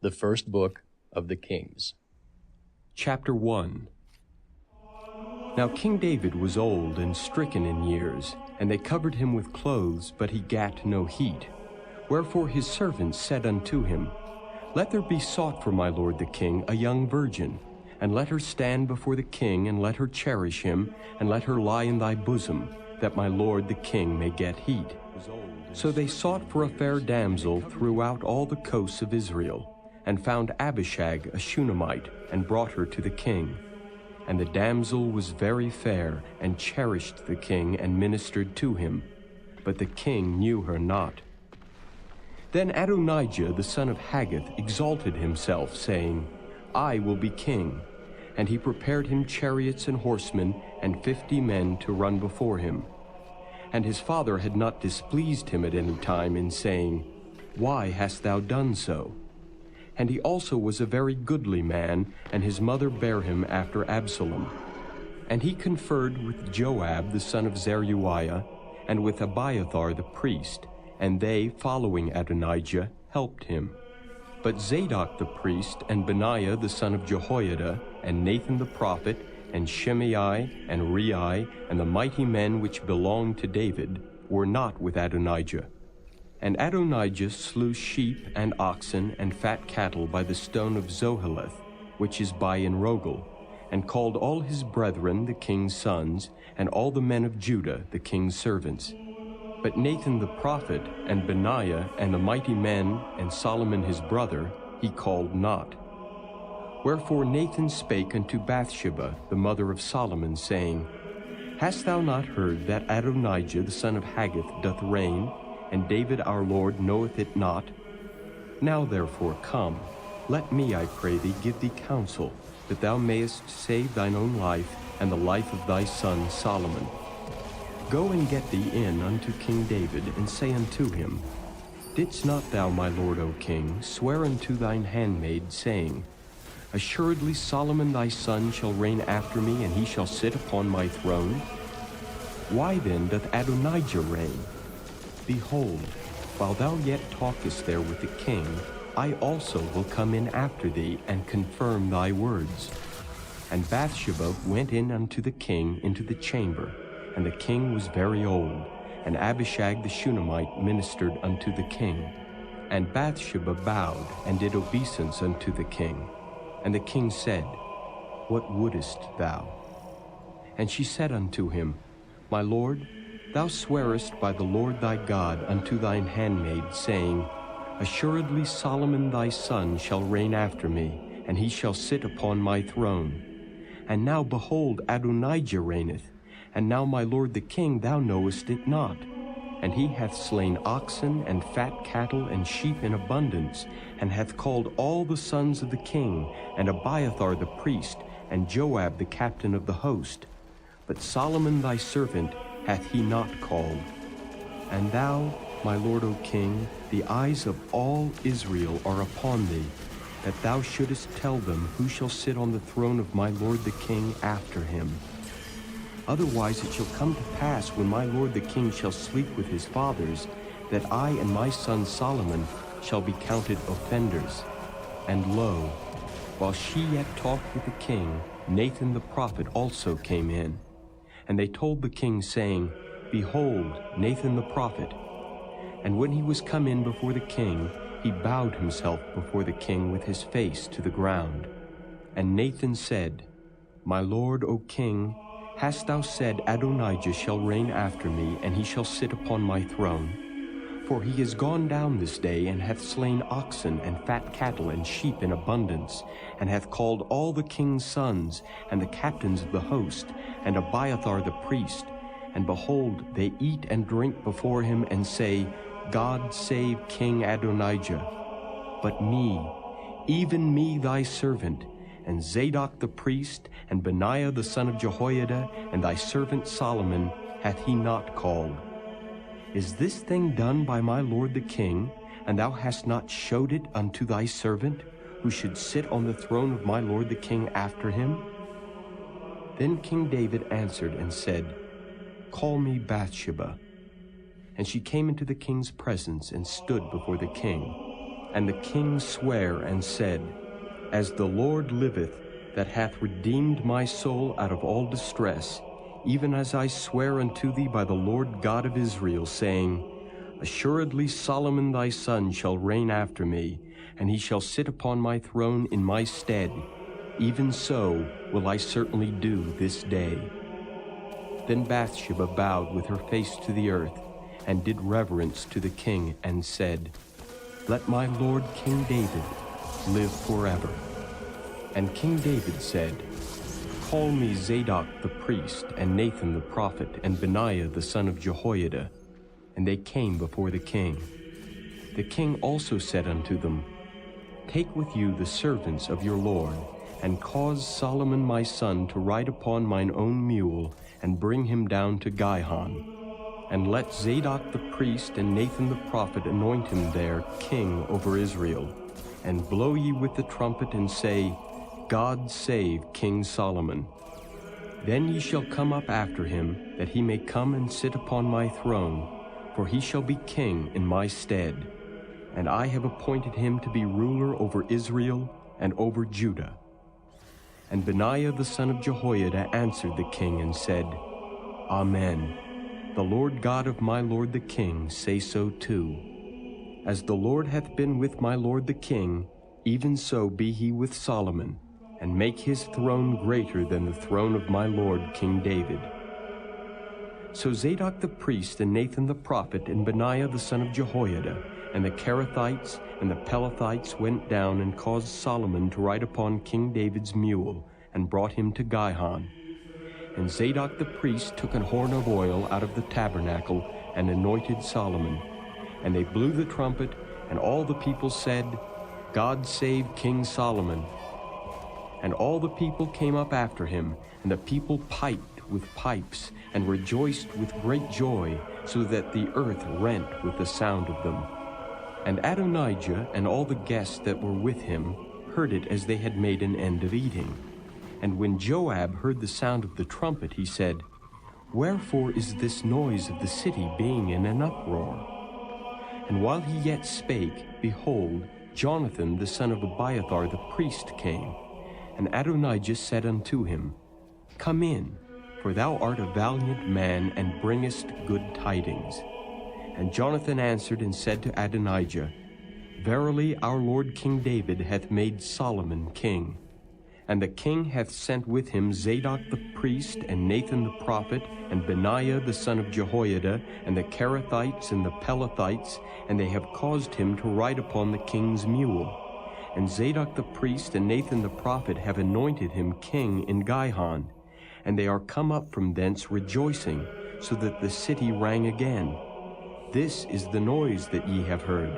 The First Book of the Kings. Chapter 1. Now King David was old and stricken in years, and they covered him with clothes, but he gat no heat. Wherefore his servants said unto him, Let there be sought for my lord the king a young virgin, and let her stand before the king, and let her cherish him, and let her lie in thy bosom, that my lord the king may get heat. So they sought for a fair damsel throughout all the coasts of Israel, and found Abishag a Shunammite, and brought her to the king. And the damsel was very fair, and cherished the king, and ministered to him. But the king knew her not. Then Adonijah the son of Haggith exalted himself, saying, I will be king. And he prepared him chariots and horsemen, and 50 men to run before him. And his father had not displeased him at any time in saying, Why hast thou done so? And he also was a very goodly man, and his mother bare him after Absalom. And he conferred with Joab the son of Zeruiah, and with Abiathar the priest, and they, following Adonijah, helped him. But Zadok the priest, and Benaiah the son of Jehoiada, and Nathan the prophet, and Shimei, and Rei, and the mighty men which belonged to David, were not with Adonijah. And Adonijah slew sheep and oxen and fat cattle by the stone of Zoheleth, which is by Enrogel, and called all his brethren the king's sons, and all the men of Judah the king's servants. But Nathan the prophet, and Benaiah, and the mighty men, and Solomon his brother, he called not. Wherefore Nathan spake unto Bathsheba, the mother of Solomon, saying, Hast thou not heard that Adonijah the son of Haggith doth reign, and David our Lord knoweth it not? Now therefore come, let me, I pray thee, give thee counsel, that thou mayest save thine own life, and the life of thy son Solomon. Go and get thee in unto King David, and say unto him, Didst not thou, my lord, O king, swear unto thine handmaid, saying, Assuredly Solomon thy son shall reign after me, and he shall sit upon my throne? Why then doth Adonijah reign? Behold, while thou yet talkest there with the king, I also will come in after thee, and confirm thy words. And Bathsheba went in unto the king into the chamber, and the king was very old, and Abishag the Shunammite ministered unto the king. And Bathsheba bowed, and did obeisance unto the king. And the king said, What wouldest thou? And she said unto him, My lord, thou swearest by the Lord thy God unto thine handmaid, saying, Assuredly Solomon thy son shall reign after me, and he shall sit upon my throne. And now behold, Adonijah reigneth, and now my lord the king, thou knowest it not. And he hath slain oxen and fat cattle and sheep in abundance, and hath called all the sons of the king, and Abiathar the priest, and Joab the captain of the host. But Solomon thy servant hath he not called. And thou, my lord, O king, the eyes of all Israel are upon thee, that thou shouldest tell them who shall sit on the throne of my lord the king after him. Otherwise it shall come to pass, when my lord the king shall sleep with his fathers, that I and my son Solomon shall be counted offenders. And lo, while she yet talked with the king, Nathan the prophet also came in. And they told the king, saying, Behold, Nathan the prophet. And when he was come in before the king, he bowed himself before the king with his face to the ground. And Nathan said, My lord, O king, hast thou said, Adonijah shall reign after me, and he shall sit upon my throne? For he is gone down this day, and hath slain oxen and fat cattle and sheep in abundance, and hath called all the king's sons, and the captains of the host, and Abiathar the priest. And behold, they eat and drink before him, and say, God save King Adonijah. But me, even me thy servant, and Zadok the priest, and Benaiah the son of Jehoiada, and thy servant Solomon, hath he not called. Is this thing done by my lord the king, and thou hast not showed it unto thy servant, who should sit on the throne of my lord the king after him? Then King David answered and said, Call me Bathsheba. And she came into the king's presence, and stood before the king. And the king sware and said, As the Lord liveth, that hath redeemed my soul out of all distress, even as I swear unto thee by the Lord God of Israel, saying, Assuredly Solomon thy son shall reign after me, and he shall sit upon my throne in my stead. Even so will I certainly do this day. Then Bathsheba bowed with her face to the earth, and did reverence to the king, and said, Let my lord King David live forever. And King David said, Call me Zadok the priest, and Nathan the prophet, and Benaiah the son of Jehoiada. And they came before the king. The king also said unto them, Take with you the servants of your lord, and cause Solomon my son to ride upon mine own mule, and bring him down to Gihon. And let Zadok the priest and Nathan the prophet anoint him there king over Israel. And blow ye with the trumpet, and say, God save King Solomon. Then ye shall come up after him, that he may come and sit upon my throne, for he shall be king in my stead. And I have appointed him to be ruler over Israel and over Judah. And Benaiah the son of Jehoiada answered the king and said, Amen. The Lord God of my lord the king say so too. As the Lord hath been with my lord the king, even so be he with Solomon, and make his throne greater than the throne of my lord King David. So Zadok the priest and Nathan the prophet and Benaiah the son of Jehoiada and the Kerethites and the Pelethites went down and caused Solomon to ride upon King David's mule, and brought him to Gihon. And Zadok the priest took an horn of oil out of the tabernacle and anointed Solomon. And they blew the trumpet, and all the people said, God save King Solomon. And all the people came up after him, and the people piped with pipes, and rejoiced with great joy, so that the earth rent with the sound of them. And Adonijah and all the guests that were with him heard it as they had made an end of eating. And when Joab heard the sound of the trumpet, he said, Wherefore is this noise of the city being in an uproar? And while he yet spake, behold, Jonathan the son of Abiathar the priest came. And Adonijah said unto him, Come in, for thou art a valiant man, and bringest good tidings. And Jonathan answered and said to Adonijah, Verily our lord King David hath made Solomon king. And the king hath sent with him Zadok the priest, and Nathan the prophet, and Benaiah the son of Jehoiada, and the Kerethites and the Pelethites, and they have caused him to ride upon the king's mule. And Zadok the priest and Nathan the prophet have anointed him king in Gihon. And they are come up from thence rejoicing, so that the city rang again. This is the noise that ye have heard.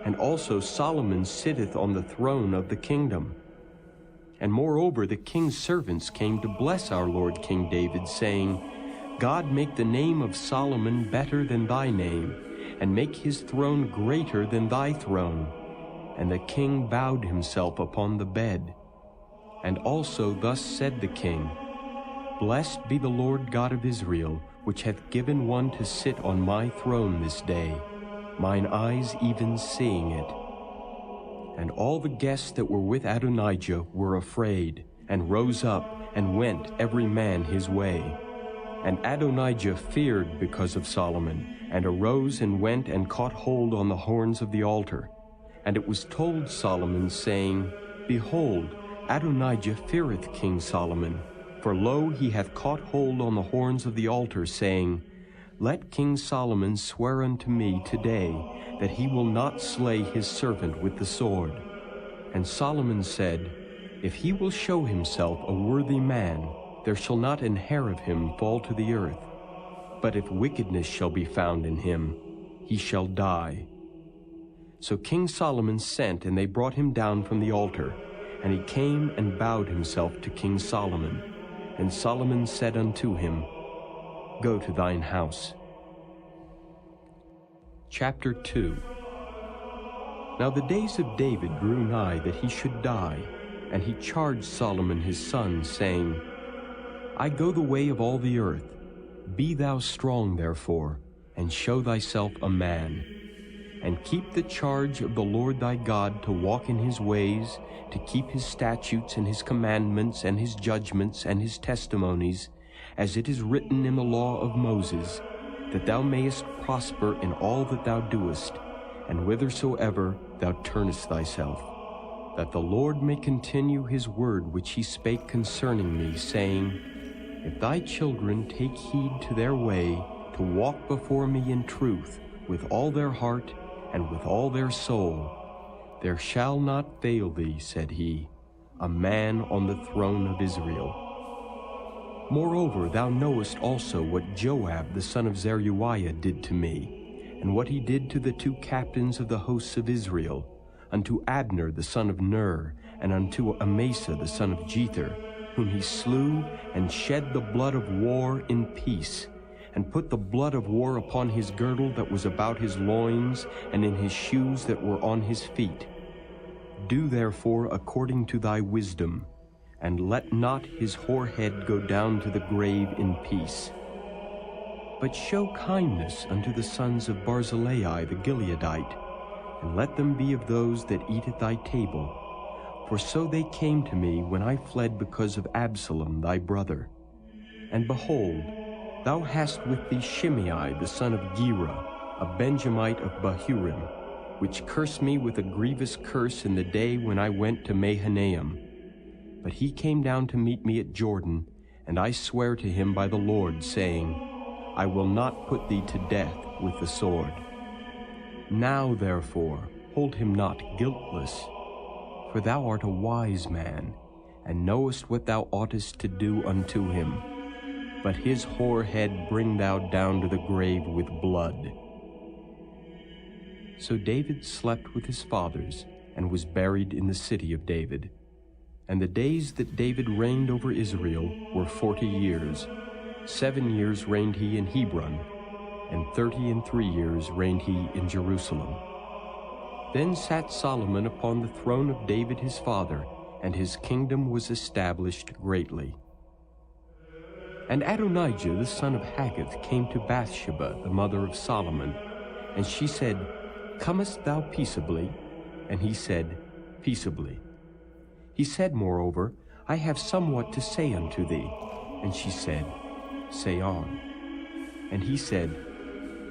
And also Solomon sitteth on the throne of the kingdom. And moreover the king's servants came to bless our lord King David, saying, God make the name of Solomon better than thy name, and make his throne greater than thy throne. And the king bowed himself upon the bed. And also thus said the king, Blessed be the Lord God of Israel, which hath given one to sit on my throne this day, mine eyes even seeing it. And all the guests that were with Adonijah were afraid, and rose up, and went every man his way. And Adonijah feared because of Solomon, and arose and went and caught hold on the horns of the altar. And it was told Solomon, saying, Behold, Adonijah feareth King Solomon. For lo, he hath caught hold on the horns of the altar, saying, Let King Solomon swear unto me today that he will not slay his servant with the sword. And Solomon said, If he will show himself a worthy man, there shall not an hair of him fall to the earth. But if wickedness shall be found in him, he shall die. So King Solomon sent, and they brought him down from the altar. And he came and bowed himself to King Solomon. And Solomon said unto him, Go to thine house. Chapter 2. Now the days of David grew nigh that he should die, and he charged Solomon his son, saying, I go the way of all the earth. Be thou strong therefore, and show thyself a man. and keep the charge of the Lord thy God, to walk in his ways, to keep his statutes and his commandments and his judgments and his testimonies, as it is written in the law of Moses, that thou mayest prosper in all that thou doest, and whithersoever thou turnest thyself, that the Lord may continue his word which he spake concerning me, saying, If thy children take heed to their way, to walk before me in truth, with all their heart and with all their soul, there shall not fail thee, said he, a man on the throne of Israel. Moreover, thou knowest also what Joab the son of Zeruiah did to me, and what he did to the 2 captains of the hosts of Israel, unto Abner the son of Ner, and unto Amasa the son of Jether, whom he slew, and shed the blood of war in peace, and put the blood of war upon his girdle that was about his loins, and in his shoes that were on his feet. Do therefore according to thy wisdom, and let not his whorehead go down to the grave in peace. But show kindness unto the sons of Barzillai the Gileadite, and let them be of those that eat at thy table. For so they came to me when I fled because of Absalom thy brother. And behold, thou hast with thee Shimei the son of Gera, a Benjamite of Bahurim, which cursed me with a grievous curse in the day when I went to Mahanaim. But he came down to meet me at Jordan, and I swear to him by the Lord, saying, I will not put thee to death with the sword. Now therefore hold him not guiltless, for thou art a wise man, and knowest what thou oughtest to do unto him. But his whorehead bring thou down to the grave with blood. So David slept with his fathers, and was buried in the city of David. And the days that David reigned over Israel were 40 years. 7 years reigned he in Hebron, and 33 years reigned he in Jerusalem. Then sat Solomon upon the throne of David his father, and his kingdom was established greatly. And Adonijah the son of Haggith came to Bathsheba, the mother of Solomon, and she said, Comest thou peaceably? And he said, Peaceably. He said, moreover, I have somewhat to say unto thee. And she said, Say on. And he said,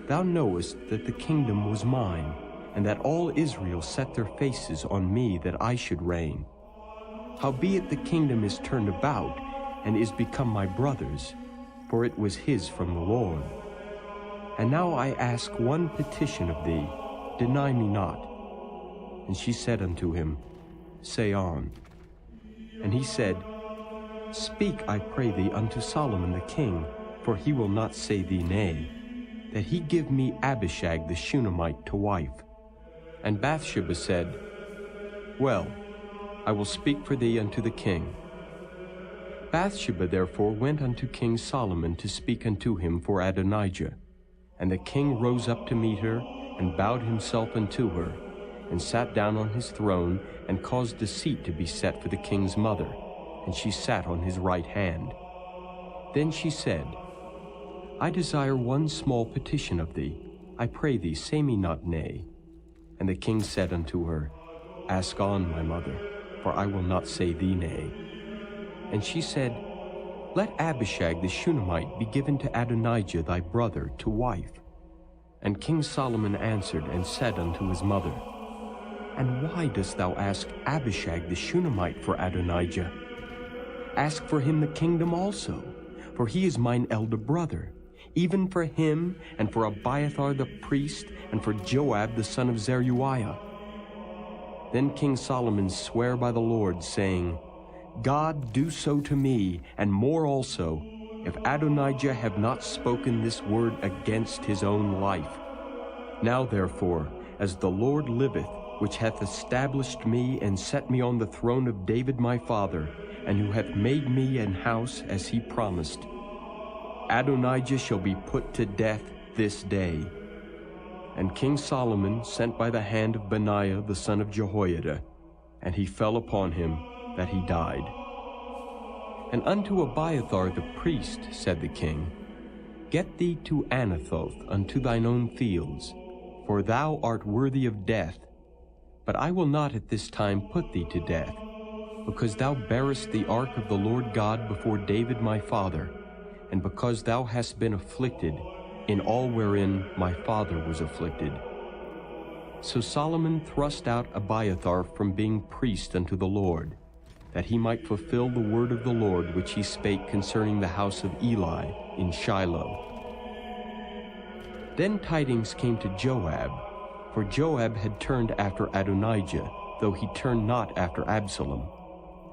Thou knowest that the kingdom was mine, and that all Israel set their faces on me that I should reign. Howbeit the kingdom is turned about, and is become my brother's, for it was his from the Lord. And now I ask one petition of thee, deny me not. And she said unto him, Say on. And he said, Speak, I pray thee, unto Solomon the king, for he will not say thee nay, that he give me Abishag the Shunammite to wife. And Bathsheba said, Well, I will speak for thee unto the king. Bathsheba therefore went unto King Solomon to speak unto him for Adonijah. And the king rose up to meet her, and bowed himself unto her, and sat down on his throne, and caused a seat to be set for the king's mother, and she sat on his right hand. Then she said, I desire one small petition of thee. I pray thee, say me not nay. And the king said unto her, Ask on, my mother, for I will not say thee nay. And she said, Let Abishag the Shunammite be given to Adonijah thy brother to wife. And King Solomon answered and said unto his mother, And why dost thou ask Abishag the Shunammite for Adonijah? Ask for him the kingdom also, for he is mine elder brother, even for him, and for Abiathar the priest, and for Joab the son of Zeruiah. Then King Solomon sware by the Lord, saying, God do so to me, and more also, if Adonijah have not spoken this word against his own life. Now therefore, as the Lord liveth, which hath established me and set me on the throne of David my father, and who hath made me an house as he promised, Adonijah shall be put to death this day. And King Solomon sent by the hand of Benaiah the son of Jehoiada, and he fell upon him that he died. And unto Abiathar the priest said the king, Get thee to Anathoth unto thine own fields, For thou art worthy of death. But I will not at this time put thee to death, because thou bearest the ark of the Lord God before David my father, and because thou hast been afflicted in all wherein my father was afflicted. So Solomon thrust out Abiathar from being priest unto the Lord, that he might fulfill the word of the Lord which he spake concerning the house of Eli in Shiloh. Then tidings came to Joab, for Joab had turned after Adonijah, though he turned not after Absalom.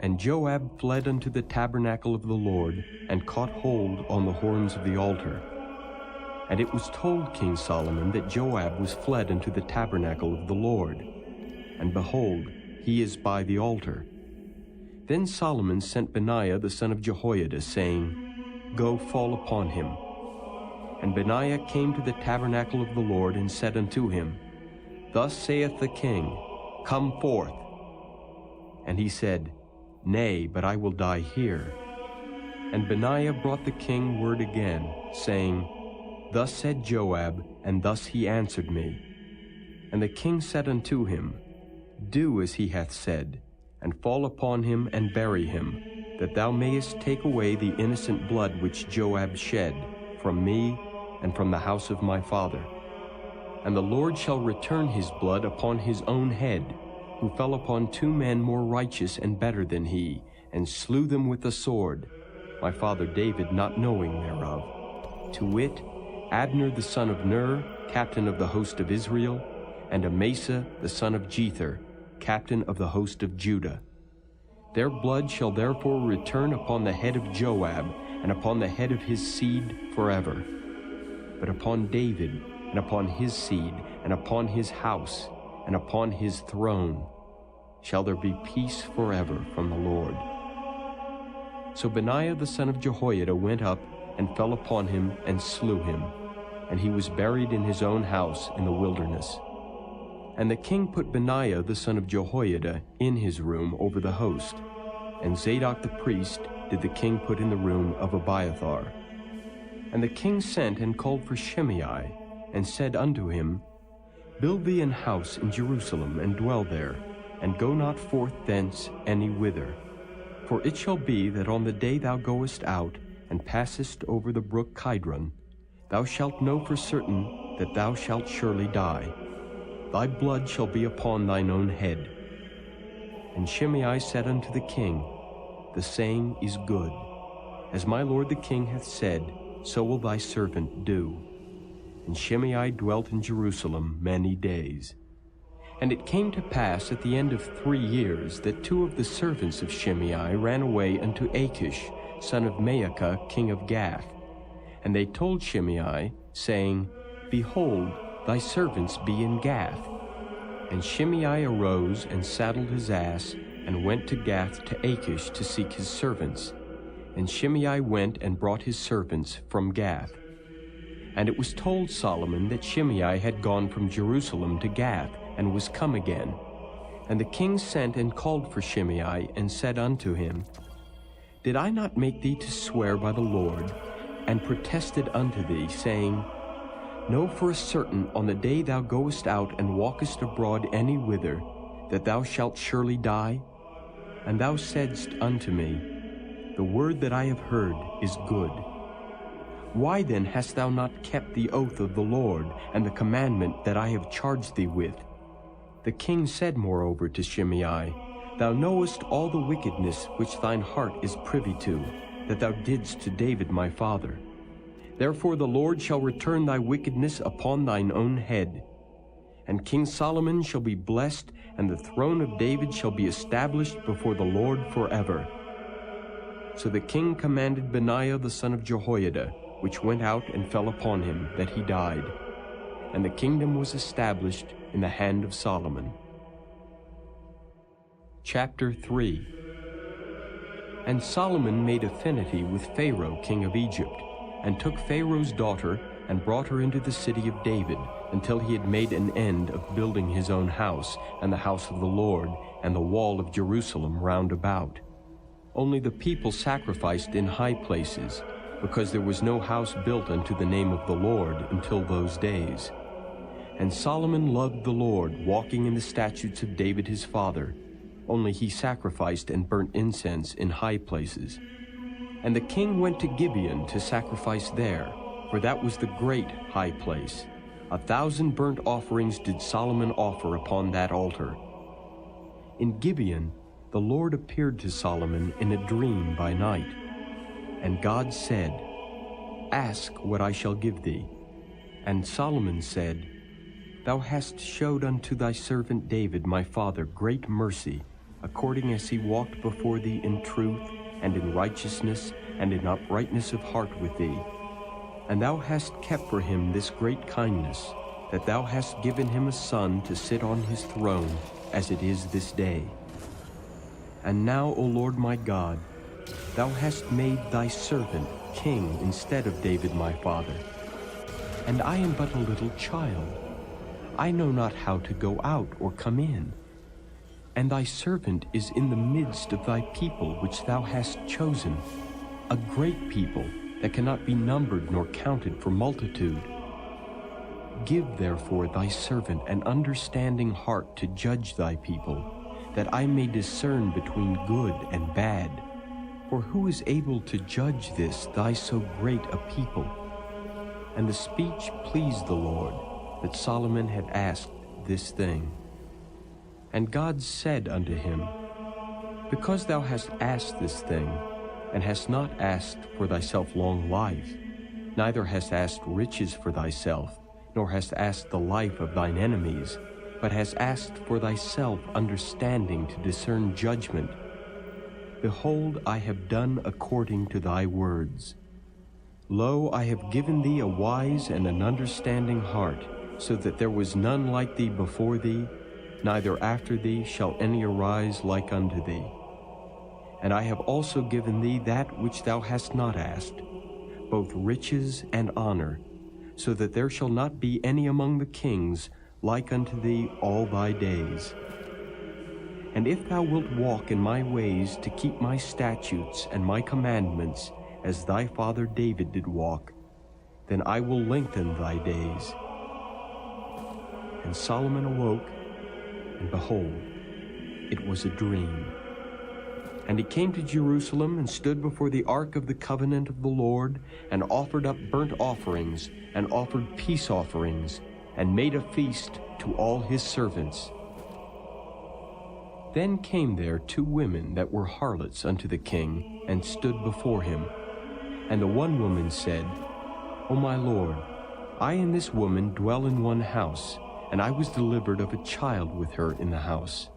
And Joab fled unto the tabernacle of the Lord, and caught hold on the horns of the altar. And it was told King Solomon that Joab was fled unto the tabernacle of the Lord. And behold, he is by the altar. Then Solomon sent Benaiah the son of Jehoiada, saying, Go fall upon him. And Benaiah came to the tabernacle of the Lord, and said unto him, Thus saith the king, Come forth. And he said, Nay, but I will die here. And Benaiah brought the king word again, saying, Thus said Joab, and thus he answered me. And the king said unto him, Do as he hath said, and fall upon him and bury him, that thou mayest take away the innocent blood which Joab shed from me and from the house of my father. And the Lord shall return his blood upon his own head, who fell upon 2 men more righteous and better than he, and slew them with the sword, my father David not knowing thereof. To wit, Abner the son of Ner, captain of the host of Israel, and Amasa the son of Jether, captain of the host of Judah. Their blood shall therefore return upon the head of Joab, and upon the head of his seed forever. But upon David, and upon his seed, and upon his house, and upon his throne, shall there be peace forever from the Lord. So Benaiah the son of Jehoiada went up, and fell upon him, and slew him, and he was buried in his own house in the wilderness. And the king put Benaiah the son of Jehoiada in his room over the host, and Zadok the priest did the king put in the room of Abiathar. And the king sent and called for Shimei, and said unto him, Build thee an house in Jerusalem, and dwell there, and go not forth thence any whither. For it shall be that on the day thou goest out, and passest over the brook Kidron, thou shalt know for certain that thou shalt surely die. Thy blood shall be upon thine own head. And Shimei said unto the king, The saying is good. As my lord the king hath said, so will thy servant do. And Shimei dwelt in Jerusalem many days. And it came to pass at the end of 3 years that 2 of the servants of Shimei ran away unto Achish, son of Maacah, king of Gath. And they told Shimei, saying, Behold, thy servants be in Gath. And Shimei arose and saddled his ass, and went to Gath to Achish to seek his servants. And Shimei went and brought his servants from Gath. And it was told Solomon that Shimei had gone from Jerusalem to Gath, and was come again. And the king sent and called for Shimei, and said unto him, Did I not make thee to swear by the Lord, and protested unto thee, saying, Know for a certain on the day thou goest out and walkest abroad any whither, that thou shalt surely die? And thou saidst unto me, The word that I have heard is good. Why then hast thou not kept the oath of the Lord, and the commandment that I have charged thee with? The king said moreover to Shimei, Thou knowest all the wickedness which thine heart is privy to, that thou didst to David my father. Therefore the Lord shall return thy wickedness upon thine own head. And King Solomon shall be blessed, and the throne of David shall be established before the Lord forever. So the king commanded Benaiah the son of Jehoiada, which went out and fell upon him, that he died. And the kingdom was established in the hand of Solomon. Chapter 3. And Solomon made affinity with Pharaoh king of Egypt, and took Pharaoh's daughter, and brought her into the city of David, until he had made an end of building his own house, and the house of the Lord, and the wall of Jerusalem round about. Only the people sacrificed in high places, because there was no house built unto the name of the Lord until those days. And Solomon loved the Lord, walking in the statutes of David his father. Only he sacrificed and burnt incense in high places. And the king went to Gibeon to sacrifice there, for that was the great high place. 1,000 burnt offerings did Solomon offer upon that altar. In Gibeon, the Lord appeared to Solomon in a dream by night. And God said, "Ask what I shall give thee." And Solomon said, "Thou hast showed unto thy servant David my father great mercy, according as he walked before thee in truth, and in righteousness, and in uprightness of heart with thee. And thou hast kept for him this great kindness, that thou hast given him a son to sit on his throne, as it is this day. And now, O Lord my God, thou hast made thy servant king instead of David my father. And I am but a little child. I know not how to go out or come in. And thy servant is in the midst of thy people which thou hast chosen, a great people that cannot be numbered nor counted for multitude. Give therefore thy servant an understanding heart to judge thy people, that I may discern between good and bad. For who is able to judge this thy so great a people?" And the speech pleased the Lord, that Solomon had asked this thing. And God said unto him, "Because thou hast asked this thing, and hast not asked for thyself long life, neither hast asked riches for thyself, nor hast asked the life of thine enemies, but hast asked for thyself understanding to discern judgment. Behold, I have done according to thy words. Lo, I have given thee a wise and an understanding heart, so that there was none like thee before thee, neither after thee shall any arise like unto thee. And I have also given thee that which thou hast not asked, both riches and honor, so that there shall not be any among the kings like unto thee all thy days. And if thou wilt walk in my ways to keep my statutes and my commandments, as thy father David did walk, then I will lengthen thy days." And Solomon awoke, and behold, it was a dream. And he came to Jerusalem and stood before the ark of the covenant of the Lord, and offered up burnt offerings, and offered peace offerings, and made a feast to all his servants. Then came there 2 women that were harlots unto the king, and stood before him. And the one woman said, "O my lord, I and this woman dwell in one house, and I was delivered of a child with her in the house.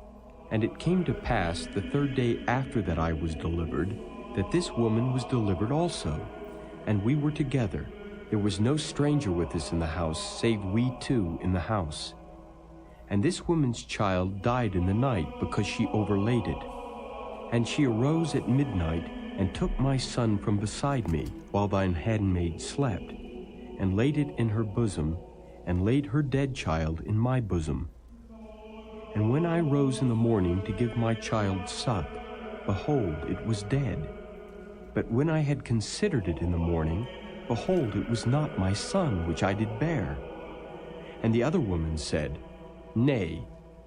And it came to pass the 3rd day after that I was delivered, that this woman was delivered also. And we were together. There was no stranger with us in the house, save we 2 in the house. And this woman's child died in the night, because she overlaid it. And she arose at midnight, and took my son from beside me, while thine handmaid slept, and laid it in her bosom, and laid her dead child in my bosom. And when I rose in the morning to give my child suck, behold, it was dead. But when I had considered it in the morning, behold, it was not my son which I did bear. And the other woman said, Nay,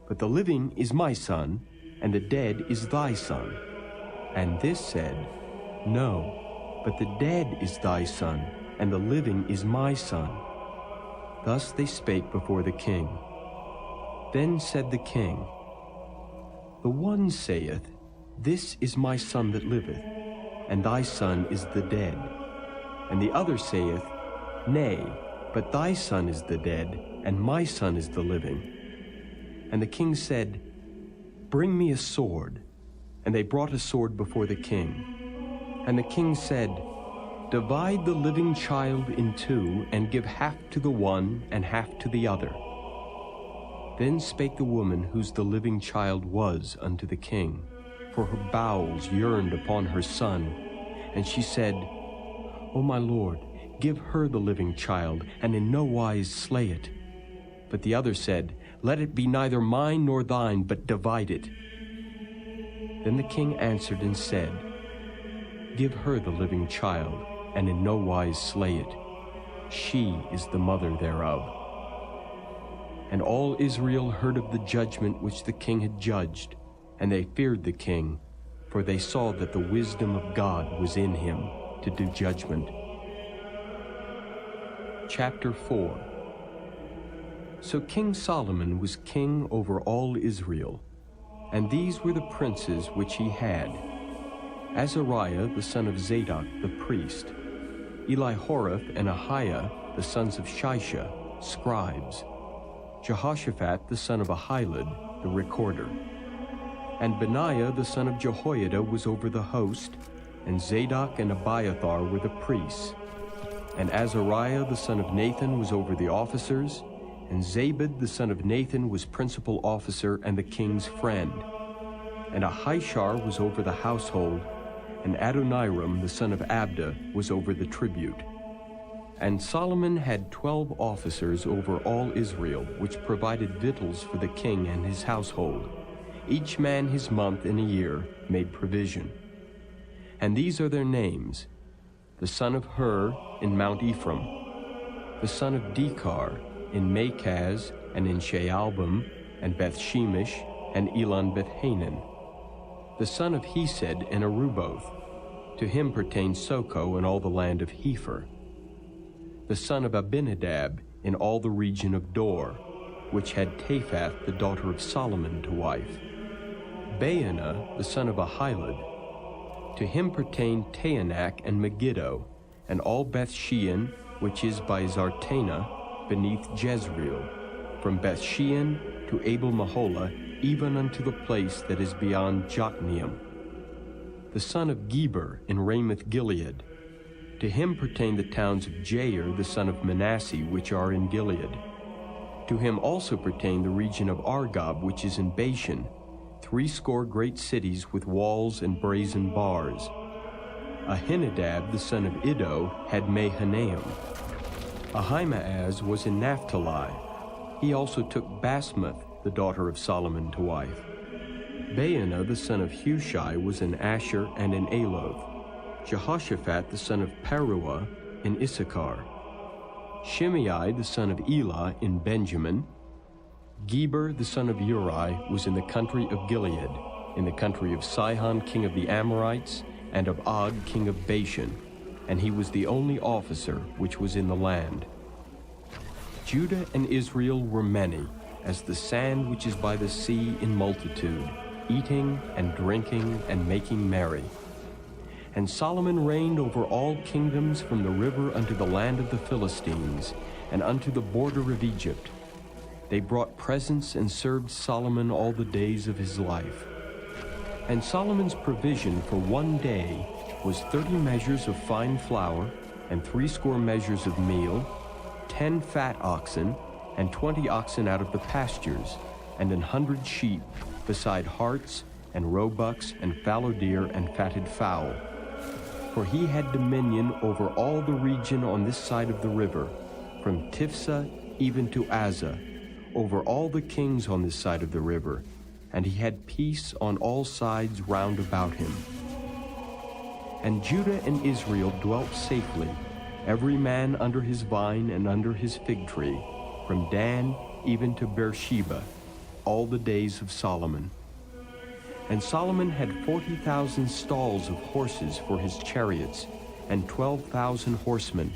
but the living is my son, and the dead is thy son. And this said, No, but the dead is thy son, and the living is my son. Thus they spake before the king. Then said the king, The one saith, This is my son that liveth, and thy son is the dead. And the other saith, Nay, but thy son is the dead, and my son is the living. And the king said, Bring me a sword. And they brought a sword before the king. And the king said, Divide the living child in 2, and give half to the one and half to the other. Then spake the woman whose the living child was unto the king, for her bowels yearned upon her son. And she said, O my lord, give her the living child, and in no wise slay it. But the other said, Let it be neither mine nor thine, but divide it. Then the king answered and said, Give her the living child, and in no wise slay it. She is the mother thereof. And all Israel heard of the judgment which the king had judged, and they feared the king, for they saw that the wisdom of God was in him to do judgment. Chapter 4. So King Solomon was king over all Israel, and these were the princes which he had: Azariah the son of Zadok the priest, Elihoreph and Ahiah the sons of Shisha, scribes, Jehoshaphat the son of Ahilud, the recorder. And Benaiah the son of Jehoiada was over the host, and Zadok and Abiathar were the priests. And Azariah the son of Nathan was over the officers, and Zabad the son of Nathan was principal officer and the king's friend. And Ahishar was over the household, and Adoniram the son of Abda was over the tribute. And Solomon had 12 officers over all Israel, which provided victuals for the king and his household. Each man his month in a year made provision. And these are their names: the son of Hur in Mount Ephraim, the son of Dekar in Makaz and in Shaalbim and Beth-Shemesh and Elon Beth-Hanan, the son of Hesed in Aruboth. To him pertained Soko and all the land of Hepher, the son of Abinadab in all the region of Dor, which had Taphath the daughter of Solomon to wife. Baanah the son of Ahilud. To him pertained Taanach and Megiddo, and all Beth-shean, which is by Zartana, beneath Jezreel, from Beth-shean to Abel-Maholah, even unto the place that is beyond Jokneam. The son of Geber in Ramoth-Gilead. To him pertain the towns of Jair the son of Manasseh, which are in Gilead. To him also pertain the region of Argob, which is in Bashan, 80 great cities with walls and brazen bars. Ahinadab the son of Iddo had Mahanaim. Ahimaaz was in Naphtali. He also took Basmath, the daughter of Solomon, to wife. Baanah the son of Hushai was in Asher and in Aloth. Jehoshaphat the son of Paruah in Issachar. Shimei the son of Elah in Benjamin. Geber the son of Uri was in the country of Gilead, in the country of Sihon king of the Amorites, and of Og king of Bashan, and he was the only officer which was in the land. Judah and Israel were many, as the sand which is by the sea in multitude, eating and drinking and making merry. And Solomon reigned over all kingdoms from the river unto the land of the Philistines, and unto the border of Egypt. They brought presents and served Solomon all the days of his life. And Solomon's provision for one day was 30 measures of fine flour, and 80 measures of meal, 10 fat oxen, and 20 oxen out of the pastures, and 100 sheep, beside harts, and roebucks, and fallow deer, and fatted fowl. For he had dominion over all the region on this side of the river, from Tifsa even to Azzah, over all the kings on this side of the river, and he had peace on all sides round about him. And Judah and Israel dwelt safely, every man under his vine and under his fig tree, from Dan even to Beersheba, all the days of Solomon. And Solomon had 40,000 stalls of horses for his chariots, and 12,000 horsemen.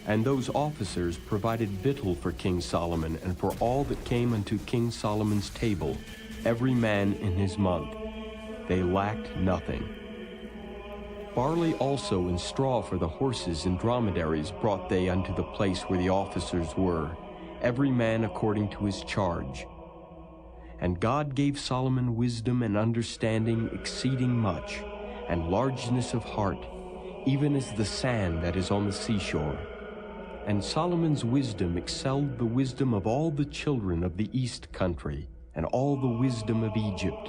And those officers provided victual for King Solomon, and for all that came unto King Solomon's table, every man in his month. They lacked nothing. Barley also and straw for the horses and dromedaries brought they unto the place where the officers were, every man according to his charge. And God gave Solomon wisdom and understanding exceeding much, and largeness of heart, even as the sand that is on the seashore. And Solomon's wisdom excelled the wisdom of all the children of the east country, and all the wisdom of Egypt.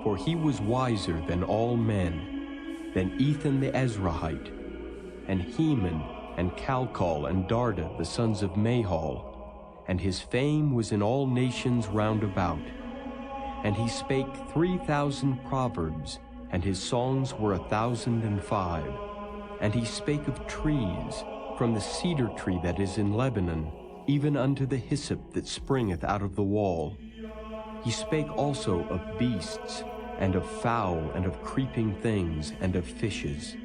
For he was wiser than all men, than Ethan the Ezrahite, and Heman, and Calcol, and Darda, the sons of Mahol. And his fame was in all nations round about. And he spake 3,000 proverbs, and his songs were 1,005. And he spake of trees, from the cedar tree that is in Lebanon, even unto the hyssop that springeth out of the wall. He spake also of beasts, and of fowl, and of creeping things, and of fishes.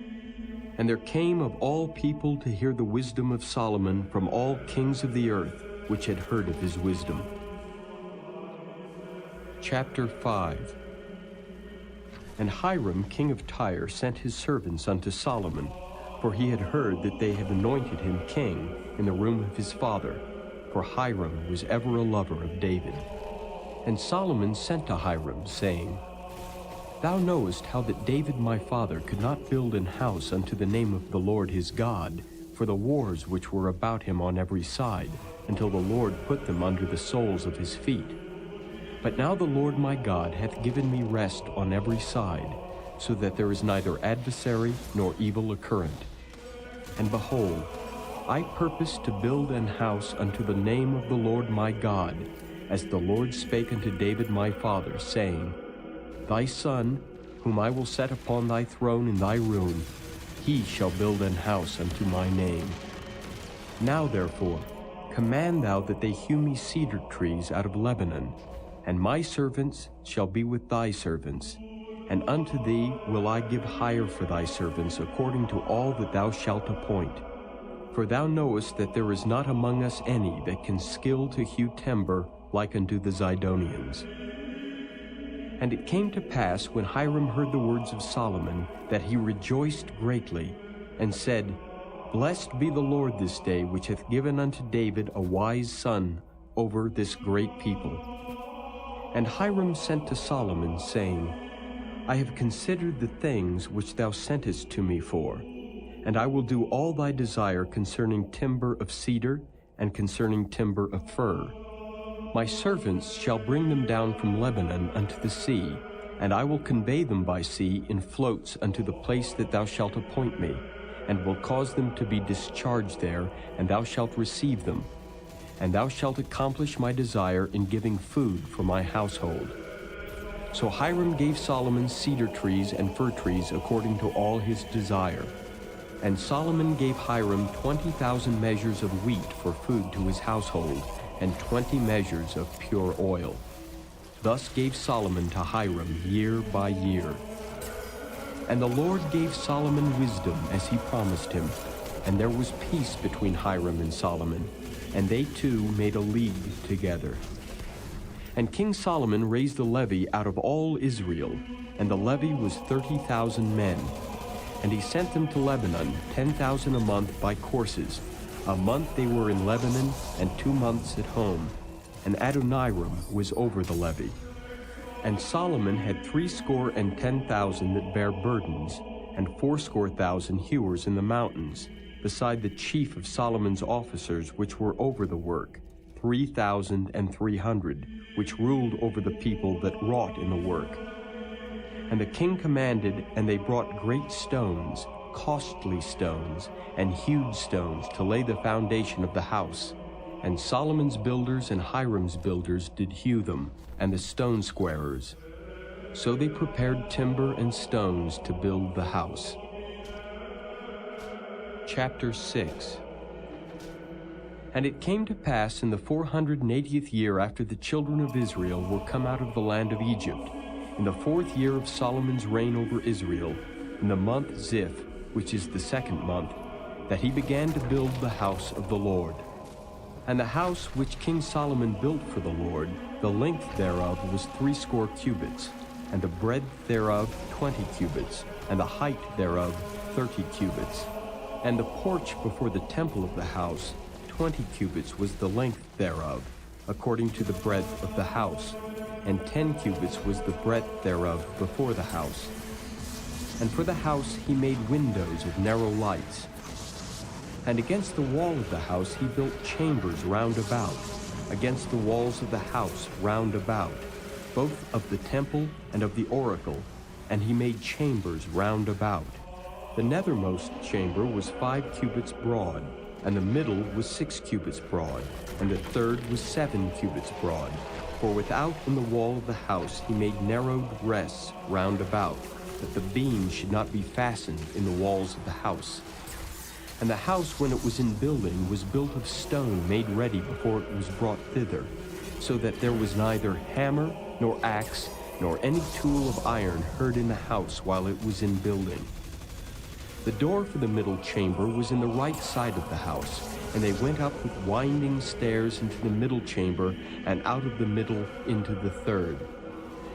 And there came of all people to hear the wisdom of Solomon from all kings of the earth, which had heard of his wisdom. Chapter 5. And Hiram king of Tyre sent his servants unto Solomon, for he had heard that they had anointed him king in the room of his father, for Hiram was ever a lover of David. And Solomon sent to Hiram, saying, Thou knowest how that David my father could not build an house unto the name of the Lord his God, for the wars which were about him on every side, until the Lord put them under the soles of his feet. But now the Lord my God hath given me rest on every side, so that there is neither adversary nor evil occurrent. And behold, I purpose to build an house unto the name of the Lord my God, as the Lord spake unto David my father, saying, Thy son, whom I will set upon thy throne in thy room, he shall build an house unto my name. Now therefore, command thou that they hew me cedar trees out of Lebanon, and my servants shall be with thy servants, and unto thee will I give hire for thy servants according to all that thou shalt appoint. For thou knowest that there is not among us any that can skill to hew timber like unto the Zidonians. And it came to pass, when Hiram heard the words of Solomon, that he rejoiced greatly, and said, Blessed be the Lord this day, which hath given unto David a wise son over this great people. And Hiram sent to Solomon, saying, I have considered the things which thou sentest to me for, and I will do all thy desire concerning timber of cedar, and concerning timber of fir. My servants shall bring them down from Lebanon unto the sea, and I will convey them by sea in floats unto the place that thou shalt appoint me, and will cause them to be discharged there, and thou shalt receive them. And thou shalt accomplish my desire in giving food for my household. So Hiram gave Solomon cedar trees and fir trees according to all his desire. And Solomon gave Hiram 20,000 measures of wheat for food to his household, and 20 measures of pure oil. Thus gave Solomon to Hiram year by year. And the Lord gave Solomon wisdom as he promised him, and there was peace between Hiram and Solomon, and they two made a league together. And King Solomon raised a levy out of all Israel, and the levy was 30,000 men. And he sent them to Lebanon, 10,000 a month by courses. A month they were in Lebanon, and 2 months at home. And Adoniram was over the levy. And Solomon had 70,000 that bare burdens, and 80,000 hewers in the mountains, beside the chief of Solomon's officers which were over the work, 3,300, which ruled over the people that wrought in the work. And the king commanded, and they brought great stones, costly stones, and hewed stones to lay the foundation of the house. And Solomon's builders and Hiram's builders did hew them, and the stone squarers. So they prepared timber and stones to build the house. Chapter 6. And it came to pass in the 480th year after the children of Israel were come out of the land of Egypt, in the 4th year of Solomon's reign over Israel, in the month Ziph, which is the 2nd month, that he began to build the house of the Lord. And the house which King Solomon built for the Lord, the length thereof was 80 cubits, and the breadth thereof 20 cubits, and the height thereof 30 cubits. And the porch before the temple of the house, 20 cubits was the length thereof, according to the breadth of the house, and 10 cubits was the breadth thereof before the house. And for the house he made windows of narrow lights. And against the wall of the house he built chambers round about, against the walls of the house round about, both of the temple and of the oracle, and he made chambers round about. The nethermost chamber was 5 cubits broad, and the middle was 6 cubits broad, and the third was 7 cubits broad. For without in the wall of the house he made narrowed rests round about, that the beams should not be fastened in the walls of the house. And the house, when it was in building, was built of stone made ready before it was brought thither, so that there was neither hammer, nor axe, nor any tool of iron heard in the house while it was in building. The door for the middle chamber was in the right side of the house, and they went up with winding stairs into the middle chamber, and out of the middle into the third.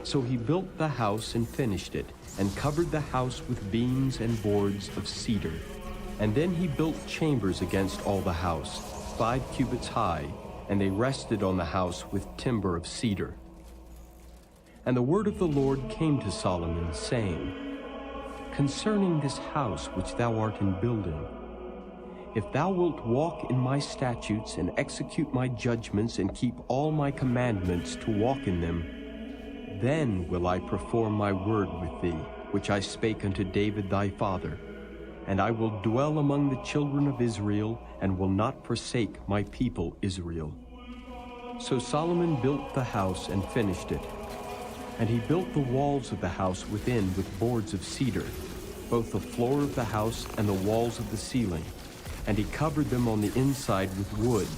So he built the house and finished it, and covered the house with beams and boards of cedar. And then he built chambers against all the house, 5 cubits high, and they rested on the house with timber of cedar. And the word of the Lord came to Solomon, saying, Concerning this house which thou art in building, if thou wilt walk in my statutes and execute my judgments and keep all my commandments to walk in them, then will I perform my word with thee, which I spake unto David thy father, and I will dwell among the children of Israel, and will not forsake my people Israel. So Solomon built the house and finished it. And he built the walls of the house within with boards of cedar, both the floor of the house and the walls of the ceiling. And he covered them on the inside with wood,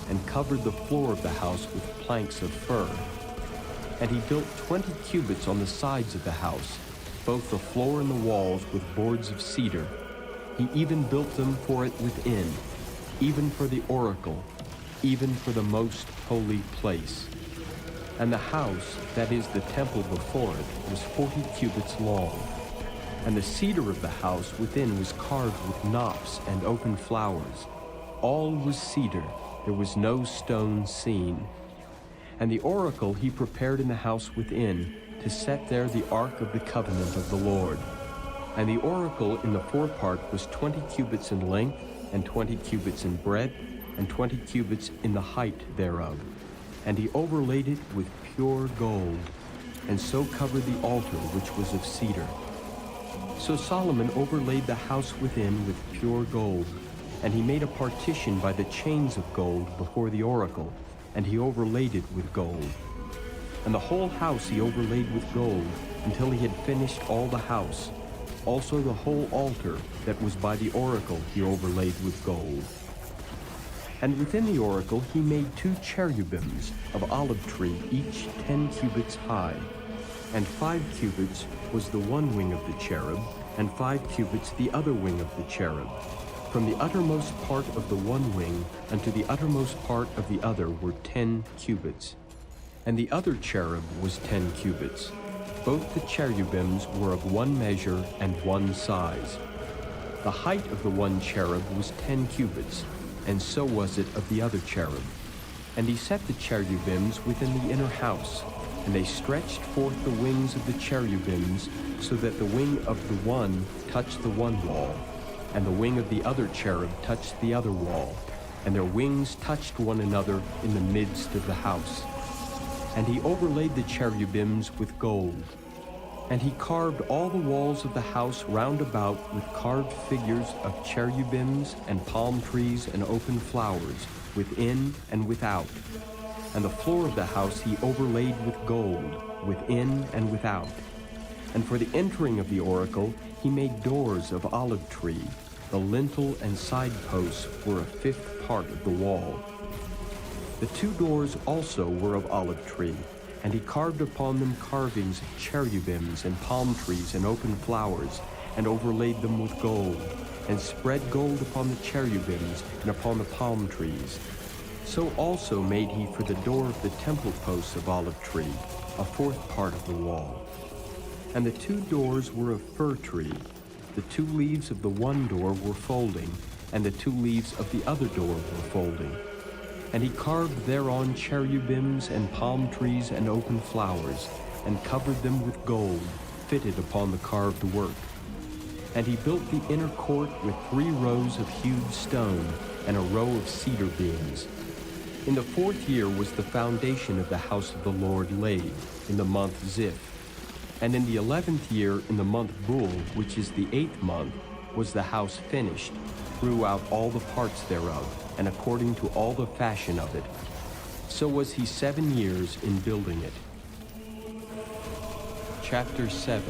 and covered the floor of the house with planks of fir. And he built 20 cubits on the sides of the house, both the floor and the walls with boards of cedar. He even built them for it within, even for the oracle, even for the most holy place. And the house, that is the temple before it, was 40 cubits long. And the cedar of the house within was carved with knops and open flowers. All was cedar, there was no stone seen. And the oracle he prepared in the house within, to set there the ark of the covenant of the Lord. And the oracle in the forepart was 20 cubits in length, and 20 cubits in breadth, and 20 cubits in the height thereof. And he overlaid it with pure gold, and so covered the altar which was of cedar. So Solomon overlaid the house within with pure gold, and he made a partition by the chains of gold before the oracle, and he overlaid it with gold. And the whole house he overlaid with gold, until he had finished all the house. Also the whole altar that was by the oracle he overlaid with gold. And within the oracle he made 2 cherubims of olive tree, each 10 cubits high. And 5 cubits was the one wing of the cherub, and 5 cubits the other wing of the cherub. From the uttermost part of the one wing unto the uttermost part of the other were 10 cubits. And the other cherub was 10 cubits. Both the cherubims were of one measure and one size. The height of the one cherub was 10 cubits, and so was it of the other cherub. And he set the cherubims within the inner house, and they stretched forth the wings of the cherubims, so that the wing of the one touched the one wall, and the wing of the other cherub touched the other wall, and their wings touched one another in the midst of the house. And he overlaid the cherubims with gold. And he carved all the walls of the house round about with carved figures of cherubims and palm trees and open flowers, within and without. And the floor of the house he overlaid with gold, within and without. And for the entering of the oracle he made doors of olive tree. The lintel and side posts were a 5th part of the wall. The 2 doors also were of olive tree, and he carved upon them carvings of cherubims and palm trees and open flowers, and overlaid them with gold, and spread gold upon the cherubims and upon the palm trees. So also made he for the door of the temple posts of olive tree, a 4th part of the wall. And the 2 doors were of fir tree. The 2 leaves of the one door were folding, and the 2 leaves of the other door were folding. And he carved thereon cherubims and palm trees and open flowers, and covered them with gold, fitted upon the carved work. And he built the inner court with 3 rows of hewed stone, and a row of cedar beams. In the 4th year was the foundation of the house of the Lord laid, in the month Ziph. And in the 11th year, in the month Bul, which is the 8th month, was the house finished, throughout all the parts thereof, and according to all the fashion of it. So was he 7 years in building it. Chapter 7.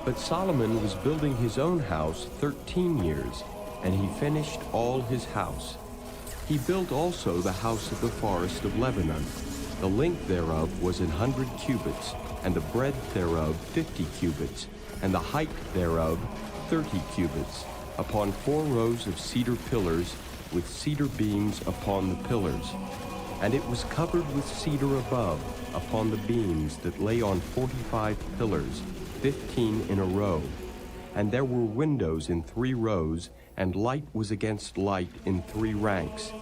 But Solomon was building his own house 13 years, and he finished all his house. He built also the house of the forest of Lebanon. The length thereof was 100 cubits, and the breadth thereof 50 cubits, and the height thereof 30 cubits, upon 4 rows of cedar pillars, with cedar beams upon the pillars. And it was covered with cedar above, upon the beams that lay on 45 pillars, 15 in a row. And there were windows in 3 rows, and light was against light in 3 ranks.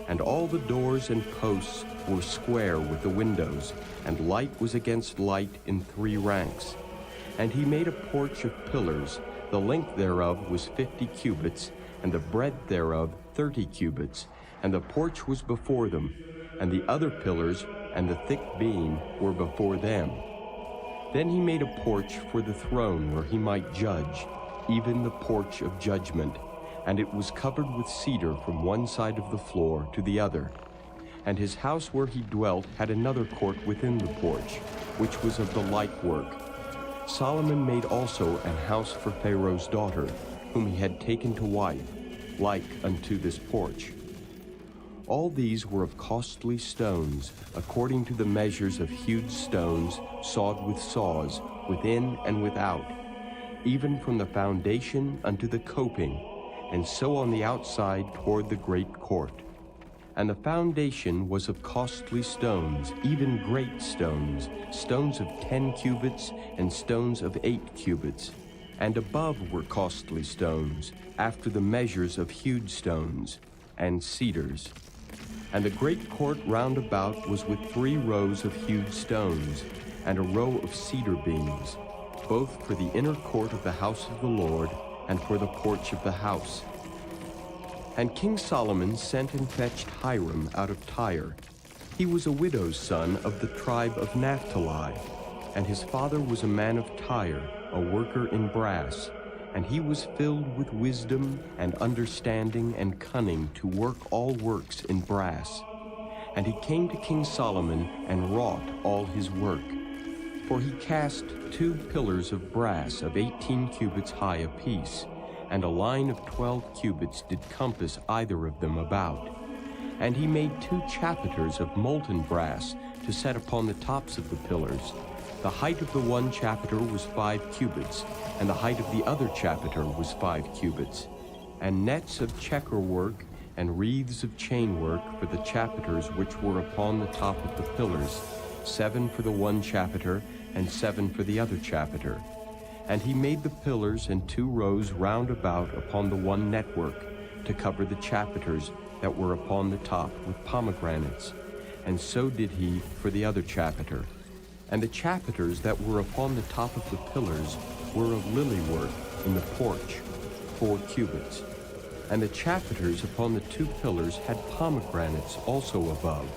And all the doors and posts were square with the windows, and light was against light in 3 ranks. And he made a porch of pillars. The length thereof was 50 cubits, and the breadth thereof 30 cubits. And the porch was before them, and the other pillars and the thick beam were before them. Then he made a porch for the throne where he might judge, even the porch of judgment, and it was covered with cedar from one side of the floor to the other. And his house where he dwelt had another court within the porch, which was of the like work. Solomon made also an house for Pharaoh's daughter, whom he had taken to wife, like unto this porch. All these were of costly stones, according to the measures of hewed stones, sawed with saws, within and without, even from the foundation unto the coping, and so on the outside toward the great court. And the foundation was of costly stones, even great stones, stones of 10 cubits, and stones of 8 cubits. And above were costly stones, after the measures of hewed stones, and cedars. And the great court round about was with 3 rows of hewed stones, and a row of cedar beams, both for the inner court of the house of the Lord, and for the porch of the house. And King Solomon sent and fetched Hiram out of Tyre. He was a widow's son of the tribe of Naphtali, and his father was a man of Tyre, a worker in brass, and he was filled with wisdom and understanding and cunning to work all works in brass. And he came to King Solomon and wrought all his work. For he cast 2 pillars of brass of 18 cubits high apiece, and a line of 12 cubits did compass either of them about. And he made 2 chapiters of molten brass to set upon the tops of the pillars. The height of the one chapiter was 5 cubits, and the height of the other chapiter was 5 cubits. And nets of checker work and wreaths of chain work for the chapiters which were upon the top of the pillars, 7 for the one chapiter, and 7 for the other chapiter. And he made the pillars in 2 rows round about upon the one network, to cover the chapiters that were upon the top with pomegranates, and so did he for the other chapiter. And the chapiters that were upon the top of the pillars were of lily work in the porch, 4 cubits. And the chapiters upon the 2 pillars had pomegranates also above,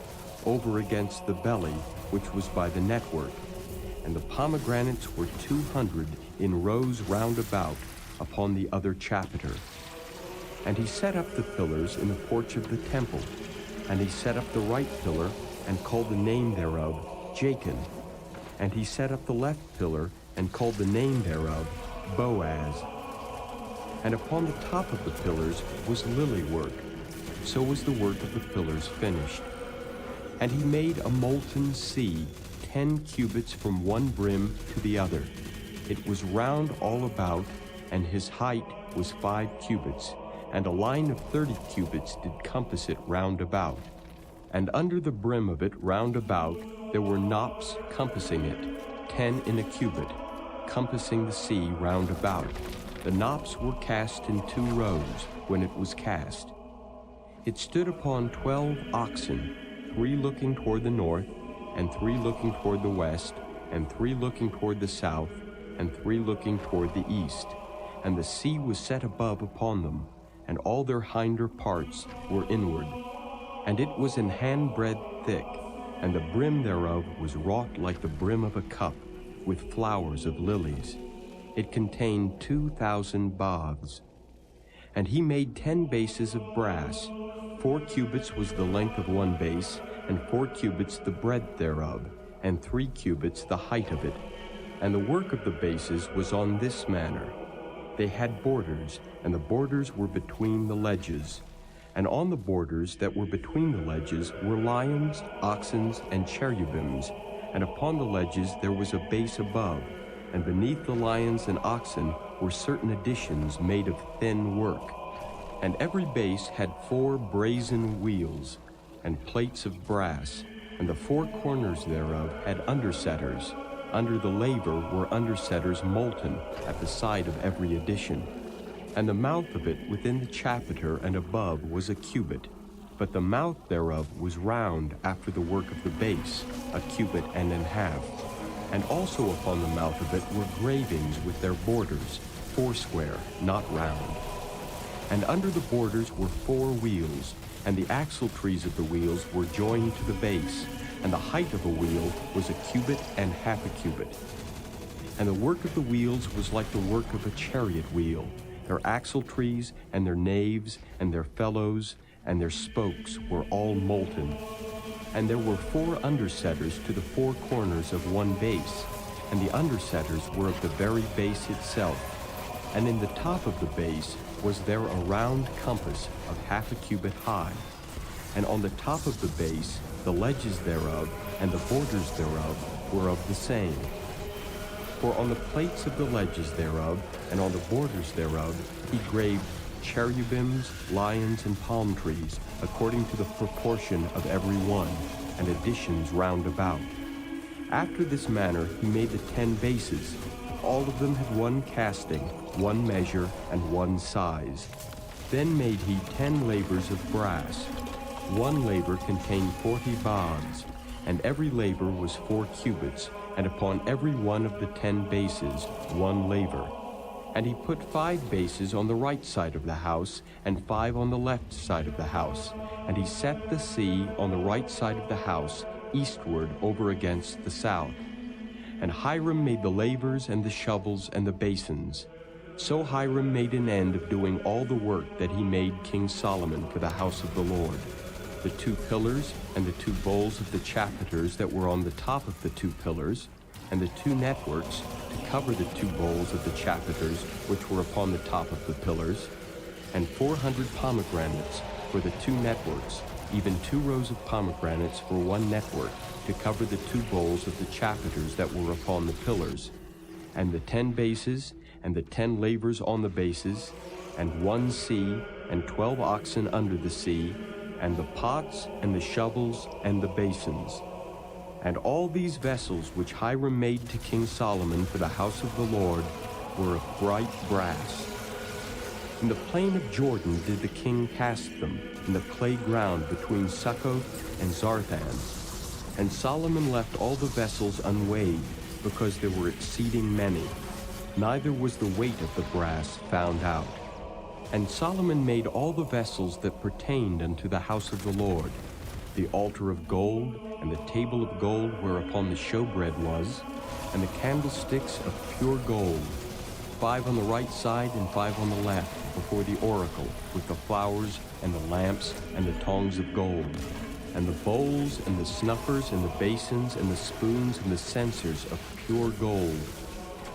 over against the belly, which was by the network. And the pomegranates were 200 in rows round about upon the other chapiter. And he set up the pillars in the porch of the temple. And he set up the right pillar, and called the name thereof Jachin. And he set up the left pillar, and called the name thereof Boaz. And upon the top of the pillars was lily work. So was the work of the pillars finished. And he made a molten sea, 10 cubits from one brim to the other. It was round all about, and his height was 5 cubits, and a line of 30 cubits did compass it round about. And under the brim of it round about there were knops compassing it, 10 in a cubit, compassing the sea round about. The knops were cast in 2 rows when it was cast. It stood upon 12 oxen, 3 looking toward the north, and 3 looking toward the west, and 3 looking toward the south, and 3 looking toward the east. And the sea was set above upon them, and all their hinder parts were inward. And it was an handbreadth thick, and the brim thereof was wrought like the brim of a cup, with flowers of lilies. It contained 2,000 baths. And he made 10 bases of brass. 4 cubits was the length of one base, and 4 cubits the breadth thereof, and 3 cubits the height of it. And the work of the bases was on this manner. They had borders, and the borders were between the ledges. And on the borders that were between the ledges were lions, oxen, and cherubims, and upon the ledges there was a base above, and beneath the lions and oxen were certain additions made of thin work. And every base had 4 brazen wheels, and plates of brass, and the 4 corners thereof had undersetters. Under the laver were undersetters molten at the side of every addition. And the mouth of it within the chapiter and above was a cubit, but the mouth thereof was round after the work of the base, a cubit and an half. And also upon the mouth of it were gravings with their borders, foursquare, not round. And under the borders were 4 wheels, and the axletrees of the wheels were joined to the base, and the height of a wheel was a cubit and half a cubit. And the work of the wheels was like the work of a chariot wheel. Their axletrees and their naves and their felloes and their spokes were all molten. And there were 4 undersetters to the 4 corners of one base, and the undersetters were of the very base itself. And in the top of the base was there a round compass of half a cubit high. And on the top of the base the ledges thereof and the borders thereof were of the same. For on the plates of the ledges thereof and on the borders thereof he graved cherubims, lions, and palm trees, according to the proportion of every one, and additions round about. After this manner he made the 10 bases. All of them had 1 casting, 1 measure, and 1 size. Then made he 10 lavers of brass. 1 laver contained 40 baths, and every laver was 4 cubits, and upon every one of the 10 bases 1 laver. And he put 5 bases on the right side of the house, and 5 on the left side of the house. And he set the sea on the right side of the house, eastward over against the south. And Hiram made the lavers and the shovels and the basins. So Hiram made an end of doing all the work that he made King Solomon for the house of the Lord. The 2 pillars and the 2 bowls of the chapiters that were on the top of the 2 pillars, and the 2 networks to cover the 2 bowls of the chapiters which were upon the top of the pillars, and 400 pomegranates for the 2 networks, even 2 rows of pomegranates for 1 network to cover the 2 bowls of the chapiters that were upon the pillars, and the 10 bases, and the 10 lavers on the bases, and 1 sea, and 12 oxen under the sea, and the pots, and the shovels, and the basins. And all these vessels which Hiram made to King Solomon for the house of the Lord were of bright brass. In the plain of Jordan did the king cast them, in the clay ground between Succoth and Zarthan. And Solomon left all the vessels unweighed, because there were exceeding many. Neither was the weight of the brass found out. And Solomon made all the vessels that pertained unto the house of the Lord, the altar of gold, and the table of gold whereupon the showbread was, and the candlesticks of pure gold, 5 on the right side and 5 on the left, before the oracle, with the flowers and the lamps and the tongs of gold, and the bowls and the snuffers and the basins and the spoons and the censers of pure gold,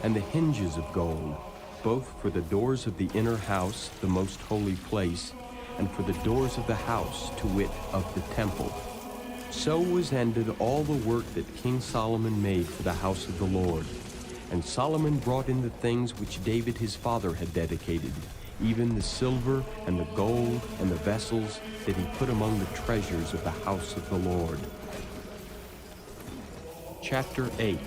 and the hinges of gold, both for the doors of the inner house, the most holy place, and for the doors of the house, to wit, of the temple. So was ended all the work that King Solomon made for the house of the Lord. And Solomon brought in the things which David his father had dedicated, even the silver and the gold and the vessels that he put among the treasures of the house of the Lord. Chapter 8.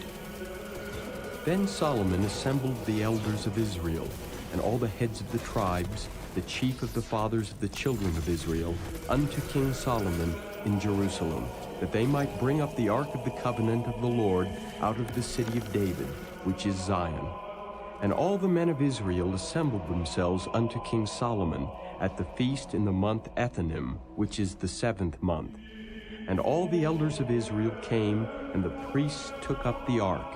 Then Solomon assembled the elders of Israel, and all the heads of the tribes, the chief of the fathers of the children of Israel, unto King Solomon in Jerusalem, that they might bring up the ark of the covenant of the Lord out of the city of David, which is Zion. And all the men of Israel assembled themselves unto King Solomon at the feast in the month Ethanim, which is the 7th month. And all the elders of Israel came, and the priests took up the ark.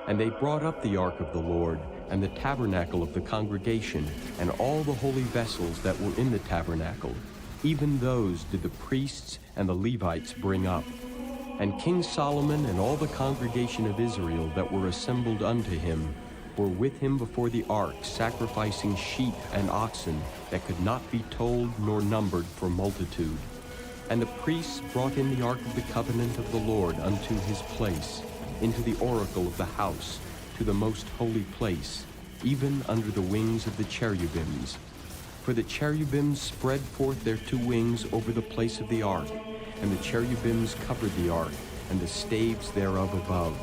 And they brought up the ark of the Lord, and the tabernacle of the congregation, and all the holy vessels that were in the tabernacle. Even those did the priests and the Levites bring up. And King Solomon and all the congregation of Israel that were assembled unto him were with him before the ark, sacrificing sheep and oxen that could not be told nor numbered for multitude. And the priests brought in the ark of the covenant of the Lord unto his place, into the oracle of the house, to the most holy place, even under the wings of the cherubims. For the cherubims spread forth their two wings over the place of the ark, and the cherubims covered the ark, and the staves thereof above.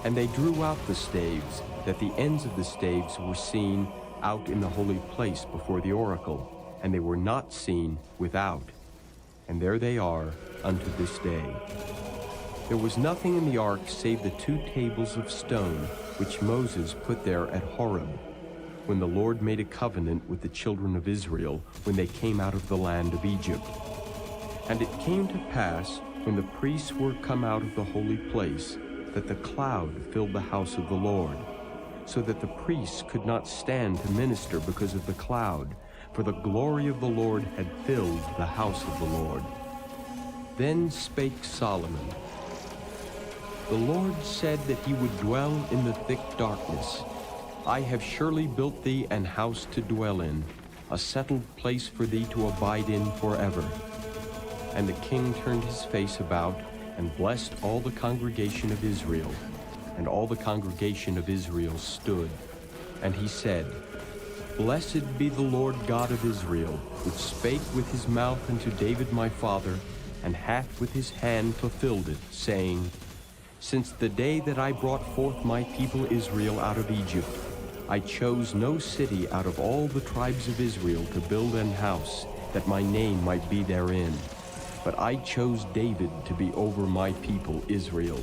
And they drew out the staves, that the ends of the staves were seen out in the holy place before the oracle, and they were not seen without. And there they are unto this day. There was nothing in the ark save the two tables of stone, which Moses put there at Horeb, when the Lord made a covenant with the children of Israel, when they came out of the land of Egypt. And it came to pass, when the priests were come out of the holy place, that the cloud filled the house of the Lord, so that the priests could not stand to minister because of the cloud, for the glory of the Lord had filled the house of the Lord. Then spake Solomon, The Lord said that he would dwell in the thick darkness. I have surely built thee an house to dwell in, a settled place for thee to abide in forever. And the king turned his face about, and blessed all the congregation of Israel. And all the congregation of Israel stood. And he said, Blessed be the Lord God of Israel, which spake with his mouth unto David my father, and hath with his hand fulfilled it, saying, Since the day that I brought forth my people Israel out of Egypt, I chose no city out of all the tribes of Israel to build an house, that my name might be therein. But I chose David to be over my people Israel.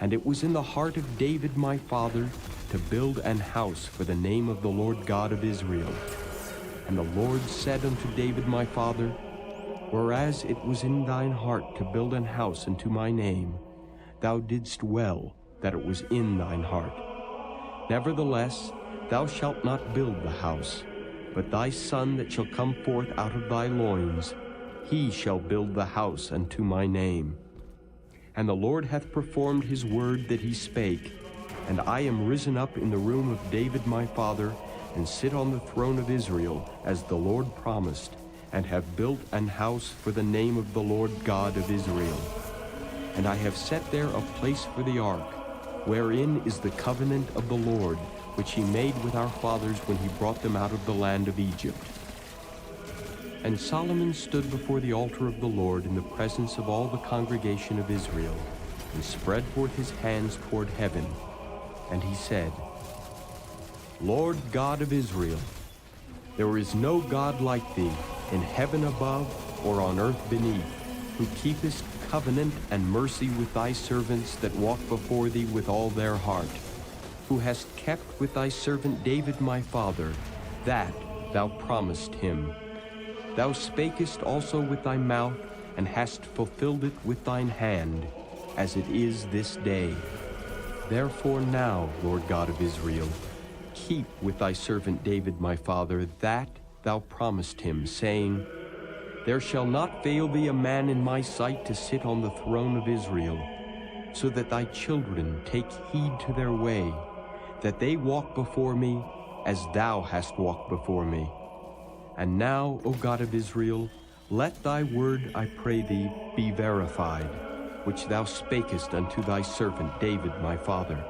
And it was in the heart of David my father to build an house for the name of the Lord God of Israel. And the Lord said unto David my father, Whereas it was in thine heart to build an house unto my name, thou didst well that it was in thine heart. Nevertheless, thou shalt not build the house, but thy son that shall come forth out of thy loins, he shall build the house unto my name. And the Lord hath performed his word that he spake, and I am risen up in the room of David my father, and sit on the throne of Israel, as the Lord promised, and have built an house for the name of the Lord God of Israel. And I have set there a place for the ark, wherein is the covenant of the Lord, which he made with our fathers when he brought them out of the land of Egypt. And Solomon stood before the altar of the Lord in the presence of all the congregation of Israel, and spread forth his hands toward heaven. And he said, Lord God of Israel, there is no God like thee, in heaven above or on earth beneath, who keepest covenant and mercy with thy servants that walk before thee with all their heart, who hast kept with thy servant David my father, that thou promised him. Thou spakest also with thy mouth, and hast fulfilled it with thine hand, as it is this day. Therefore now, Lord God of Israel, keep with thy servant David my father that thou promised him, saying, There shall not fail thee a man in my sight to sit on the throne of Israel, so that thy children take heed to their way, that they walk before me as thou hast walked before me. And now, O God of Israel, let thy word, I pray thee, be verified, which thou spakest unto thy servant David my father.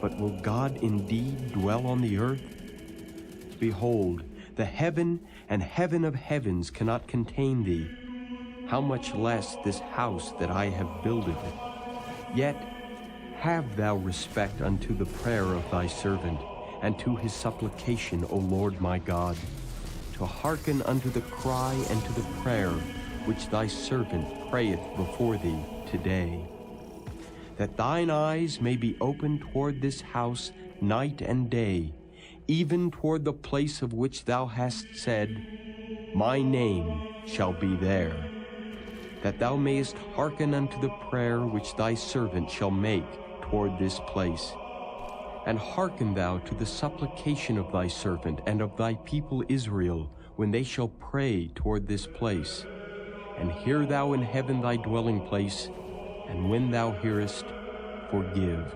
But will God indeed dwell on the earth? Behold, the heaven and heaven of heavens cannot contain thee, how much less this house that I have builded. Yet have thou respect unto the prayer of thy servant, and to his supplication, O Lord my God, to hearken unto the cry and to the prayer which thy servant prayeth before thee today, that thine eyes may be opened toward this house night and day, even toward the place of which thou hast said, My name shall be there, that thou mayest hearken unto the prayer which thy servant shall make toward this place. And hearken thou to the supplication of thy servant and of thy people Israel, when they shall pray toward this place. And hear thou in heaven thy dwelling place, and when thou hearest, forgive.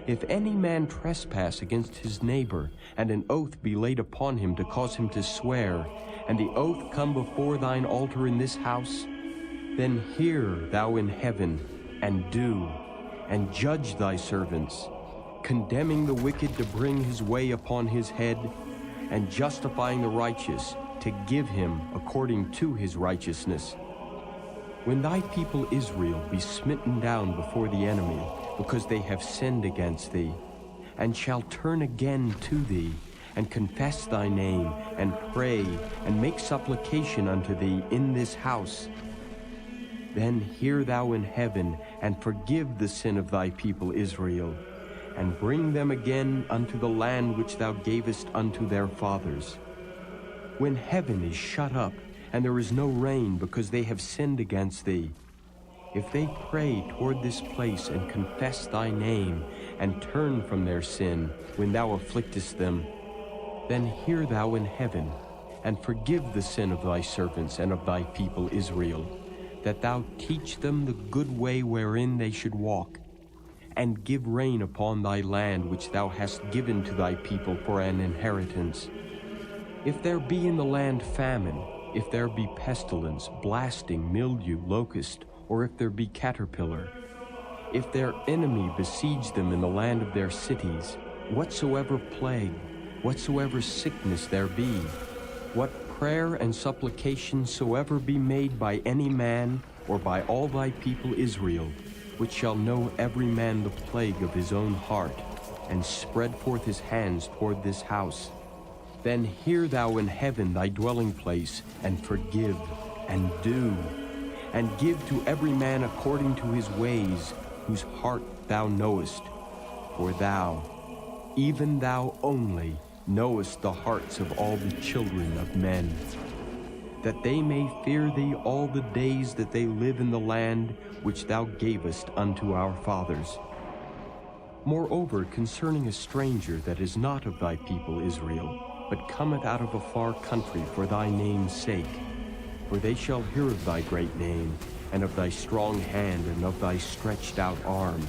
If any man trespass against his neighbor, and an oath be laid upon him to cause him to swear, and the oath come before thine altar in this house, then hear thou in heaven, and do, and judge thy servants, condemning the wicked to bring his way upon his head, and justifying the righteous to give him according to his righteousness. When thy people Israel be smitten down before the enemy, because they have sinned against thee, and shall turn again to thee, and confess thy name, and pray, and make supplication unto thee in this house, then hear thou in heaven, and forgive the sin of thy people Israel, and bring them again unto the land which thou gavest unto their fathers. When heaven is shut up, and there is no rain because they have sinned against thee, if they pray toward this place and confess thy name, and turn from their sin when thou afflictest them, then hear thou in heaven, and forgive the sin of thy servants and of thy people Israel, that thou teach them the good way wherein they should walk, and give rain upon thy land which thou hast given to thy people for an inheritance. If there be in the land famine, if there be pestilence, blasting, mildew, locust, or if there be caterpillar, if their enemy besiege them in the land of their cities, whatsoever plague, whatsoever sickness there be, what prayer and supplication soever be made by any man or by all thy people Israel, which shall know every man the plague of his own heart, and spread forth his hands toward this house, then hear thou in heaven thy dwelling place, and forgive, and do, and give to every man according to his ways, whose heart thou knowest. For thou, even thou only, knowest the hearts of all the children of men, that they may fear thee all the days that they live in the land which thou gavest unto our fathers. Moreover, concerning a stranger that is not of thy people Israel, but cometh out of a far country for thy name's sake, for they shall hear of thy great name, and of thy strong hand, and of thy stretched out arm.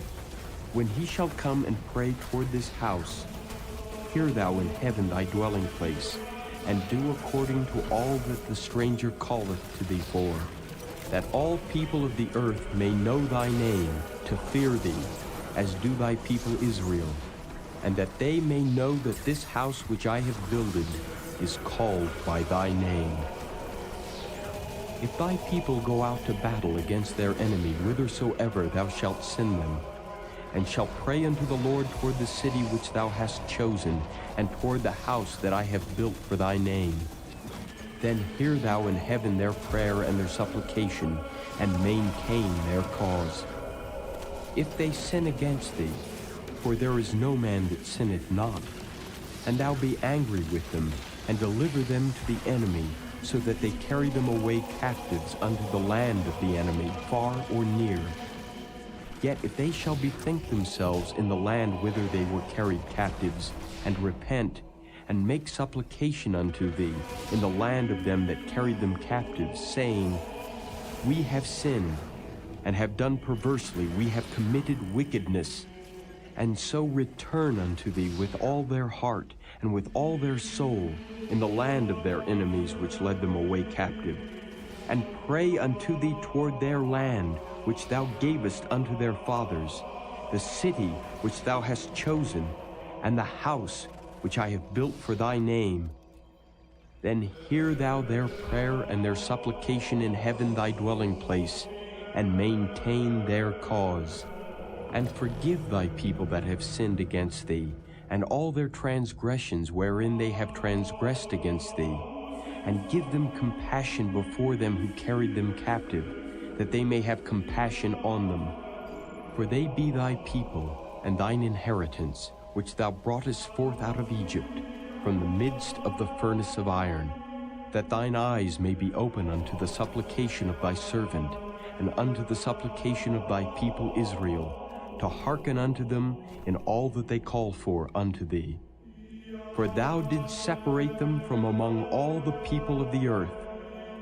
When he shall come and pray toward this house, hear thou in heaven thy dwelling place, and do according to all that the stranger calleth to thee for, that all people of the earth may know thy name, to fear thee, as do thy people Israel, and that they may know that this house which I have builded is called by thy name. If thy people go out to battle against their enemy whithersoever thou shalt send them, and shall pray unto the Lord toward the city which thou hast chosen, and toward the house that I have built for thy name, then hear thou in heaven their prayer and their supplication, and maintain their cause. If they sin against thee, for there is no man that sinneth not, and thou be angry with them, and deliver them to the enemy, so that they carry them away captives unto the land of the enemy, far or near. Yet if they shall bethink themselves in the land whither they were carried captives, and repent, and make supplication unto thee in the land of them that carried them captives, saying, We have sinned, and have done perversely, we have committed wickedness, and so return unto thee with all their heart and with all their soul in the land of their enemies which led them away captive, and pray unto thee toward their land which thou gavest unto their fathers, the city which thou hast chosen, and the house which I have built for thy name, then hear thou their prayer and their supplication in heaven thy dwelling place, and maintain their cause. And forgive thy people that have sinned against thee, and all their transgressions wherein they have transgressed against thee, and give them compassion before them who carried them captive, that they may have compassion on them. For they be thy people, and thine inheritance, which thou broughtest forth out of Egypt, from the midst of the furnace of iron, that thine eyes may be open unto the supplication of thy servant, and unto the supplication of thy people Israel, to hearken unto them in all that they call for unto thee. For thou didst separate them from among all the people of the earth,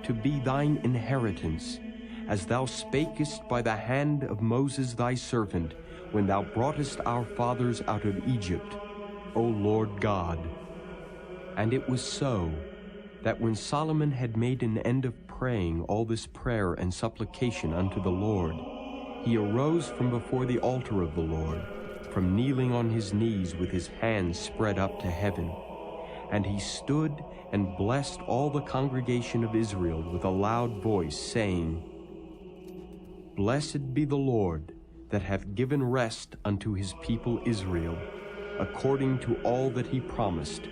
to be thine inheritance, as thou spakest by the hand of Moses thy servant, when thou broughtest our fathers out of Egypt, O Lord God. And it was so, that when Solomon had made an end of praying all this prayer and supplication unto the Lord, he arose from before the altar of the Lord, from kneeling on his knees with his hands spread up to heaven. And he stood and blessed all the congregation of Israel with a loud voice, saying, Blessed be the Lord, that hath given rest unto his people Israel, according to all that he promised.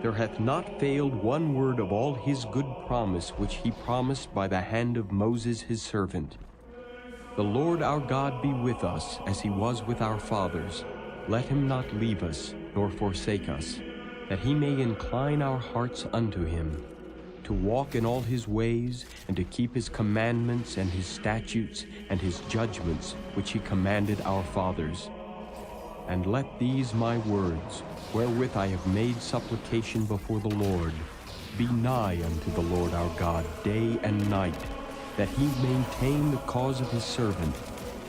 There hath not failed one word of all his good promise which he promised by the hand of Moses his servant. The Lord our God be with us, as he was with our fathers. Let him not leave us, nor forsake us, that he may incline our hearts unto him, to walk in all his ways, and to keep his commandments and his statutes and his judgments, which he commanded our fathers. And let these my words, wherewith I have made supplication before the Lord, be nigh unto the Lord our God day and night, that he maintain the cause of his servant,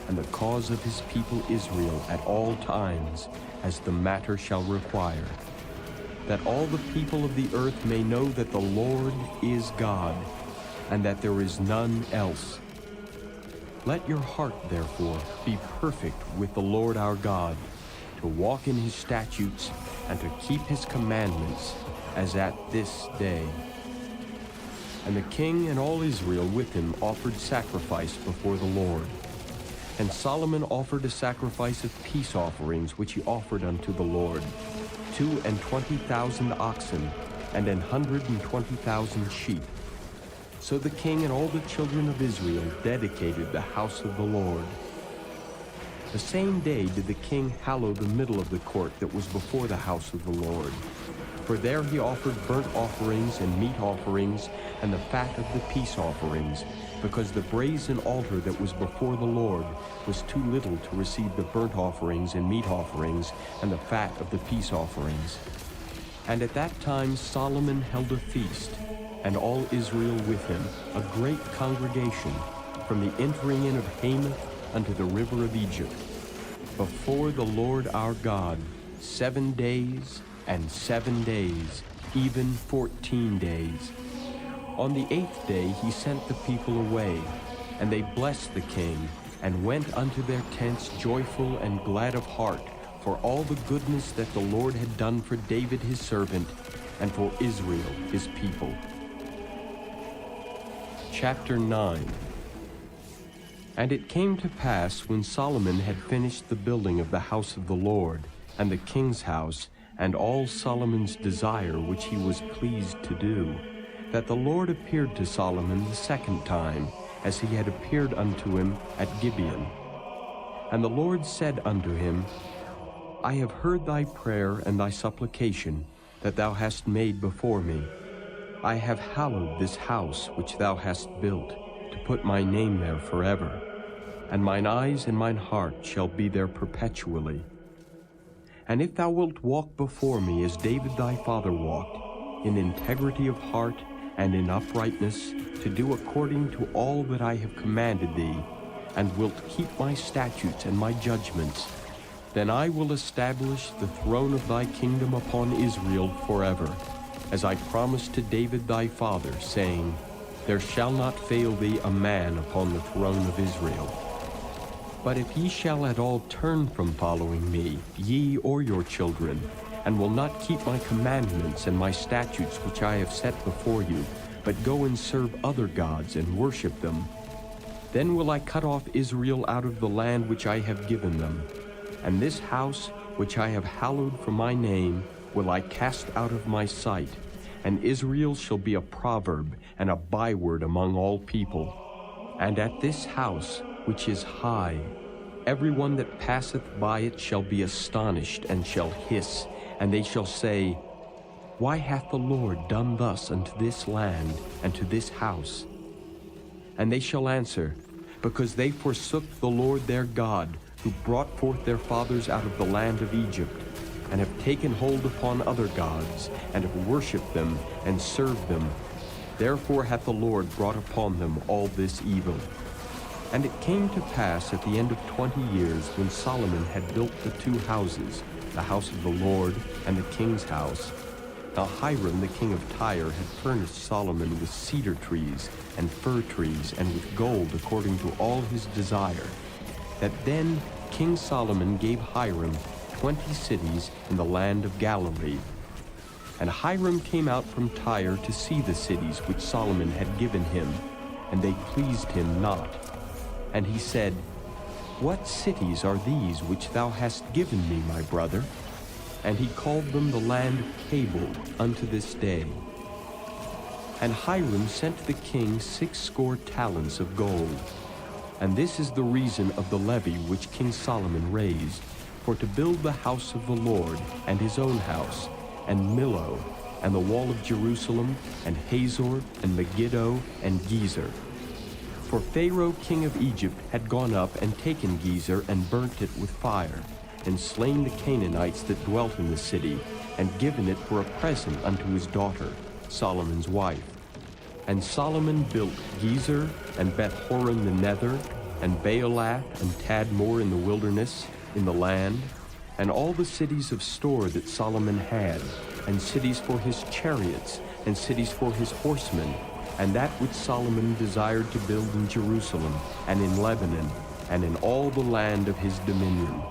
and the cause of his people Israel at all times, as the matter shall require, that all the people of the earth may know that the Lord is God, and that there is none else. Let your heart, therefore, be perfect with the Lord our God, to walk in his statutes and to keep his commandments, as at this day. And the king and all Israel with him offered sacrifice before the Lord. And Solomon offered a sacrifice of peace offerings, which he offered unto the Lord, 22,000 oxen, and 120,000 sheep. So the king and all the children of Israel dedicated the house of the Lord. The same day did the king hallow the middle of the court that was before the house of the Lord. For there he offered burnt offerings and meat offerings, and the fat of the peace offerings, because the brazen altar that was before the Lord was too little to receive the burnt offerings and meat offerings, and the fat of the peace offerings. And at that time Solomon held a feast, and all Israel with him, a great congregation, from the entering in of Hamath unto the river of Egypt, before the Lord our God, 7 days and 7 days, even 14 days. On the 8th day he sent the people away, and they blessed the king, and went unto their tents joyful and glad of heart, for all the goodness that the Lord had done for David his servant, and for Israel his people. Chapter 9. And it came to pass, when Solomon had finished the building of the house of the Lord, and the king's house, and all Solomon's desire which he was pleased to do, that the Lord appeared to Solomon the second time, as he had appeared unto him at Gibeon. And the Lord said unto him, I have heard thy prayer and thy supplication that thou hast made before me. I have hallowed this house which thou hast built, to put my name there forever, and mine eyes and mine heart shall be there perpetually. And if thou wilt walk before me as David thy father walked, in integrity of heart and in uprightness, to do according to all that I have commanded thee, and wilt keep my statutes and my judgments, then I will establish the throne of thy kingdom upon Israel forever, as I promised to David thy father, saying, There shall not fail thee a man upon the throne of Israel. But if ye shall at all turn from following me, ye or your children, and will not keep my commandments and my statutes which I have set before you, but go and serve other gods and worship them, then will I cut off Israel out of the land which I have given them. And this house which I have hallowed for my name will I cast out of my sight, and Israel shall be a proverb and a byword among all people. And at this house, which is high, every one that passeth by it shall be astonished, and shall hiss, and they shall say, Why hath the Lord done thus unto this land, and to this house? And they shall answer, Because they forsook the Lord their God, who brought forth their fathers out of the land of Egypt, and have taken hold upon other gods, and have worshipped them, and served them. Therefore hath the Lord brought upon them all this evil. And it came to pass at the end of 20 years, when Solomon had built the two houses, the house of the Lord and the king's house. Now Hiram the king of Tyre had furnished Solomon with cedar trees and fir trees and with gold according to all his desire. That then King Solomon gave Hiram 20 cities in the land of Galilee. And Hiram came out from Tyre to see the cities which Solomon had given him, and they pleased him not. And he said, What cities are these which thou hast given me, my brother? And he called them the land of Cabul unto this day. And Hiram sent the king 60 talents of gold. And this is the reason of the levy which King Solomon raised, for to build the house of the Lord, and his own house, and Millo, and the wall of Jerusalem, and Hazor, and Megiddo, and Gezer. For Pharaoh king of Egypt had gone up and taken Gezer, and burnt it with fire, and slain the Canaanites that dwelt in the city, and given it for a present unto his daughter, Solomon's wife. And Solomon built Gezer, and Beth-horon the nether, and Baalath, and Tadmor in the wilderness, in the land, and all the cities of store that Solomon had, and cities for his chariots, and cities for his horsemen, and that which Solomon desired to build in Jerusalem, and in Lebanon, and in all the land of his dominion.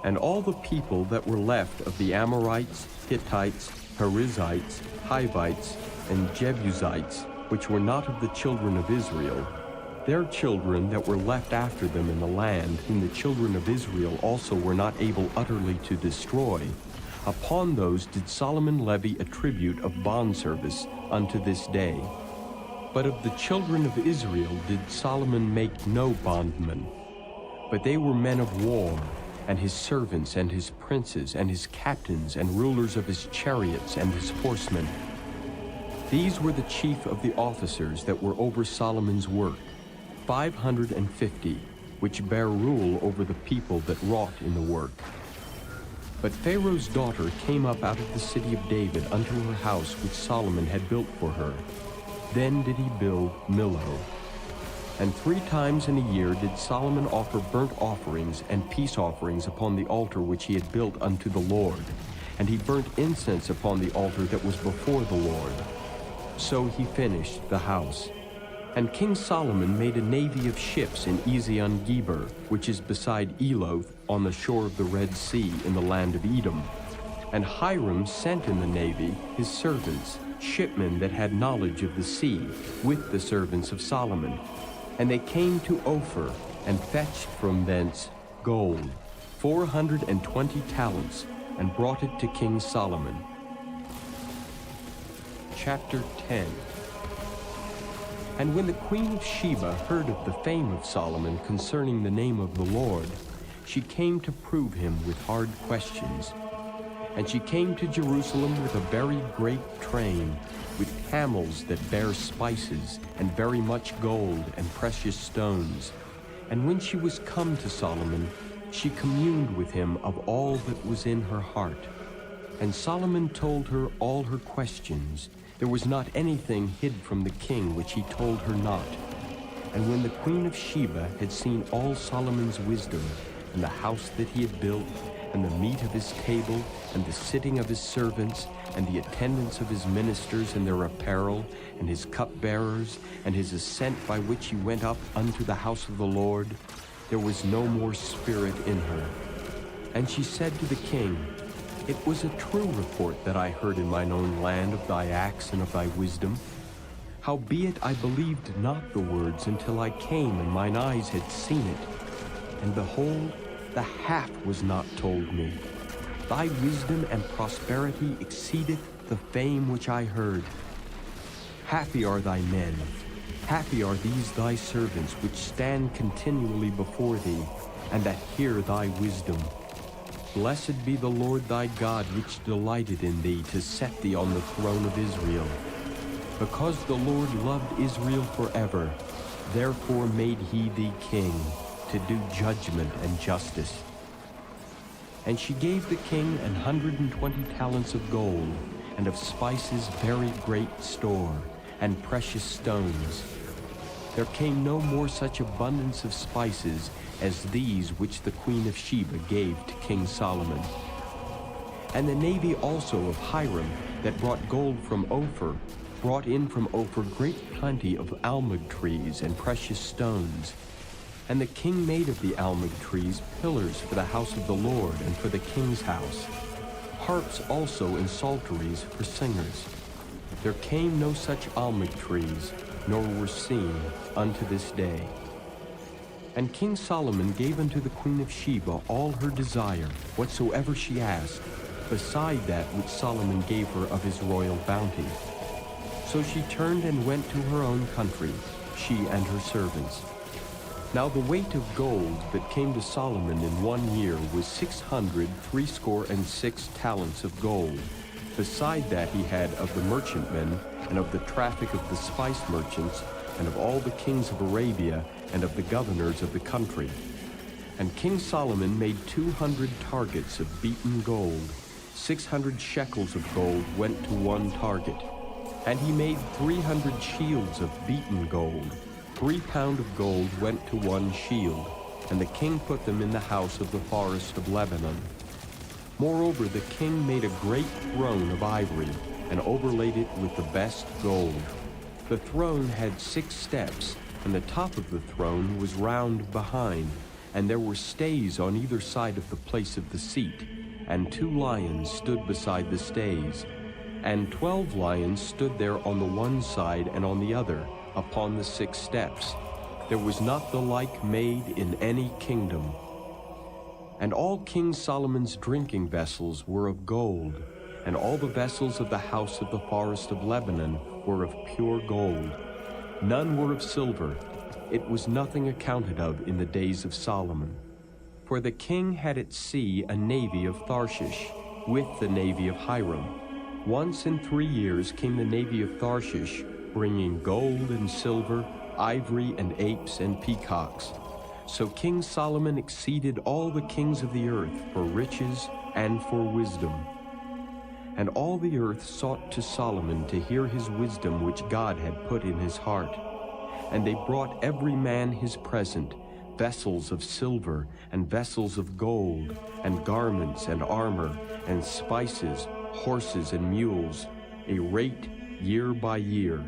And all the people that were left of the Amorites, Hittites, Perizzites, Hivites, and Jebusites, which were not of the children of Israel, their children that were left after them in the land, whom the children of Israel also were not able utterly to destroy, upon those did Solomon levy a tribute of bondservice unto this day. But of the children of Israel did Solomon make no bondmen, but they were men of war, and his servants, and his princes, and his captains, and rulers of his chariots, and his horsemen. These were the chief of the officers that were over Solomon's work, 550, which bare rule over the people that wrought in the work. But Pharaoh's daughter came up out of the city of David unto her house which Solomon had built for her. Then did he build Millo. And 3 times in a year did Solomon offer burnt offerings and peace offerings upon the altar which he had built unto the Lord. And he burnt incense upon the altar that was before the Lord. So he finished the house. And King Solomon made a navy of ships in Ezion-Geber, which is beside Eloth, on the shore of the Red Sea in the land of Edom. And Hiram sent in the navy his servants, shipmen that had knowledge of the sea, with the servants of Solomon. And they came to Ophir, and fetched from thence gold, 420 talents, and brought it to King Solomon. Chapter 10. And when the queen of Sheba heard of the fame of Solomon concerning the name of the Lord, she came to prove him with hard questions. And she came to Jerusalem with a very great train, with camels that bear spices, and very much gold and precious stones. And when she was come to Solomon, she communed with him of all that was in her heart. And Solomon told her all her questions. There was not anything hid from the king which he told her not. And when the queen of Sheba had seen all Solomon's wisdom, and the house that he had built, and the meat of his table, and the sitting of his servants, and the attendance of his ministers in their apparel, and his cupbearers, and his ascent by which he went up unto the house of the Lord, there was no more spirit in her. And she said to the king, It was a true report that I heard in mine own land of thy acts and of thy wisdom. Howbeit I believed not the words until I came and mine eyes had seen it. And behold, the half was not told me. Thy wisdom and prosperity exceedeth the fame which I heard. Happy are thy men, happy are these thy servants which stand continually before thee, and that hear thy wisdom. Blessed be the Lord thy God, which delighted in thee to set thee on the throne of Israel. Because the Lord loved Israel forever, therefore made he thee king, to do judgment and justice. And she gave the king 120 talents of gold, and of spices very great store, and precious stones. there came no more such abundance of spices as these which the queen of Sheba gave to King Solomon. And the navy also of Hiram, that brought gold from Ophir, brought in from Ophir great plenty of almug trees and precious stones. And the king made of the almug trees pillars for the house of the Lord and for the king's house, harps also and psalteries for singers. There came no such almug trees, nor were seen unto this day. And King Solomon gave unto the queen of Sheba all her desire, whatsoever she asked, beside that which Solomon gave her of his royal bounty. So she turned and went to her own country, she and her servants. Now the weight of gold that came to Solomon in 1 year was 666 talents of gold. Beside that he had of the merchantmen, and of the traffic of the spice merchants, and of all the kings of Arabia, and of the governors of the country. And King Solomon made 200 targets of beaten gold. 600 shekels of gold went to one target. And he made 300 shields of beaten gold. 3 pounds of gold went to one shield, and the king put them in the house of the forest of Lebanon. Moreover, the king made a great throne of ivory, and overlaid it with the best gold. The throne had 6 steps, and the top of the throne was round behind, and there were stays on either side of the place of the seat, and 2 lions stood beside the stays, and 12 lions stood there on the one side and on the other, upon the 6 steps. There was not the like made in any kingdom. And all King Solomon's drinking vessels were of gold, and all the vessels of the house of the forest of Lebanon were of pure gold. None were of silver. It was nothing accounted of in the days of Solomon. For the king had at sea a navy of Tarshish, with the navy of Hiram. Once in 3 years came the navy of Tarshish, bringing gold and silver, ivory and apes and peacocks. So King Solomon exceeded all the kings of the earth for riches and for wisdom. And all the earth sought to Solomon to hear his wisdom which God had put in his heart. And they brought every man his present, vessels of silver and vessels of gold, and garments and armor, and spices, horses and mules, a rate year by year.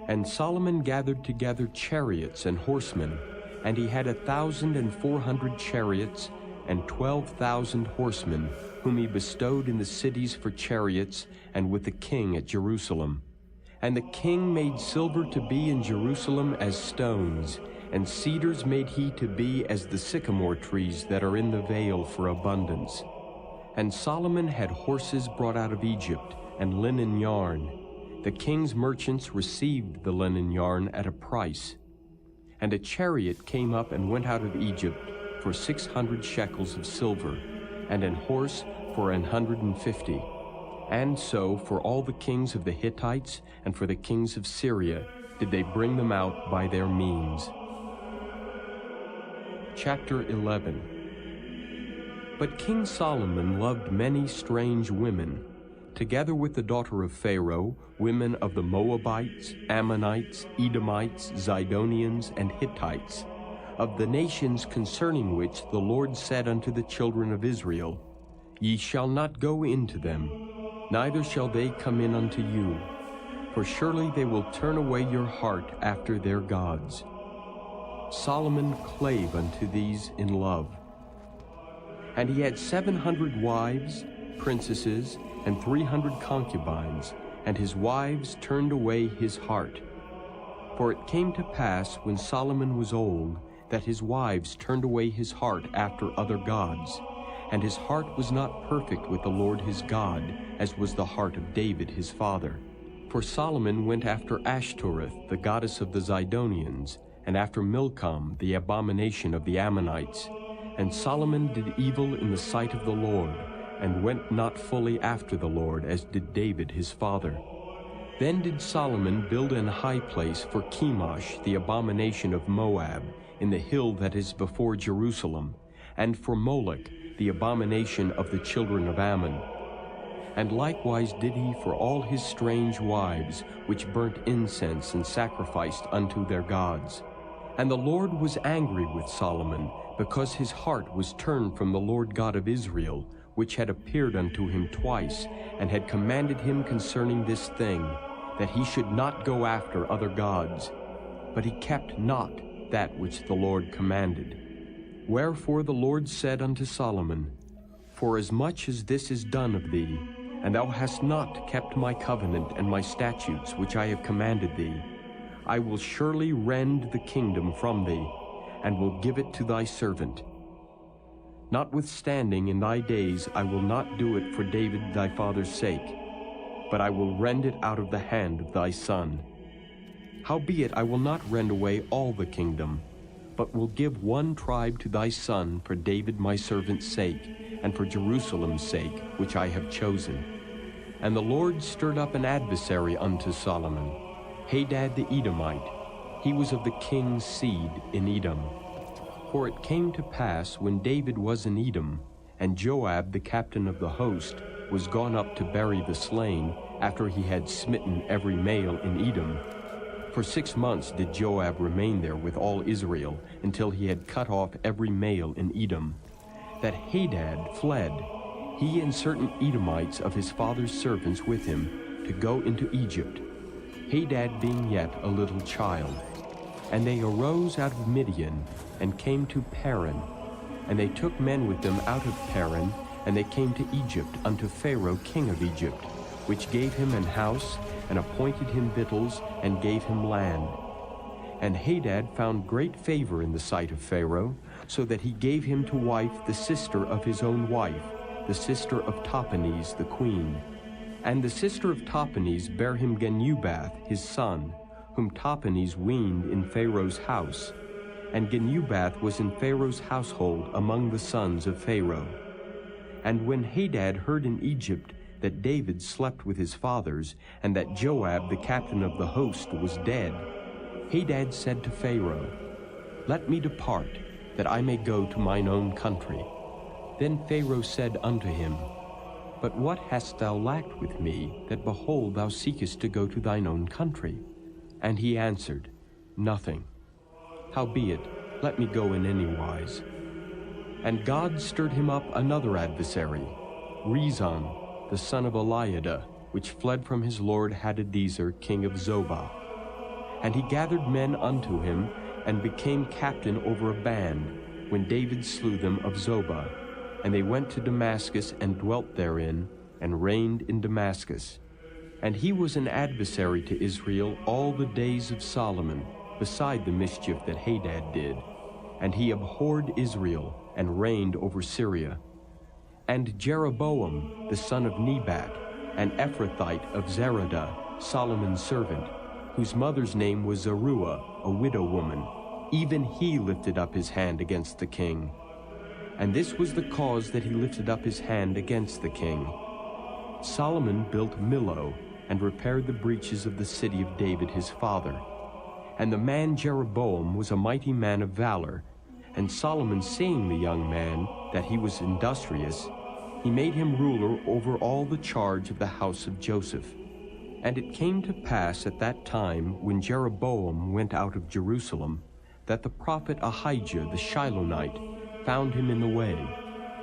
And Solomon gathered together chariots and horsemen, and he had 1,400 chariots and 12,000 horsemen, whom he bestowed in the cities for chariots, and with the king at Jerusalem. And the king made silver to be in Jerusalem as stones, and cedars made he to be as the sycamore trees that are in the vale for abundance. And Solomon had horses brought out of Egypt, and linen yarn. The king's merchants received the linen yarn at a price. And a chariot came up and went out of Egypt for 600 shekels of silver, and an horse for 150. And so for all the kings of the Hittites and for the kings of Syria did they bring them out by their means. Chapter 11. But King Solomon loved many strange women, together with the daughter of Pharaoh, women of the Moabites, Ammonites, Edomites, Zidonians, and Hittites, of the nations concerning which the Lord said unto the children of Israel, Ye shall not go into them, neither shall they come in unto you, for surely they will turn away your heart after their gods. Solomon clave unto these in love. And he had 700 wives, princesses, and 300 concubines, and his wives turned away his heart. For it came to pass, when Solomon was old, that his wives turned away his heart after other gods, and his heart was not perfect with the Lord his God, as was the heart of David his father. For Solomon went after Ashtoreth, the goddess of the Zidonians, and after Milcom, the abomination of the Ammonites. And Solomon did evil in the sight of the Lord, and went not fully after the Lord, as did David his father. Then did Solomon build an high place for Chemosh, the abomination of Moab, in the hill that is before Jerusalem, and for Moloch, the abomination of the children of Ammon. and likewise did he for all his strange wives, which burnt incense and sacrificed unto their gods. And the Lord was angry with Solomon, because his heart was turned from the Lord God of Israel, which had appeared unto him twice, and had commanded him concerning this thing, that he should not go after other gods. But he kept not that which the Lord commanded. Wherefore the Lord said unto Solomon, Forasmuch as this is done of thee, and thou hast not kept my covenant and my statutes which I have commanded thee, I will surely rend the kingdom from thee, and will give it to thy servant. Notwithstanding in thy days I will not do it for David thy father's sake, but I will rend it out of the hand of thy son. Howbeit I will not rend away all the kingdom, but will give one tribe to thy son for David my servant's sake, and for Jerusalem's sake, which I have chosen. And the Lord stirred up an adversary unto Solomon, Hadad the Edomite. He was of the king's seed in Edom. For it came to pass, when David was in Edom, and Joab the captain of the host was gone up to bury the slain, after he had smitten every male in Edom. For 6 months did Joab remain there with all Israel, until he had cut off every male in Edom. That Hadad fled, he and certain Edomites of his father's servants with him, to go into Egypt, Hadad being yet a little child. And they arose out of Midian, and came to Paran. And they took men with them out of Paran, and they came to Egypt unto Pharaoh king of Egypt, which gave him an house, and appointed him victuals, and gave him land. And Hadad found great favor in the sight of Pharaoh, so that he gave him to wife the sister of his own wife, the sister of Tahpenes the queen. And the sister of Tahpenes bare him Genubath his son, whom Tahpenes weaned in Pharaoh's house. And Genubath was in Pharaoh's household among the sons of Pharaoh. And when Hadad heard in Egypt that David slept with his fathers, and that Joab the captain of the host was dead, Hadad said to Pharaoh, Let me depart, that I may go to mine own country. Then Pharaoh said unto him, But what hast thou lacked with me, that behold thou seekest to go to thine own country? And he answered, Nothing. Howbeit, let me go in any wise. And God stirred him up another adversary, Rezon, the son of Eliada, which fled from his lord Hadadezer, king of Zobah. And he gathered men unto him, and became captain over a band, when David slew them of Zobah. And they went to Damascus, and dwelt therein, and reigned in Damascus. And he was an adversary to Israel all the days of Solomon, beside the mischief that Hadad did. And he abhorred Israel, and reigned over Syria. And Jeroboam, the son of Nebat, an Ephrathite of Zeradah, Solomon's servant, whose mother's name was Zeruiah, a widow woman, even he lifted up his hand against the king. And this was the cause that he lifted up his hand against the king. Solomon built Millo, and repaired the breaches of the city of David his father. And the man Jeroboam was a mighty man of valor, and Solomon, seeing the young man, that he was industrious, he made him ruler over all the charge of the house of Joseph. And it came to pass at that time, when Jeroboam went out of Jerusalem, that the prophet Ahijah the Shilonite found him in the way,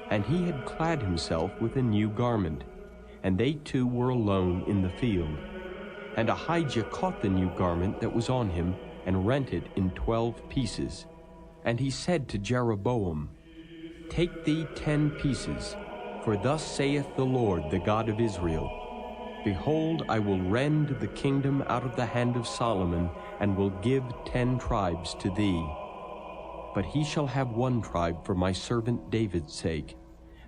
and he had clad himself with a new garment, and they two were alone in the field. And Ahijah caught the new garment that was on him, and rent it in 12 pieces. And he said to Jeroboam, Take thee 10 pieces, for thus saith the Lord, the God of Israel, Behold, I will rend the kingdom out of the hand of Solomon, and will give 10 tribes to thee. But he shall have 1 tribe for my servant David's sake,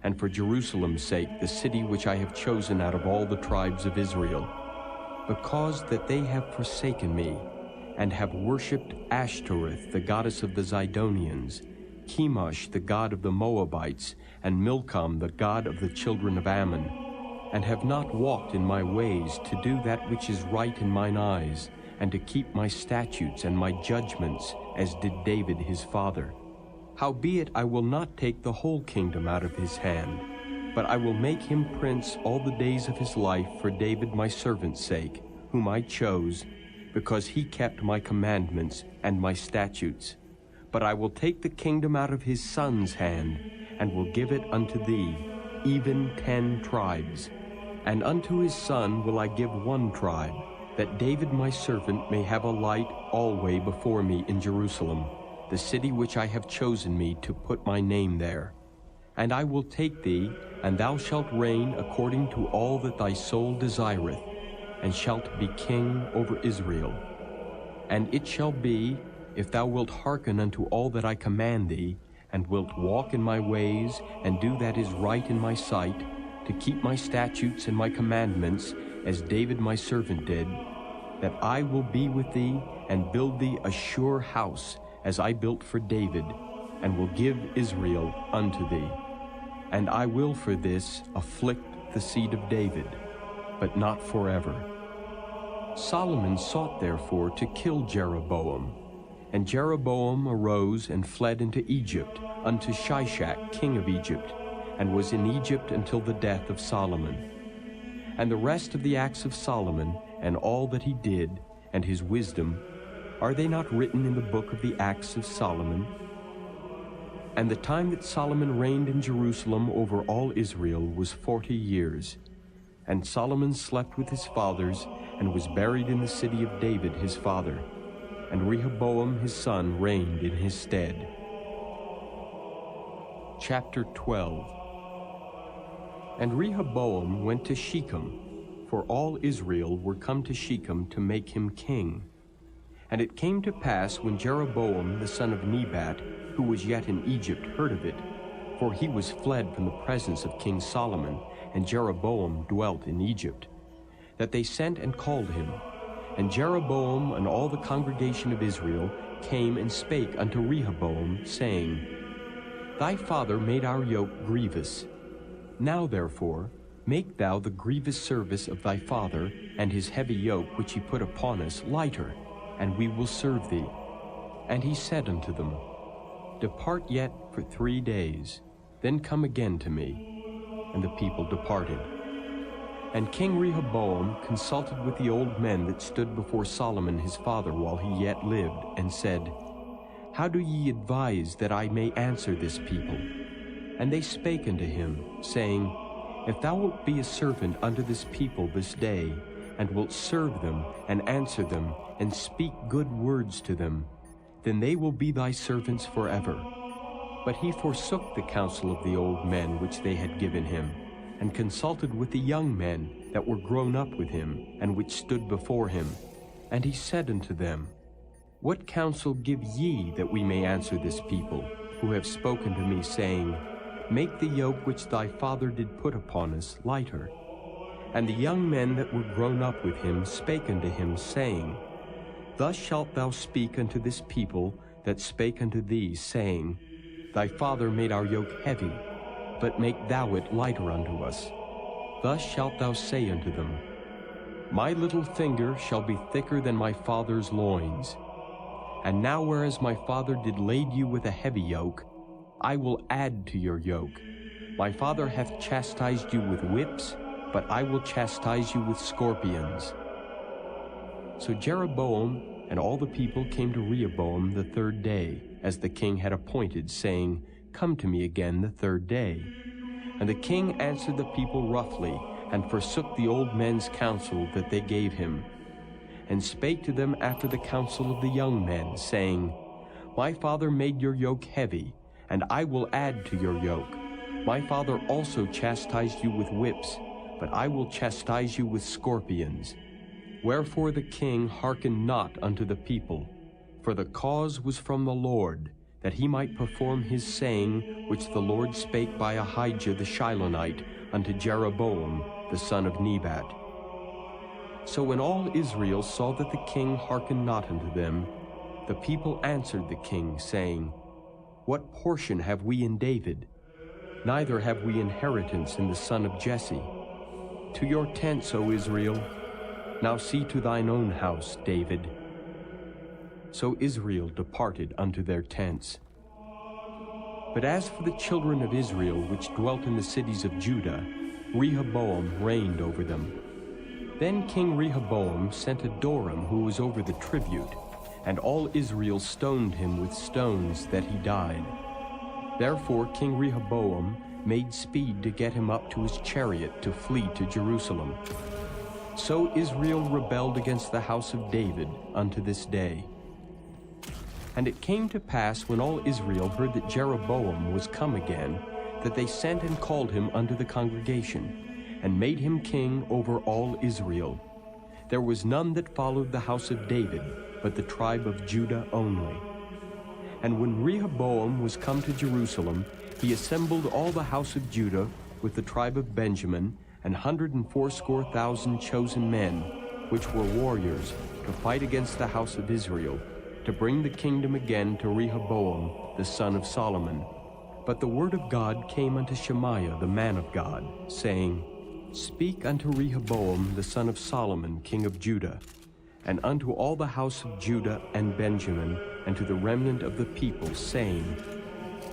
and for Jerusalem's sake, the city which I have chosen out of all the tribes of Israel, because that they have forsaken me, and have worshipped Ashtoreth, the goddess of the Zidonians, Chemosh, the god of the Moabites, and Milcom, the god of the children of Ammon, and have not walked in my ways to do that which is right in mine eyes, and to keep my statutes and my judgments, as did David his father. Howbeit I will not take the whole kingdom out of his hand, But I will make him prince all the days of his life for David my servant's sake, whom I chose, because he kept my commandments and my statutes. But I will take the kingdom out of his son's hand, and will give it unto thee, even 10 tribes. And unto his son will I give 1 tribe, that David my servant may have a light alway before me in Jerusalem, the city which I have chosen me to put my name there. And I will take thee, and thou shalt reign according to all that thy soul desireth, and shalt be king over Israel. And it shall be, if thou wilt hearken unto all that I command thee, and wilt walk in my ways, and do that is right in my sight, to keep my statutes and my commandments, as David my servant did, that I will be with thee, and build thee a sure house, as I built for David, and will give Israel unto thee. And I will for this afflict the seed of David, but not forever. Solomon sought therefore to kill Jeroboam. And Jeroboam arose and fled into Egypt, unto Shishak king of Egypt, and was in Egypt until the death of Solomon. And the rest of the acts of Solomon, and all that he did, and his wisdom, are they not written in the book of the acts of Solomon? And the time that Solomon reigned in Jerusalem over all Israel was 40 years. And Solomon slept with his fathers, and was buried in the city of David his father. And Rehoboam his son reigned in his stead. Chapter 12. And Rehoboam went to Shechem, for all Israel were come to Shechem to make him king. And it came to pass, when Jeroboam the son of Nebat, who was yet in Egypt, heard of it, for he was fled from the presence of King Solomon, and Jeroboam dwelt in Egypt, that they sent and called him. And Jeroboam and all the congregation of Israel came and spake unto Rehoboam, saying, Thy father made our yoke grievous. Now therefore make thou the grievous service of thy father, and his heavy yoke which he put upon us, lighter, and we will serve thee. And he said unto them, Depart yet for 3 days, then come again to me. And the people departed. And King Rehoboam consulted with the old men that stood before Solomon his father while he yet lived, and said, How do ye advise that I may answer this people? And they spake unto him, saying, If thou wilt be a servant unto this people this day, and wilt serve them, and answer them, and speak good words to them, then they will be thy servants forever. But he forsook the counsel of the old men which they had given him, and consulted with the young men that were grown up with him, and which stood before him. And he said unto them, What counsel give ye that we may answer this people, who have spoken to me, saying, Make the yoke which thy father did put upon us lighter? And the young men that were grown up with him spake unto him, saying, Thus shalt thou speak unto this people that spake unto thee, saying, Thy father made our yoke heavy, but make thou it lighter unto us. Thus shalt thou say unto them, My little finger shall be thicker than my father's loins. And now whereas my father did lade you with a heavy yoke, I will add to your yoke. My father hath chastised you with whips, but I will chastise you with scorpions. So Jeroboam and all the people came to Rehoboam the 3rd day, as the king had appointed, saying, Come to me again the 3rd day. And the king answered the people roughly, and forsook the old men's counsel that they gave him, and spake to them after the counsel of the young men, saying, My father made your yoke heavy, and I will add to your yoke. My father also chastised you with whips, but I will chastise you with scorpions. Wherefore the king hearkened not unto the people, for the cause was from the Lord, that he might perform his saying, which the Lord spake by Ahijah the Shilonite unto Jeroboam the son of Nebat. So when all Israel saw that the king hearkened not unto them, the people answered the king, saying, What portion have we in David? Neither have we inheritance in the son of Jesse. To your tents, O Israel. Now see to thine own house, David. So Israel departed unto their tents. But as for the children of Israel which dwelt in the cities of Judah, Rehoboam reigned over them. Then King Rehoboam sent Adoram, who was over the tribute, and all Israel stoned him with stones that he died. Therefore King Rehoboam made speed to get him up to his chariot to flee to Jerusalem. So Israel rebelled against the house of David unto this day. And it came to pass, when all Israel heard that Jeroboam was come again, that they sent and called him unto the congregation, and made him king over all Israel. There was none that followed the house of David, but the tribe of Judah only. And when Rehoboam was come to Jerusalem, he assembled all the house of Judah with the tribe of Benjamin, 180,000 chosen men, which were warriors, to fight against the house of Israel, to bring the kingdom again to Rehoboam the son of Solomon. But the word of God came unto Shemaiah the man of God, saying, Speak unto Rehoboam the son of Solomon king of Judah, and unto all the house of Judah and Benjamin, and to the remnant of the people, saying,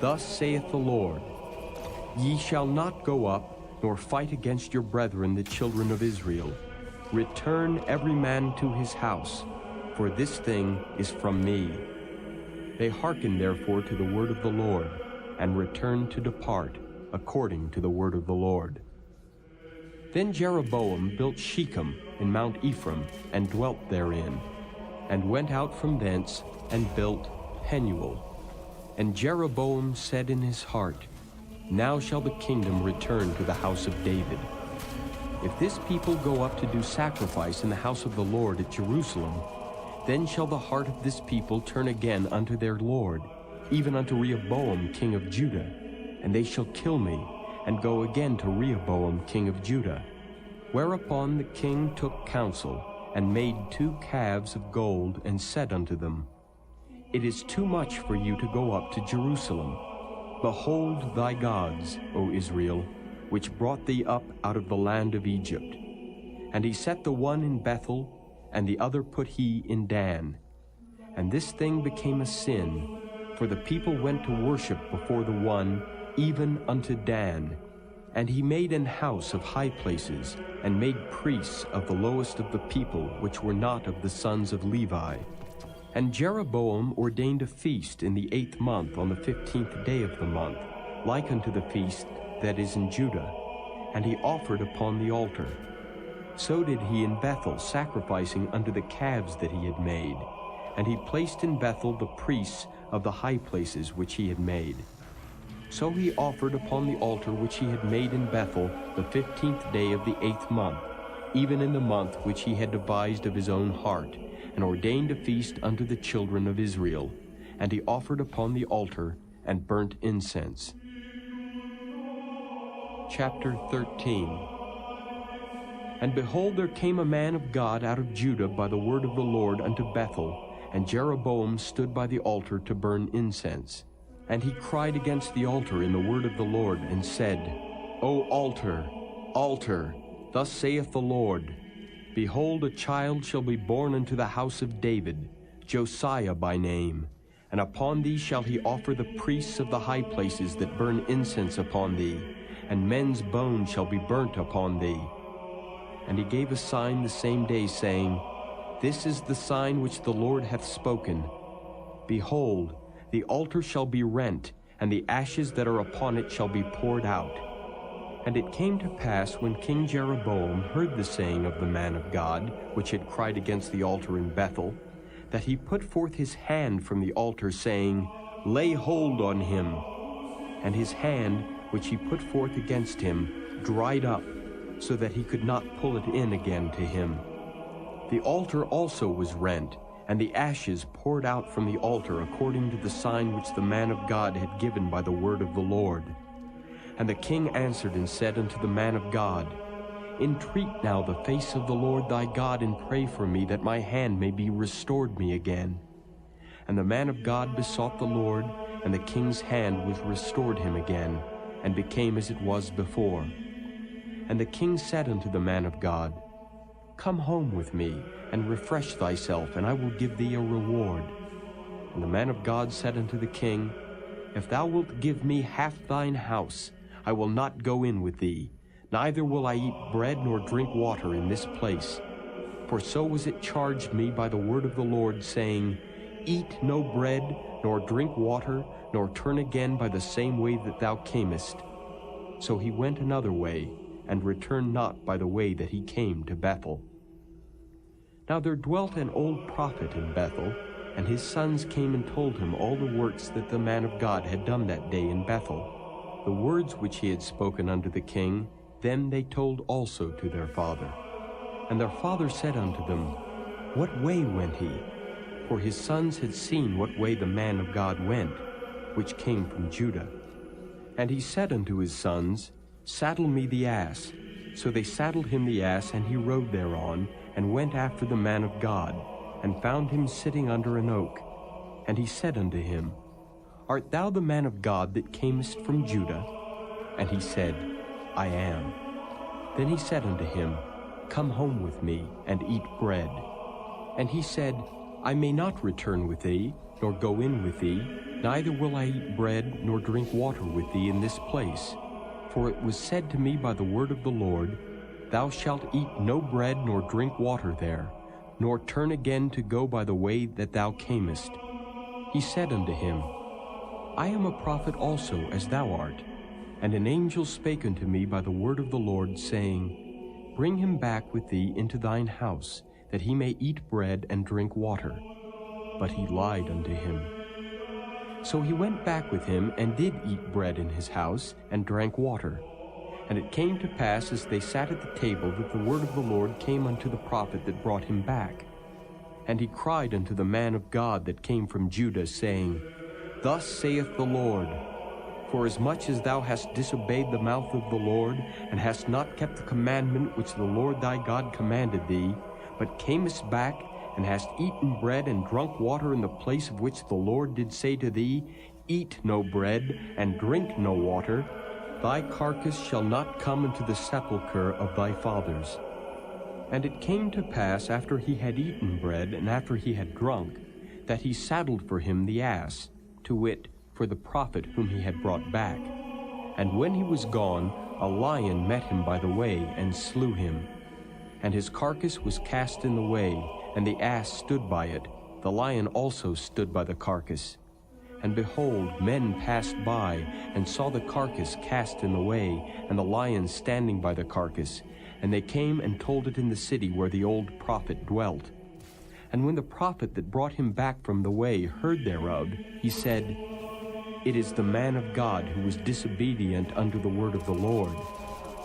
Thus saith the Lord, Ye shall not go up, nor fight against your brethren the children of Israel. Return every man to his house, for this thing is from me. They hearkened therefore to the word of the Lord, and returned to depart, according to the word of the Lord. Then Jeroboam built Shechem in Mount Ephraim, and dwelt therein, and went out from thence, and built Penuel. And Jeroboam said in his heart, Now shall the kingdom return to the house of David. If this people go up to do sacrifice in the house of the Lord at Jerusalem, then shall the heart of this people turn again unto their Lord, even unto Rehoboam king of Judah, and they shall kill me, and go again to Rehoboam king of Judah. Whereupon the king took counsel, and made 2 calves of gold, and said unto them, It is too much for you to go up to Jerusalem. Behold thy gods, O Israel, which brought thee up out of the land of Egypt. And he set the one in Bethel, and the other put he in Dan. And this thing became a sin, for the people went to worship before the one, even unto Dan. And he made an house of high places, and made priests of the lowest of the people, which were not of the sons of Levi. And Jeroboam ordained a feast in the 8th month, on the 15th day of the month, like unto the feast that is in Judah, and he offered upon the altar. So did he in Bethel, sacrificing unto the calves that he had made. And he placed in Bethel the priests of the high places which he had made. So he offered upon the altar which he had made in Bethel the 15th day of the 8th month, even in the month which he had devised of his own heart, and ordained a feast unto the children of Israel. And he offered upon the altar, and burnt incense. Chapter 13. And behold, there came a man of God out of Judah by the word of the Lord unto Bethel, and Jeroboam stood by the altar to burn incense. And he cried against the altar in the word of the Lord, and said, O altar, altar, thus saith the Lord, Behold, a child shall be born unto the house of David, Josiah by name, and upon thee shall he offer the priests of the high places that burn incense upon thee, and men's bones shall be burnt upon thee. And he gave a sign the same day, saying, This is the sign which the Lord hath spoken. Behold, the altar shall be rent, and the ashes that are upon it shall be poured out. And it came to pass, when King Jeroboam heard the saying of the man of God, which had cried against the altar in Bethel, that he put forth his hand from the altar, saying, Lay hold on him. And his hand, which he put forth against him, dried up, so that he could not pull it in again to him. The altar also was rent, and the ashes poured out from the altar, according to the sign which the man of God had given by the word of the Lord. And the king answered and said unto the man of God, Entreat now the face of the Lord thy God, and pray for me, that my hand may be restored me again. And the man of God besought the Lord, and the king's hand was restored him again, and became as it was before. And the king said unto the man of God, Come home with me, and refresh thyself, and I will give thee a reward. And the man of God said unto the king, If thou wilt give me half thine house, I will not go in with thee, neither will I eat bread nor drink water in this place. For so was it charged me by the word of the Lord, saying, Eat no bread, nor drink water, nor turn again by the same way that thou camest. So he went another way, and returned not by the way that he came to Bethel. Now there dwelt an old prophet in Bethel, and his sons came and told him all the works that the man of God had done that day in Bethel. The words which he had spoken unto the king, them they told also to their father. And their father said unto them, What way went he? For his sons had seen what way the man of God went, which came from Judah. And he said unto his sons, Saddle me the ass. So they saddled him the ass, and he rode thereon, and went after the man of God, and found him sitting under an oak. And he said unto him, Art thou the man of God that camest from Judah? And he said, I am. Then he said unto him, Come home with me, and eat bread. And he said, I may not return with thee, nor go in with thee, neither will I eat bread, nor drink water with thee in this place. For it was said to me by the word of the Lord, Thou shalt eat no bread nor drink water there, nor turn again to go by the way that thou camest. He said unto him, I am a prophet also, as thou art. And an angel spake unto me by the word of the Lord, saying, Bring him back with thee into thine house, that he may eat bread and drink water. But he lied unto him. So he went back with him, and did eat bread in his house, and drank water. And it came to pass, as they sat at the table, that the word of the Lord came unto the prophet that brought him back. And he cried unto the man of God that came from Judah, saying, Thus saith the Lord, Forasmuch as thou hast disobeyed the mouth of the Lord, and hast not kept the commandment which the Lord thy God commanded thee, but camest back, and hast eaten bread and drunk water in the place of which the Lord did say to thee, Eat no bread, and drink no water, thy carcass shall not come into the sepulchre of thy fathers. And it came to pass, after he had eaten bread, and after he had drunk, that he saddled for him the ass, to wit, for the prophet whom he had brought back. And when he was gone, a lion met him by the way, and slew him. And his carcass was cast in the way, and the ass stood by it. The lion also stood by the carcass. And behold, men passed by, and saw the carcass cast in the way, and the lion standing by the carcass. And they came and told it in the city where the old prophet dwelt. And when the prophet that brought him back from the way heard thereof, he said, It is the man of God who was disobedient unto the word of the Lord.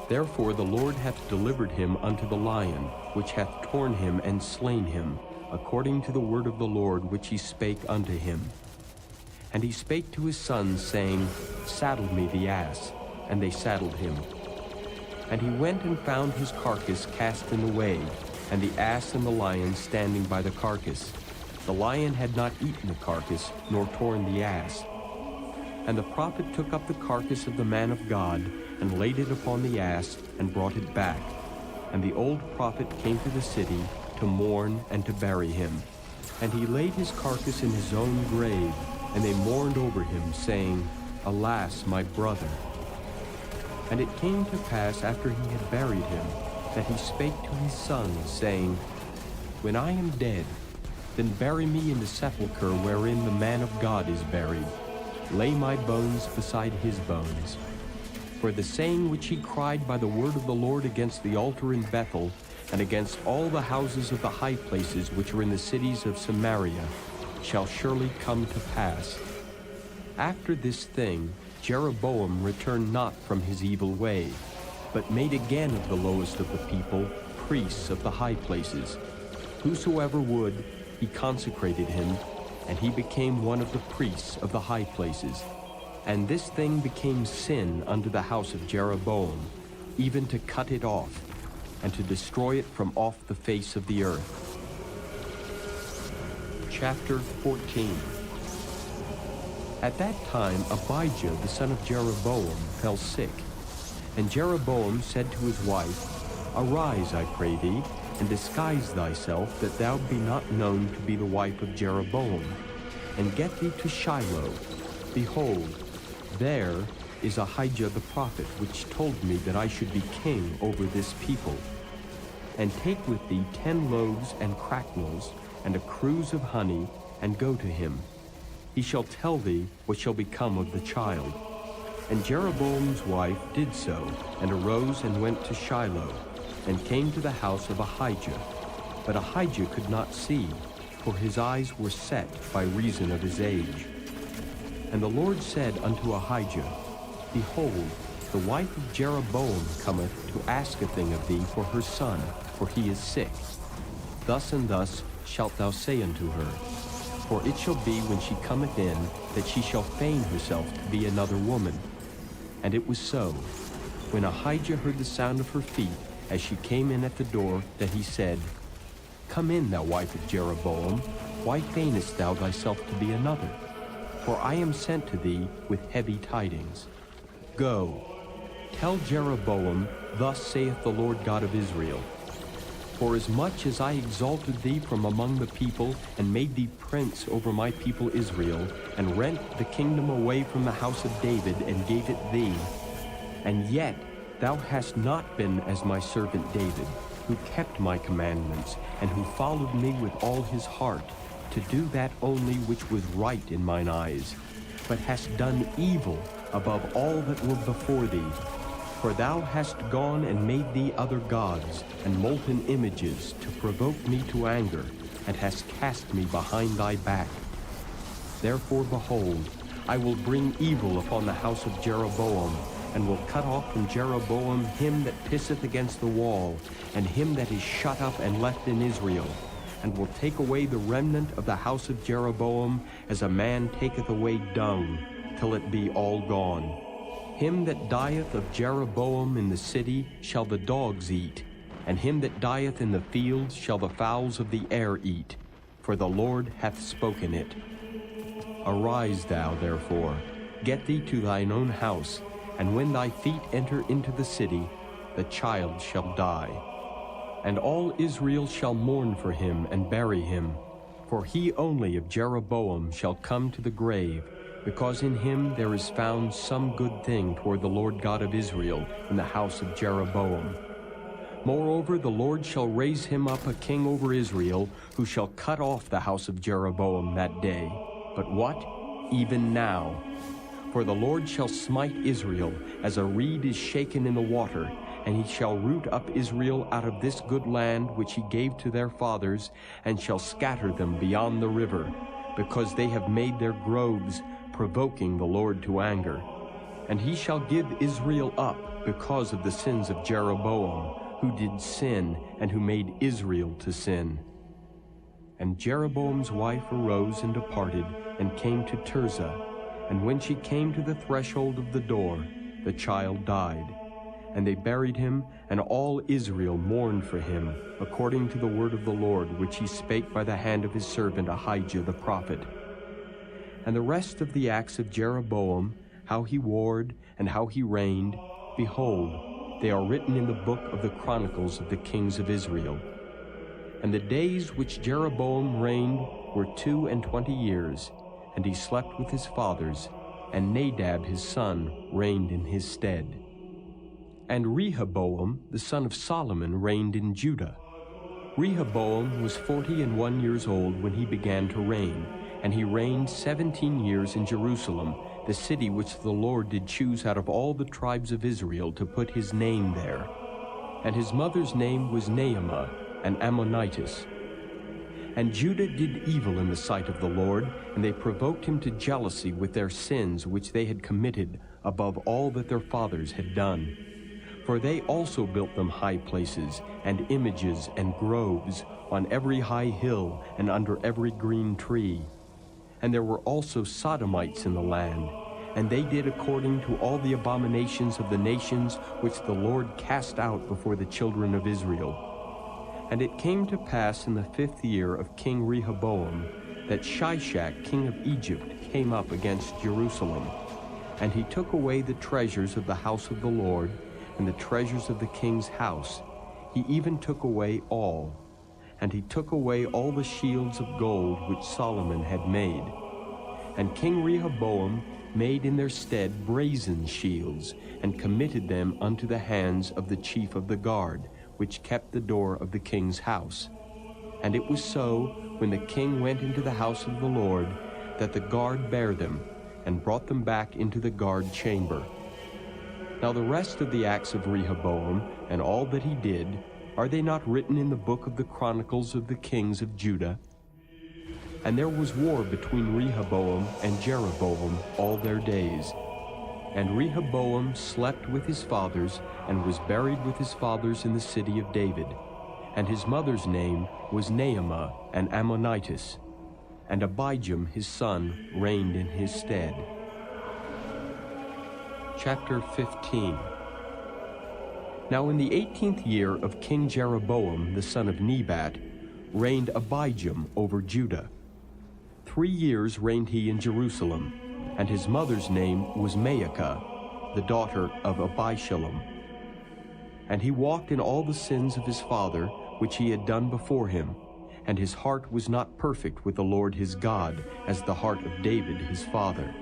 Therefore the Lord hath delivered him unto the lion, which hath torn him and slain him, according to the word of the Lord which he spake unto him. And he spake to his sons, saying, Saddle me the ass. And they saddled him. And he went and found his carcass cast in the way, and the ass and the lion standing by the carcass. The lion had not eaten the carcass, nor torn the ass. And the prophet took up the carcass of the man of God, and laid it upon the ass, and brought it back. And the old prophet came to the city to mourn and to bury him. And he laid his carcass in his own grave, and they mourned over him, saying, Alas, my brother. And it came to pass, after he had buried him, that he spake to his sons, saying, When I am dead, then bury me in the sepulchre wherein the man of God is buried. Lay my bones beside his bones. For the saying which he cried by the word of the Lord against the altar in Bethel, and against all the houses of the high places which are in the cities of Samaria, shall surely come to pass. After this thing, Jeroboam returned not from his evil way, but made again of the lowest of the people priests of the high places. Whosoever would, he consecrated him, and he became one of the priests of the high places. And this thing became sin unto the house of Jeroboam, even to cut it off, and to destroy it from off the face of the earth. Chapter 14. At that time Abijah the son of Jeroboam fell sick. And Jeroboam said to his wife, Arise, I pray thee, and disguise thyself, that thou be not known to be the wife of Jeroboam, and get thee to Shiloh, Behold, there is Ahijah the prophet, which told me that I should be king over this people. And take with thee 10 loaves and cracknels, and a cruse of honey, and go to him. He shall tell thee what shall become of the child. And Jeroboam's wife did so, and arose and went to Shiloh, and came to the house of Ahijah. But Ahijah could not see, for his eyes were set by reason of his age. And the Lord said unto Ahijah, Behold, the wife of Jeroboam cometh to ask a thing of thee for her son, for he is sick. Thus and thus shalt thou say unto her, for it shall be when she cometh in, that she shall feign herself to be another woman. And it was so, when Ahijah heard the sound of her feet, as she came in at the door, that he said, Come in, thou wife of Jeroboam, why feignest thou thyself to be another? For I am sent to thee with heavy tidings. Go, tell Jeroboam, Thus saith the Lord God of Israel, Forasmuch as I exalted thee from among the people, and made thee prince over my people Israel, and rent the kingdom away from the house of David, and gave it thee, and yet thou hast not been as my servant David, who kept my commandments, and who followed me with all his heart, to do that only which was right in mine eyes, but hast done evil above all that were before thee. For thou hast gone and made thee other gods, and molten images, to provoke me to anger, and hast cast me behind thy back. Therefore, behold, I will bring evil upon the house of Jeroboam, and will cut off from Jeroboam him that pisseth against the wall, and him that is shut up and left in Israel, and will take away the remnant of the house of Jeroboam, as a man taketh away dung, till it be all gone. Him that dieth of Jeroboam in the city shall the dogs eat, and him that dieth in the fields shall the fowls of the air eat, for the Lord hath spoken it. Arise thou, therefore, get thee to thine own house, and when thy feet enter into the city, the child shall die. And all Israel shall mourn for him and bury him, for he only of Jeroboam shall come to the grave, because in him there is found some good thing toward the Lord God of Israel in the house of Jeroboam. Moreover, the Lord shall raise him up a king over Israel, who shall cut off the house of Jeroboam that day. But what? Even now. For the Lord shall smite Israel, as a reed is shaken in the water, and he shall root up Israel out of this good land which he gave to their fathers, and shall scatter them beyond the river, because they have made their groves, provoking the Lord to anger. And he shall give Israel up because of the sins of Jeroboam, who did sin, and who made Israel to sin. And Jeroboam's wife arose and departed, and came to Tirzah. And when she came to the threshold of the door, the child died. And they buried him, and all Israel mourned for him, according to the word of the Lord, which he spake by the hand of his servant Ahijah the prophet. And the rest of the acts of Jeroboam, how he warred, and how he reigned, behold, they are written in the book of the chronicles of the kings of Israel. And the days which Jeroboam reigned were 22 years, and he slept with his fathers, and Nadab his son reigned in his stead. And Rehoboam the son of Solomon reigned in Judah. Rehoboam was 41 years old when he began to reign, and he reigned 17 years in Jerusalem, the city which the Lord did choose out of all the tribes of Israel to put his name there. And his mother's name was Naamah, an Ammonitess. And Judah did evil in the sight of the Lord, and they provoked him to jealousy with their sins which they had committed above all that their fathers had done. For they also built them high places, and images, and groves, on every high hill, and under every green tree. And there were also Sodomites in the land, and they did according to all the abominations of the nations which the Lord cast out before the children of Israel. And it came to pass in the 5th year of King Rehoboam, that Shishak king of Egypt came up against Jerusalem. And he took away the treasures of the house of the Lord, and the treasures of the king's house. He even took away all. And he took away all the shields of gold which Solomon had made. And King Rehoboam made in their stead brazen shields, and committed them unto the hands of the chief of the guard, which kept the door of the king's house. And it was so, when the king went into the house of the Lord, that the guard bare them, and brought them back into the guard chamber. Now the rest of the acts of Rehoboam, and all that he did, are they not written in the book of the Chronicles of the kings of Judah? And there was war between Rehoboam and Jeroboam all their days. And Rehoboam slept with his fathers, and was buried with his fathers in the city of David. And his mother's name was Naamah, an Ammonitess. And Abijam his son reigned in his stead. Chapter 15. Now in the 18th year of King Jeroboam the son of Nebat reigned Abijam over Judah. 3 years reigned he in Jerusalem, and his mother's name was Maacah, the daughter of Abishalom. And he walked in all the sins of his father, which he had done before him, and his heart was not perfect with the Lord his God, as the heart of David his father.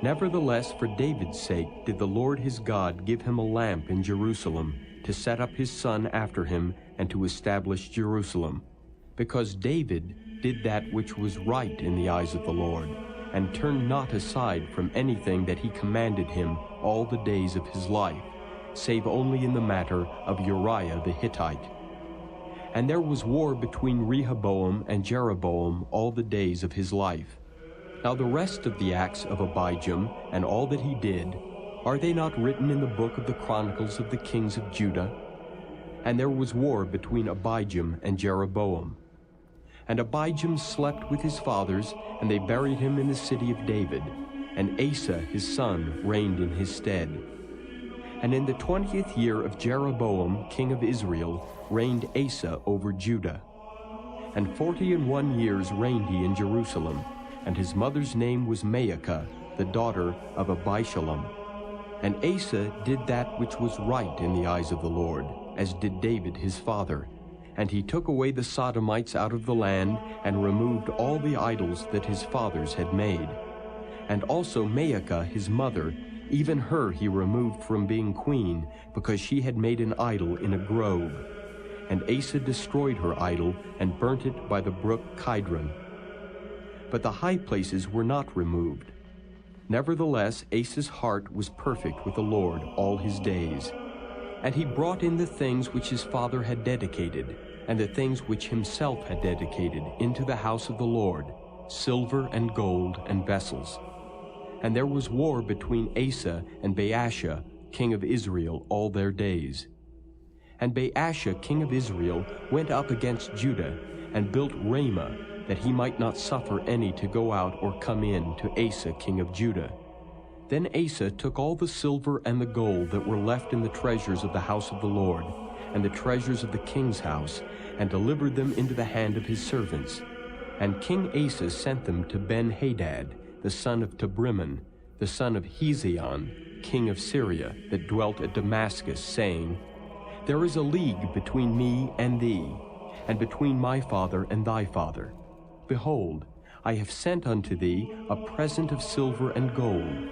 Nevertheless, for David's sake did the Lord his God give him a lamp in Jerusalem, to set up his son after him, and to establish Jerusalem. Because David did that which was right in the eyes of the Lord, and turned not aside from anything that he commanded him all the days of his life, save only in the matter of Uriah the Hittite. And there was war between Rehoboam and Jeroboam all the days of his life. Now the rest of the acts of Abijam, and all that he did, are they not written in the book of the Chronicles of the kings of Judah? And there was war between Abijam and Jeroboam. And Abijam slept with his fathers, and they buried him in the city of David. And Asa his son reigned in his stead. And in the 20th year of Jeroboam king of Israel reigned Asa over Judah. And 41 years reigned he in Jerusalem, and his mother's name was Maacah, the daughter of Abishalom. And Asa did that which was right in the eyes of the Lord, as did David his father. And he took away the Sodomites out of the land, and removed all the idols that his fathers had made. And also Maacah his mother, even her he removed from being queen, because she had made an idol in a grove. And Asa destroyed her idol, and burnt it by the brook Kidron. But the high places were not removed. Nevertheless, Asa's heart was perfect with the Lord all his days. And he brought in the things which his father had dedicated, and the things which himself had dedicated, into the house of the Lord, silver and gold and vessels. And there was war between Asa and Baasha, king of Israel, all their days. And Baasha, king of Israel, went up against Judah, and built Ramah, that he might not suffer any to go out or come in to Asa, king of Judah. Then Asa took all the silver and the gold that were left in the treasures of the house of the Lord, and the treasures of the king's house, and delivered them into the hand of his servants. And King Asa sent them to Ben-Hadad, the son of Tabrimon, the son of Hezion, king of Syria, that dwelt at Damascus, saying, There is a league between me and thee, and between my father and thy father. Behold, I have sent unto thee a present of silver and gold.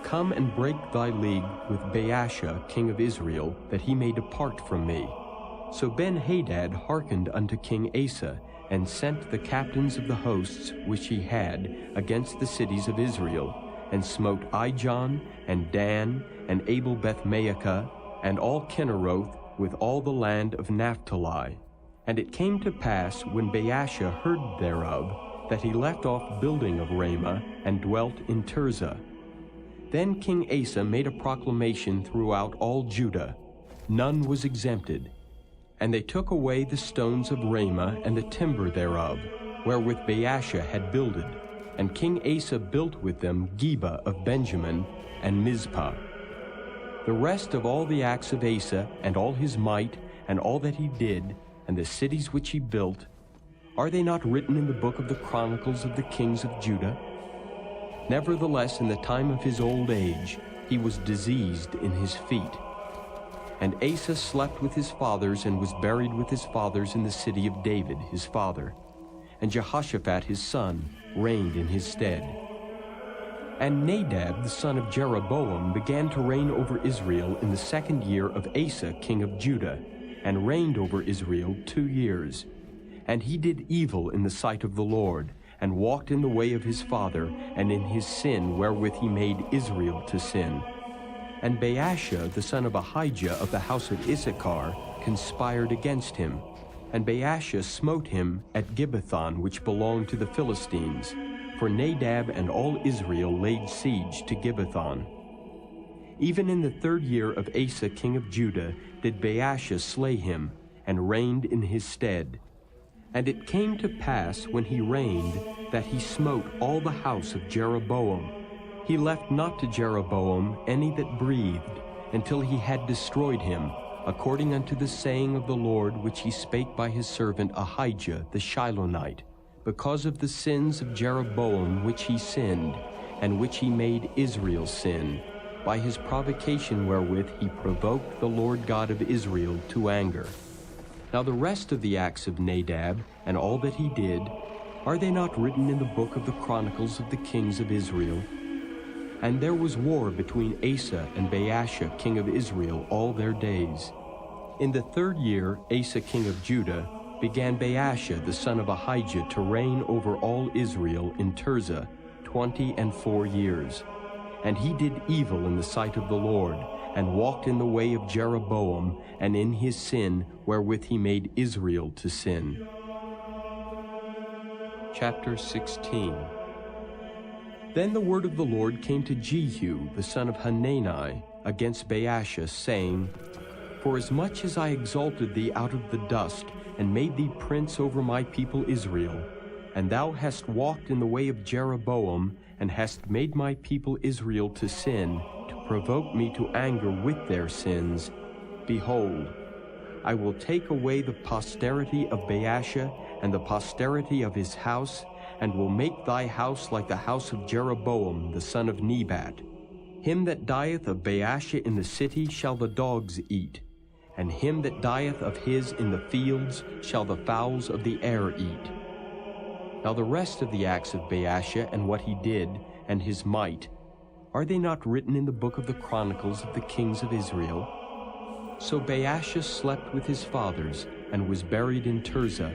Come and break thy league with Baasha, king of Israel, that he may depart from me. So Ben-Hadad hearkened unto King Asa, and sent the captains of the hosts which he had against the cities of Israel, and smote Ijon, and Dan, and Abel-Beth-Maacah, and all Kinneroth, with all the land of Naphtali. And it came to pass, when Baasha heard thereof, that he left off building of Ramah, and dwelt in Tirzah. Then King Asa made a proclamation throughout all Judah. None was exempted. And they took away the stones of Ramah and the timber thereof, wherewith Baasha had builded. And King Asa built with them Geba of Benjamin and Mizpah. The rest of all the acts of Asa, and all his might, and all that he did, and the cities which he built, are they not written in the book of the Chronicles of the kings of Judah? Nevertheless, in the time of his old age, he was diseased in his feet. And Asa slept with his fathers, and was buried with his fathers in the city of David his father. And Jehoshaphat his son reigned in his stead. And Nadab the son of Jeroboam began to reign over Israel in the 2nd year of Asa king of Judah, and reigned over Israel 2 years. And he did evil in the sight of the Lord, and walked in the way of his father, and in his sin wherewith he made Israel to sin. And Baasha the son of Ahijah of the house of Issachar conspired against him. And Baasha smote him at Gibbethon, which belonged to the Philistines. For Nadab and all Israel laid siege to Gibbethon. Even in the 3rd year of Asa king of Judah did Baasha slay him, and reigned in his stead. And it came to pass, when he reigned, that he smote all the house of Jeroboam. He left not to Jeroboam any that breathed, until he had destroyed him, according unto the saying of the Lord which he spake by his servant Ahijah the Shilonite, because of the sins of Jeroboam which he sinned, and which he made Israel sin, by his provocation wherewith he provoked the Lord God of Israel to anger. Now the rest of the acts of Nadab, and all that he did, are they not written in the book of the Chronicles of the kings of Israel? And there was war between Asa and Baasha king of Israel all their days. In the 3rd year Asa king of Judah began Baasha the son of Ahijah to reign over all Israel in Tirzah 24 years. And he did evil in the sight of the Lord, and walked in the way of Jeroboam, and in his sin wherewith he made Israel to sin. Chapter 16. Then the word of the Lord came to Jehu the son of Hanani against Baasha, saying, Forasmuch as I exalted thee out of the dust, and made thee prince over my people Israel, and thou hast walked in the way of Jeroboam, and hast made my people Israel to sin, to provoke me to anger with their sins, behold, I will take away the posterity of Baasha, and the posterity of his house, and will make thy house like the house of Jeroboam the son of Nebat. Him that dieth of Baasha in the city shall the dogs eat, and him that dieth of his in the fields shall the fowls of the air eat. Now the rest of the acts of Baasha, and what he did, and his might, are they not written in the book of the Chronicles of the kings of Israel? So Baasha slept with his fathers, and was buried in Tirzah,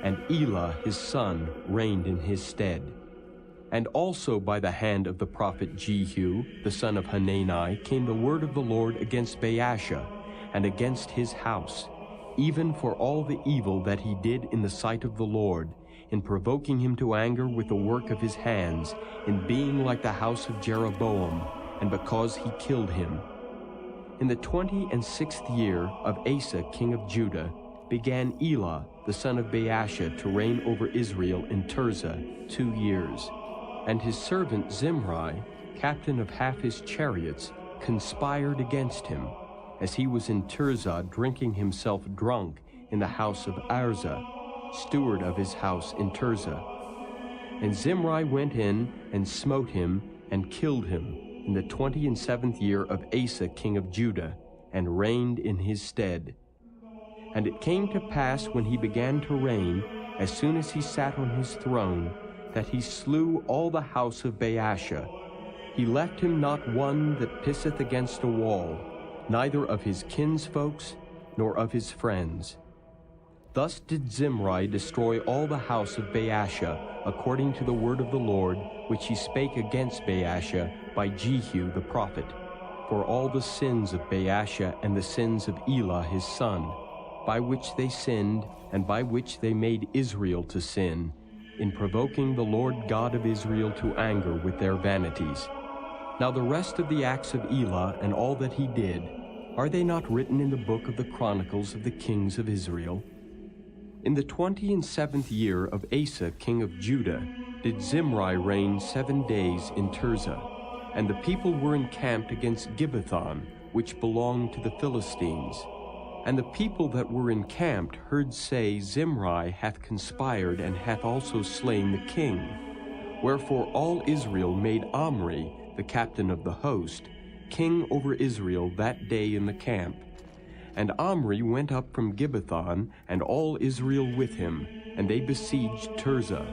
and Elah his son reigned in his stead. And also by the hand of the prophet Jehu, the son of Hanani, came the word of the Lord against Baasha, and against his house, even for all the evil that he did in the sight of the Lord, in provoking him to anger with the work of his hands, in being like the house of Jeroboam, and because he killed him. In the 26th year of Asa king of Judah began Elah the son of Baasha to reign over Israel in Tirzah 2 years. And his servant Zimri, captain of half his chariots, conspired against him, as he was in Tirzah drinking himself drunk in the house of Arza, steward of his house in Tirzah. And Zimri went in and smote him and killed him in the 27th year of Asa king of Judah, and reigned in his stead. And it came to pass, when he began to reign, as soon as he sat on his throne, that he slew all the house of Baasha. He left him not one that pisseth against a wall, neither of his kinsfolks, nor of his friends. Thus did Zimri destroy all the house of Baasha, according to the word of the Lord, which he spake against Baasha by Jehu the prophet, for all the sins of Baasha and the sins of Elah his son, by which they sinned, and by which they made Israel to sin, in provoking the Lord God of Israel to anger with their vanities. Now the rest of the acts of Elah, and all that he did, are they not written in the book of the Chronicles of the kings of Israel? In the 27th year of Asa king of Judah did Zimri reign 7 days in Tirzah, and the people were encamped against Gibbethon, which belonged to the Philistines. And the people that were encamped heard say, Zimri hath conspired, and hath also slain the king. Wherefore all Israel made Omri, the captain of the host, king over Israel that day in the camp. And Omri went up from Gibbethon, and all Israel with him, and they besieged Tirzah.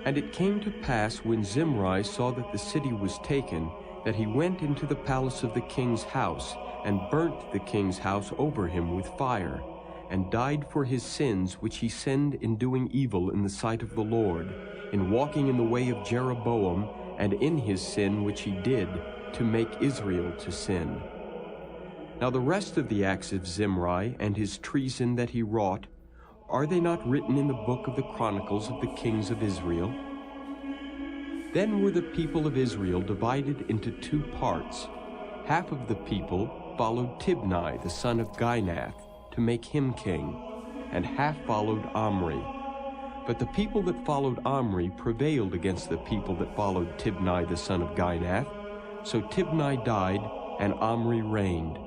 And it came to pass, when Zimri saw that the city was taken, that he went into the palace of the king's house, and burnt the king's house over him with fire, and died for his sins which he sinned in doing evil in the sight of the Lord, in walking in the way of Jeroboam, and in his sin which he did, to make Israel to sin. Now the rest of the acts of Zimri, and his treason that he wrought, are they not written in the book of the chronicles of the kings of Israel? Then were the people of Israel divided into two parts. Half of the people followed Tibni the son of Ginath, to make him king, and half followed Omri. But the people that followed Omri prevailed against the people that followed Tibni the son of Ginath. So Tibni died, and Omri reigned.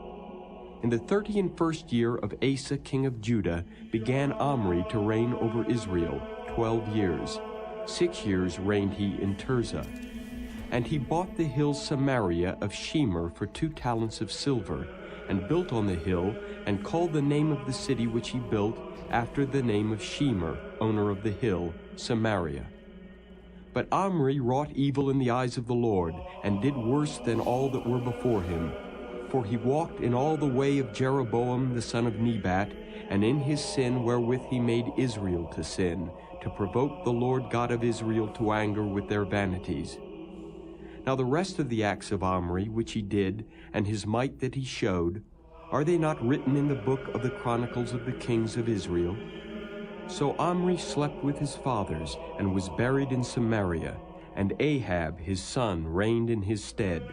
In the 31st year of Asa king of Judah began Omri to reign over Israel 12 years. 6 years reigned he in Tirzah. And he bought the hill Samaria of Shemer for 2 talents of silver, and built on the hill, and called the name of the city which he built after the name of Shemer, owner of the hill, Samaria. But Omri wrought evil in the eyes of the Lord, and did worse than all that were before him. For he walked in all the way of Jeroboam the son of Nebat, and in his sin wherewith he made Israel to sin, to provoke the Lord God of Israel to anger with their vanities. Now the rest of the acts of Omri which he did, and his might that he showed, are they not written in the book of the chronicles of the kings of Israel? So Omri slept with his fathers, and was buried in Samaria, and Ahab his son reigned in his stead.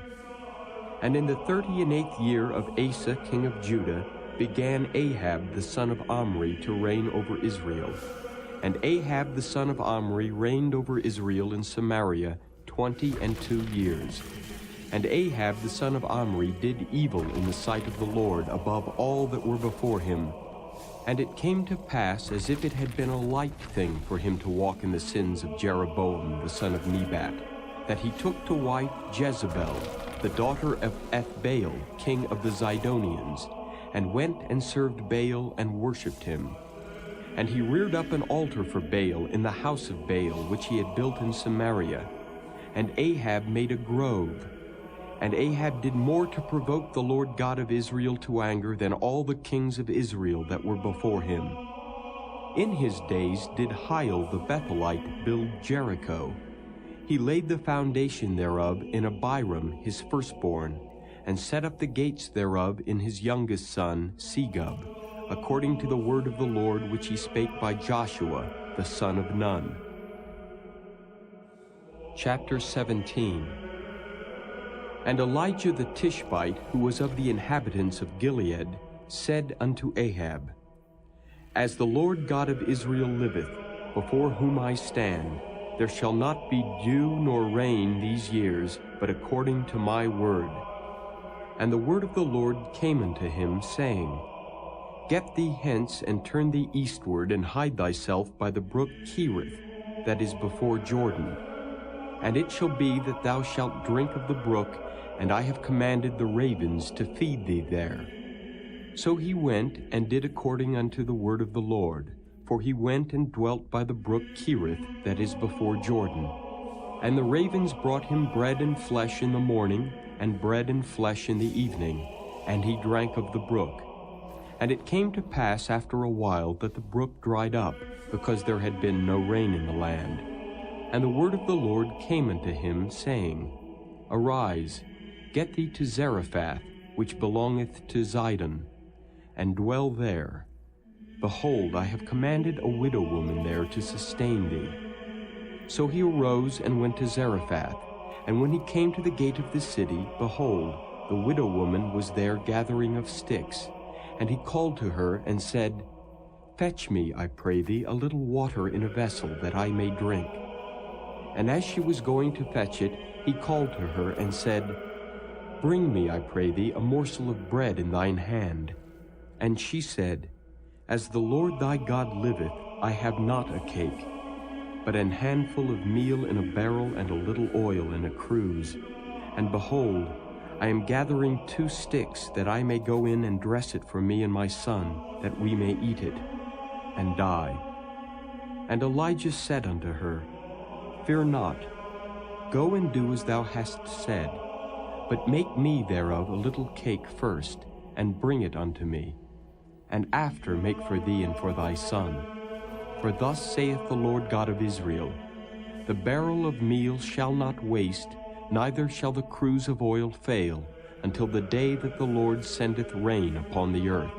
And in the 38th year of Asa king of Judah began Ahab the son of Omri to reign over Israel. And Ahab the son of Omri reigned over Israel in Samaria 22 years. And Ahab the son of Omri did evil in the sight of the Lord above all that were before him. And it came to pass, as if it had been a light thing for him to walk in the sins of Jeroboam the son of Nebat, that he took to wife Jezebel, the daughter of Ethbaal, king of the Zidonians, and went and served Baal and worshipped him. And he reared up an altar for Baal in the house of Baal, which he had built in Samaria. And Ahab made a grove. And Ahab did more to provoke the Lord God of Israel to anger than all the kings of Israel that were before him. In his days did Hiel the Bethelite build Jericho. He laid the foundation thereof in Abiram his firstborn, and set up the gates thereof in his youngest son Segub, according to the word of the Lord which he spake by Joshua the son of Nun. Chapter 17. And Elijah the Tishbite, who was of the inhabitants of Gilead, said unto Ahab, As the Lord God of Israel liveth, before whom I stand, there shall not be dew nor rain these years, but according to my word. And the word of the Lord came unto him, saying, Get thee hence, and turn thee eastward, and hide thyself by the brook Cherith, that is before Jordan. And it shall be that thou shalt drink of the brook, and I have commanded the ravens to feed thee there. So he went, and did according unto the word of the Lord. For he went and dwelt by the brook Cherith, that is before Jordan. And the ravens brought him bread and flesh in the morning, and bread and flesh in the evening, and he drank of the brook. And it came to pass after a while that the brook dried up, because there had been no rain in the land. And the word of the Lord came unto him, saying, Arise, get thee to Zarephath, which belongeth to Zidon, and dwell there. Behold, I have commanded a widow woman there to sustain thee. So he arose and went to Zarephath. And when he came to the gate of the city, behold, the widow woman was there gathering of sticks. And he called to her and said, Fetch me, I pray thee, a little water in a vessel, that I may drink. And as she was going to fetch it, he called to her and said, Bring me, I pray thee, a morsel of bread in thine hand. And she said, As the Lord thy God liveth, I have not a cake, but an handful of meal in a barrel, and a little oil in a cruse. And behold, I am gathering 2 sticks, that I may go in and dress it for me and my son, that we may eat it, and die. And Elijah said unto her, Fear not. Go and do as thou hast said, but make me thereof a little cake first, and bring it unto me, and after make for thee and for thy son. For thus saith the Lord God of Israel, the barrel of meal shall not waste, neither shall the cruse of oil fail, until the day that the Lord sendeth rain upon the earth.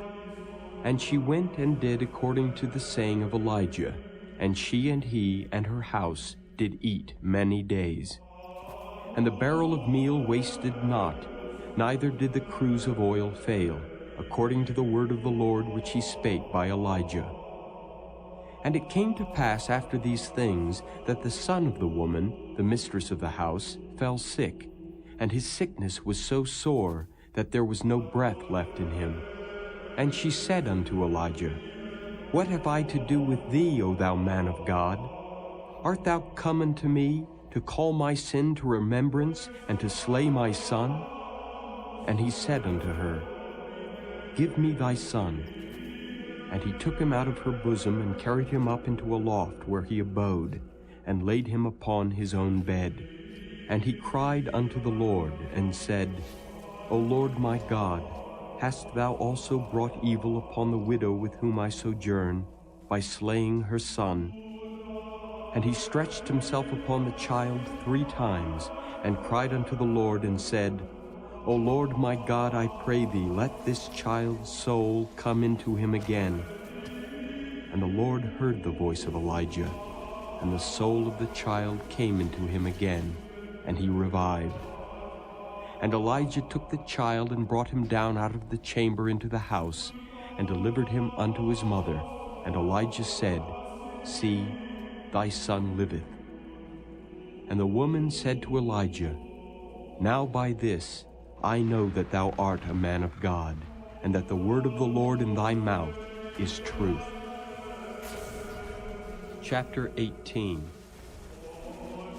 And she went and did according to the saying of Elijah, and she and he and her house did eat many days. And the barrel of meal wasted not, neither did the cruse of oil fail, according to the word of the Lord which he spake by Elijah. And it came to pass after these things that the son of the woman, the mistress of the house, fell sick, and his sickness was so sore that there was no breath left in him. And she said unto Elijah, What have I to do with thee, O thou man of God? Art thou come unto me to call my sin to remembrance and to slay my son? And he said unto her, Give me thy son. And he took him out of her bosom and carried him up into a loft where he abode, and laid him upon his own bed. And he cried unto the Lord, and said, O Lord my God, hast thou also brought evil upon the widow with whom I sojourn, by slaying her son? And he stretched himself upon the child 3 times, and cried unto the Lord, and said, O Lord my God, I pray thee, let this child's soul come into him again. And the Lord heard the voice of Elijah, and the soul of the child came into him again, and he revived. And Elijah took the child and brought him down out of the chamber into the house, and delivered him unto his mother. And Elijah said, See, thy son liveth. And the woman said to Elijah, Now by this I know that thou art a man of God, and that the word of the Lord in thy mouth is truth. Chapter 18.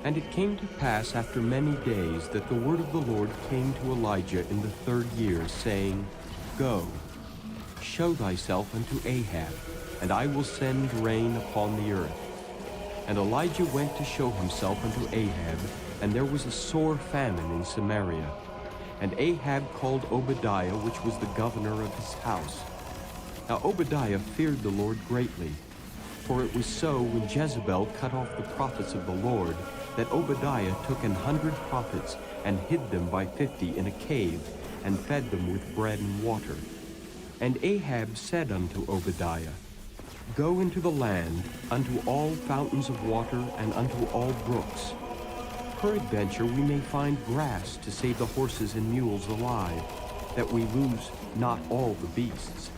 And it came to pass after many days that the word of the Lord came to Elijah in the 3rd year, saying, Go, show thyself unto Ahab, and I will send rain upon the earth. And Elijah went to show himself unto Ahab, and there was a sore famine in Samaria. And Ahab called Obadiah, which was the governor of his house. Now Obadiah feared the Lord greatly, for it was so when Jezebel cut off the prophets of the Lord, that Obadiah took 100 prophets, and hid them by 50 in a cave, and fed them with bread and water. And Ahab said unto Obadiah, Go into the land, unto all fountains of water, and unto all brooks. Peradventure we may find grass to save the horses and mules alive, that we lose not all the beasts.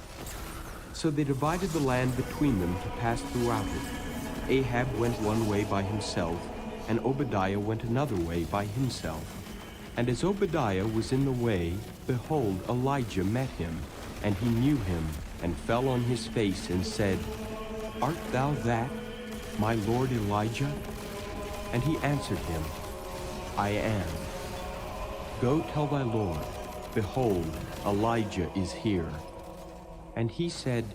So they divided the land between them to pass throughout it. Ahab went one way by himself, and Obadiah went another way by himself. And as Obadiah was in the way, behold, Elijah met him, and he knew him, and fell on his face, and said, Art thou that, my lord Elijah? And he answered him, I am. Go tell thy Lord, behold, Elijah is here. And he said,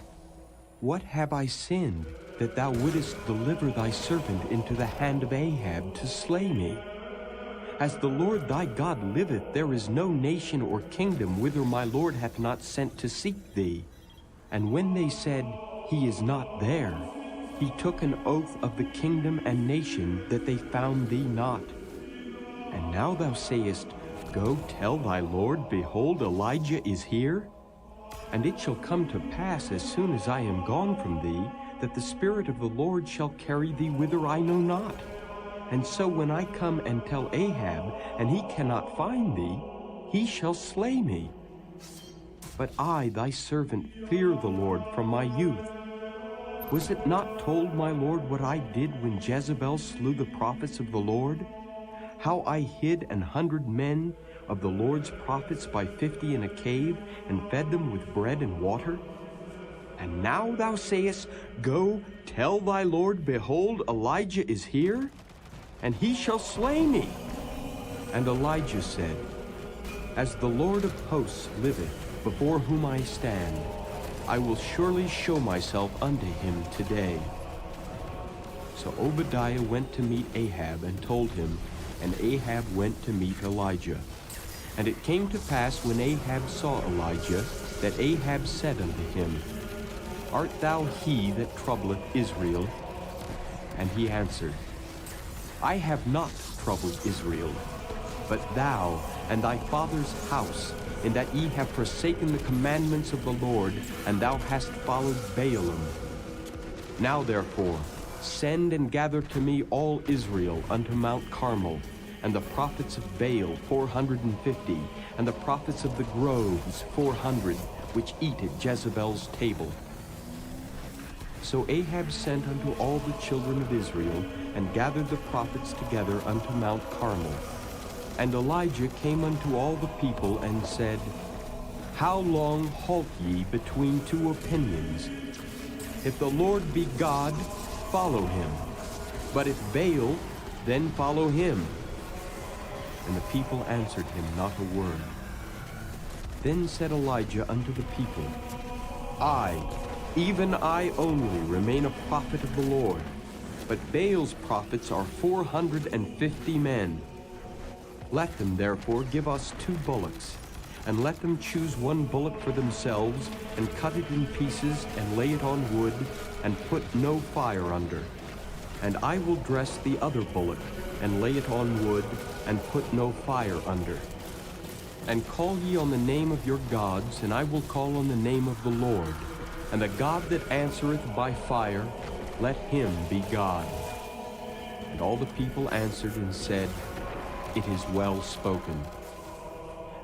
What have I sinned, that thou wouldest deliver thy servant into the hand of Ahab to slay me? As the Lord thy God liveth, there is no nation or kingdom whither my Lord hath not sent to seek thee. And when they said, He is not there, he took an oath of the kingdom and nation that they found thee not. And now thou sayest, Go tell thy Lord, behold, Elijah is here? And it shall come to pass, as soon as I am gone from thee, that the Spirit of the Lord shall carry thee whither I know not. And so when I come and tell Ahab, and he cannot find thee, he shall slay me. But I, thy servant, fear the Lord from my youth. Was it not told my Lord what I did when Jezebel slew the prophets of the Lord? How I hid 100 men of the Lord's prophets by 50 in a cave, and fed them with bread and water? And now thou sayest, Go, tell thy Lord, behold, Elijah is here, and he shall slay me. And Elijah said, As the Lord of hosts liveth, before whom I stand, I will surely show myself unto him today. So Obadiah went to meet Ahab and told him, and Ahab went to meet Elijah. And it came to pass when Ahab saw Elijah, that Ahab said unto him, Art thou he that troubleth Israel? And he answered, I have not troubled Israel, but thou and thy father's house, in that ye have forsaken the commandments of the Lord, and thou hast followed Baalim. Now therefore, send and gather to me all Israel unto Mount Carmel, and the prophets of Baal 450, and the prophets of the groves 400, which eat at Jezebel's table. So Ahab sent unto all the children of Israel, and gathered the prophets together unto Mount Carmel. And Elijah came unto all the people, and said, How long halt ye between two opinions? If the Lord be God, follow him. But if Baal, then follow him. And the people answered him not a word. Then said Elijah unto the people, I, even I only, remain a prophet of the Lord, but Baal's prophets are 450 men. Let them therefore give us 2 bullocks, and let them choose 1 bullock for themselves, and cut it in pieces, and lay it on wood, and put no fire under. And I will dress the other bullock, and lay it on wood, and put no fire under. And call ye on the name of your gods, and I will call on the name of the Lord. And the God that answereth by fire, let him be God. And all the people answered and said, It is well spoken.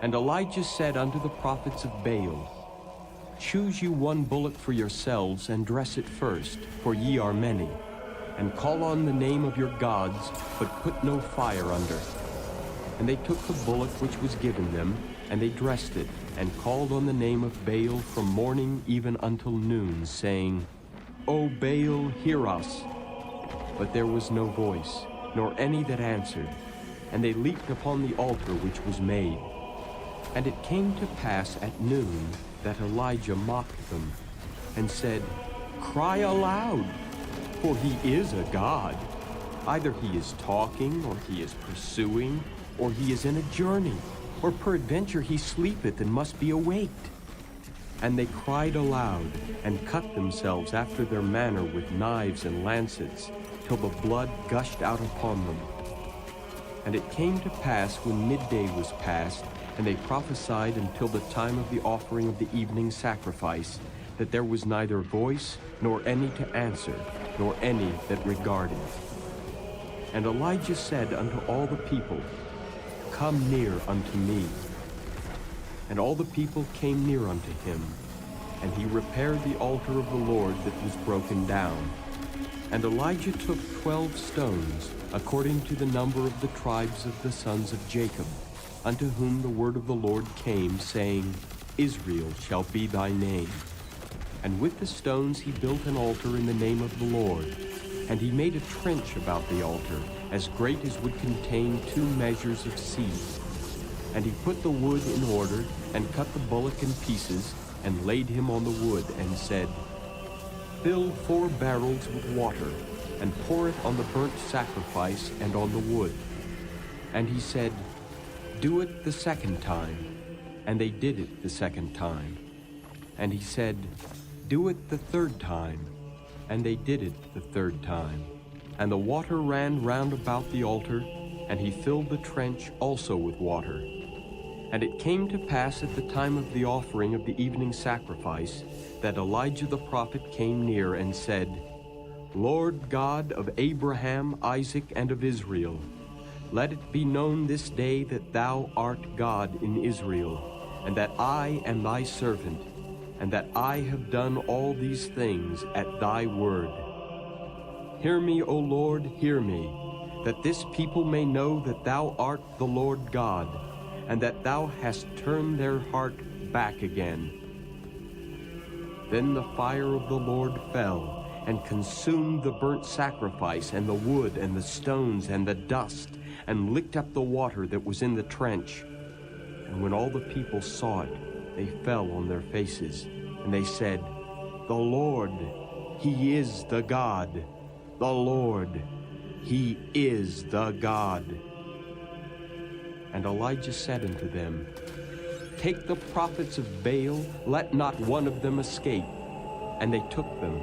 And Elijah said unto the prophets of Baal, Choose you 1 bullock for yourselves, and dress it first, for ye are many. And call on the name of your gods, but put no fire under. And they took the bullock which was given them, and they dressed it, and called on the name of Baal from morning even until noon, saying, O Baal, hear us. But there was no voice, nor any that answered. And they leaped upon the altar which was made. And it came to pass at noon that Elijah mocked them, and said, Cry aloud, for he is a god. Either he is talking, or he is pursuing, or he is in a journey, or peradventure he sleepeth and must be awaked. And they cried aloud, and cut themselves after their manner with knives and lancets, till the blood gushed out upon them. And it came to pass when midday was past, and they prophesied until the time of the offering of the evening sacrifice, that there was neither voice, nor any to answer, nor any that regarded. And Elijah said unto all the people, Come near unto me. And all the people came near unto him, and he repaired the altar of the Lord that was broken down. And Elijah took 12 stones, according to the number of the tribes of the sons of Jacob, unto whom the word of the Lord came, saying, Israel shall be thy name. And with the stones he built an altar in the name of the Lord. And he made a trench about the altar, as great as would contain 2 measures of seed. And he put the wood in order, and cut the bullock in pieces, and laid him on the wood, and said, Fill 4 barrels with water, and pour it on the burnt sacrifice and on the wood. And he said, Do it the 2nd time. And they did it the 2nd time. And he said, Do it the 3rd time. And they did it the 3rd time. And the water ran round about the altar, and he filled the trench also with water. And it came to pass at the time of the offering of the evening sacrifice, that Elijah the prophet came near and said, Lord God of Abraham, Isaac, and of Israel, let it be known this day that thou art God in Israel, and that I am thy servant, and that I have done all these things at thy word. Hear me, O Lord, hear me, that this people may know that thou art the Lord God, and that thou hast turned their heart back again. Then the fire of the Lord fell, and consumed the burnt sacrifice, and the wood, and the stones, and the dust, and licked up the water that was in the trench. And when all the people saw it, they fell on their faces, and they said, The Lord, he is the God. the Lord, he is the God. And Elijah said unto them, Take the prophets of Baal, let not one of them escape. And they took them,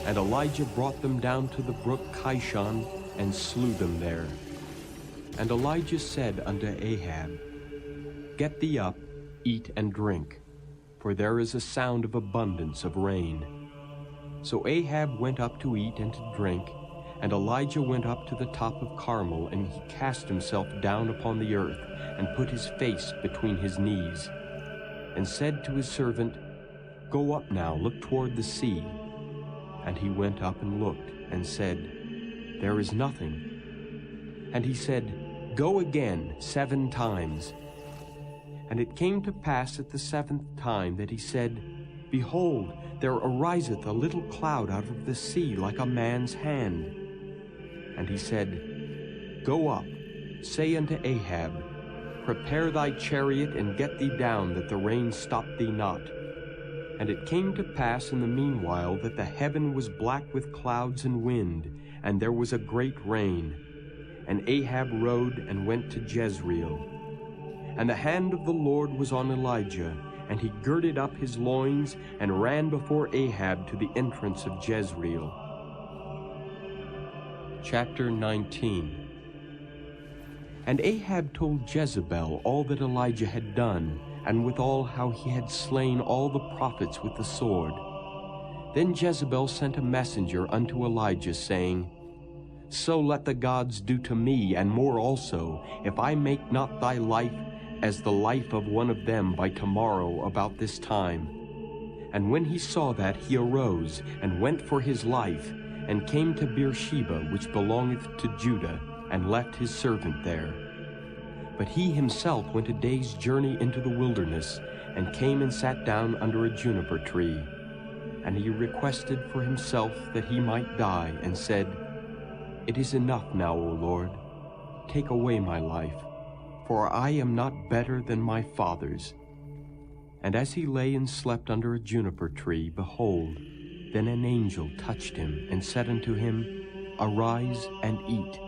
and Elijah brought them down to the brook Kishon, and slew them there. And Elijah said unto Ahab, Get thee up, eat and drink, for there is a sound of abundance of rain. So Ahab went up to eat and to drink, and Elijah went up to the top of Carmel, and he cast himself down upon the earth, and put his face between his knees, and said to his servant, Go up now, look toward the sea. And he went up and looked, and said, There is nothing. And he said, Go again 7 times. And it came to pass at the 7th time that he said, Behold, there ariseth a little cloud out of the sea like a man's hand. And he said, Go up, say unto Ahab, Prepare thy chariot, and get thee down, that the rain stop thee not. And it came to pass in the meanwhile that the heaven was black with clouds and wind, and there was a great rain. And Ahab rode and went to Jezreel. And the hand of the Lord was on Elijah, and he girded up his loins, and ran before Ahab to the entrance of Jezreel. Chapter 19. And Ahab told Jezebel all that Elijah had done, and withal how he had slain all the prophets with the sword. Then Jezebel sent a messenger unto Elijah, saying, So let the gods do to me, and more also, if I make not thy life as the life of one of them by tomorrow about this time. And when he saw that, he arose, and went for his life, and came to Beersheba, which belongeth to Judah, and left his servant there. But he himself went a day's journey into the wilderness, and came and sat down under a juniper tree. And he requested for himself that he might die, and said, It is enough now, O Lord, take away my life, for I am not better than my fathers. And as he lay and slept under a juniper tree, behold, then an angel touched him, and said unto him, Arise and eat.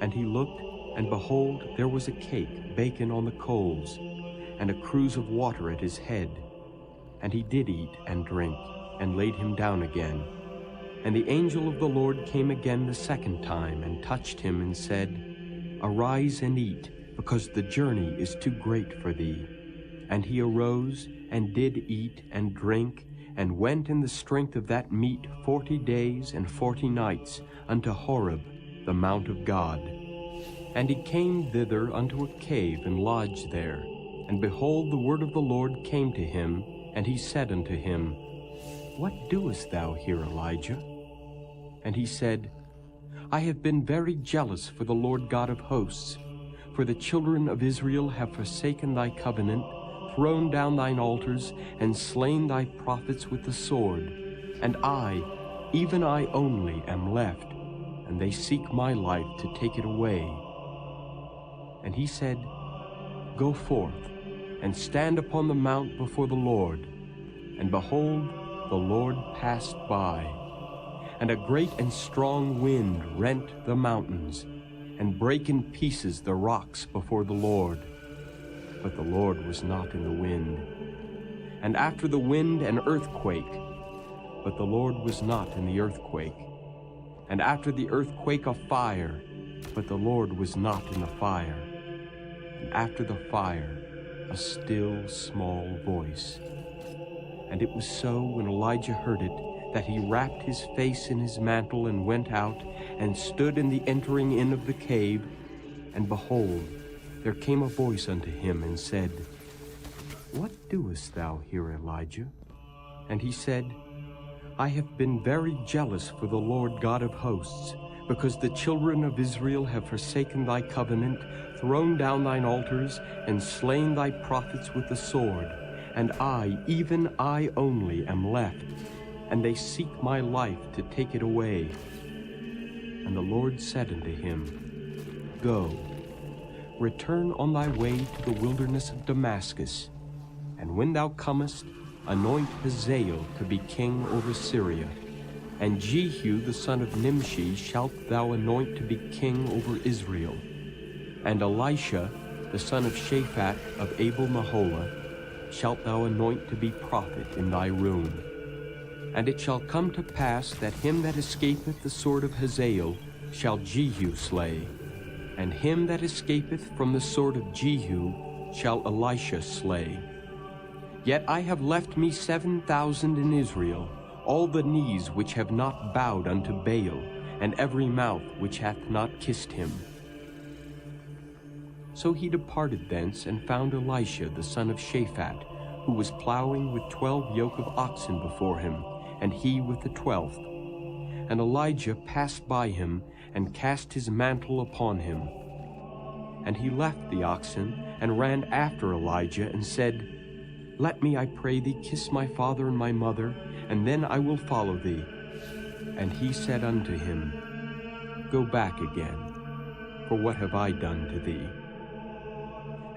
And he looked, and behold, there was a cake baken on the coals, and a cruse of water at his head. And he did eat and drink, and laid him down again. And the angel of the Lord came again the 2nd time, and touched him, and said, Arise and eat, because the journey is too great for thee. And he arose, and did eat and drink, and went in the strength of that meat 40 days and 40 nights unto Horeb, the mount of God. And he came thither unto a cave, and lodged there. And behold, the word of the Lord came to him, and he said unto him, What doest thou here, Elijah? And he said, I have been very jealous for the Lord God of hosts, for the children of Israel have forsaken thy covenant, thrown down thine altars, and slain thy prophets with the sword. And I, even I only, am left, and they seek my life to take it away. And he said, Go forth, and stand upon the mount before the Lord. And behold, the Lord passed by, and a great and strong wind rent the mountains, and brake in pieces the rocks before the Lord. But the Lord was not in the wind. And after the wind an earthquake, but the Lord was not in the earthquake. And after the earthquake a fire, but the Lord was not in the fire. And after the fire a still small voice. And it was so, when Elijah heard it, that he wrapped his face in his mantle, and went out, and stood in the entering in of the cave. And behold, there came a voice unto him, and said, What doest thou here, Elijah? And he said, I have been very jealous for the Lord God of hosts, because the children of Israel have forsaken thy covenant, thrown down thine altars, and slain thy prophets with the sword. And I, even I only, am left, and they seek my life to take it away. And the Lord said unto him, Go, return on thy way to the wilderness of Damascus, and when thou comest, anoint Hazael to be king over Syria. And Jehu the son of Nimshi shalt thou anoint to be king over Israel. And Elisha the son of Shaphat of Abel-Meholah shalt thou anoint to be prophet in thy room. And it shall come to pass that him that escapeth the sword of Hazael shall Jehu slay, and him that escapeth from the sword of Jehu shall Elisha slay. Yet I have left me 7,000 in Israel, all the knees which have not bowed unto Baal, and every mouth which hath not kissed him. So he departed thence, and found Elisha the son of Shaphat, who was plowing with 12 yoke of oxen before him, and he with the 12th. And Elijah passed by him, and cast his mantle upon him. And he left the oxen, and ran after Elijah, and said, Let me, I pray thee, kiss my father and my mother, and then I will follow thee. And he said unto him, Go back again, for what have I done to thee?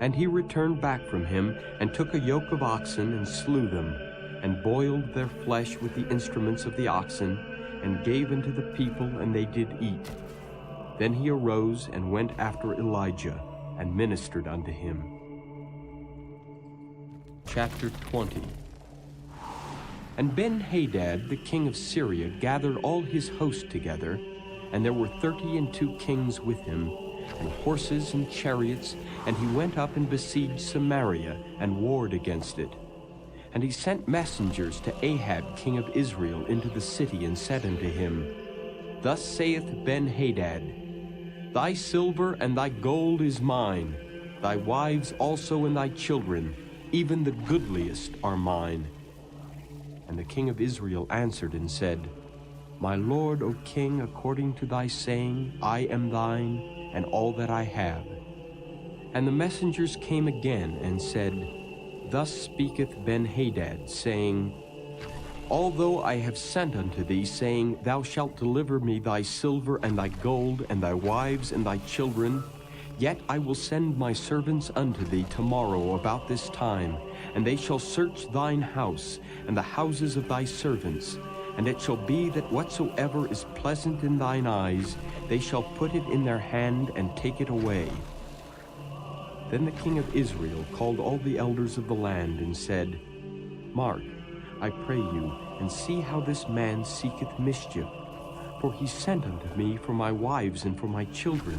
And he returned back from him, and took a yoke of oxen, and slew them, and boiled their flesh with the instruments of the oxen, and gave unto the people, and they did eat. Then he arose, and went after Elijah, and ministered unto him. Chapter 20. And Ben-Hadad the king of Syria gathered all his host together, and there were 32 kings with him, and horses and chariots, and he went up and besieged Samaria, and warred against it. And he sent messengers to Ahab king of Israel into the city, and said unto him, Thus saith Ben-Hadad, Thy silver and thy gold is mine, thy wives also and thy children, even the goodliest are mine. And the king of Israel answered and said, My lord, O king, according to thy saying, I am thine, and all that I have. And the messengers came again, and said, Thus speaketh Ben-Hadad, saying, Although I have sent unto thee, saying, Thou shalt deliver me thy silver and thy gold, and thy wives and thy children, yet I will send my servants unto thee tomorrow about this time, and they shall search thine house, and the houses of thy servants. And it shall be that whatsoever is pleasant in thine eyes, they shall put it in their hand, and take it away. Then the king of Israel called all the elders of the land, and said, Mark, I pray you, and see how this man seeketh mischief. For he sent unto me for my wives and for my children,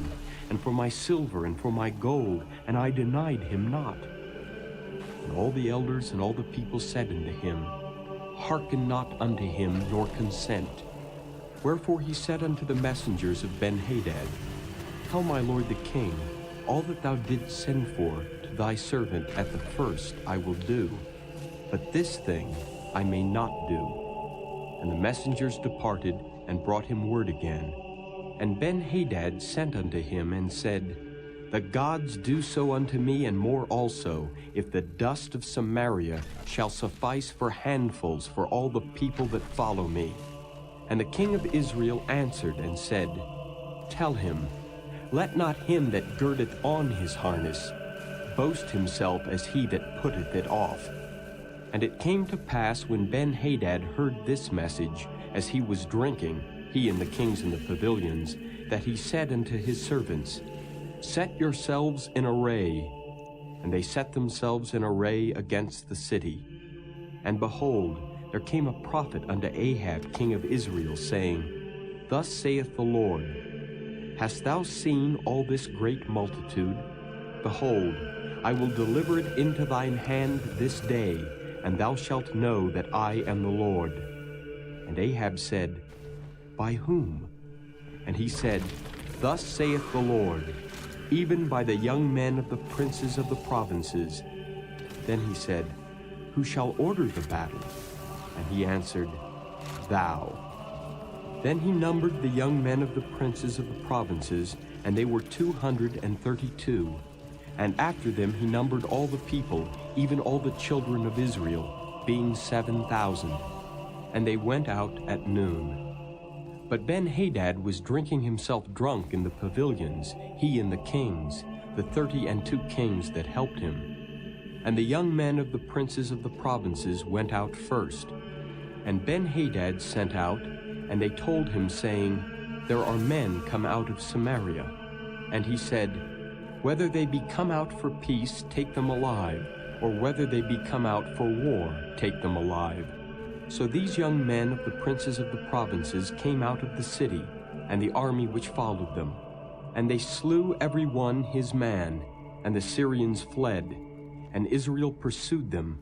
and for my silver and for my gold, and I denied him not. And all the elders and all the people said unto him, Hearken not unto him, nor consent. Wherefore he said unto the messengers of Ben-Hadad, Tell my lord the king, all that thou didst send for to thy servant at the first I will do, but this thing I may not do. And the messengers departed, and brought him word again. And Ben-Hadad sent unto him, and said, The gods do so unto me, and more also, if the dust of Samaria shall suffice for handfuls for all the people that follow me. And the king of Israel answered and said, Tell him, let not him that girdeth on his harness boast himself as he that putteth it off. And it came to pass, when Ben-Hadad heard this message, as he was drinking, he and the kings in the pavilions, that he said unto his servants, Set yourselves in array. And they set themselves in array against the city. And behold, there came a prophet unto Ahab king of Israel, saying, Thus saith the Lord, Hast thou seen all this great multitude? Behold, I will deliver it into thine hand this day, and thou shalt know that I am the Lord. And Ahab said, By whom? And he said, Thus saith the Lord, even by the young men of the princes of the provinces. Then he said, Who shall order the battle? And he answered, Thou. Then he numbered the young men of the princes of the provinces, and they were 232. And after them he numbered all the people, even all the children of Israel, being 7,000. And they went out at noon. But Ben-Hadad was drinking himself drunk in the pavilions, he and the kings, the 32 kings that helped him. And the young men of the princes of the provinces went out first. And Ben-Hadad sent out, And they told him, saying, There are men come out of Samaria. And he said, Whether they be come out for peace, take them alive, or whether they be come out for war, take them alive. So these young men of the princes of the provinces came out of the city, and the army which followed them. And they slew every one his man, and the Syrians fled, and Israel pursued them.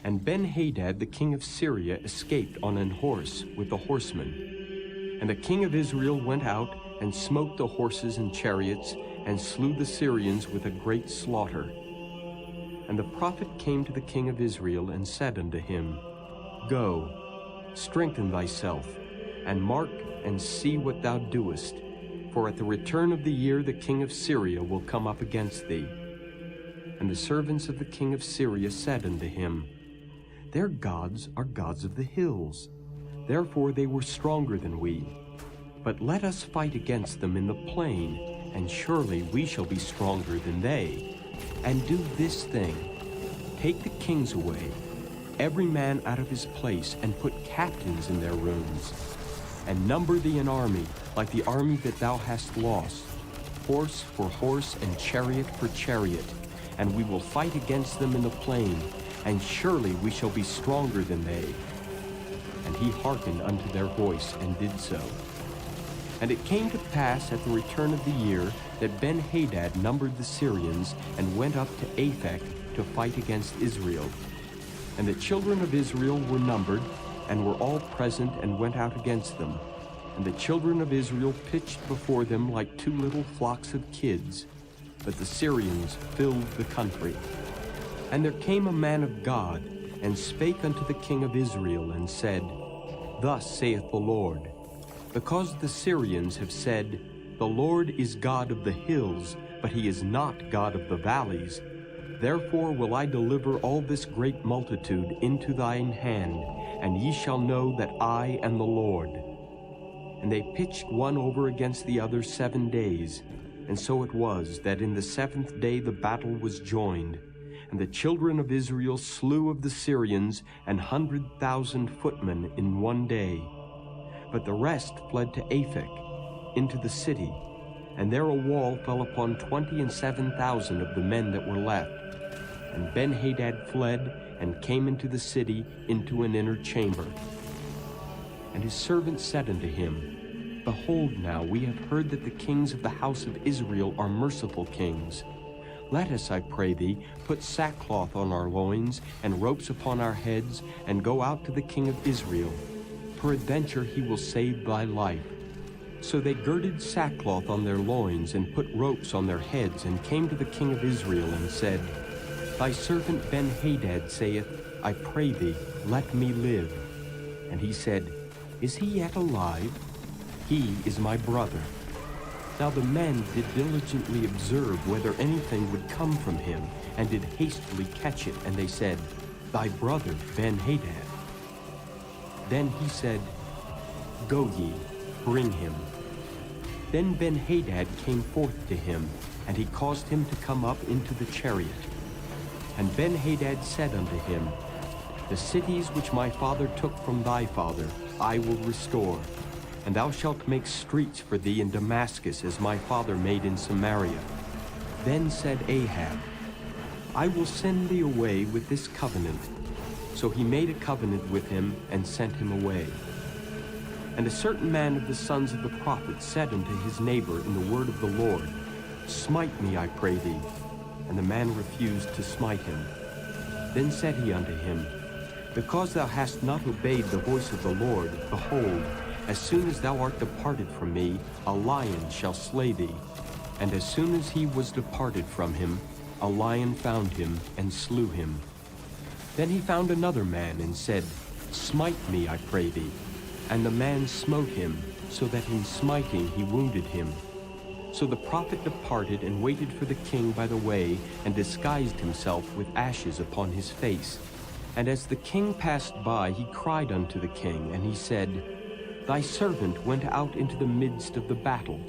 And Ben-Hadad the king of Syria escaped on an horse with the horsemen. And the king of Israel went out, and smote the horses and chariots, and slew the Syrians with a great slaughter. And the prophet came to the king of Israel, and said unto him, Go, strengthen thyself, and mark and see what thou doest, for at the return of the year the king of Syria will come up against thee. And the servants of the king of Syria said unto him, Their gods are gods of the hills, therefore they were stronger than we. But let us fight against them in the plain, and surely we shall be stronger than they. And do this thing, take the kings away, every man out of his place, and put captains in their rooms. And number thee an army, like the army that thou hast lost, horse for horse, and chariot for chariot. And we will fight against them in the plain, and surely we shall be stronger than they. And he hearkened unto their voice, and did so. And it came to pass at the return of the year that Ben-Hadad numbered the Syrians, and went up to AFK to fight against Israel. And the children of Israel were numbered, and were all present, and went out against them. And the children of Israel pitched before them like two little flocks of kids. But the Syrians filled the country. And there came a man of God, and spake unto the king of Israel, and said, Thus saith the Lord, Because the Syrians have said, The Lord is God of the hills, but he is not God of the valleys, therefore will I deliver all this great multitude into thine hand, and ye shall know that I am the Lord. And they pitched one over against the other 7 days. And so it was, that in the 7th day the battle was joined. And the children of Israel slew of the Syrians 100,000 footmen in 1 day. But the rest fled to AFK, into the city. And there a wall fell upon 27,000 of the men that were left. And Ben-Hadad fled, and came into the city, into an inner chamber. And his servants said unto him, Behold now, we have heard that the kings of the house of Israel are merciful kings. Let us, I pray thee, put sackcloth on our loins, and ropes upon our heads, and go out to the king of Israel. Peradventure he will save thy life. So they girded sackcloth on their loins, and put ropes on their heads, and came to the king of Israel, and said, Thy servant Ben-Hadad saith, I pray thee, let me live. And he said, Is he yet alive? He is my brother. Now the men did diligently observe whether anything would come from him, and did hastily catch it, and they said, Thy brother Ben-Hadad. Then he said, Go ye, bring him. Then Ben-Hadad came forth to him, and he caused him to come up into the chariot. And Ben-Hadad said unto him, The cities which my father took from thy father I will restore, and thou shalt make streets for thee in Damascus, as my father made in Samaria. Then said Ahab, I will send thee away with this covenant. So he made a covenant with him, and sent him away. And a certain man of the sons of the prophets said unto his neighbor in the word of the Lord, Smite me, I pray thee. And the man refused to smite him. Then said he unto him, Because thou hast not obeyed the voice of the Lord, behold, as soon as thou art departed from me, a lion shall slay thee. And as soon as he was departed from him, a lion found him, and slew him. Then he found another man, and said, Smite me, I pray thee. And the man smote him, so that in smiting he wounded him. So the prophet departed, and waited for the king by the way, and disguised himself with ashes upon his face. And as the king passed by, he cried unto the king, and he said, Thy servant went out into the midst of the battle.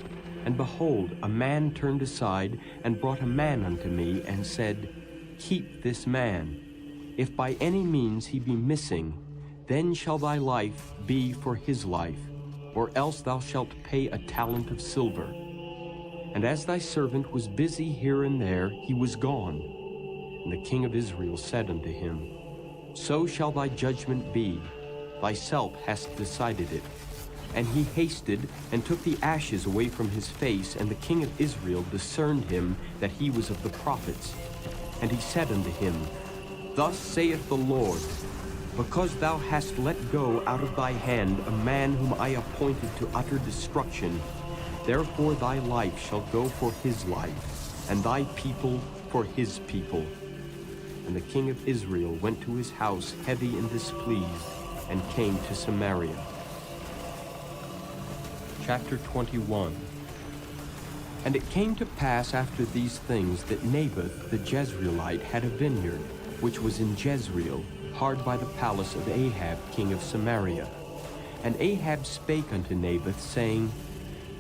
And behold, a man turned aside, and brought a man unto me, and said, Keep this man. If by any means he be missing, then shall thy life be for his life. or else thou shalt pay a talent of silver. And as thy servant was busy here and there, he was gone. And the king of Israel said unto him, So shall thy judgment be, thyself hast decided it. And he hasted and took the ashes away from his face, and the king of Israel discerned him that he was of the prophets. And he said unto him, Thus saith the Lord, Because thou hast let go out of thy hand a man whom I appointed to utter destruction, therefore thy life shall go for his life, and thy people for his people. And the king of Israel went to his house heavy and displeased, and came to Samaria. Chapter 21. And it came to pass after these things that Naboth the Jezreelite had a vineyard, which was in Jezreel, hard by the palace of Ahab king of Samaria. And Ahab spake unto Naboth, saying,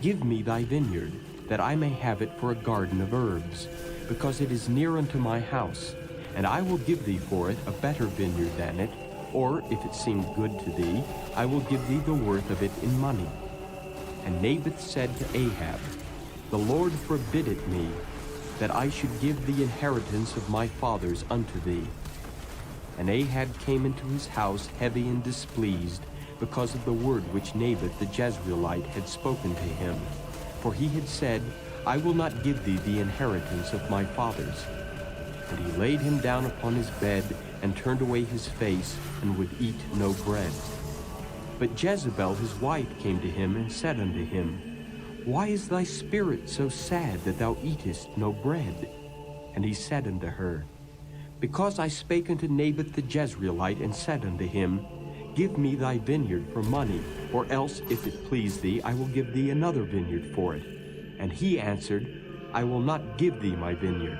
Give me thy vineyard, that I may have it for a garden of herbs, because it is near unto my house, and I will give thee for it a better vineyard than it, or, if it seem good to thee, I will give thee the worth of it in money. And Naboth said to Ahab, The Lord forbid it me, that I should give the inheritance of my fathers unto thee. And Ahab came into his house heavy and displeased, because of the word which Naboth the Jezreelite had spoken to him. For he had said, I will not give thee the inheritance of my fathers. And he laid him down upon his bed, and turned away his face, and would eat no bread. But Jezebel his wife came to him, and said unto him, Why is thy spirit so sad that thou eatest no bread? And he said unto her, Because I spake unto Naboth the Jezreelite, and said unto him, Give me thy vineyard for money, or else, if it please thee, I will give thee another vineyard for it. And he answered, I will not give thee my vineyard.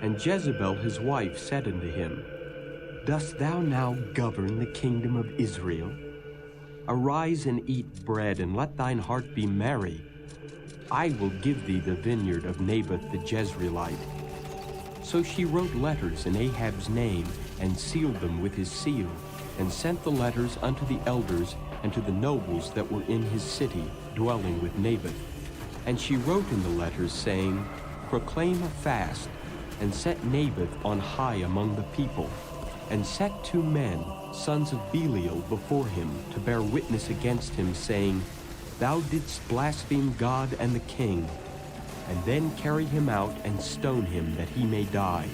And Jezebel his wife said unto him, Dost thou now govern the kingdom of Israel? Arise and eat bread, and let thine heart be merry. I will give thee the vineyard of Naboth the Jezreelite. So she wrote letters in Ahab's name, and sealed them with his seal, and sent the letters unto the elders and to the nobles that were in his city, dwelling with Naboth. And she wrote in the letters, saying, Proclaim a fast, and set Naboth on high among the people, and set 2 men, sons of Belial, before him, to bear witness against him, saying, Thou didst blaspheme God and the king. And then carry him out, and stone him, that he may die.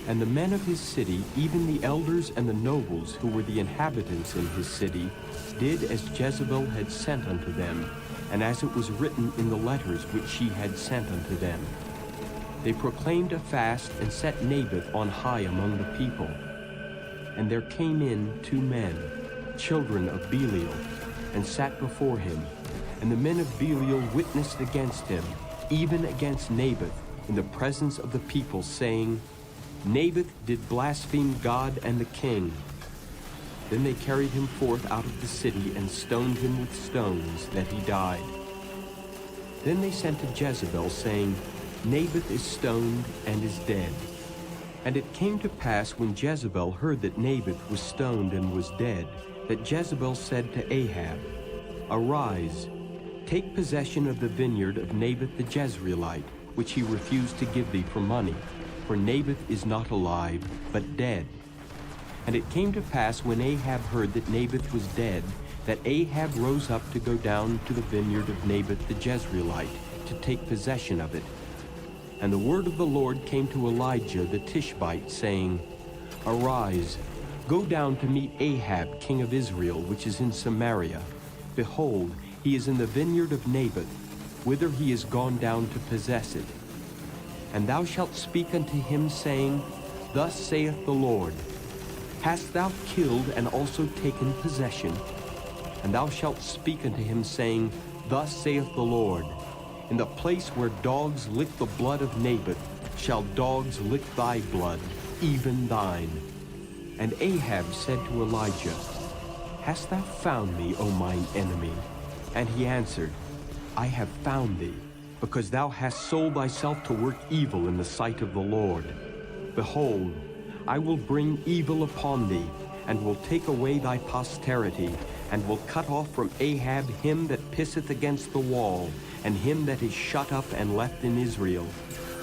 And the men of his city, even the elders and the nobles who were the inhabitants in his city, did as Jezebel had sent unto them, and as it was written in the letters which she had sent unto them. They proclaimed a fast, and set Naboth on high among the people. And there came in 2 men, children of Belial, and sat before him. And the men of Belial witnessed against him, even against Naboth, in the presence of the people, saying, Naboth did blaspheme God and the king. Then they carried him forth out of the city, and stoned him with stones, that he died. Then they sent to Jezebel, saying, Naboth is stoned and is dead. And it came to pass, when Jezebel heard that Naboth was stoned and was dead, that Jezebel said to Ahab, Arise, take possession of the vineyard of Naboth the Jezreelite, which he refused to give thee for money, for Naboth is not alive, but dead. And it came to pass, when Ahab heard that Naboth was dead, that Ahab rose up to go down to the vineyard of Naboth the Jezreelite, to take possession of it. And the word of the Lord came to Elijah the Tishbite, saying, Arise, go down to meet Ahab king of Israel, which is in Samaria. Behold, he is in the vineyard of Naboth, whither he is gone down to possess it. And thou shalt speak unto him, saying, Thus saith the Lord, Hast thou killed and also taken possession? And thou shalt speak unto him, saying, Thus saith the Lord, In the place where dogs lick the blood of Naboth, shall dogs lick thy blood, even thine. And Ahab said to Elijah, Hast thou found me, O mine enemy? And he answered, I have found thee, because thou hast sold thyself to work evil in the sight of the Lord. Behold, I will bring evil upon thee, and will take away thy posterity, and will cut off from Ahab him that pisseth against the wall, and him that is shut up and left in Israel,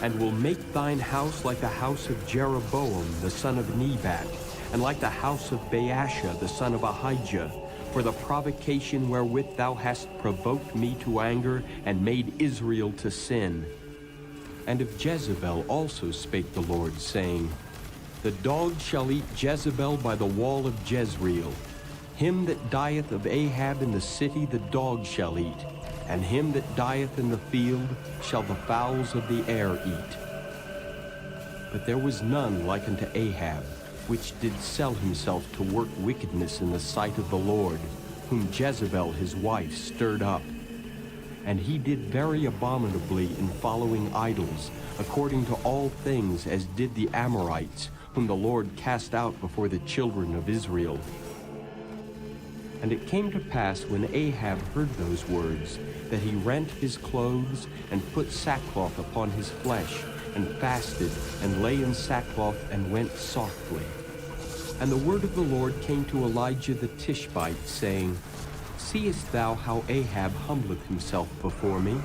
and will make thine house like the house of Jeroboam the son of Nebat, and like the house of Baasha the son of Ahijah, for the provocation wherewith thou hast provoked me to anger, and made Israel to sin. And of Jezebel also spake the Lord, saying, The dog shall eat Jezebel by the wall of Jezreel. Him that dieth of Ahab in the city the dog shall eat, and him that dieth in the field shall the fowls of the air eat. But there was none like unto Ahab, which did sell himself to work wickedness in the sight of the Lord, whom Jezebel his wife stirred up. And he did very abominably in following idols, according to all things as did the Amorites, whom the Lord cast out before the children of Israel. And it came to pass, when Ahab heard those words, that he rent his clothes, and put sackcloth upon his flesh, and fasted, and lay in sackcloth, and went softly. And the word of the Lord came to Elijah the Tishbite, saying, Seest thou how Ahab humbleth himself before me?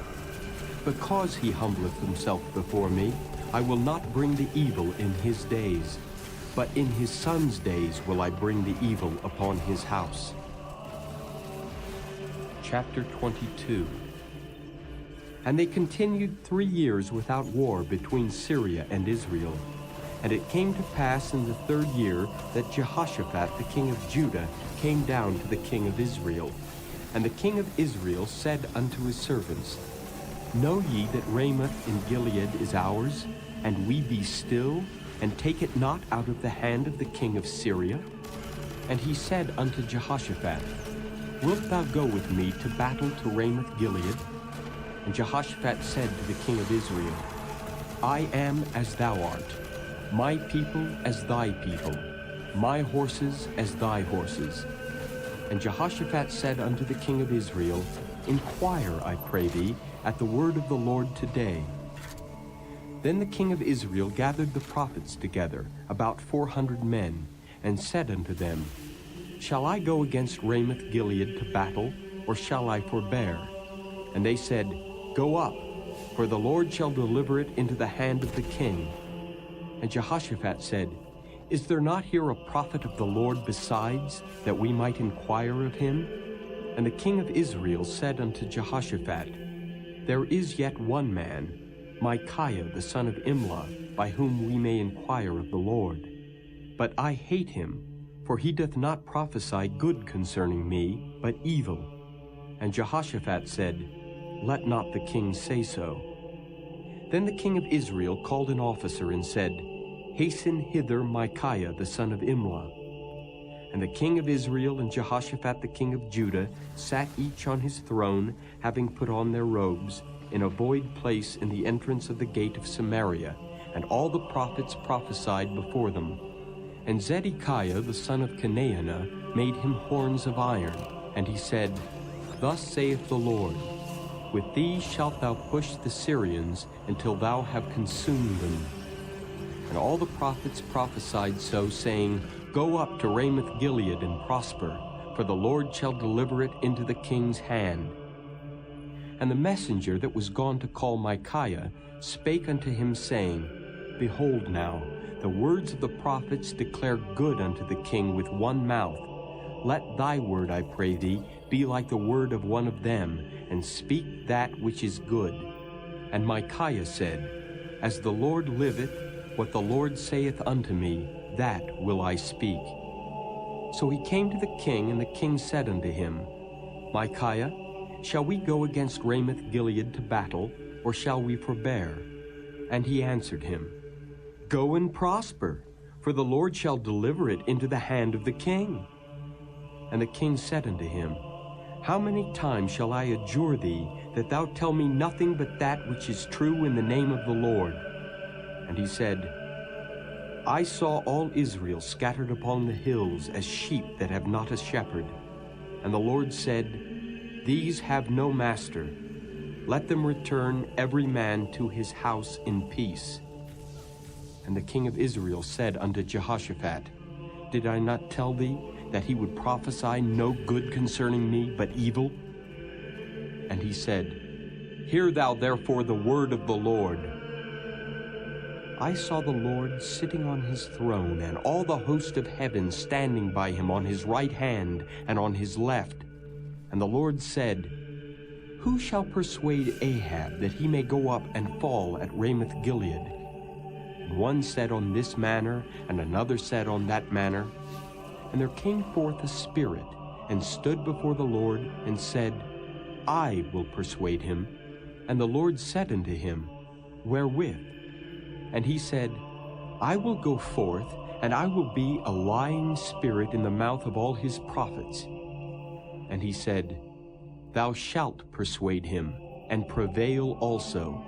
Because he humbleth himself before me, I will not bring the evil in his days, but in his son's days will I bring the evil upon his house. Chapter 22. And they continued 3 years without war between Syria and Israel. And it came to pass in the 3rd year that Jehoshaphat the king of Judah came down to the king of Israel. And the king of Israel said unto his servants, Know ye that Ramoth in Gilead is ours, and we be still, and take it not out of the hand of the king of Syria? And he said unto Jehoshaphat, Wilt thou go with me to battle to Ramoth Gilead? And Jehoshaphat said to the king of Israel, I am as thou art, my people as thy people, my horses as thy horses. And Jehoshaphat said unto the king of Israel, Inquire, I pray thee, at the word of the Lord today. Then the king of Israel gathered the prophets together, about 400 men, and said unto them, Shall I go against Ramoth Gilead to battle, or shall I forbear? And they said, Go up, for the Lord shall deliver it into the hand of the king. And Jehoshaphat said, Is there not here a prophet of the Lord besides, that we might inquire of him? And the king of Israel said unto Jehoshaphat, There is yet one man, Micaiah the son of Imlah, by whom we may inquire of the Lord. But I hate him, for he doth not prophesy good concerning me, but evil. And Jehoshaphat said, Let not the king say so. Then the king of Israel called an officer and said, Hasten hither Micaiah the son of Imlah. And the king of Israel and Jehoshaphat the king of Judah sat each on his throne, having put on their robes, in a void place in the entrance of the gate of Samaria, and all the prophets prophesied before them. And Zedekiah the son of Chenaanah made him horns of iron, and he said, Thus saith the Lord, With these shalt thou push the Syrians until thou have consumed them. And all the prophets prophesied so, saying, Go up to Ramoth Gilead and prosper, for the Lord shall deliver it into the king's hand. And the messenger that was gone to call Micaiah spake unto him, saying, Behold now, the words of the prophets declare good unto the king with one mouth. Let thy word, I pray thee, be like the word of one of them, and speak that which is good. And Micaiah said, As the Lord liveth, what the Lord saith unto me, that will I speak. So he came to the king, and the king said unto him, Micaiah, shall we go against Ramoth Gilead to battle, or shall we forbear? And he answered him, Go and prosper, for the Lord shall deliver it into the hand of the king. And the king said unto him, How many times shall I adjure thee, that thou tell me nothing but that which is true in the name of the Lord? And he said, I saw all Israel scattered upon the hills as sheep that have not a shepherd. And the Lord said, These have no master. Let them return every man to his house in peace. And the king of Israel said unto Jehoshaphat, Did I not tell thee that he would prophesy no good concerning me, but evil? And he said, Hear thou therefore the word of the Lord. I saw the Lord sitting on his throne, and all the host of heaven standing by him on his right hand and on his left. And the Lord said, Who shall persuade Ahab that he may go up and fall at Ramoth-Gilead? And one said on this manner, and another said on that manner. And there came forth a spirit, and stood before the Lord, and said, I will persuade him. And the Lord said unto him, Wherewith? And he said, I will go forth, and I will be a lying spirit in the mouth of all his prophets. And he said, Thou shalt persuade him, and prevail also.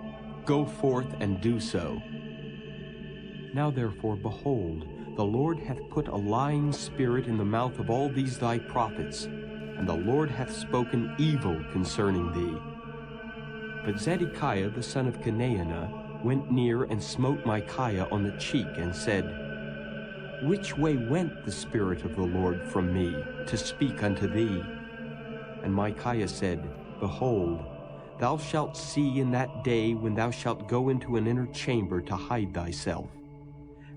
Go forth and do so. Now therefore, behold, the Lord hath put a lying spirit in the mouth of all these thy prophets, and the Lord hath spoken evil concerning thee. But Zedekiah the son of Chenaanah went near and smote Micaiah on the cheek, and said, Which way went the Spirit of the Lord from me, to speak unto thee? And Micaiah said, Behold, thou shalt see in that day when thou shalt go into an inner chamber to hide thyself.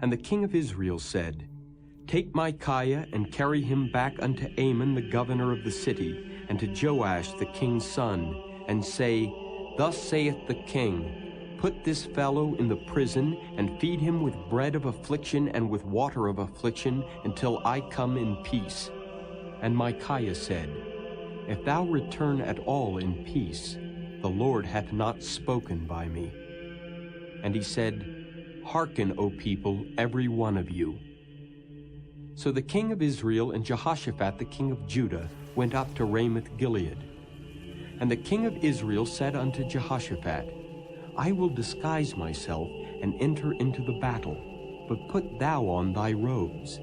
And the king of Israel said, Take Micaiah, and carry him back unto Amon the governor of the city, and to Joash the king's son, and say, Thus saith the king, Put this fellow in the prison, and feed him with bread of affliction and with water of affliction, until I come in peace. And Micaiah said, If thou return at all in peace, the Lord hath not spoken by me. And he said, Hearken, O people, every one of you. So the king of Israel and Jehoshaphat the king of Judah went up to Ramoth-Gilead. And the king of Israel said unto Jehoshaphat, I will disguise myself and enter into the battle, but put thou on thy robes.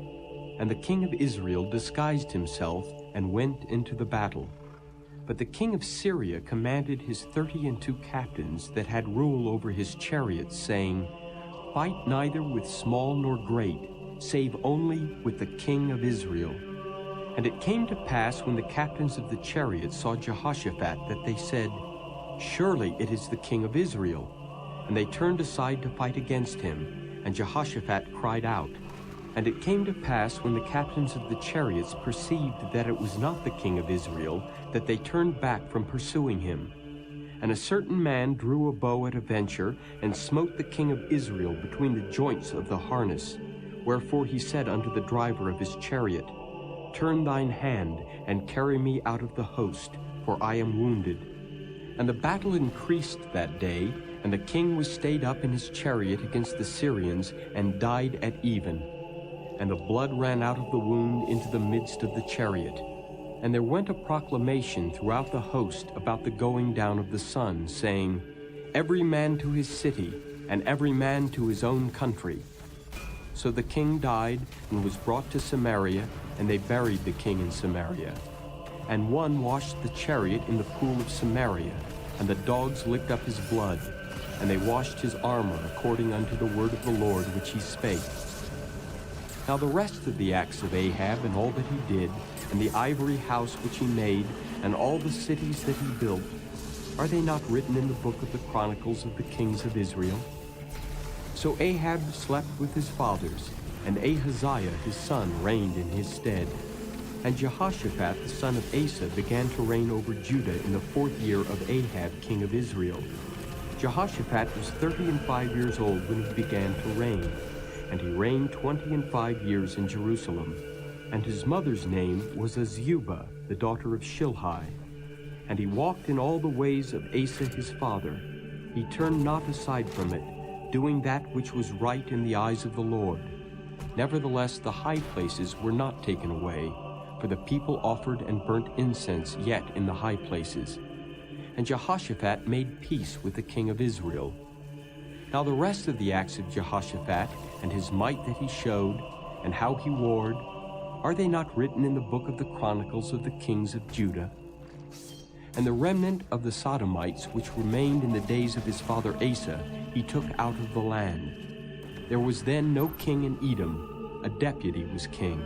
And the king of Israel disguised himself and went into the battle. But the king of Syria commanded his 32 captains that had rule over his chariots, saying, Fight neither with small nor great, save only with the king of Israel. And it came to pass, when the captains of the chariots saw Jehoshaphat, that they said, Surely it is the king of Israel. And they turned aside to fight against him, and Jehoshaphat cried out. And it came to pass, when the captains of the chariots perceived that it was not the king of Israel, that they turned back from pursuing him. And a certain man drew a bow at a venture, and smote the king of Israel between the joints of the harness. Wherefore he said unto the driver of his chariot, Turn thine hand, and carry me out of the host, for I am wounded. And the battle increased that day, and the king was stayed up in his chariot against the Syrians, and died at even. And the blood ran out of the wound into the midst of the chariot. And there went a proclamation throughout the host about the going down of the sun, saying, Every man to his city, and every man to his own country. So the king died, and was brought to Samaria, and they buried the king in Samaria. And one washed the chariot in the pool of Samaria, and the dogs licked up his blood, and they washed his armor according unto the word of the Lord which he spake. Now the rest of the acts of Ahab, and all that he did, and the ivory house which he made, and all the cities that he built, are they not written in the book of the Chronicles of the kings of Israel? So Ahab slept with his fathers, and Ahaziah his son reigned in his stead. And Jehoshaphat the son of Asa began to reign over Judah in the 4th year of Ahab king of Israel. Jehoshaphat was 35 years old when he began to reign, and he reigned 25 years in Jerusalem. And his mother's name was Azubah, the daughter of Shilhi. And he walked in all the ways of Asa his father. He turned not aside from it, doing that which was right in the eyes of the Lord. Nevertheless, the high places were not taken away, for the people offered and burnt incense yet in the high places. And Jehoshaphat made peace with the king of Israel. Now the rest of the acts of Jehoshaphat, and his might that he showed, and how he warred, are they not written in the book of the Chronicles of the kings of Judah? And the remnant of the Sodomites which remained in the days of his father Asa, he took out of the land. There was then no king in Edom, a deputy was king.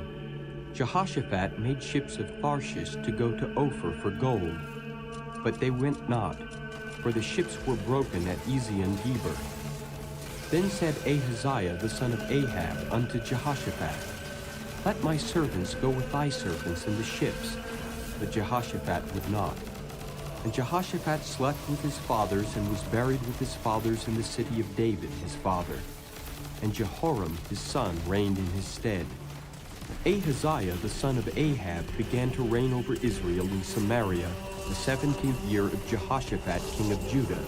Jehoshaphat made ships of Tharshish to go to Ophir for gold, but they went not, for the ships were broken at Ezion-Geber. Then said Ahaziah the son of Ahab unto Jehoshaphat, Let my servants go with thy servants in the ships. But Jehoshaphat would not. And Jehoshaphat slept with his fathers and was buried with his fathers in the city of David his father. And Jehoram his son reigned in his stead. Ahaziah the son of Ahab began to reign over Israel in Samaria the 17th year of Jehoshaphat king of Judah,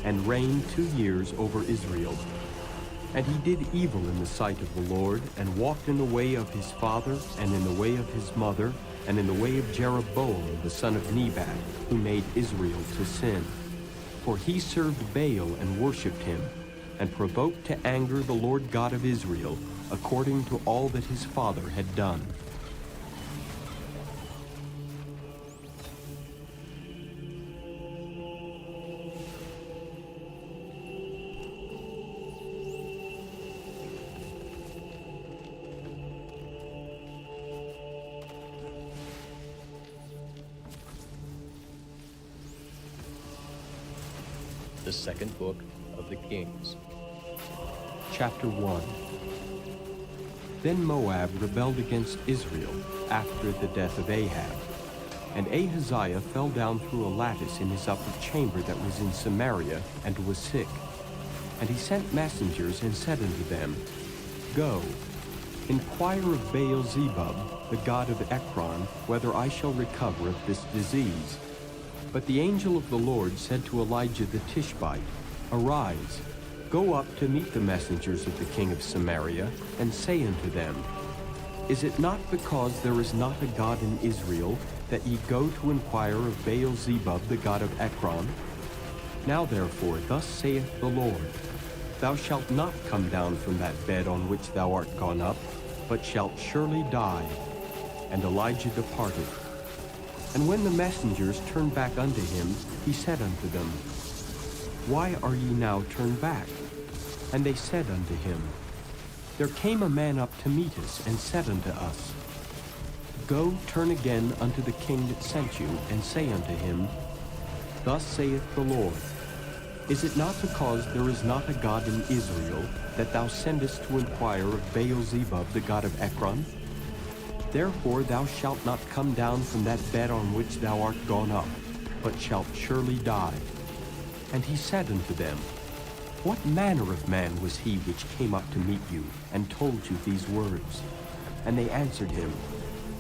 and reigned 2 years over Israel. And he did evil in the sight of the Lord, and walked in the way of his father, and in the way of his mother, and in the way of Jeroboam the son of Nebat, who made Israel to sin. For he served Baal and worshipped him, and provoked to anger the Lord God of Israel, according to all that his father had done. The second book of the Kings. Chapter 1. Then Moab rebelled against Israel after the death of Ahab. And Ahaziah fell down through a lattice in his upper chamber that was in Samaria, and was sick. And he sent messengers and said unto them, Go, inquire of Baal-zebub, the god of Ekron, whether I shall recover of this disease. But the angel of the Lord said to Elijah the Tishbite, Arise, go up to meet the messengers of the king of Samaria, and say unto them, Is it not because there is not a God in Israel, that ye go to inquire of Baal-zebub, the god of Ekron? Now therefore, thus saith the Lord, Thou shalt not come down from that bed on which thou art gone up, but shalt surely die. And Elijah departed. And when the messengers turned back unto him, he said unto them, Why are ye now turned back? And they said unto him, There came a man up to meet us, and said unto us, Go, turn again unto the king that sent you, and say unto him, Thus saith the Lord, Is it not because there is not a God in Israel, that thou sendest to inquire of Baal-zebub, the god of Ekron? Therefore thou shalt not come down from that bed on which thou art gone up, but shalt surely die. And he said unto them, What manner of man was he which came up to meet you, and told you these words? And they answered him,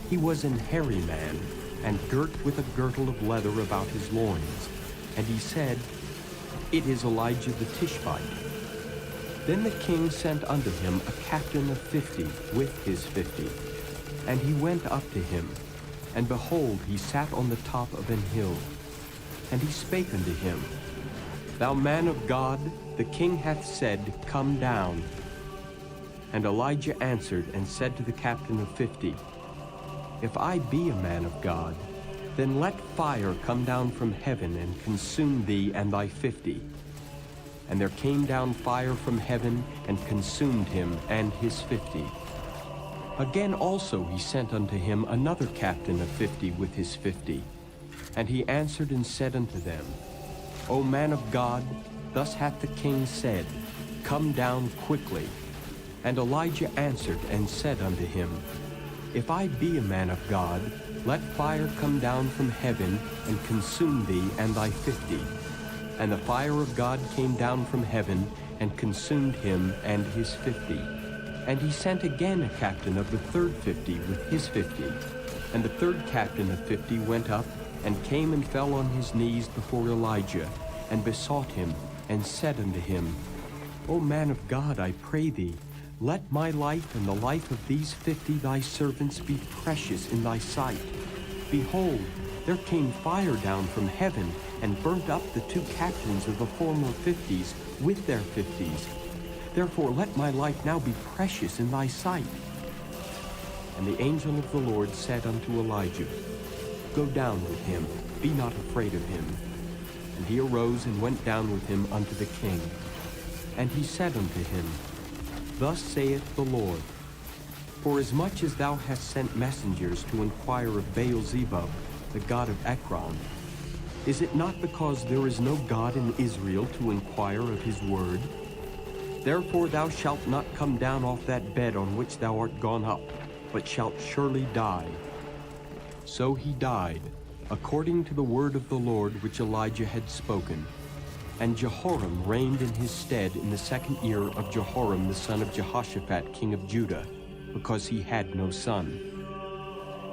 He was an hairy man, and girt with a girdle of leather about his loins. And he said, It is Elijah the Tishbite. Then the king sent unto him a captain of 50 with his 50. And he went up to him, and behold, he sat on the top of an hill. And he spake unto him, Thou man of God, the king hath said, Come down. And Elijah answered and said to the captain of 50, If I be a man of God, then let fire come down from heaven and consume thee and thy 50. And there came down fire from heaven and consumed him and his 50. Again also he sent unto him another captain of 50 with his 50. And he answered and said unto them, O man of God, thus hath the king said, Come down quickly. And Elijah answered and said unto him, If I be a man of God, let fire come down from heaven and consume thee and thy 50. And the fire of God came down from heaven and consumed him and his 50. And he sent again a captain of the third 50 with his 50. And the third captain of 50 went up, and came and fell on his knees before Elijah, and besought him, and said unto him, O man of God, I pray thee, let my life and the life of these 50 thy servants be precious in thy sight. Behold, there came fire down from heaven, and burnt up the 2 captains of the former 50s with their 50s. Therefore let my life now be precious in thy sight. And the angel of the Lord said unto Elijah, Go down with him, be not afraid of him. And he arose and went down with him unto the king. And he said unto him, Thus saith the Lord, Forasmuch as thou hast sent messengers to inquire of Baal-zebub, the god of Ekron, is it not because there is no God in Israel to inquire of his word? Therefore thou shalt not come down off that bed on which thou art gone up, but shalt surely die. So he died, according to the word of the Lord which Elijah had spoken. And Jehoram reigned in his stead in the 2nd year of Jehoram the son of Jehoshaphat king of Judah, because he had no son.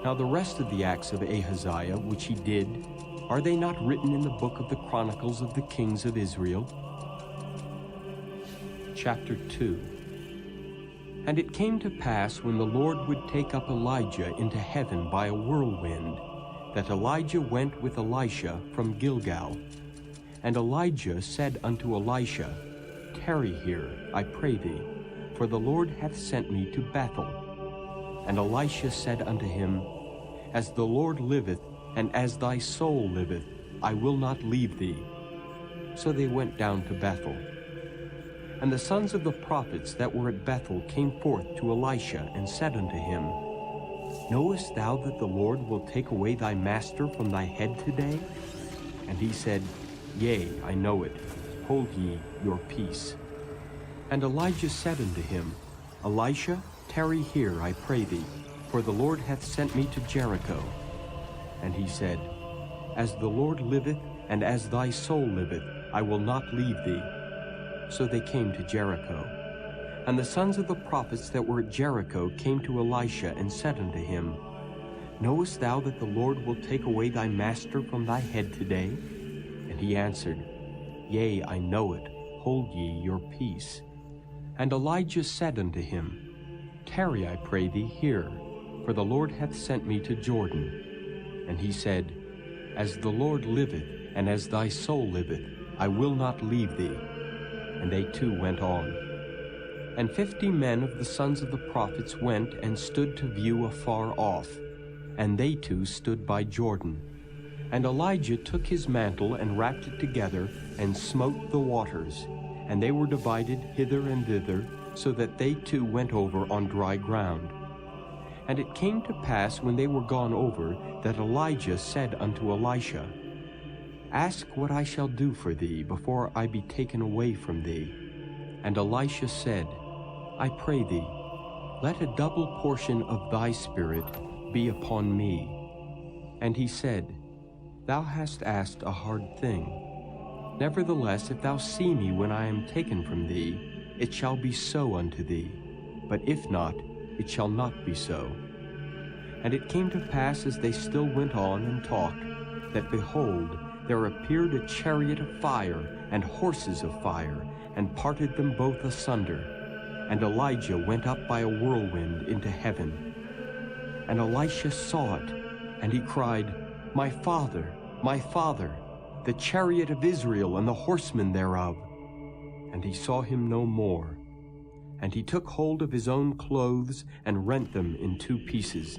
Now the rest of the acts of Ahaziah which he did, are they not written in the book of the Chronicles of the kings of Israel? Chapter 2. And it came to pass, when the Lord would take up Elijah into heaven by a whirlwind, that Elijah went with Elisha from Gilgal. And Elijah said unto Elisha, Tarry here, I pray thee, for the Lord hath sent me to Bethel. And Elisha said unto him, As the Lord liveth, and as thy soul liveth, I will not leave thee. So they went down to Bethel. And the sons of the prophets that were at Bethel came forth to Elisha, and said unto him, Knowest thou that the Lord will take away thy master from thy head today? And he said, Yea, I know it. Hold ye your peace. And Elijah said unto him, Elisha, tarry here, I pray thee, for the Lord hath sent me to Jericho. And he said, As the Lord liveth, and as thy soul liveth, I will not leave thee. So they came to Jericho. And the sons of the prophets that were at Jericho came to Elisha, and said unto him, Knowest thou that the Lord will take away thy master from thy head today? And he answered, Yea, I know it. Hold ye your peace. And Elijah said unto him, Tarry, I pray thee, here, for the Lord hath sent me to Jordan. And he said, As the Lord liveth, and as thy soul liveth, I will not leave thee. And they two went on. And 50 men of the sons of the prophets went and stood to view afar off, and they two stood by Jordan. And Elijah took his mantle and wrapped it together, and smote the waters, and they were divided hither and thither, so that they two went over on dry ground. And it came to pass, when they were gone over, that Elijah said unto Elisha, Ask what I shall do for thee before I be taken away from thee. And Elisha said, I pray thee, let a double portion of thy spirit be upon me. And he said, Thou hast asked a hard thing. Nevertheless, if thou see me when I am taken from thee, it shall be so unto thee. But if not, it shall not be so. And it came to pass, as they still went on and talked, that behold, there appeared a chariot of fire and horses of fire, and parted them both asunder. And Elijah went up by a whirlwind into heaven. And Elisha saw it, and he cried, My father, the chariot of Israel and the horsemen thereof. And he saw him no more. And he took hold of his own clothes, and rent them in 2 pieces.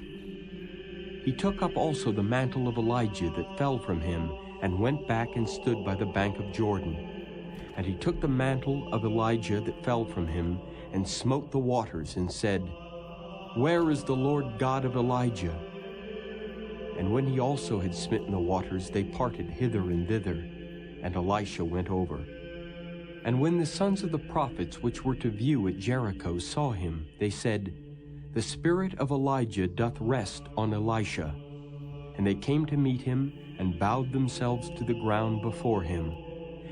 He took up also the mantle of Elijah that fell from him, and went back and stood by the bank of Jordan. And he took the mantle of Elijah that fell from him, and smote the waters, and said, Where is the Lord God of Elijah? And when he also had smitten the waters, they parted hither and thither, and Elisha went over. And when the sons of the prophets which were to view at Jericho saw him, they said, The spirit of Elijah doth rest on Elisha. And they came to meet him, and bowed themselves to the ground before him.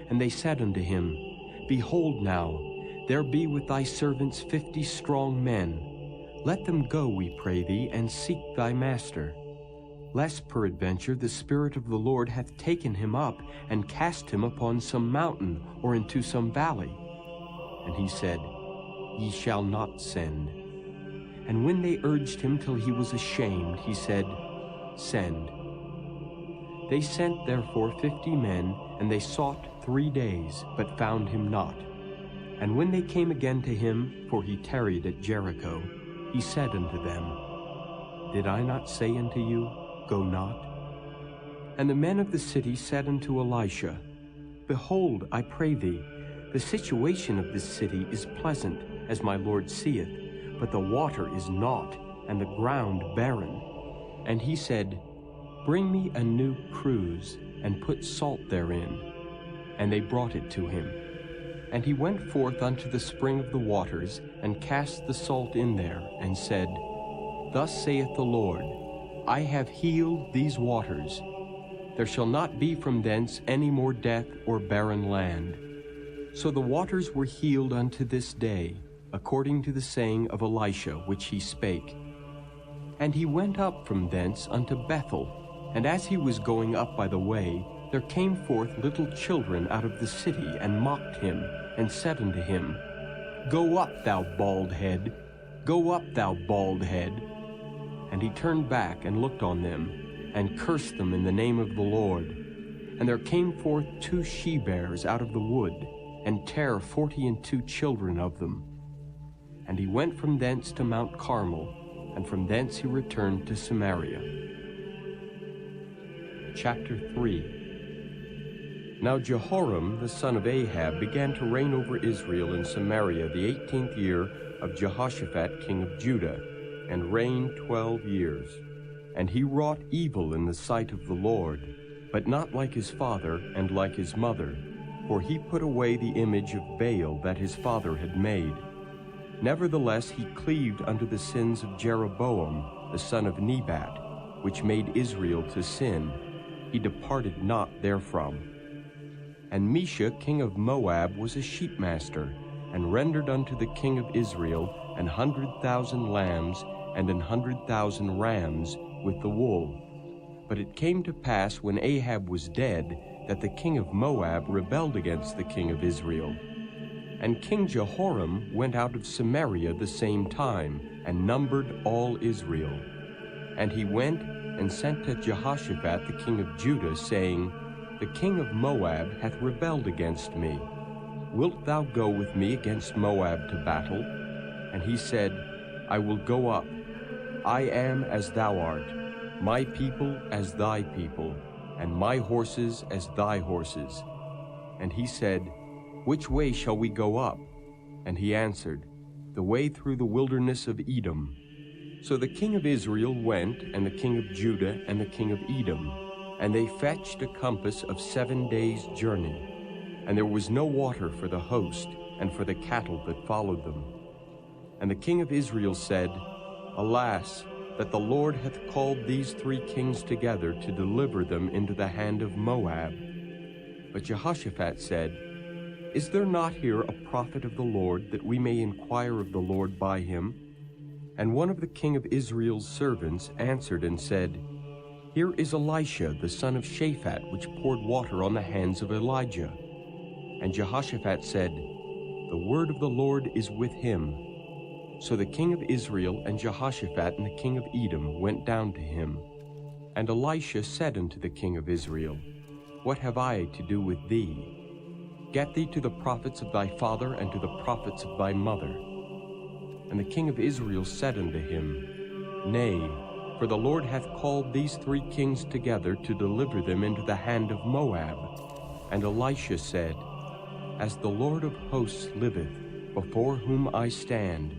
And they said unto him, Behold now, there be with thy servants 50 strong men. Let them go, we pray thee, and seek thy master. Lest peradventure the Spirit of the Lord hath taken him up, and cast him upon some mountain, or into some valley. And he said, Ye shall not send. And when they urged him till he was ashamed, he said, Send. They sent therefore 50 men, and they sought 3 days, but found him not. And when they came again to him, for he tarried at Jericho, he said unto them, Did I not say unto you, Go not? And the men of the city said unto Elisha, Behold, I pray thee, the situation of this city is pleasant, as my Lord seeth, but the water is naught, and the ground barren. And he said, Bring me a new cruse, and put salt therein. And they brought it to him. And he went forth unto the spring of the waters, and cast the salt in there, and said, Thus saith the Lord, I have healed these waters. There shall not be from thence any more death or barren land. So the waters were healed unto this day, according to the saying of Elisha which he spake. And he went up from thence unto Bethel, and as he was going up by the way, there came forth little children out of the city, and mocked him, and said unto him, Go up, thou bald head, go up, thou bald head. And he turned back and looked on them, and cursed them in the name of the Lord. And there came forth 2 she-bears out of the wood, and tare 42 children of them. And he went from thence to Mount Carmel, and from thence he returned to Samaria. Chapter 3. Now Jehoram the son of Ahab began to reign over Israel in Samaria the 18th year of Jehoshaphat king of Judah, and reigned 12 years. And he wrought evil in the sight of the Lord, but not like his father and like his mother, for he put away the image of Baal that his father had made. Nevertheless he cleaved unto the sins of Jeroboam the son of Nebat, which made Israel to sin. He departed not therefrom. And Mesha king of Moab was a sheepmaster, and rendered unto the king of Israel 100,000 lambs and 100,000 rams with the wool. But it came to pass, when Ahab was dead, that the king of Moab rebelled against the king of Israel. And King Jehoram went out of Samaria the same time, and numbered all Israel. And he went and sent to Jehoshaphat the king of Judah, saying, The king of Moab hath rebelled against me. Wilt thou go with me against Moab to battle? And he said, I will go up. I am as thou art, my people as thy people, and my horses as thy horses. And he said, Which way shall we go up? And he answered, The way through the wilderness of Edom. So the king of Israel went, and the king of Judah, and the king of Edom, and they fetched a compass of 7 days' journey. And there was no water for the host, and for the cattle that followed them. And the king of Israel said, Alas, that the Lord hath called these 3 kings together to deliver them into the hand of Moab. But Jehoshaphat said, Is there not here a prophet of the Lord, that we may inquire of the Lord by him? And one of the king of Israel's servants answered and said, Here is Elisha the son of Shaphat, which poured water on the hands of Elijah. And Jehoshaphat said, The word of the Lord is with him. So the king of Israel and Jehoshaphat and the king of Edom went down to him. And Elisha said unto the king of Israel, What have I to do with thee? Get thee to the prophets of thy father and to the prophets of thy mother. And the king of Israel said unto him, Nay, for the Lord hath called these 3 kings together to deliver them into the hand of Moab. And Elisha said, As the Lord of hosts liveth, before whom I stand,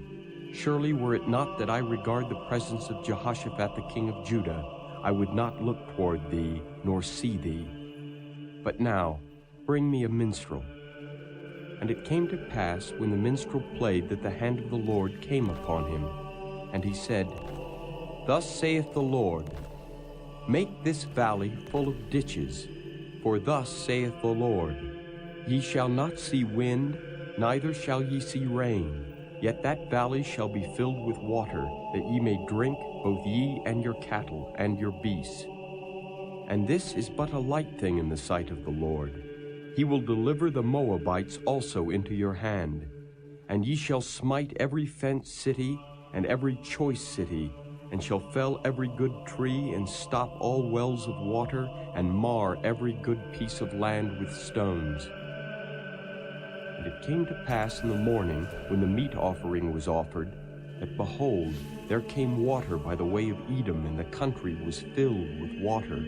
surely were it not that I regard the presence of Jehoshaphat the king of Judah, I would not look toward thee, nor see thee. But now, bring me a minstrel. And it came to pass, when the minstrel played, that the hand of the Lord came upon him. And he said, Thus saith the Lord, Make this valley full of ditches, for thus saith the Lord, Ye shall not see wind, neither shall ye see rain, yet that valley shall be filled with water, that ye may drink, both ye and your cattle and your beasts. And this is but a light thing in the sight of the Lord. He will deliver the Moabites also into your hand. And ye shall smite every fenced city and every choice city, and shall fell every good tree, and stop all wells of water, and mar every good piece of land with stones. And it came to pass in the morning, when the meat offering was offered, that behold, there came water by the way of Edom, and the country was filled with water.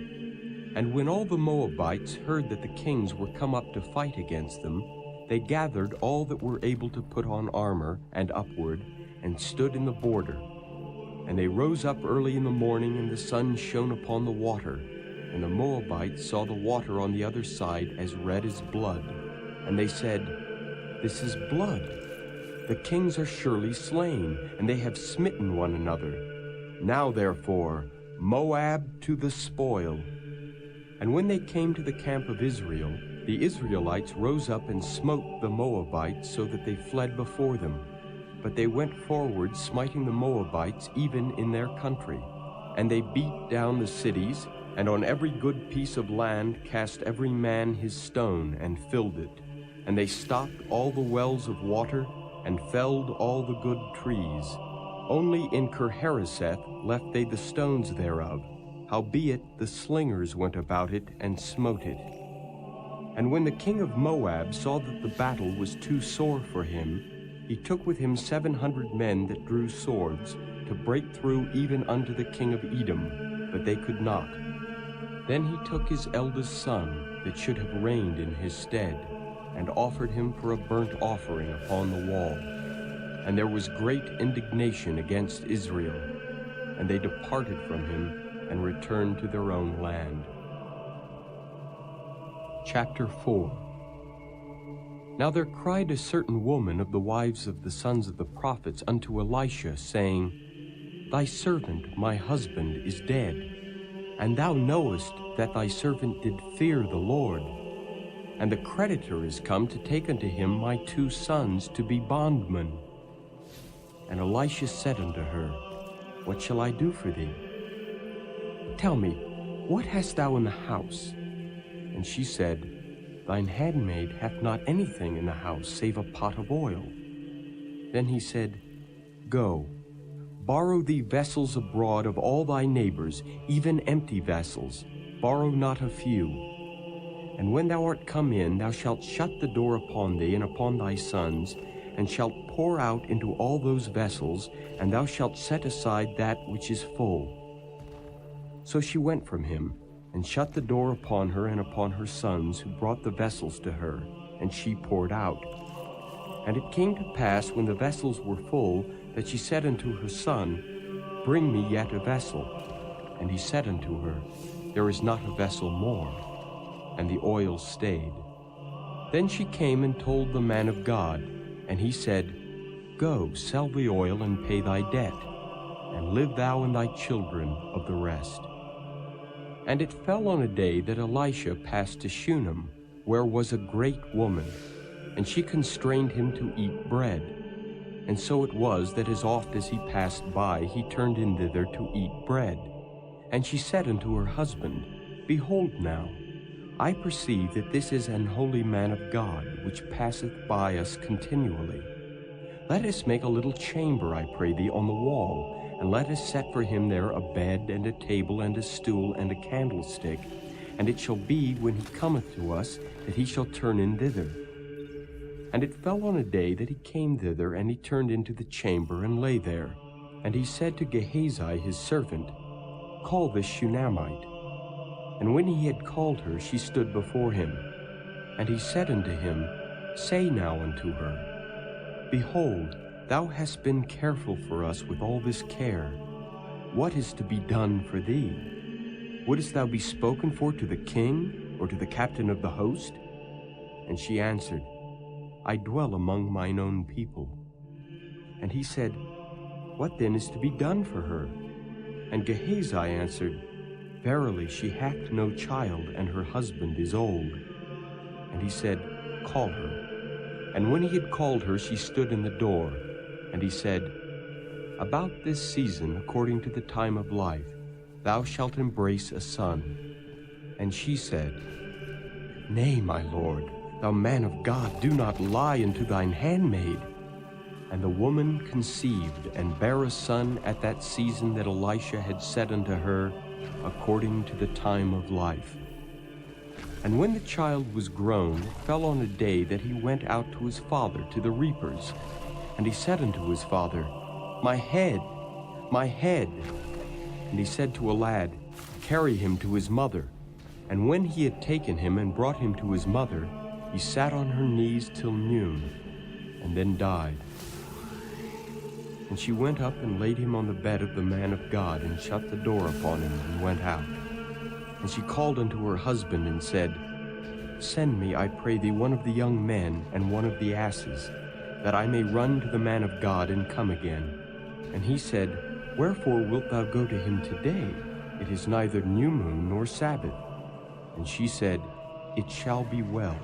And when all the Moabites heard that the kings were come up to fight against them, they gathered all that were able to put on armor, and upward, and stood in the border. And they rose up early in the morning, and the sun shone upon the water. And the Moabites saw the water on the other side as red as blood. And they said, "This is blood. The kings are surely slain, and they have smitten one another. Now therefore, Moab to the spoil." And when they came to the camp of Israel, the Israelites rose up and smote the Moabites, so that they fled before them. But they went forward, smiting the Moabites even in their country. And they beat down the cities, and on every good piece of land cast every man his stone, and filled it. And they stopped all the wells of water, and felled all the good trees. Only in Kirhareseth left they the stones thereof. Howbeit the slingers went about it, and smote it. And when the king of Moab saw that the battle was too sore for him, he took with him 700 men that drew swords, to break through even unto the king of Edom, but they could not. Then he took his eldest son, that should have reigned in his stead, and offered him for a burnt offering upon the wall. And there was great indignation against Israel, and they departed from him, and returned to their own land. Chapter 4. Now there cried a certain woman of the wives of the sons of the prophets unto Elisha, saying, "Thy servant, my husband, is dead, and thou knowest that thy servant did fear the Lord. And the creditor is come to take unto him my 2 sons to be bondmen." And Elisha said unto her, "What shall I do for thee? Tell me, what hast thou in the house?" And she said, "Thine handmaid hath not anything in the house save a pot of oil." Then he said, "Go, borrow thee vessels abroad of all thy neighbors, even empty vessels, borrow not a few. And when thou art come in, thou shalt shut the door upon thee and upon thy sons, and shalt pour out into all those vessels, and thou shalt set aside that which is full." So she went from him, and shut the door upon her and upon her sons, who brought the vessels to her, and she poured out. And it came to pass, when the vessels were full, that she said unto her son, "Bring me yet a vessel." And he said unto her, "There is not a vessel more." And the oil stayed. Then she came and told the man of God, and he said, "Go, sell the oil, and pay thy debt, and live thou and thy children of the rest." And it fell on a day that Elisha passed to Shunem, where was a great woman, and she constrained him to eat bread. And so it was that as oft as he passed by, he turned in thither to eat bread. And she said unto her husband, "Behold now, I perceive that this is an holy man of God, which passeth by us continually. Let us make a little chamber, I pray thee, on the wall, and let us set for him there a bed, and a table, and a stool, and a candlestick. And it shall be, when he cometh to us, that he shall turn in thither." And it fell on a day that he came thither, and he turned into the chamber, and lay there. And he said to Gehazi his servant, "Call this Shunammite." And when he had called her, she stood before him. And he said unto him, "Say now unto her, Behold, thou hast been careful for us with all this care. What is to be done for thee? Wouldest thou be spoken for to the king, or to the captain of the host?" And she answered, "I dwell among mine own people." And he said, "What then is to be done for her?" And Gehazi answered, "Verily she hath no child, and her husband is old." And he said, "Call her." And when he had called her, she stood in the door. And he said, "About this season, according to the time of life, thou shalt embrace a son." And she said, "Nay, my lord, thou man of God, do not lie unto thine handmaid." And the woman conceived, and bare a son at that season that Elisha had said unto her, according to the time of life. And when the child was grown, it fell on a day that he went out to his father to the reapers. And he said unto his father, "My head, my head." And he said to a lad, "Carry him to his mother." And when he had taken him and brought him to his mother, he sat on her knees till noon, and then died. And she went up and laid him on the bed of the man of God, and shut the door upon him, and went out. And she called unto her husband, and said, Send me, I pray thee, one of the young men, and one of the asses, that I may run to the man of God, and come again. And he said, Wherefore wilt thou go to him today? It is neither new moon nor Sabbath. And she said, It shall be well.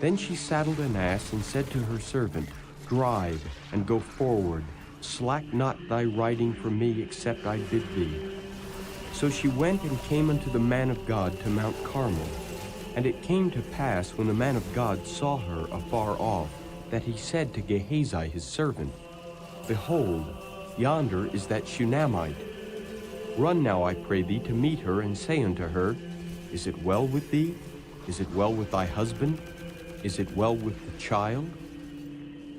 Then she saddled an ass, and said to her servant, Drive, and go forward. Slack not thy riding for me, except I bid thee. So she went and came unto the man of God to Mount Carmel. And it came to pass, when the man of God saw her afar off, that he said to Gehazi his servant, Behold, yonder is that Shunammite. Run now, I pray thee, to meet her, and say unto her, Is it well with thee? Is it well with thy husband? Is it well with the child?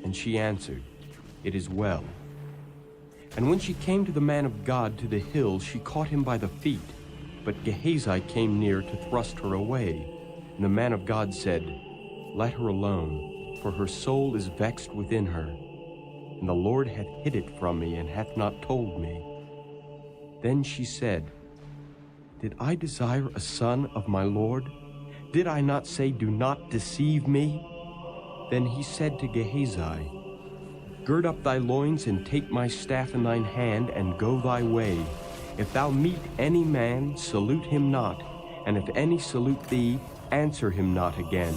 And she answered, It is well. And when she came to the man of God to the hill, she caught him by the feet. But Gehazi came near to thrust her away. And the man of God said, Let her alone, for her soul is vexed within her. And the Lord hath hid it from me, and hath not told me. Then she said, Did I desire a son of my Lord? Did I not say, Do not deceive me? Then he said to Gehazi, Gird up thy loins, and take my staff in thine hand, and go thy way. If thou meet any man, salute him not, and if any salute thee, answer him not again,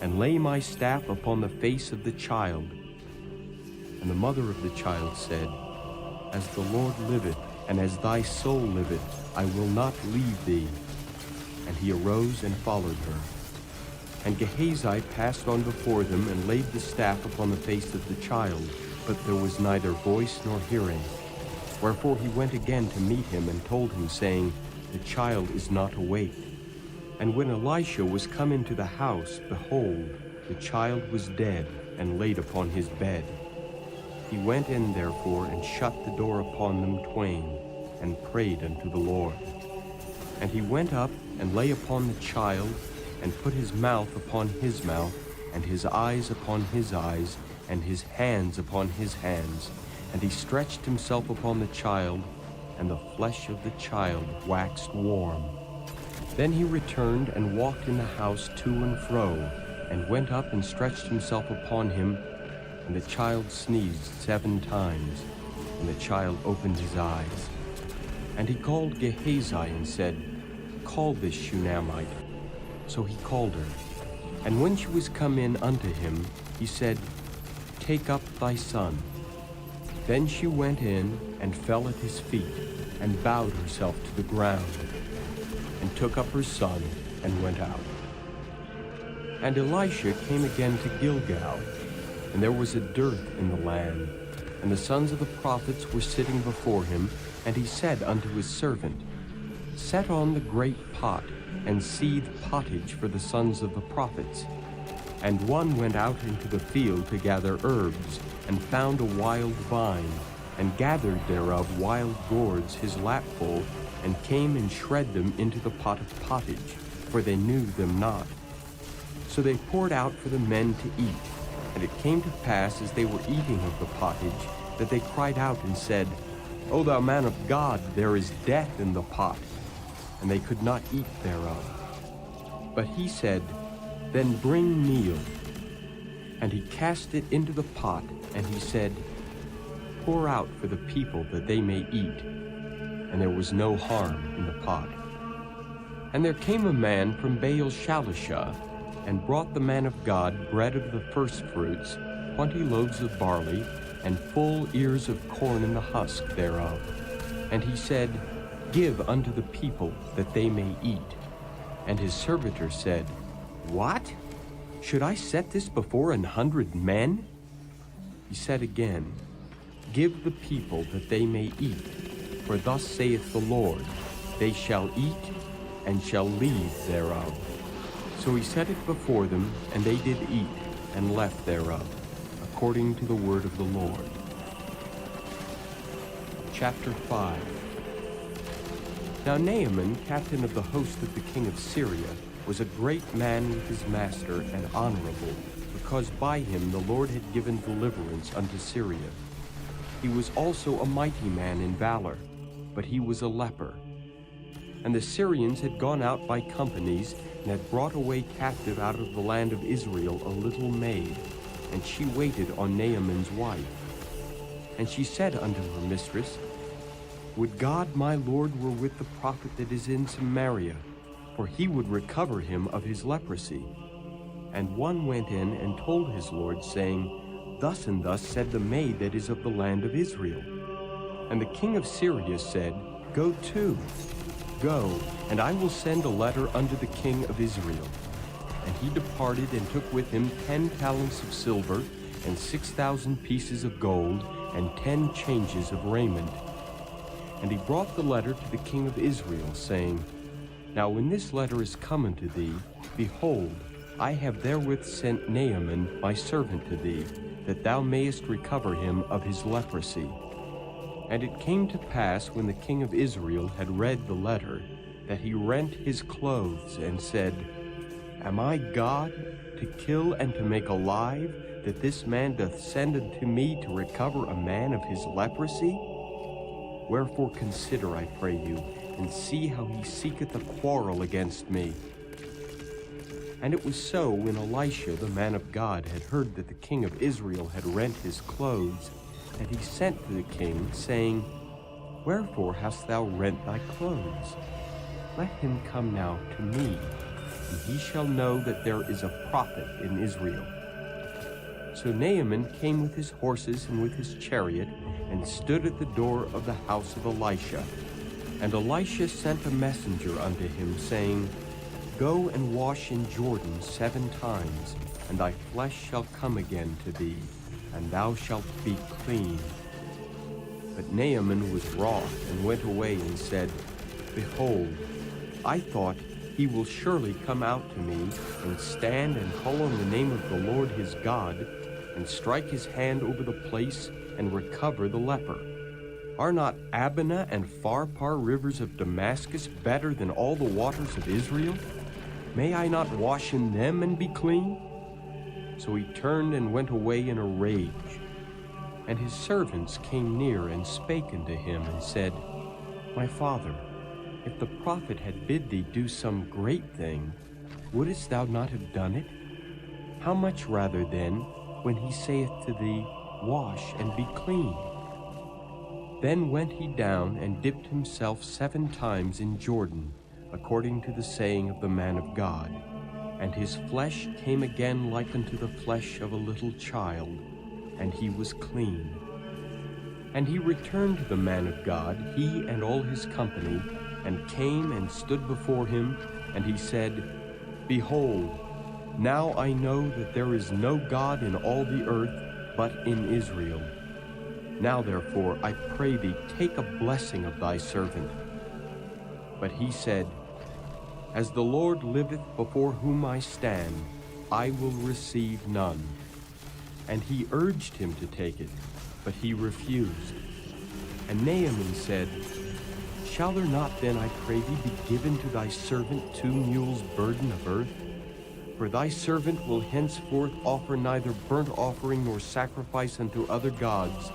and lay my staff upon the face of the child. And the mother of the child said, As the Lord liveth, and as thy soul liveth, I will not leave thee. And he arose and followed her. And Gehazi passed on before them, and laid the staff upon the face of the child, but there was neither voice nor hearing. Wherefore he went again to meet him, and told him, saying, The child is not awake. And when Elisha was come into the house, behold, the child was dead, and laid upon his bed. He went in therefore, and shut the door upon them twain, and prayed unto the Lord. And he went up, and lay upon the child, and put his mouth upon his mouth, and his eyes upon his eyes, and his hands upon his hands. And he stretched himself upon the child, and the flesh of the child waxed warm. Then he returned and walked in the house to and fro, and went up and stretched himself upon him, and the child sneezed 7 times, and the child opened his eyes. And he called Gehazi and said, Call this Shunammite. So he called her. And when she was come in unto him, he said, Take up thy son. Then she went in, and fell at his feet, and bowed herself to the ground, and took up her son, and went out. And Elisha came again to Gilgal, and there was a dearth in the land, and the sons of the prophets were sitting before him, and he said unto his servant, Set on the great pot, and seethe pottage for the sons of the prophets. And one went out into the field to gather herbs, and found a wild vine, and gathered thereof wild gourds his lapful, and came and shred them into the pot of pottage, for they knew them not. So they poured out for the men to eat. And it came to pass, as they were eating of the pottage, that they cried out and said, O thou man of God, there is death in the pot. And they could not eat thereof. But he said, Then bring meal. And he cast it into the pot, and he said, Pour out for the people that they may eat. And there was no harm in the pot. And there came a man from Baal-Shalishah, and brought the man of God bread of the firstfruits, 20 loaves of barley, and full ears of corn in the husk thereof. And he said, Give unto the people, that they may eat. And his servitor said, What? Should I set this before 100 men? He said again, Give the people, that they may eat. For thus saith the Lord, They shall eat, and shall leave thereof. So he set it before them, and they did eat, and left thereof, according to the word of the Lord. Chapter 5. Now Naaman, captain of the host of the king of Syria, was a great man with his master, and honorable, because by him the Lord had given deliverance unto Syria. He was also a mighty man in valor, but he was a leper. And the Syrians had gone out by companies and had brought away captive out of the land of Israel a little maid, and she waited on Naaman's wife. And she said unto her mistress, Would God my Lord were with the prophet that is in Samaria, for he would recover him of his leprosy. And one went in and told his Lord, saying, Thus and thus said the maid that is of the land of Israel. And the king of Syria said, Go to. Go, and I will send a letter unto the king of Israel. And he departed and took with him 10 talents of silver, and 6,000 pieces of gold, and 10 changes of raiment. And he brought the letter to the king of Israel, saying, Now when this letter is come unto thee, behold, I have therewith sent Naaman my servant to thee, that thou mayest recover him of his leprosy. And it came to pass, when the king of Israel had read the letter, that he rent his clothes, and said, Am I God, to kill and to make alive, that this man doth send unto me to recover a man of his leprosy? Wherefore consider, I pray you, and see how he seeketh a quarrel against me. And it was so, when Elisha the man of God had heard that the king of Israel had rent his clothes, that he sent to the king, saying, Wherefore hast thou rent thy clothes? Let him come now to me, and he shall know that there is a prophet in Israel. So Naaman came with his horses and with his chariot, and stood at the door of the house of Elisha. And Elisha sent a messenger unto him, saying, Go and wash in Jordan 7 times, and thy flesh shall come again to thee, and thou shalt be clean. But Naaman was wroth, and went away and said, Behold, I thought, he will surely come out to me, and stand and call on the name of the Lord his God, and strike his hand over the place, and recover the leper. Are not Abana and Pharpar rivers of Damascus better than all the waters of Israel? May I not wash in them and be clean? So he turned and went away in a rage. And his servants came near and spake unto him, and said, My father, if the prophet had bid thee do some great thing, wouldest thou not have done it? How much rather then, when he saith to thee, Wash and be clean? Then went he down and dipped himself 7 times in Jordan, according to the saying of the man of God. And his flesh came again like unto the flesh of a little child, and he was clean. And he returned to the man of God, he and all his company, and came and stood before him, and he said, Behold, now I know that there is no God in all the earth but in Israel. Now therefore, I pray thee, take a blessing of thy servant. But he said, As the Lord liveth before whom I stand, I will receive none. And he urged him to take it, but he refused. And Naaman said, Shall there not then, I pray thee, be given to thy servant 2 mules' burden of earth? For thy servant will henceforth offer neither burnt offering nor sacrifice unto other gods,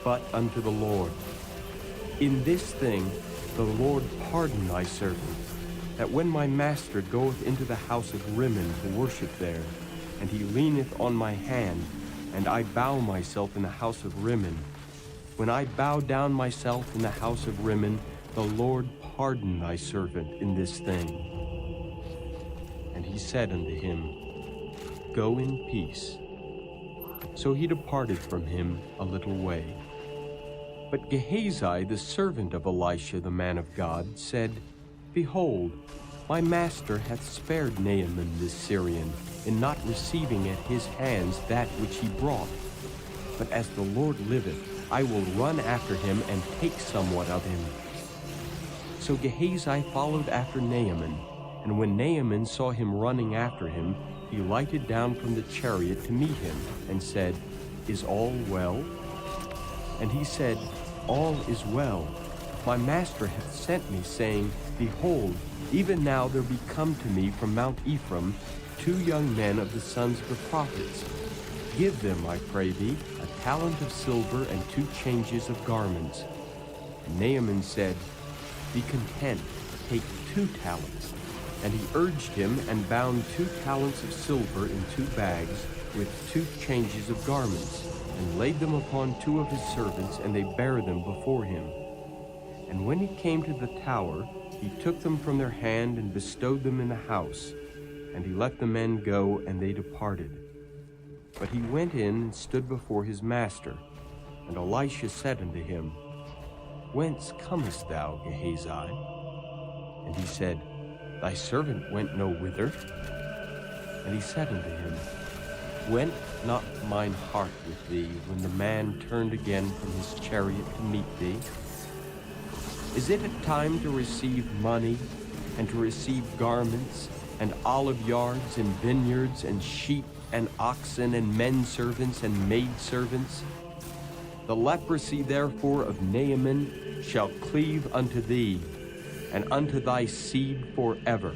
but unto the Lord. In this thing the Lord pardon thy servant, that when my master goeth into the house of Rimmon to worship there, and he leaneth on my hand, and I bow myself in the house of Rimmon, when I bow down myself in the house of Rimmon, the Lord pardon thy servant in this thing. And he said unto him, Go in peace. So he departed from him a little way. But Gehazi, the servant of Elisha the man of God, said, Behold, my master hath spared Naaman this Syrian, in not receiving at his hands that which he brought. But as the Lord liveth, I will run after him and take somewhat of him. So Gehazi followed after Naaman, and when Naaman saw him running after him, he lighted down from the chariot to meet him, and said, Is all well? And he said, All is well. My master hath sent me, saying, Behold, even now there be come to me from Mount Ephraim 2 young men of the sons of the prophets. Give them, I pray thee, a talent of silver and 2 changes of garments. And Naaman said, Be content, take 2 talents. And he urged him, and bound 2 talents of silver in 2 bags, with 2 changes of garments, and laid them upon 2 of his servants, and they bare them before him. And when he came to the tower, he took them from their hand, and bestowed them in the house. And he let the men go, and they departed. But he went in and stood before his master. And Elisha said unto him, Whence comest thou, Gehazi? And he said, Thy servant went no whither. And he said unto him, Went not mine heart with thee, when the man turned again from his chariot to meet thee? Is it a time to receive money, and to receive garments, and olive yards, and vineyards, and sheep, and oxen, and men servants, and maidservants? The leprosy therefore of Naaman shall cleave unto thee, and unto thy seed forever.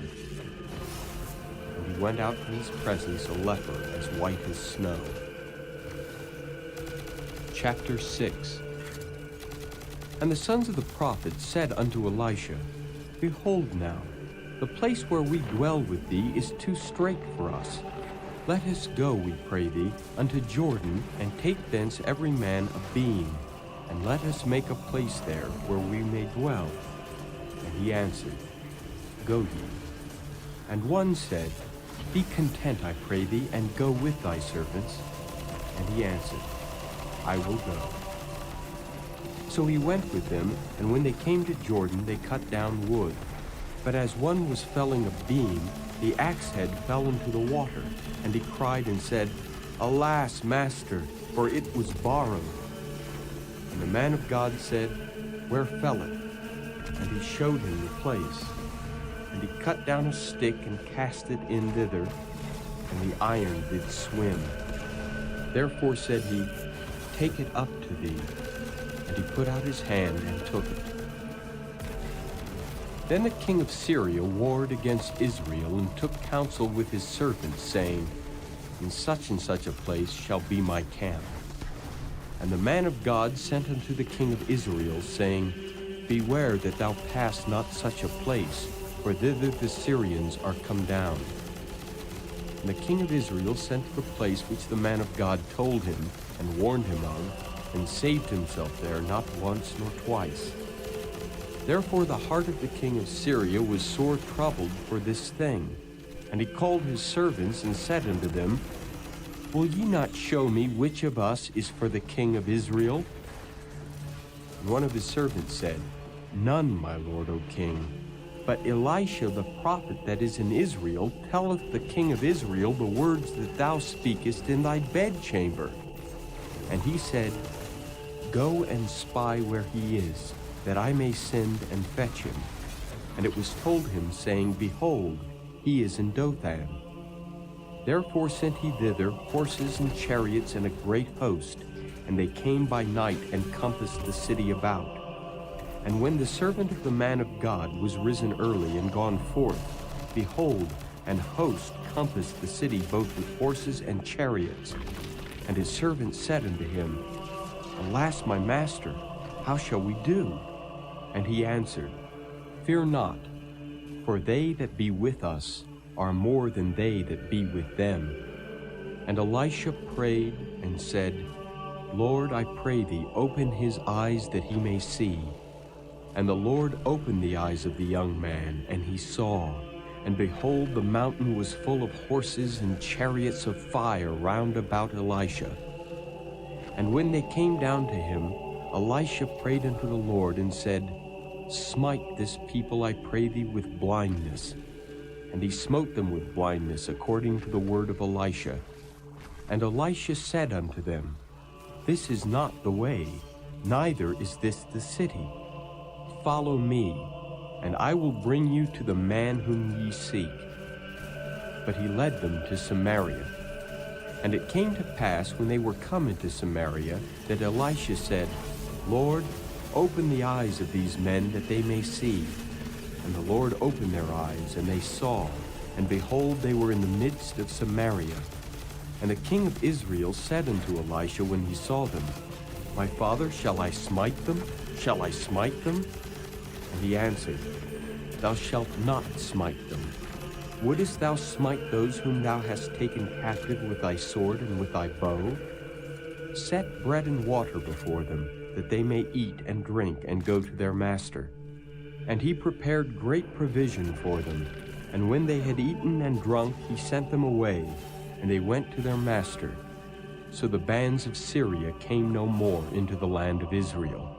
And he went out from his presence a leper as white as snow. Chapter 6. And the sons of the prophets said unto Elisha, Behold now, the place where we dwell with thee is too strait for us. Let us go, we pray thee, unto Jordan, and take thence every man a beam, and let us make a place there where we may dwell. And he answered, Go ye. And one said, Be content, I pray thee, and go with thy servants. And he answered, I will go. So he went with them, and when they came to Jordan, they cut down wood. But as one was felling a beam, the axe head fell into the water, and he cried and said, Alas, master, for it was borrowed. And the man of God said, Where fell it? And he showed him the place. And he cut down a stick and cast it in thither, and the iron did swim. Therefore said he, Take it up to thee. And he put out his hand and took it. Then the king of Syria warred against Israel, and took counsel with his servants, saying, In such and such a place shall be my camp. And the man of God sent unto the king of Israel, saying, Beware that thou pass not such a place, for thither the Syrians are come down. And the king of Israel sent to the place which the man of God told him, and warned him of, and saved himself there not once nor twice. Therefore the heart of the king of Syria was sore troubled for this thing. And he called his servants, and said unto them, Will ye not show me which of us is for the king of Israel? And one of his servants said, None, my lord, O king. But Elisha the prophet that is in Israel telleth the king of Israel the words that thou speakest in thy bedchamber. And he said, Go and spy where he is, that I may send and fetch him. And it was told him, saying, Behold, he is in Dothan. Therefore sent he thither horses and chariots and a great host, and they came by night and compassed the city about. And when the servant of the man of God was risen early and gone forth, behold, an host compassed the city both with horses and chariots. And his servant said unto him, Alas, my master, how shall we do? And he answered, Fear not, for they that be with us are more than they that be with them. And Elisha prayed and said, Lord, I pray thee, open his eyes that he may see. And the Lord opened the eyes of the young man, and he saw. And behold, the mountain was full of horses and chariots of fire round about Elisha. And when they came down to him, Elisha prayed unto the Lord, and said, Smite this people, I pray thee, with blindness. And he smote them with blindness, according to the word of Elisha. And Elisha said unto them, This is not the way, neither is this the city. Follow me, and I will bring you to the man whom ye seek. But he led them to Samaria. And it came to pass, when they were come into Samaria, that Elisha said, Lord, open the eyes of these men, that they may see. And the Lord opened their eyes, and they saw, and behold, they were in the midst of Samaria. And the king of Israel said unto Elisha when he saw them, My father, shall I smite them? Shall I smite them? And he answered, Thou shalt not smite them. Wouldest thou smite those whom thou hast taken captive with thy sword and with thy bow? Set bread and water before them, that they may eat and drink and go to their master. And he prepared great provision for them. And when they had eaten and drunk, he sent them away, and they went to their master. So the bands of Syria came no more into the land of Israel.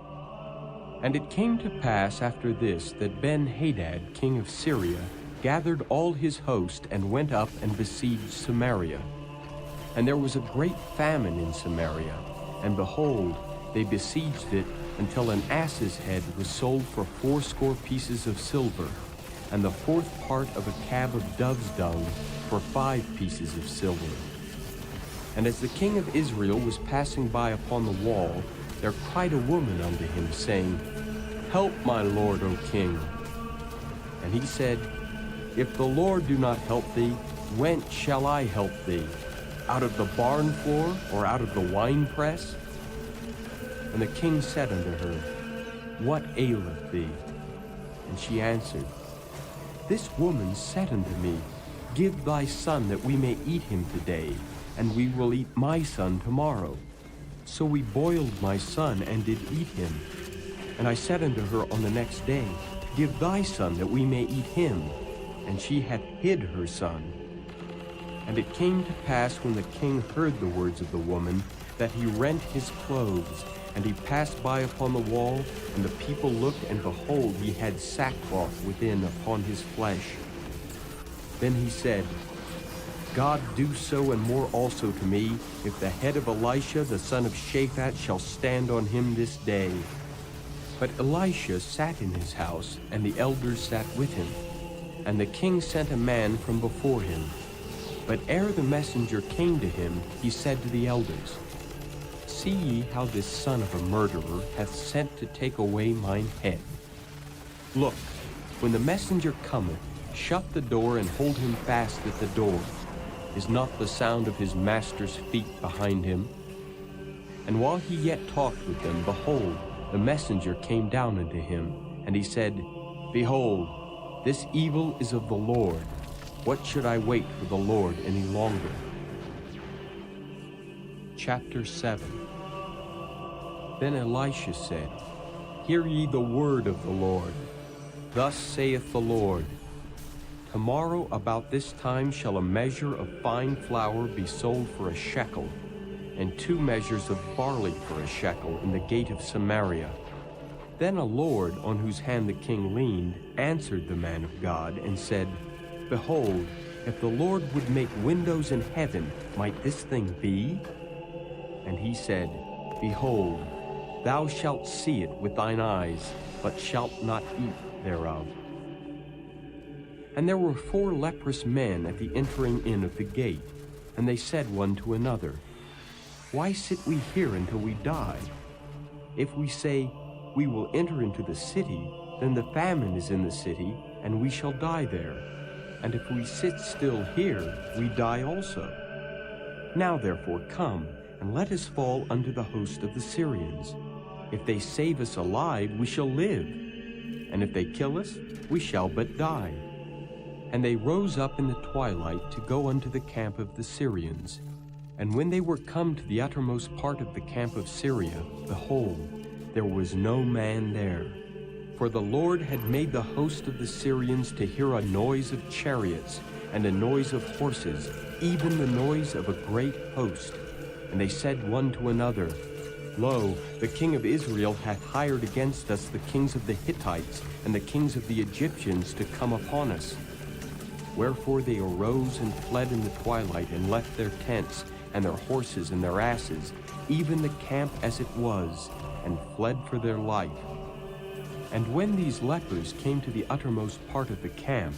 And it came to pass after this that Ben-Hadad, king of Syria, gathered all his host and went up and besieged Samaria. And there was a great famine in Samaria, and behold, they besieged it until an ass's head was sold for 80 pieces of silver, and the 4th part of a cab of dove's dung for 5 pieces of silver. And as the king of Israel was passing by upon the wall, there cried a woman unto him, saying, Help, my lord, O king. And he said, If the Lord do not help thee, whence shall I help thee? Out of the barn floor, or out of the winepress? And the king said unto her, What aileth thee? And she answered, This woman said unto me, Give thy son, that we may eat him today, and we will eat my son tomorrow. So we boiled my son, and did eat him. And I said unto her on the next day, Give thy son, that we may eat him. And she had hid her son. And it came to pass, when the king heard the words of the woman, that he rent his clothes, and he passed by upon the wall, and the people looked, and behold, he had sackcloth within upon his flesh. Then he said, God do so and more also to me, if the head of Elisha the son of Shaphat shall stand on him this day. But Elisha sat in his house, and the elders sat with him. And the king sent a man from before him. But ere the messenger came to him, he said to the elders, See ye how this son of a murderer hath sent to take away mine head? Look, when the messenger cometh, shut the door and hold him fast at the door. Is not the sound of his master's feet behind him? And while he yet talked with them, behold, the messenger came down unto him, and he said, Behold, this evil is of the Lord. What should I wait for the Lord any longer? Chapter 7. Then Elisha said, Hear ye the word of the Lord. Thus saith the Lord, Tomorrow about this time shall a measure of fine flour be sold for a shekel, and 2 measures of barley for a shekel in the gate of Samaria. Then a lord, on whose hand the king leaned, answered the man of God, and said, Behold, if the Lord would make windows in heaven, might this thing be? And he said, Behold, thou shalt see it with thine eyes, but shalt not eat thereof. And there were 4 leprous men at the entering in of the gate, and they said one to another, Why sit we here until we die? If we say, We will enter into the city, then the famine is in the city, and we shall die there. And if we sit still here, we die also. Now therefore come, and let us fall unto the host of the Syrians. If they save us alive, we shall live. And if they kill us, we shall but die. And they rose up in the twilight to go unto the camp of the Syrians. And when they were come to the uttermost part of the camp of Syria, behold, there was no man there. For the Lord had made the host of the Syrians to hear a noise of chariots, and a noise of horses, even the noise of a great host. And they said one to another, Lo, the king of Israel hath hired against us the kings of the Hittites and the kings of the Egyptians to come upon us. Wherefore they arose and fled in the twilight, and left their tents, and their horses and their asses, even the camp as it was, and fled for their life. And when these lepers came to the uttermost part of the camp,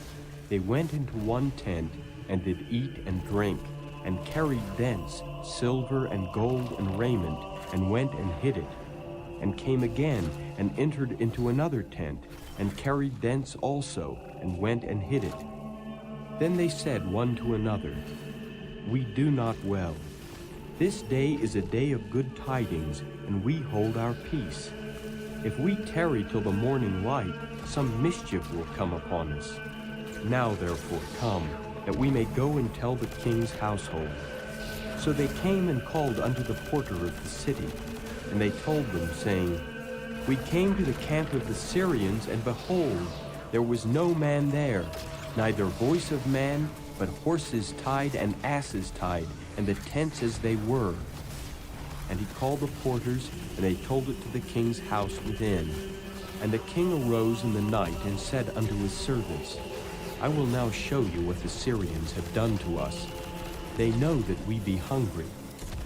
they went into one tent, and did eat and drink, and carried thence silver and gold and raiment, and went and hid it, and came again, and entered into another tent, and carried thence also, and went and hid it. Then they said one to another, we do not well. This day is a day of good tidings, and we hold our peace. If we tarry till the morning light, some mischief will come upon us. Now therefore come, that we may go and tell the king's household. So they came and called unto the porter of the city, and they told them, saying, We came to the camp of the Syrians, and behold, there was no man there, neither voice of man, but horses tied and asses tied, and the tents as they were. And he called the porters, and they told it to the king's house within. And the king arose in the night, and said unto his servants, I will now show you what the Syrians have done to us. They know that we be hungry.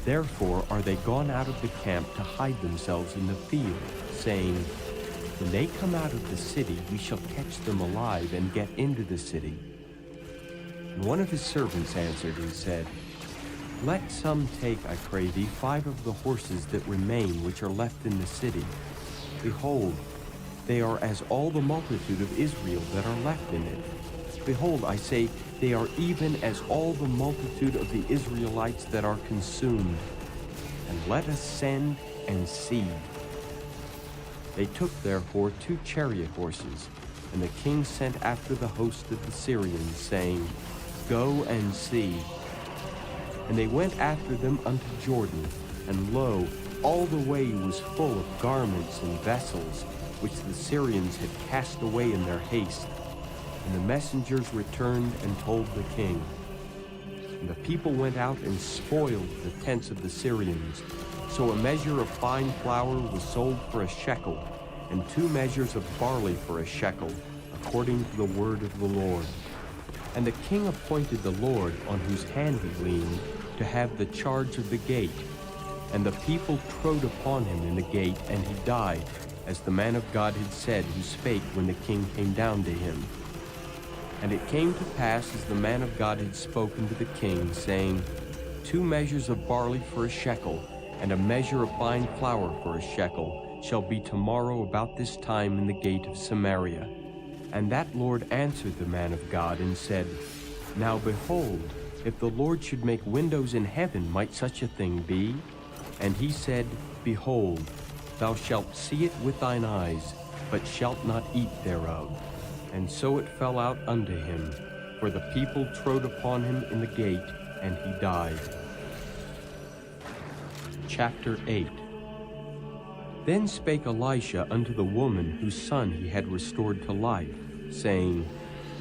Therefore are they gone out of the camp to hide themselves in the field, saying, When they come out of the city, we shall catch them alive and get into the city. And one of his servants answered and said, Let some take, I pray thee, 5 of the horses that remain which are left in the city. Behold, they are as all the multitude of Israel that are left in it. Behold, I say, they are even as all the multitude of the Israelites that are consumed. And let us send and see. They took therefore 2 chariot horses, and the king sent after the host of the Syrians, saying, Go and see. And they went after them unto Jordan, and lo, all the way was full of garments and vessels, which the Syrians had cast away in their haste. And the messengers returned and told the king. And the people went out and spoiled the tents of the Syrians. So a measure of fine flour was sold for a shekel, and 2 measures of barley for a shekel, according to the word of the Lord. And the king appointed the Lord, on whose hand he leaned, to have the charge of the gate. And the people trode upon him in the gate, and he died, as the man of God had said, who spake when the king came down to him. And it came to pass, as the man of God had spoken to the king, saying, 2 measures of barley for a shekel, and a measure of fine flour for a shekel, shall be tomorrow about this time in the gate of Samaria. And that Lord answered the man of God, and said, Now behold, if the Lord should make windows in heaven, might such a thing be? And he said, Behold, thou shalt see it with thine eyes, but shalt not eat thereof. And so it fell out unto him, for the people trode upon him in the gate, and he died. Chapter 8. Then spake Elisha unto the woman whose son he had restored to life, saying,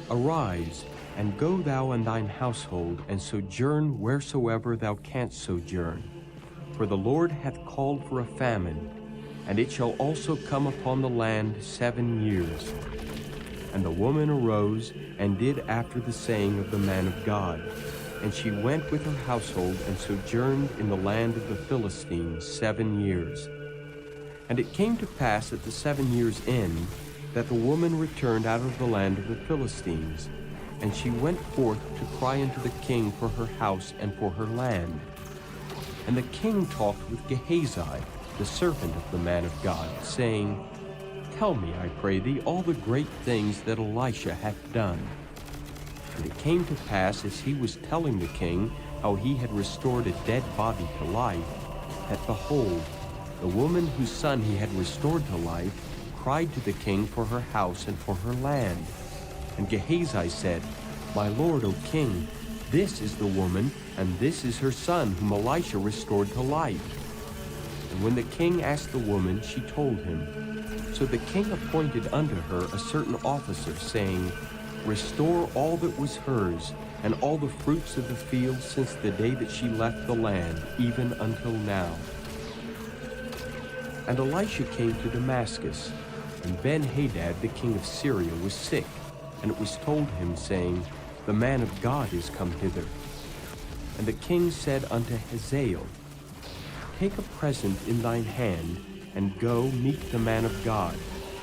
Arise, and go thou and thine household, and sojourn wheresoever thou canst sojourn. For the Lord hath called for a famine, and it shall also come upon the land 7 years. And the woman arose, and did after the saying of the man of God. And she went with her household, and sojourned in the land of the Philistines 7 years. And it came to pass at the 7 years' end, that the woman returned out of the land of the Philistines. And she went forth to cry unto the king for her house and for her land. And the king talked with Gehazi, the servant of the man of God, saying, Tell me, I pray thee, all the great things that Elisha hath done. And it came to pass, as he was telling the king how he had restored a dead body to life, that behold, the woman whose son he had restored to life cried to the king for her house and for her land. And Gehazi said, My lord, O king, this is the woman, and this is her son, whom Elisha restored to life. And when the king asked the woman, she told him. So the king appointed unto her a certain officer, saying, Restore all that was hers, and all the fruits of the field since the day that she left the land, even until now. And Elisha came to Damascus, and Ben-Hadad the king of Syria was sick, and it was told him, saying, The man of God is come hither. And the king said unto Hazael, Take a present in thine hand, and go meet the man of God,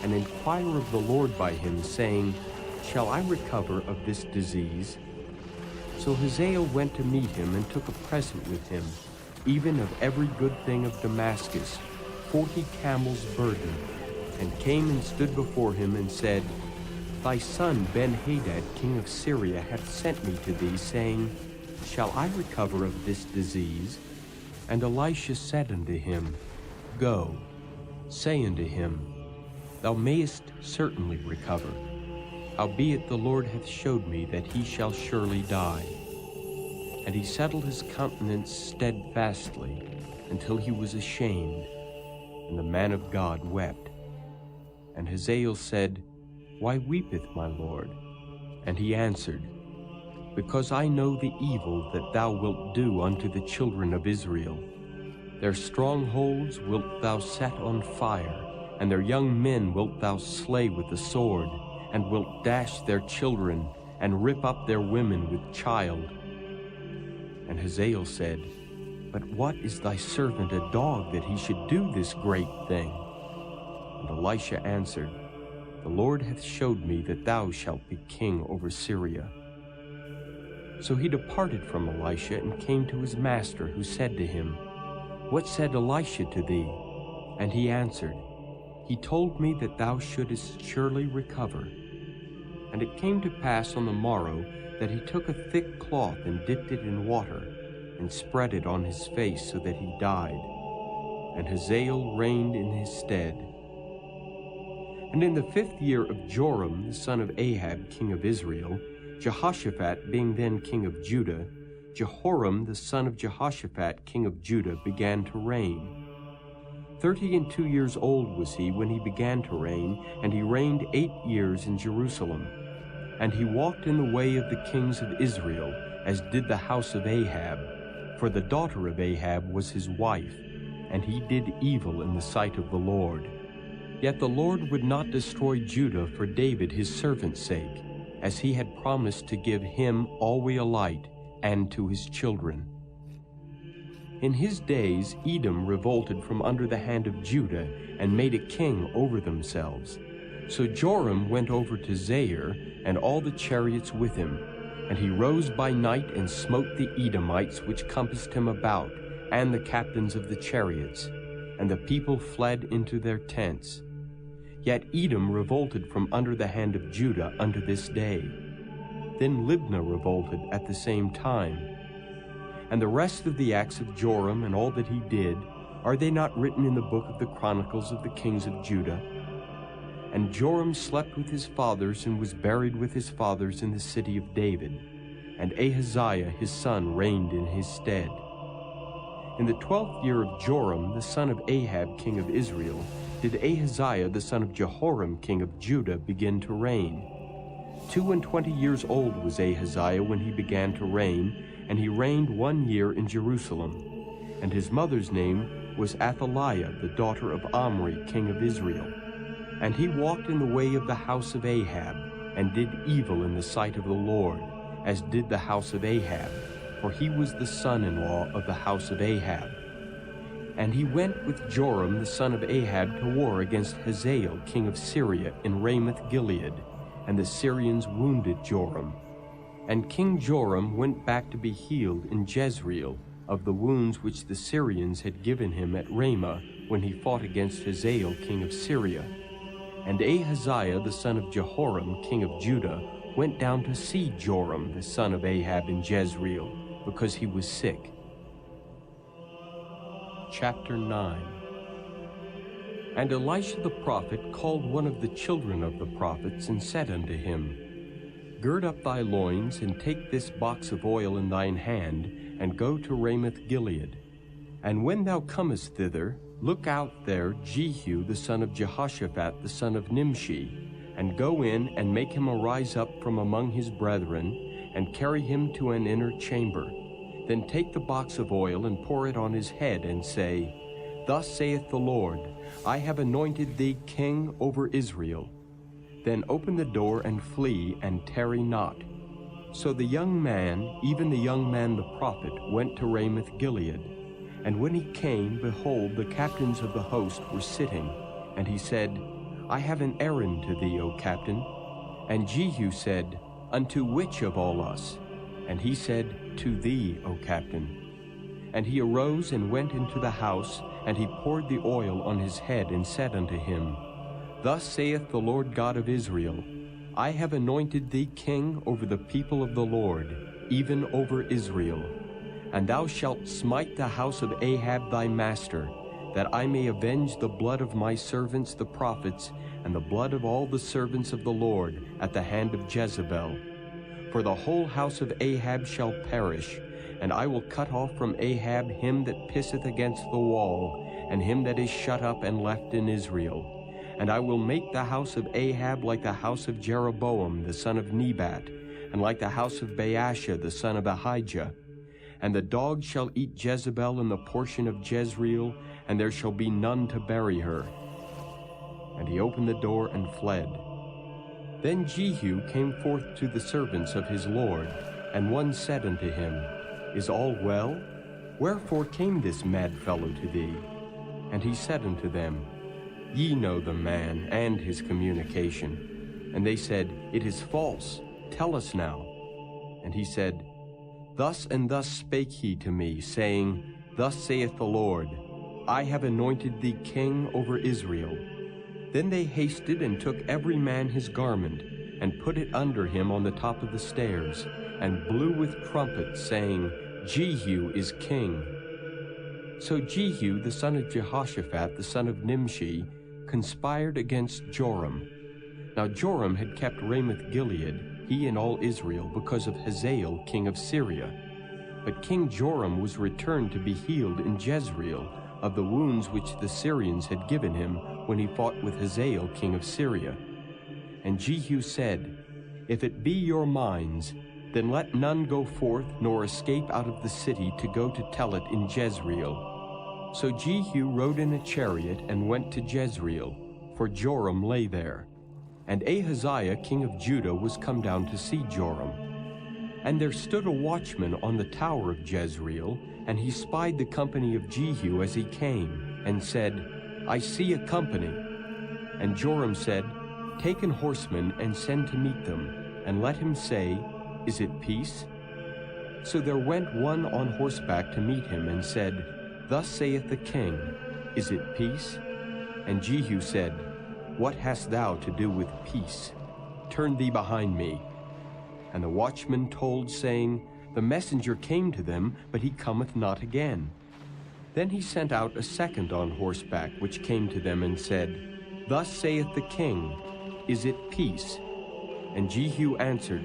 and inquire of the Lord by him, saying, Shall I recover of this disease? So Hazael went to meet him, and took a present with him, even of every good thing of Damascus, 40 camels burden, and came and stood before him, and said, Thy son Ben-Hadad king of Syria hath sent me to thee, saying, shall I recover of this disease? And Elisha said unto him, Go, say unto him, Thou mayest certainly recover. Howbeit the Lord hath showed me that he shall surely die. And he settled his countenance steadfastly, until he was ashamed. And the man of God wept. And Hazael said, Why weepeth my Lord? And he answered, Because I know the evil that thou wilt do unto the children of Israel. Their strongholds wilt thou set on fire, and their young men wilt thou slay with the sword, and wilt dash their children, and rip up their women with child. And Hazael said, But what is thy servant a dog that he should do this great thing? And Elisha answered, The Lord hath showed me that thou shalt be king over Syria. So he departed from Elisha and came to his master, who said to him, What said Elisha to thee? And he answered, He told me that thou shouldest surely recover. And it came to pass on the morrow that he took a thick cloth and dipped it in water, and spread it on his face so that he died. And Hazael reigned in his stead. And in the 5th year of Joram the son of Ahab king of Israel, Jehoshaphat being then king of Judah, Jehoram the son of Jehoshaphat king of Judah began to reign. 32 years old was he when he began to reign, and he reigned 8 years in Jerusalem. And he walked in the way of the kings of Israel, as did the house of Ahab, for the daughter of Ahab was his wife, and he did evil in the sight of the Lord. Yet the Lord would not destroy Judah for David his servant's sake, as he had promised to give him always a light, and to his children. In his days Edom revolted from under the hand of Judah, and made a king over themselves. So Joram went over to Zair, and all the chariots with him. And he rose by night and smote the Edomites which compassed him about, and the captains of the chariots. And the people fled into their tents. Yet Edom revolted from under the hand of Judah unto this day. Then Libnah revolted at the same time. And the rest of the acts of Joram and all that he did, are they not written in the book of the Chronicles of the kings of Judah? And Joram slept with his fathers and was buried with his fathers in the city of David. And Ahaziah his son reigned in his stead. In the 12th year of Joram the son of Ahab king of Israel, did Ahaziah the son of Jehoram king of Judah begin to reign. 22 years old was Ahaziah when he began to reign, and he reigned 1 year in Jerusalem. And his mother's name was Athaliah, the daughter of Omri king of Israel. And he walked in the way of the house of Ahab, and did evil in the sight of the Lord, as did the house of Ahab, for he was the son-in-law of the house of Ahab. And he went with Joram the son of Ahab to war against Hazael king of Syria in Ramoth-Gilead, and the Syrians wounded Joram. And King Joram went back to be healed in Jezreel of the wounds which the Syrians had given him at Ramah when he fought against Hazael king of Syria. And Ahaziah the son of Jehoram king of Judah went down to see Joram the son of Ahab in Jezreel, because he was sick. Chapter 9. And Elisha the prophet called one of the children of the prophets, and said unto him, Gird up thy loins, and take this box of oil in thine hand, and go to Ramoth-Gilead. And when thou comest thither, look out there Jehu the son of Jehoshaphat the son of Nimshi, and go in and make him arise up from among his brethren, and carry him to an inner chamber. Then take the box of oil and pour it on his head, and say, Thus saith the Lord, I have anointed thee king over Israel. Then open the door and flee, and tarry not. So the young man, even the young man the prophet, went to Ramoth-Gilead. And when he came, behold, the captains of the host were sitting. And he said, I have an errand to thee, O captain. And Jehu said, Unto which of all us? And he said, To thee, O captain. And he arose and went into the house, and he poured the oil on his head, and said unto him, Thus saith the Lord God of Israel, I have anointed thee king over the people of the Lord. even over Israel. And thou shalt smite the house of Ahab thy master, that I may avenge the blood of my servants the prophets, and the blood of all the servants of the Lord at the hand of Jezebel. For the whole house of Ahab shall perish, and I will cut off from Ahab him that pisseth against the wall, and him that is shut up and left in Israel. And I will make the house of Ahab like the house of Jeroboam the son of Nebat, and like the house of Baasha the son of Ahijah. And the dog shall eat Jezebel in the portion of Jezreel, and there shall be none to bury her. And he opened the door and fled. Then Jehu came forth to the servants of his Lord, and one said unto him, Is all well? Wherefore came this mad fellow to thee? And he said unto them, Ye know the man and his communication. And they said, It is false. Tell us now. And he said, Thus and thus spake he to me, saying, Thus saith the Lord, I have anointed thee king over Israel. Then they hasted and took every man his garment, and put it under him on the top of the stairs, and blew with trumpets, saying, Jehu is king. So Jehu the son of Jehoshaphat the son of Nimshi conspired against Joram. Now Joram had kept Ramoth-Gilead, he and all Israel, because of Hazael king of Syria. But King Joram was returned to be healed in Jezreel of the wounds which the Syrians had given him when he fought with Hazael king of Syria. And Jehu said, If it be your minds, then let none go forth nor escape out of the city to go to tell it in Jezreel. So Jehu rode in a chariot and went to Jezreel, for Joram lay there. And Ahaziah king of Judah was come down to see Joram. And there stood a watchman on the tower of Jezreel, and he spied the company of Jehu as he came, and said, I see a company. And Joram said, Take an horseman and send to meet them, and let him say, Is it peace? So there went one on horseback to meet him, and said, Thus saith the king, Is it peace? And Jehu said, What hast thou to do with peace? Turn thee behind me. And the watchman told, saying, The messenger came to them, but he cometh not again. Then he sent out a second on horseback, which came to them, and said, Thus saith the king, Is it peace? And Jehu answered,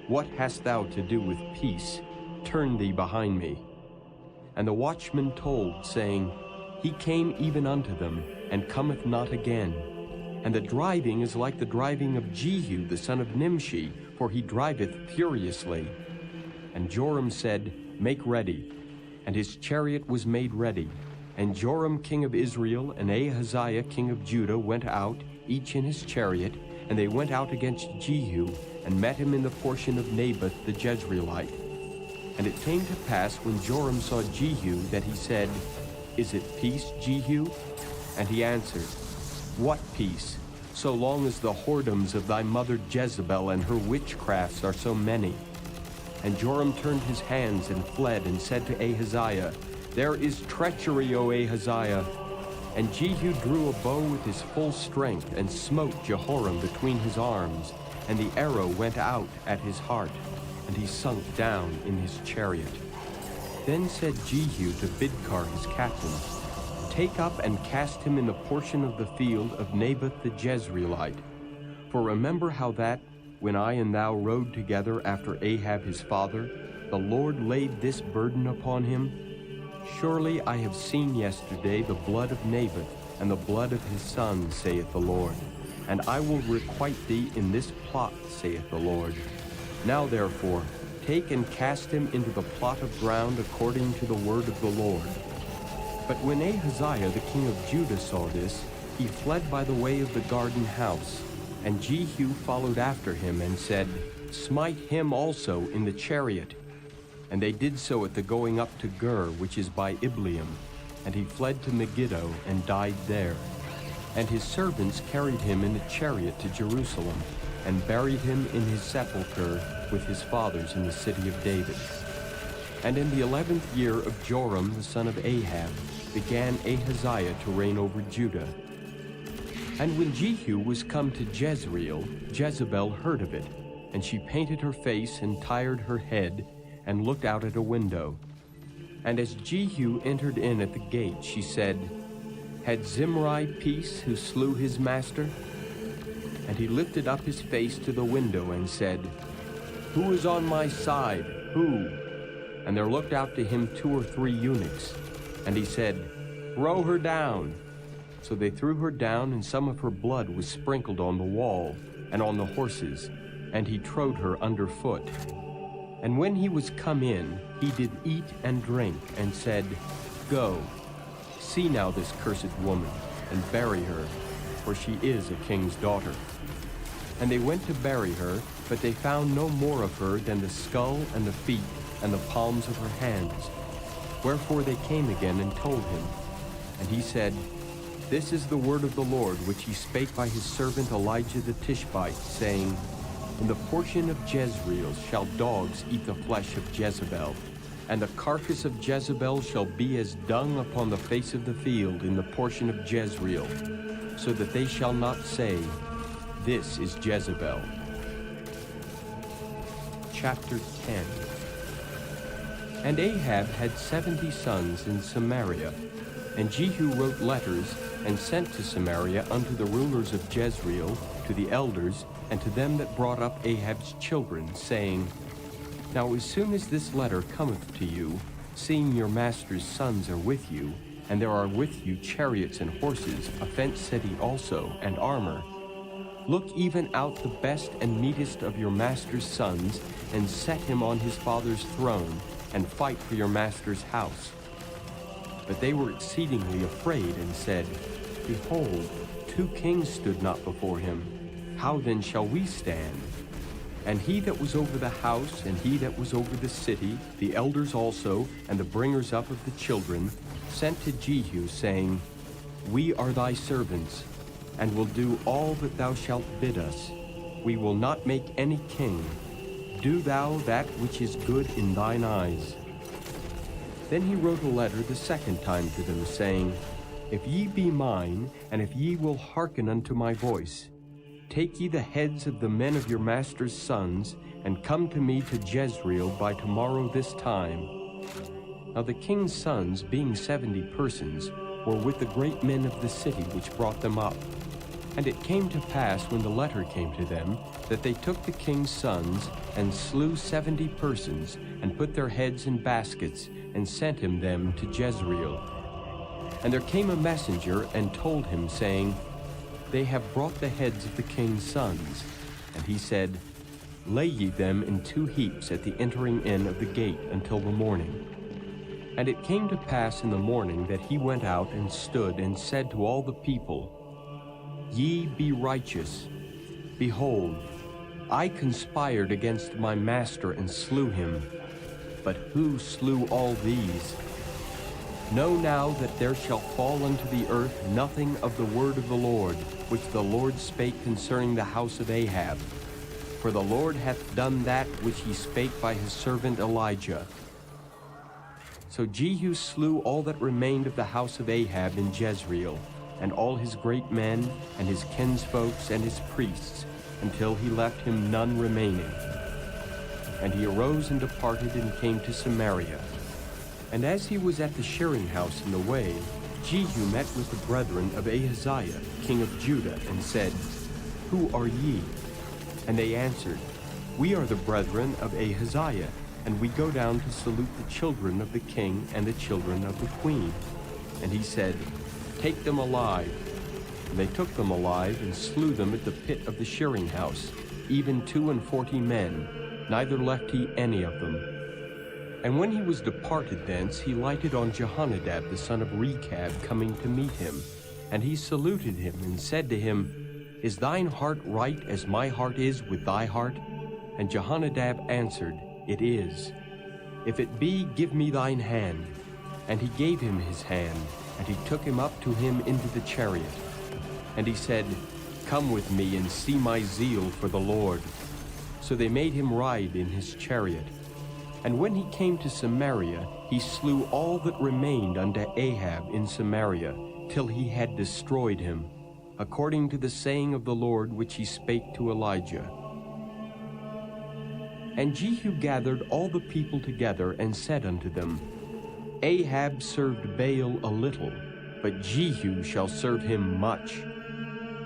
What hast thou to do with peace? Turn thee behind me. And the watchman told, saying, He came even unto them, and cometh not again. And the driving is like the driving of Jehu the son of Nimshi, for he driveth furiously. And Joram said, Make ready. And his chariot was made ready. And Joram king of Israel and Ahaziah king of Judah went out, each in his chariot, and they went out against Jehu, and met him in the portion of Naboth the Jezreelite. And it came to pass, when Joram saw Jehu, that he said, Is it peace, Jehu? And he answered, What peace, so long as the whoredoms of thy mother Jezebel and her witchcrafts are so many? And Joram turned his hands and fled, and said to Ahaziah, There is treachery, O Ahaziah. And Jehu drew a bow with his full strength, and smote Jehoram between his arms, and the arrow went out at his heart, and he sunk down in his chariot. Then said Jehu to Bidkar his captain, Take up and cast him in the portion of the field of Naboth the Jezreelite. For remember how that, when I and thou rode together after Ahab his father, the Lord laid this burden upon him. Surely I have seen yesterday the blood of Naboth and the blood of his sons, saith the Lord. And I will requite thee in this plot, saith the Lord. Now therefore, take and cast him into the plot of ground according to the word of the Lord. But when Ahaziah the king of Judah saw this, he fled by the way of the garden house. And Jehu followed after him, and said, Smite him also in the chariot. And they did so at the going up to Gur, which is by Ibleam. And he fled to Megiddo, and died there. And his servants carried him in a chariot to Jerusalem, and buried him in his sepulchre with his fathers in the city of David. And in the 11th year of Joram the son of Ahab began Ahaziah to reign over Judah. And when Jehu was come to Jezreel, Jezebel heard of it, and she painted her face and tired her head, and looked out at a window. And as Jehu entered in at the gate, she said, "Had Zimri peace who slew his master?" And he lifted up his face to the window and said, "Who is on my side? Who?" And there looked out to him 2 or 3 eunuchs. And he said, "Throw her down." So they threw her down, and some of her blood was sprinkled on the wall and on the horses, and he trode her underfoot. And when he was come in, he did eat and drink, and said, "Go, see now this cursed woman, and bury her, for she is a king's daughter." And they went to bury her, but they found no more of her than the skull and the feet and the palms of her hands. Wherefore they came again and told him. And he said, "This is the word of the Lord, which he spake by his servant Elijah the Tishbite, saying, In the portion of Jezreel shall dogs eat the flesh of Jezebel, and the carcass of Jezebel shall be as dung upon the face of the field in the portion of Jezreel, so that they shall not say, This is Jezebel." Chapter 10. And Ahab had 70 sons in Samaria, and Jehu wrote letters and sent to Samaria unto the rulers of Jezreel, to the elders, and to them that brought up Ahab's children, saying, Now as soon as this letter cometh to you, seeing your master's sons are with you, and there are with you chariots and horses, a fenced city also, and armor, look even out the best and meetest of your master's sons, and set him on his father's throne, and fight for your master's house. But they were exceedingly afraid, and said, Behold, 2 kings stood not before him. How then shall we stand? And he that was over the house, and he that was over the city, the elders also, and the bringers up of the children, sent to Jehu, saying, We are thy servants, and will do all that thou shalt bid us. We will not make any king. Do thou that which is good in thine eyes. Then he wrote a letter the second time to them, saying, If ye be mine, and if ye will hearken unto my voice, take ye the heads of the men of your master's sons, and come to me to Jezreel by tomorrow this time. Now the king's sons, being 70 persons, were with the great men of the city which brought them up. And it came to pass, when the letter came to them, that they took the king's sons, and slew 70 persons, and put their heads in baskets, and sent him them to Jezreel. And there came a messenger, and told him, saying, They have brought the heads of the king's sons. And he said, Lay ye them in 2 heaps at the entering in of the gate until the morning. And it came to pass in the morning that he went out and stood, and said to all the people, Ye be righteous. Behold, I conspired against my master and slew him. But who slew all these? Know now that there shall fall unto the earth nothing of the word of the Lord, which the Lord spake concerning the house of Ahab. For the Lord hath done that which he spake by his servant Elijah. So Jehu slew all that remained of the house of Ahab in Jezreel, and all his great men, and his kinsfolks, and his priests, until he left him none remaining. And he arose and departed, and came to Samaria. And as he was at the shearing house in the way, Jehu met with the brethren of Ahaziah, king of Judah, and said, Who are ye? And they answered, We are the brethren of Ahaziah, and we go down to salute the children of the king and the children of the queen. And he said, Take them alive. And they took them alive, and slew them at the pit of the shearing house, even 42 men, neither left he any of them. And when he was departed thence, he lighted on Jehonadab the son of Rechab, coming to meet him. And he saluted him, and said to him, Is thine heart right as my heart is with thy heart? And Jehonadab answered, It is. If it be, give me thine hand. And he gave him his hand, and he took him up to him into the chariot. And he said, Come with me, and see my zeal for the Lord. So they made him ride in his chariot. And when he came to Samaria, he slew all that remained unto Ahab in Samaria, till he had destroyed him, according to the saying of the Lord which he spake to Elijah. And Jehu gathered all the people together and said unto them, Ahab served Baal a little, but Jehu shall serve him much.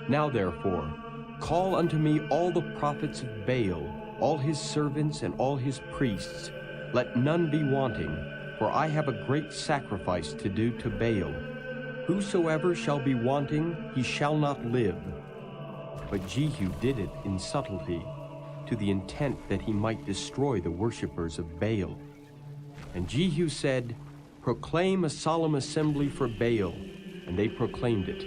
Now therefore, call unto me all the prophets of Baal, all his servants and all his priests. Let none be wanting, for I have a great sacrifice to do to Baal. Whosoever shall be wanting, he shall not live. But Jehu did it in subtlety, to the intent that he might destroy the worshippers of Baal. And Jehu said, Proclaim a solemn assembly for Baal. And they proclaimed it.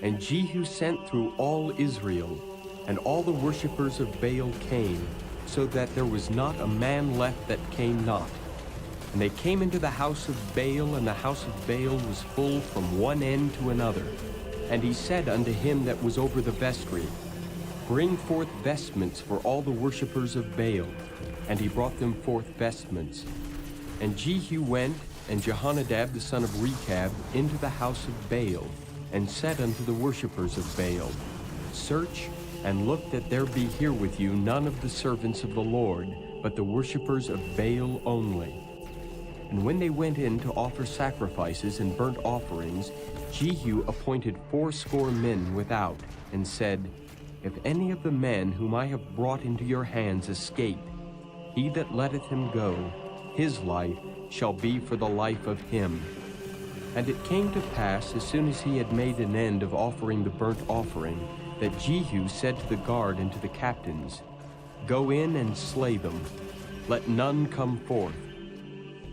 And Jehu sent through all Israel, and all the worshippers of Baal came, so that there was not a man left that came not. And they came into the house of Baal, and the house of Baal was full from one end to another. And he said unto him that was over the vestry, Bring forth vestments for all the worshippers of Baal. And he brought them forth vestments. And Jehu went, and Jehonadab the son of Rechab, into the house of Baal, and said unto the worshippers of Baal, Search, and look that there be here with you none of the servants of the Lord, but the worshippers of Baal only. And when they went in to offer sacrifices and burnt offerings, Jehu appointed 80 men without, and said, If any of the men whom I have brought into your hands escape, he that letteth him go, his life shall be for the life of him. And it came to pass, as soon as he had made an end of offering the burnt offering, that Jehu said to the guard and to the captains, Go in and slay them, let none come forth.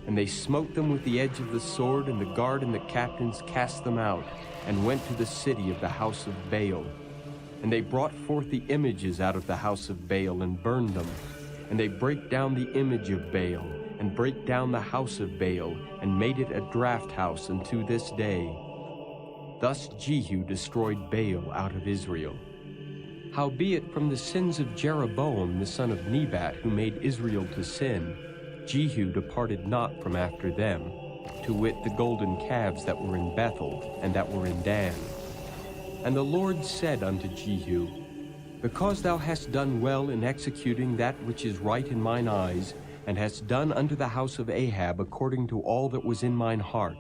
And they smote them with the edge of the sword, and the guard and the captains cast them out, and went to the city of the house of Baal. And they brought forth the images out of the house of Baal, and burned them. And they brake down the image of Baal, and brake down the house of Baal, and made it a draught house unto this day. Thus Jehu destroyed Baal out of Israel. Howbeit from the sins of Jeroboam the son of Nebat, who made Israel to sin, Jehu departed not from after them, to wit the golden calves that were in Bethel, and that were in Dan. And the Lord said unto Jehu, Because thou hast done well in executing that which is right in mine eyes, and hast done unto the house of Ahab according to all that was in mine heart,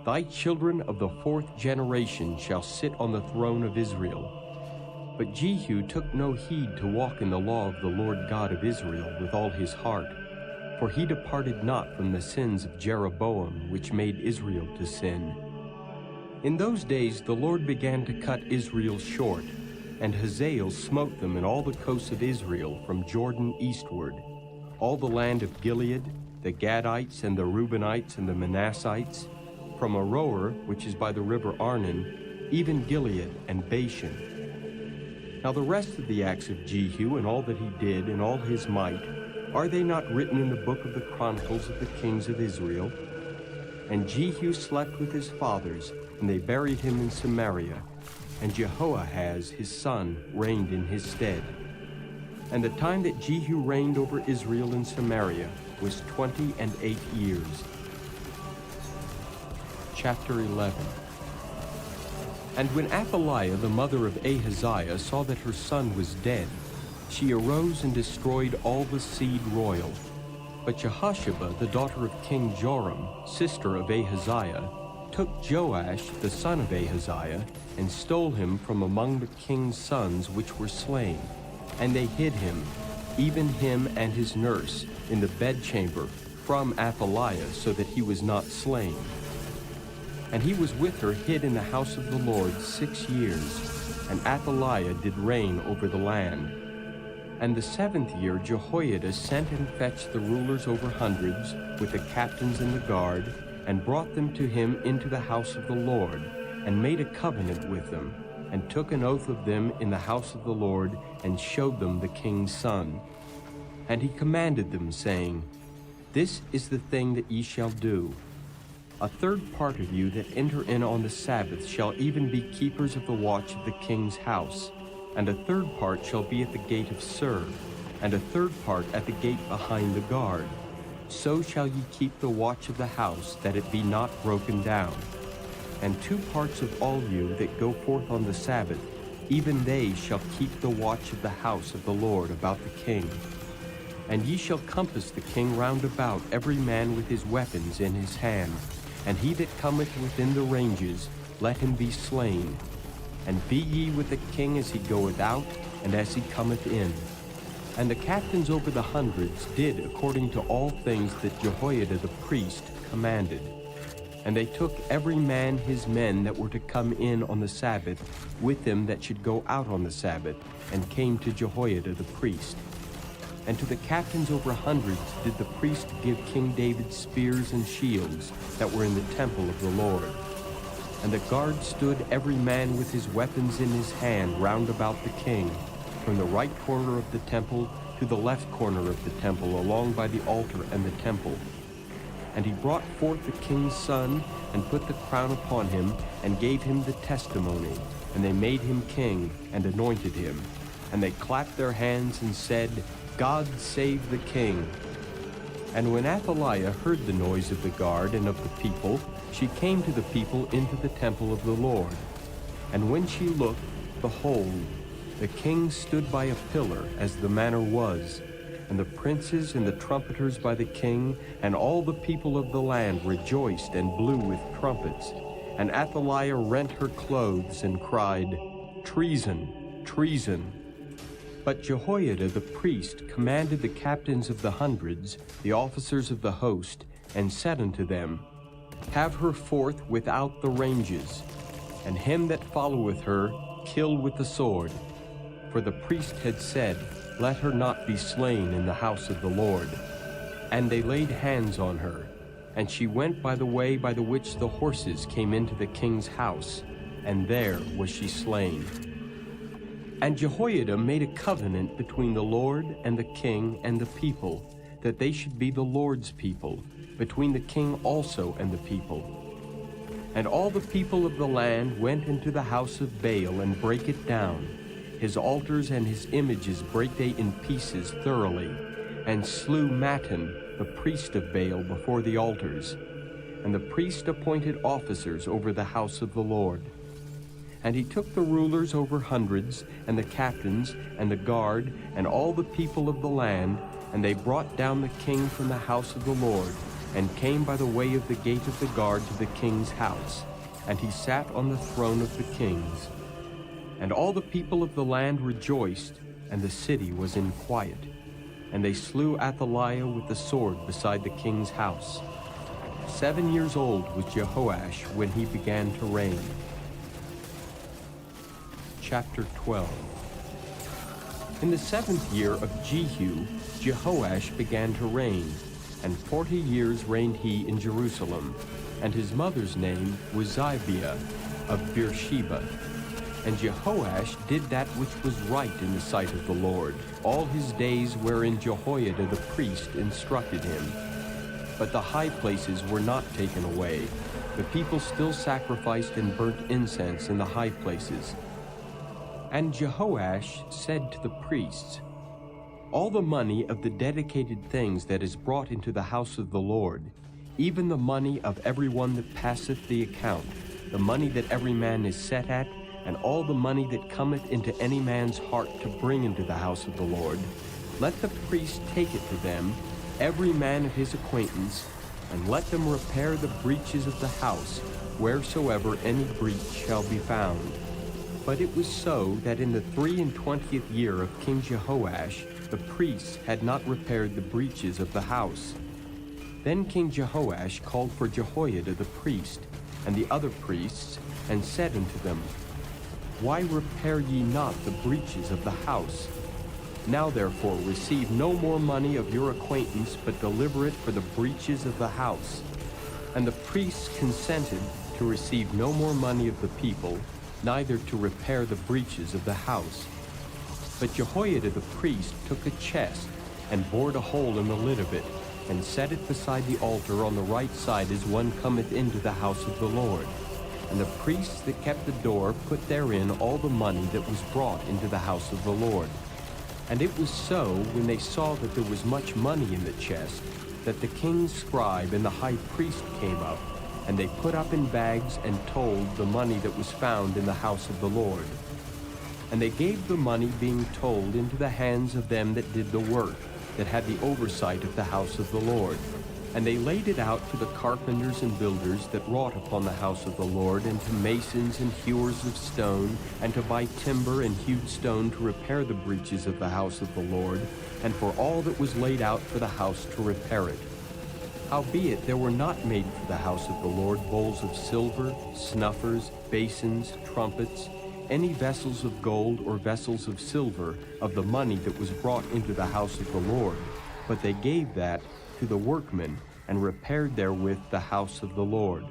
thy children of the 4th generation shall sit on the throne of Israel. But Jehu took no heed to walk in the law of the Lord God of Israel with all his heart, for he departed not from the sins of Jeroboam, which made Israel to sin. In those days the Lord began to cut Israel short, and Hazael smote them in all the coasts of Israel from Jordan eastward, all the land of Gilead, the Gadites and the Reubenites and the Manassites, from Aroer, which is by the river Arnon, even Gilead and Bashan. Now the rest of the acts of Jehu and all that he did and all his might, are they not written in the book of the Chronicles of the kings of Israel? And Jehu slept with his fathers, and they buried him in Samaria, and Jehoahaz his son reigned in his stead. And the time that Jehu reigned over Israel in Samaria was 28 years. Chapter 11. And when Athaliah the mother of Ahaziah saw that her son was dead, she arose and destroyed all the seed royal. But Jehosheba, the daughter of King Joram, sister of Ahaziah, took Joash, the son of Ahaziah, and stole him from among the king's sons which were slain. And they hid him, even him and his nurse, in the bedchamber from Athaliah, so that he was not slain. And he was with her hid in the house of the Lord 6 years, and Athaliah did reign over the land. And the 7th year Jehoiada sent and fetched the rulers over hundreds, with the captains and the guard, and brought them to him into the house of the Lord, and made a covenant with them, and took an oath of them in the house of the Lord, and showed them the king's son. And he commanded them, saying, This is the thing that ye shall do. A third part of you that enter in on the Sabbath shall even be keepers of the watch of the king's house, and a third part shall be at the gate of Sur, and a third part at the gate behind the guard. So shall ye keep the watch of the house, that it be not broken down. And 2 parts of all you that go forth on the Sabbath, even they shall keep the watch of the house of the Lord about the king. And ye shall compass the king round about, every man with his weapons in his hand. And he that cometh within the ranges, let him be slain. And be ye with the king as he goeth out, and as he cometh in. And the captains over the hundreds did according to all things that Jehoiada the priest commanded. And they took every man his men that were to come in on the Sabbath, with them that should go out on the Sabbath, and came to Jehoiada the priest. And to the captains over hundreds did the priest give King David spears and shields that were in the temple of the Lord. And the guard stood every man with his weapons in his hand round about the king, from the right corner of the temple to the left corner of the temple, along by the altar and the temple. And he brought forth the king's son, and put the crown upon him, and gave him the testimony. And they made him king, and anointed him. And they clapped their hands, and said, God save the king. And when Athaliah heard the noise of the guard and of the people, she came to the people into the temple of the Lord. And when she looked, behold, the king stood by a pillar, as the manner was, and the princes and the trumpeters by the king, and all the people of the land rejoiced and blew with trumpets. And Athaliah rent her clothes and cried, Treason, treason. But Jehoiada the priest commanded the captains of the hundreds, the officers of the host, and said unto them, Have her forth without the ranges, and him that followeth her kill with the sword. For the priest had said, Let her not be slain in the house of the Lord. And they laid hands on her, and she went by the way by the which the horses came into the king's house, and there was she slain. And Jehoiada made a covenant between the Lord and the king and the people, that they should be the Lord's people, between the king also and the people. And all the people of the land went into the house of Baal and brake it down. His altars and his images brake they in pieces thoroughly, and slew Mattan, the priest of Baal, before the altars. And the priest appointed officers over the house of the Lord. And he took the rulers over hundreds, and the captains, and the guard, and all the people of the land, and they brought down the king from the house of the Lord, and came by the way of the gate of the guard to the king's house. And he sat on the throne of the kings. And all the people of the land rejoiced, and the city was in quiet. And they slew Athaliah with the sword beside the king's house. 7 years old was Jehoash when he began to reign. Chapter 12. In the 7th year of Jehu, Jehoash began to reign, and 40 years reigned he in Jerusalem. And his mother's name was Zibiah of Beersheba. And Jehoash did that which was right in the sight of the Lord, all his days wherein Jehoiada the priest instructed him. But the high places were not taken away. The people still sacrificed and burnt incense in the high places. And Jehoash said to the priests, All the money of the dedicated things that is brought into the house of the Lord, even the money of every one that passeth the account, the money that every man is set at, and all the money that cometh into any man's heart to bring into the house of the Lord, let the priest take it to them, every man of his acquaintance, and let them repair the breaches of the house, wheresoever any breach shall be found. But it was so that in the 23 year of King Jehoash, the priests had not repaired the breaches of the house. Then King Jehoash called for Jehoiada the priest, and the other priests, and said unto them, Why repair ye not the breaches of the house? Now therefore receive no more money of your acquaintance, but deliver it for the breaches of the house. And the priests consented to receive no more money of the people, neither to repair the breaches of the house. But Jehoiada the priest took a chest, and bored a hole in the lid of it, and set it beside the altar on the right side as one cometh into the house of the Lord. And the priests that kept the door put therein all the money that was brought into the house of the Lord. And it was so, when they saw that there was much money in the chest, that the king's scribe and the high priest came up, and they put up in bags and told the money that was found in the house of the Lord. And they gave the money being told into the hands of them that did the work, that had the oversight of the house of the Lord. And they laid it out to the carpenters and builders that wrought upon the house of the Lord, and to masons and hewers of stone, and to buy timber and hewed stone to repair the breaches of the house of the Lord, and for all that was laid out for the house to repair it. Howbeit there were not made for the house of the Lord bowls of silver, snuffers, basins, trumpets, any vessels of gold or vessels of silver of the money that was brought into the house of the Lord, but they gave that to the workmen, and repaired therewith the house of the Lord.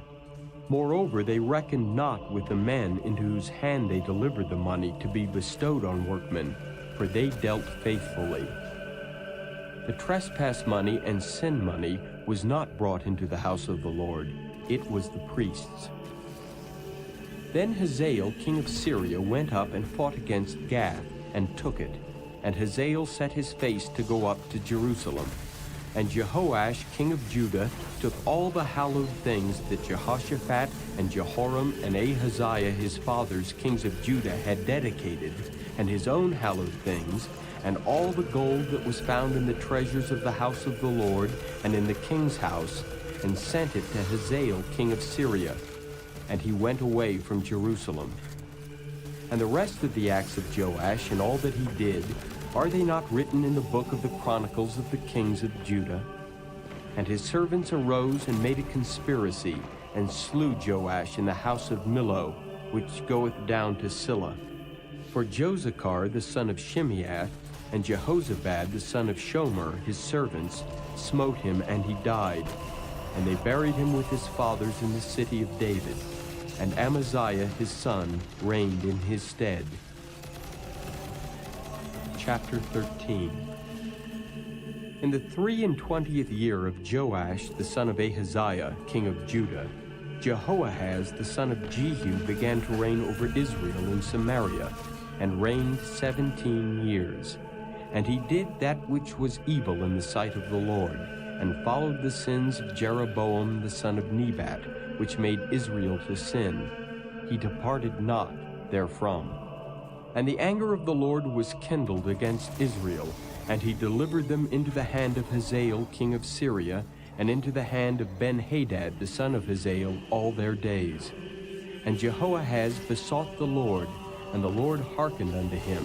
Moreover, they reckoned not with the men into whose hand they delivered the money to be bestowed on workmen, for they dealt faithfully. The trespass money and sin money was not brought into the house of the Lord, it was the priests. Then Hazael king of Syria went up and fought against Gath, and took it. And Hazael set his face to go up to Jerusalem. And Jehoash king of Judah took all the hallowed things that Jehoshaphat and Jehoram and Ahaziah his fathers kings of Judah had dedicated, and his own hallowed things, and all the gold that was found in the treasures of the house of the Lord and in the king's house, and sent it to Hazael king of Syria. And he went away from Jerusalem. And the rest of the acts of Joash and all that he did, are they not written in the book of the chronicles of the kings of Judah? And his servants arose and made a conspiracy, and slew Joash in the house of Millo, which goeth down to Silla. For Josachar the son of Shimeath, and Jehozabad the son of Shomer, his servants, smote him, and he died. And they buried him with his fathers in the city of David. And Amaziah his son reigned in his stead. Chapter 13. In the 23 year of Joash the son of Ahaziah, king of Judah, Jehoahaz the son of Jehu began to reign over Israel in Samaria, and reigned 17 years. And he did that which was evil in the sight of the Lord, and followed the sins of Jeroboam the son of Nebat, which made Israel to sin. He departed not therefrom. And the anger of the Lord was kindled against Israel, and he delivered them into the hand of Hazael king of Syria, and into the hand of Ben-Hadad the son of Hazael all their days. And Jehoahaz besought the Lord, and the Lord hearkened unto him,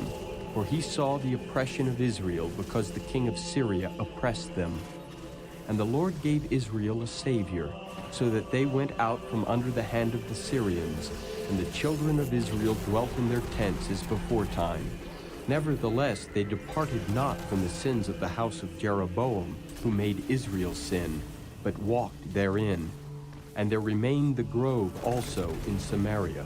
for he saw the oppression of Israel, because the king of Syria oppressed them. And the Lord gave Israel a Savior, so that they went out from under the hand of the Syrians, and the children of Israel dwelt in their tents as beforetime. Nevertheless, they departed not from the sins of the house of Jeroboam, who made Israel sin, but walked therein. And there remained the grove also in Samaria.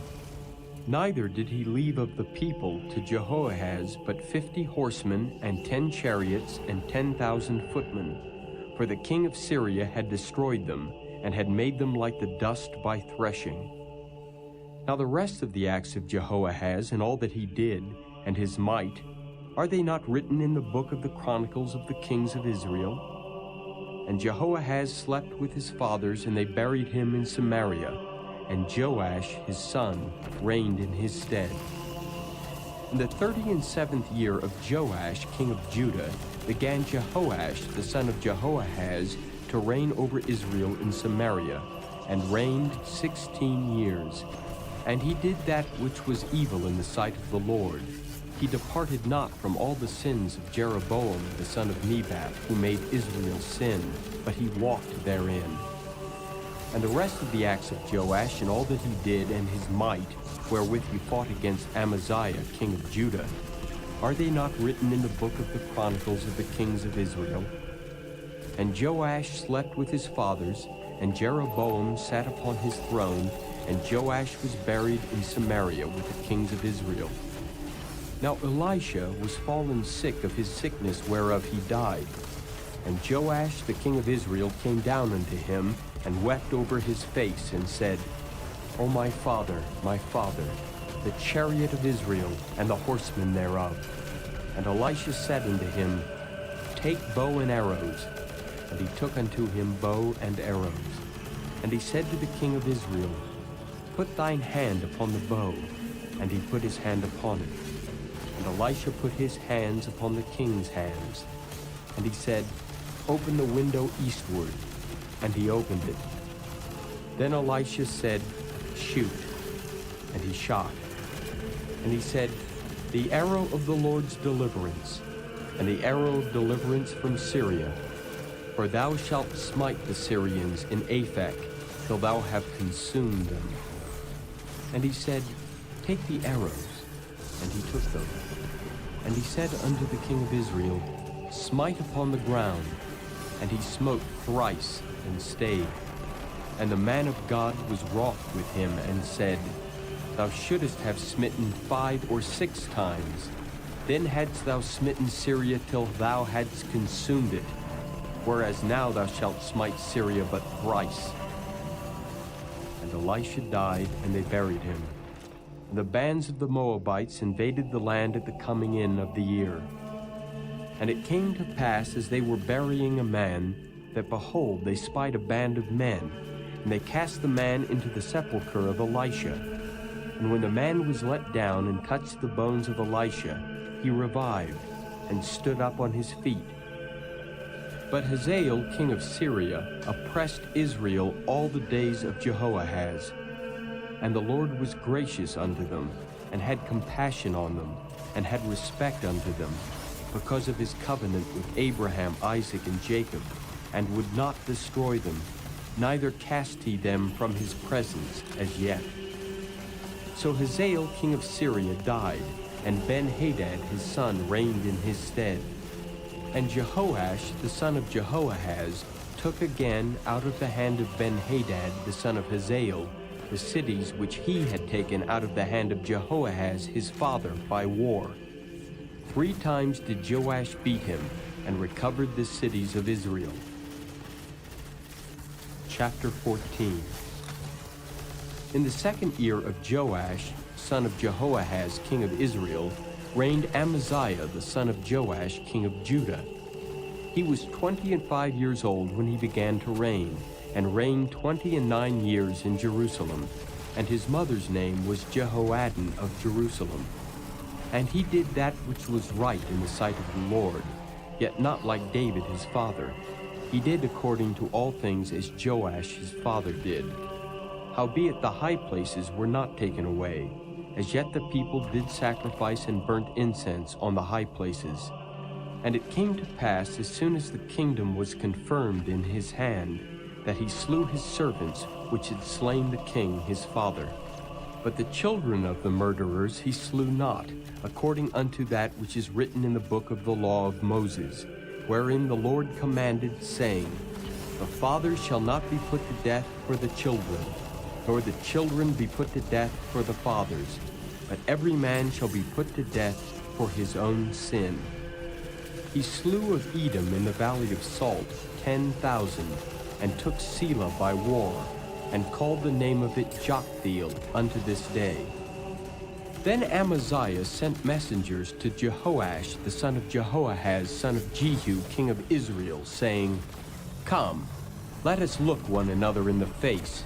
Neither did he leave of the people to Jehoahaz but 50 horsemen, and 10 chariots, and 10,000 footmen. For the king of Syria had destroyed them, and had made them like the dust by threshing. Now the rest of the acts of Jehoahaz, and all that he did, and his might, are they not written in the book of the chronicles of the kings of Israel? And Jehoahaz slept with his fathers, and they buried him in Samaria, and Joash his son reigned in his stead. In the 37th year of Joash king of Judah began Jehoash the son of Jehoahaz to reign over Israel in Samaria, and reigned 16 years. And he did that which was evil in the sight of the Lord. He departed not from all the sins of Jeroboam the son of Nebat, who made Israel sin, but he walked therein. And the rest of the acts of Joash, and all that he did, and his might, wherewith he fought against Amaziah king of Judah, are they not written in the book of the chronicles of the kings of Israel? And Joash slept with his fathers, and Jeroboam sat upon his throne, and Joash was buried in Samaria with the kings of Israel. Now Elisha was fallen sick of his sickness whereof he died. And Joash the king of Israel came down unto him, and wept over his face, and said, O my father, the chariot of Israel, and the horsemen thereof. And Elisha said unto him, Take bow and arrows. And he took unto him bow and arrows. And he said to the king of Israel, Put thine hand upon the bow. And he put his hand upon it. And Elisha put his hands upon the king's hands. And he said, "Open the window eastward." And he opened it. Then Elisha said, "Shoot." And he shot. And he said, "The arrow of the Lord's deliverance, and the arrow of deliverance from Syria. For thou shalt smite the Syrians in AFK, till thou have consumed them." And he said, "Take the arrows." And he took them. And he said unto the king of Israel, "Smite upon the ground." And he smote thrice, and stayed. And the man of God was wroth with him, and said, "Thou shouldest have smitten 5 or 6 times. Then hadst thou smitten Syria till thou hadst consumed it. Whereas now thou shalt smite Syria but thrice." And Elisha died, and they buried him. And the bands of the Moabites invaded the land at the coming in of the year. And it came to pass, as they were burying a man, that behold, they spied a band of men, and they cast the man into the sepulchre of Elisha. And when the man was let down and touched the bones of Elisha, he revived, and stood up on his feet. But Hazael, king of Syria, oppressed Israel all the days of Jehoahaz. And the Lord was gracious unto them, and had compassion on them, and had respect unto them, because of his covenant with Abraham, Isaac, and Jacob, and would not destroy them, neither cast he them from his presence as yet. So Hazael, king of Syria, died, and Ben-Hadad his son reigned in his stead. And Jehoash the son of Jehoahaz took again out of the hand of Ben-Hadad the son of Hazael the cities which he had taken out of the hand of Jehoahaz his father by war. 3 times did Joash beat him, and recovered the cities of Israel. Chapter 14. In the 2nd year of Joash, son of Jehoahaz, king of Israel, reigned Amaziah the son of Joash, king of Judah. He was 25 years old when he began to reign, and reigned 29 years in Jerusalem, and his mother's name was Jehoaddin of Jerusalem. And he did that which was right in the sight of the Lord, yet not like David his father. He did according to all things as Joash his father did. Howbeit the high places were not taken away, as yet the people did sacrifice and burnt incense on the high places. And it came to pass, as soon as the kingdom was confirmed in his hand, that he slew his servants which had slain the king his father. But the children of the murderers he slew not, according unto that which is written in the book of the law of Moses, wherein the Lord commanded, saying, The fathers shall not be put to death for the children, nor the children be put to death for the fathers, but every man shall be put to death for his own sin. He slew of Edom in the valley of Salt 10,000, and took Selah by war, and called the name of it Joktheel unto this day. Then Amaziah sent messengers to Jehoash the son of Jehoahaz, son of Jehu, king of Israel, saying, Come, let us look one another in the face.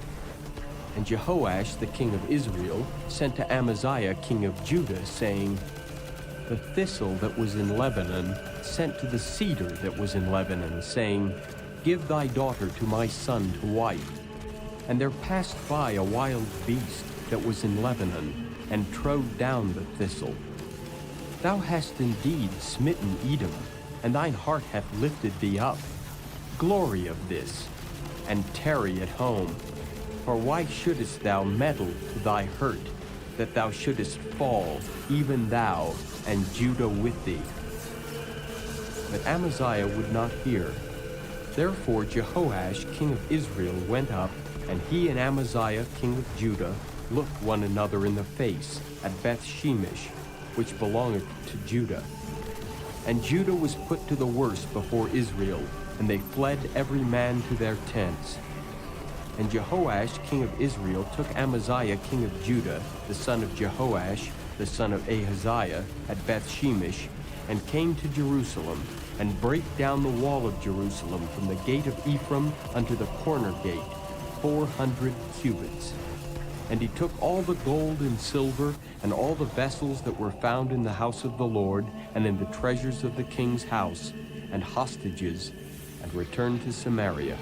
And Jehoash the king of Israel sent to Amaziah king of Judah, saying, The thistle that was in Lebanon sent to the cedar that was in Lebanon, saying, Give thy daughter to my son to wife. And there passed by a wild beast that was in Lebanon, and trode down the thistle. Thou hast indeed smitten Edom, and thine heart hath lifted thee up. Glory of this, and tarry at home. For why shouldest thou meddle to thy hurt, that thou shouldest fall, even thou, and Judah with thee? But Amaziah would not hear. Therefore Jehoash king of Israel went up, and he and Amaziah king of Judah looked one another in the face at Beth-shemesh, which belongeth to Judah. And Judah was put to the worse before Israel, and they fled every man to their tents. And Jehoash king of Israel took Amaziah king of Judah, the son of Jehoash, the son of Ahaziah, at Beth-shemesh, and came to Jerusalem, and brake down the wall of Jerusalem from the gate of Ephraim unto the corner gate, 400 cubits. And he took all the gold and silver, and all the vessels that were found in the house of the Lord, and in the treasures of the king's house, and hostages, and returned to Samaria.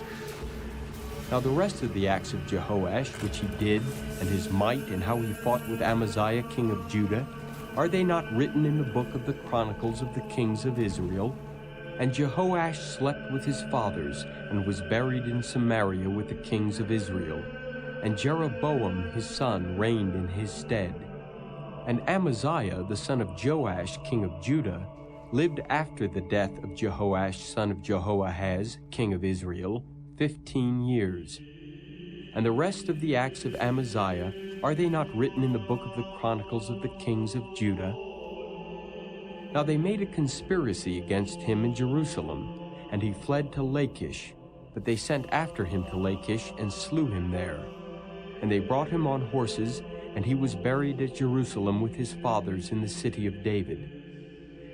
Now the rest of the acts of Jehoash, which he did, and his might, and how he fought with Amaziah king of Judah, are they not written in the book of the Chronicles of the kings of Israel? And Jehoash slept with his fathers, and was buried in Samaria with the kings of Israel. And Jeroboam his son reigned in his stead. And Amaziah the son of Joash king of Judah lived after the death of Jehoash son of Jehoahaz king of Israel 15 years. And the rest of the acts of Amaziah, are they not written in the book of the Chronicles of the kings of Judah? Now they made a conspiracy against him in Jerusalem, and he fled to Lachish. But they sent after him to Lachish and slew him there. And they brought him on horses, and he was buried at Jerusalem with his fathers in the city of David.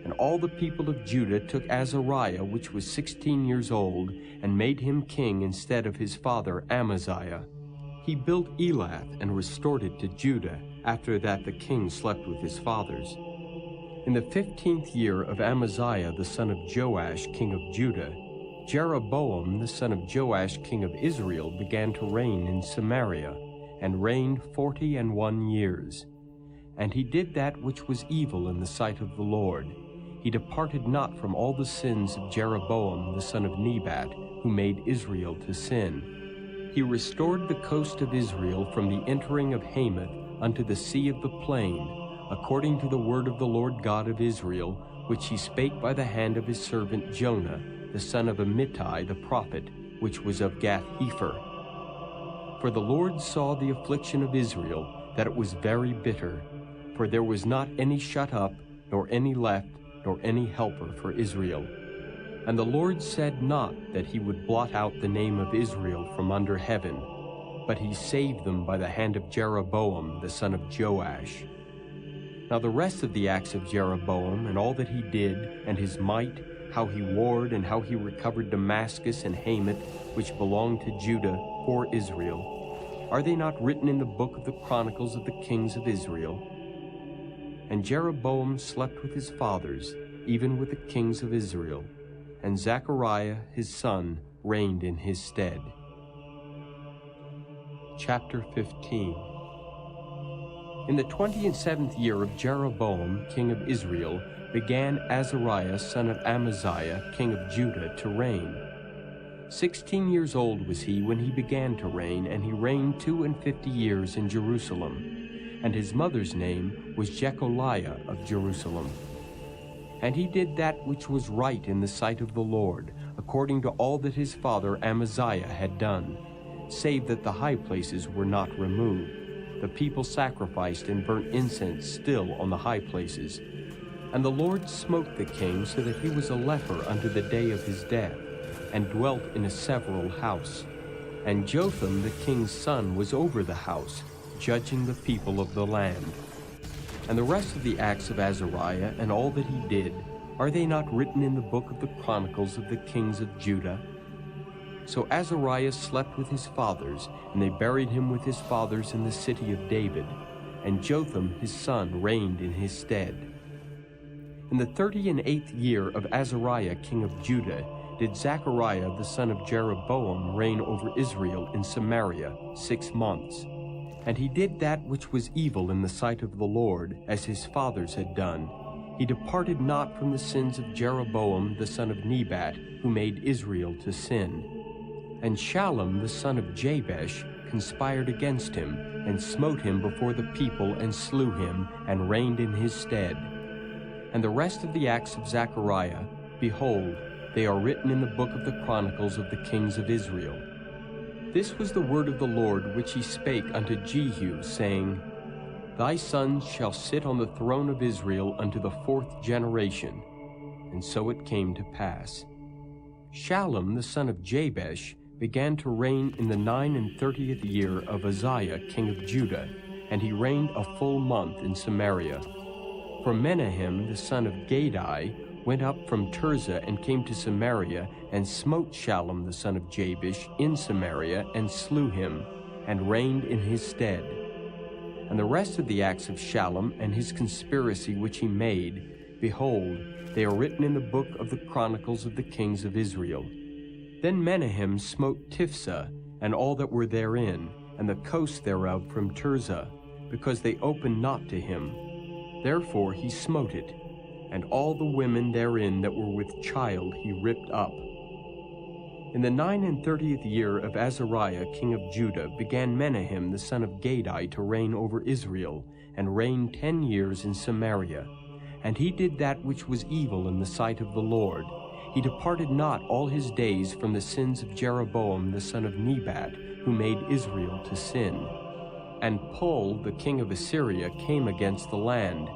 And all the people of Judah took Azariah, which was 16 years old, and made him king instead of his father Amaziah. He built Elath and restored it to Judah. After that the king slept with his fathers. In the 15th year of Amaziah the son of Joash king of Judah, Jeroboam the son of Joash king of Israel began to reign in Samaria, and reigned 41 years. And he did that which was evil in the sight of the Lord. He departed not from all the sins of Jeroboam the son of Nebat, who made Israel to sin. He restored the coast of Israel from the entering of Hamath unto the sea of the plain, according to the word of the Lord God of Israel, which he spake by the hand of his servant Jonah, the son of Amittai the prophet, which was of Gath-hepher. For the Lord saw the affliction of Israel, that it was very bitter, for there was not any shut up, nor any left, nor any helper for Israel. And the Lord said not that he would blot out the name of Israel from under heaven, but he saved them by the hand of Jeroboam the son of Joash. Now the rest of the acts of Jeroboam, and all that he did, and his might, how he warred, and how he recovered Damascus and Hamath, which belonged to Judah, for Israel, are they not written in the book of the Chronicles of the kings of Israel? And Jeroboam slept with his fathers, even with the kings of Israel, and Zechariah his son reigned in his stead. Chapter 15. In the 27th year of Jeroboam king of Israel began Azariah son of Amaziah king of Judah to reign. 16 years old was he when he began to reign, and he reigned 52 years in Jerusalem. And his mother's name was Jecholiah of Jerusalem. And he did that which was right in the sight of the Lord, according to all that his father Amaziah had done, save that the high places were not removed. The people sacrificed and burnt incense still on the high places. And the Lord smote the king so that he was a leper unto the day of his death, and dwelt in a several house. And Jotham the king's son was over the house, judging the people of the land. And the rest of the acts of Azariah, and all that he did, are they not written in the book of the Chronicles of the kings of Judah? So Azariah slept with his fathers, and they buried him with his fathers in the city of David. And Jotham his son reigned in his stead. In the 38th year of Azariah king of Judah did Zechariah the son of Jeroboam reign over Israel in Samaria 6 months. And he did that which was evil in the sight of the Lord, as his fathers had done. He departed not from the sins of Jeroboam the son of Nebat, who made Israel to sin. And Shallum the son of Jabesh conspired against him, and smote him before the people, and slew him, and reigned in his stead. And the rest of the acts of Zechariah, behold, they are written in the book of the Chronicles of the kings of Israel. This was the word of the Lord which he spake unto Jehu, saying, Thy sons shall sit on the throne of Israel unto the 4th generation. And so it came to pass. Shallum the son of Jabesh began to reign in the 39th year of Uzziah king of Judah, and he reigned a full month in Samaria. For Menahem the son of Gadai went up from Tirzah and came to Samaria, and smote Shallum the son of Jabesh in Samaria, and slew him, and reigned in his stead. And the rest of the acts of Shallum and his conspiracy which he made, behold, they are written in the book of the chronicles of the kings of Israel. Then Menahem smote Tiphsah, and all that were therein, and the coast thereof from Tirzah, because they opened not to him. Therefore he smote it, and all the women therein that were with child he ripped up. In the 39th year of Azariah king of Judah began Menahem the son of Gadai to reign over Israel, and reigned 10 years in Samaria. And he did that which was evil in the sight of the Lord. He departed not all his days from the sins of Jeroboam the son of Nebat, who made Israel to sin. And Pul the king of Assyria came against the land.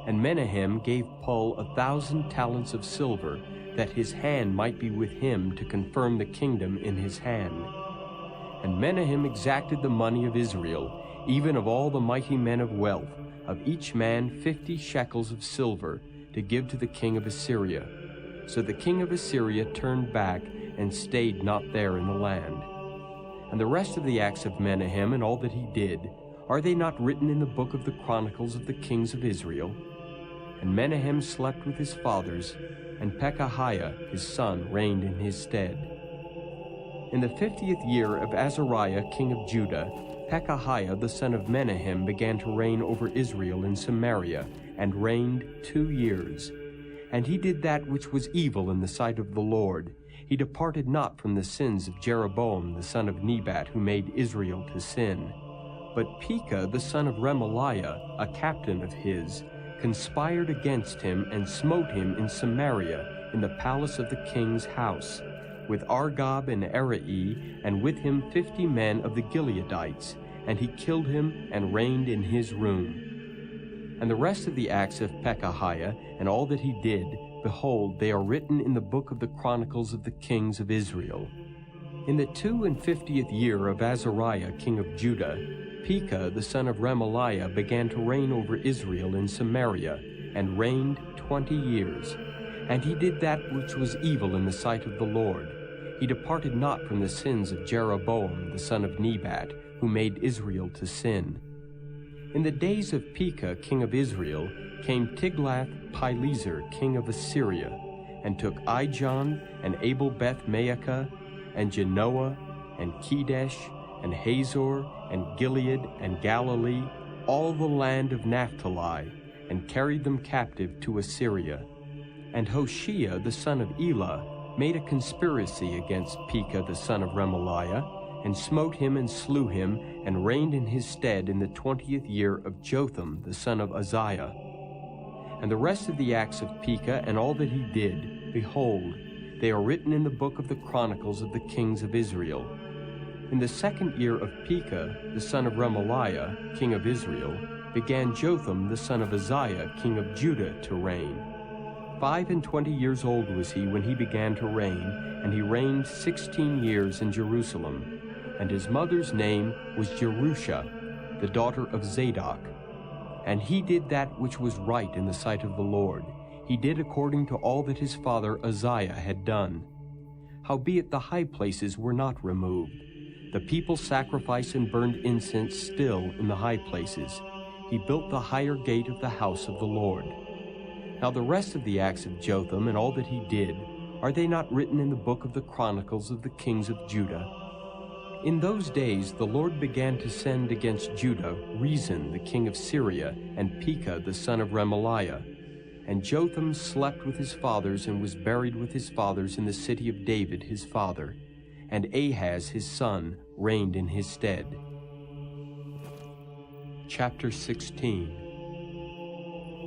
And Menahem gave Pul 1,000 talents of silver, that his hand might be with him to confirm the kingdom in his hand. And Menahem exacted the money of Israel, even of all the mighty men of wealth, of each man 50 shekels of silver, to give to the king of Assyria. So the king of Assyria turned back, and stayed not there in the land. And the rest of the acts of Menahem and all that he did, are they not written in the book of the chronicles of the kings of Israel? And Menahem slept with his fathers, and Pekahiah his son reigned in his stead. In the 50th year of Azariah king of Judah, Pekahiah the son of Menahem began to reign over Israel in Samaria, and reigned 2 years. And he did that which was evil in the sight of the Lord. He departed not from the sins of Jeroboam the son of Nebat, who made Israel to sin. But Pekah the son of Remaliah, a captain of his, conspired against him, and smote him in Samaria, in the palace of the king's house, with Argob and Arai, and with him 50 men of the Gileadites, and he killed him, and reigned in his room. And the rest of the acts of Pekahiah, and all that he did, behold, they are written in the book of the chronicles of the kings of Israel. In the 52nd year of Azariah king of Judah, Pekah the son of Remaliah began to reign over Israel in Samaria, and reigned 20 years. And he did that which was evil in the sight of the Lord. He departed not from the sins of Jeroboam the son of Nebat, who made Israel to sin. In the days of Pekah king of Israel came Tiglath-Pileser king of Assyria, and took Ijon, and Abel-Beth-Maacah, and Genoa, and Kedesh, and Hazor, and Gilead, and Galilee, all the land of Naphtali, and carried them captive to Assyria. And Hoshea the son of Elah made a conspiracy against Pekah the son of Remaliah, and smote him and slew him, and reigned in his stead in the 20th year of Jotham the son of Uzziah. And the rest of the acts of Pekah and all that he did, behold, they are written in the book of the chronicles of the kings of Israel. In the 2nd year of Pekah the son of Remaliah, king of Israel, began Jotham the son of Uzziah, king of Judah, to reign. 25 years old was he when he began to reign, and he reigned 16 years in Jerusalem. And his mother's name was Jerusha, the daughter of Zadok. And he did that which was right in the sight of the Lord. He did according to all that his father Uzziah had done. Howbeit the high places were not removed. The people sacrificed and burned incense still in the high places. He built the higher gate of the house of the Lord. Now the rest of the acts of Jotham and all that he did, are they not written in the book of the chronicles of the kings of Judah? In those days the Lord began to send against Judah Rezin the king of Syria, and Pekah the son of Remaliah. And Jotham slept with his fathers, and was buried with his fathers in the city of David his father. And Ahaz his son reigned in his stead. Chapter 16.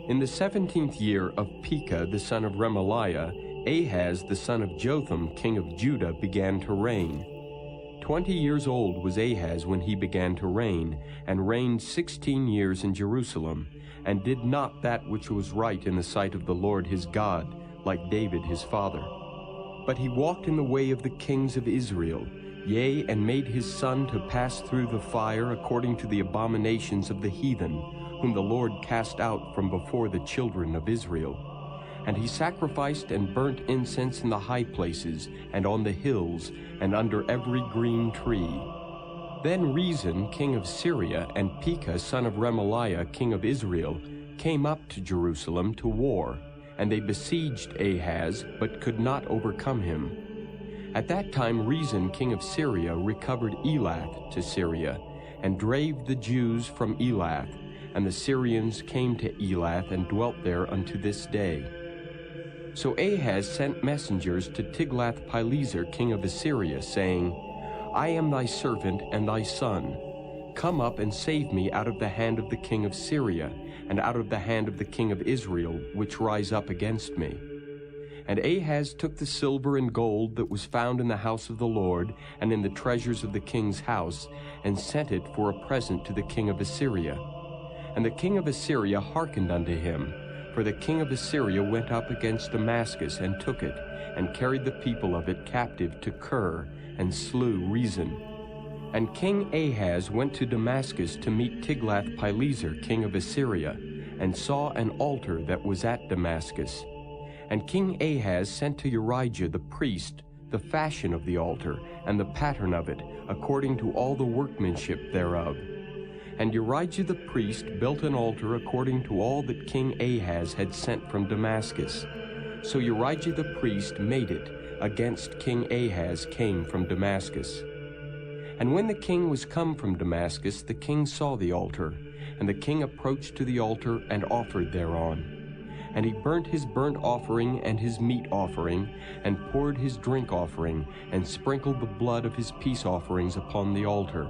In the 17th year of Pekah the son of Remaliah, Ahaz the son of Jotham king of Judah began to reign. 20 years old was Ahaz when he began to reign, and reigned 16 years in Jerusalem, and did not that which was right in the sight of the Lord his God, like David his father. But he walked in the way of the kings of Israel, yea, and made his son to pass through the fire according to the abominations of the heathen, whom the Lord cast out from before the children of Israel. And he sacrificed and burnt incense in the high places, and on the hills, and under every green tree. Then Rezin king of Syria, and Pekah son of Remaliah king of Israel, came up to Jerusalem to war, and they besieged Ahaz, but could not overcome him. At that time Rezin king of Syria recovered Elath to Syria, and drave the Jews from Elath, and the Syrians came to Elath and dwelt there unto this day. So Ahaz sent messengers to Tiglath-Pileser king of Assyria, saying, I am thy servant and thy son. Come up and save me out of the hand of the king of Syria, and out of the hand of the king of Israel, which rise up against me. And Ahaz took the silver and gold that was found in the house of the Lord, and in the treasures of the king's house, and sent it for a present to the king of Assyria. And the king of Assyria hearkened unto him, for the king of Assyria went up against Damascus, and took it, and carried the people of it captive to Kir, and slew Rezin. And King Ahaz went to Damascus to meet Tiglath-Pileser king of Assyria, and saw an altar that was at Damascus. And King Ahaz sent to Urijah the priest the fashion of the altar, and the pattern of it, according to all the workmanship thereof. And Urijah the priest built an altar according to all that King Ahaz had sent from Damascus. So Urijah the priest made it, against King Ahaz came from Damascus. And when the king was come from Damascus, the king saw the altar, and the king approached to the altar and offered thereon. And he burnt his burnt offering and his meat offering, and poured his drink offering, and sprinkled the blood of his peace offerings upon the altar.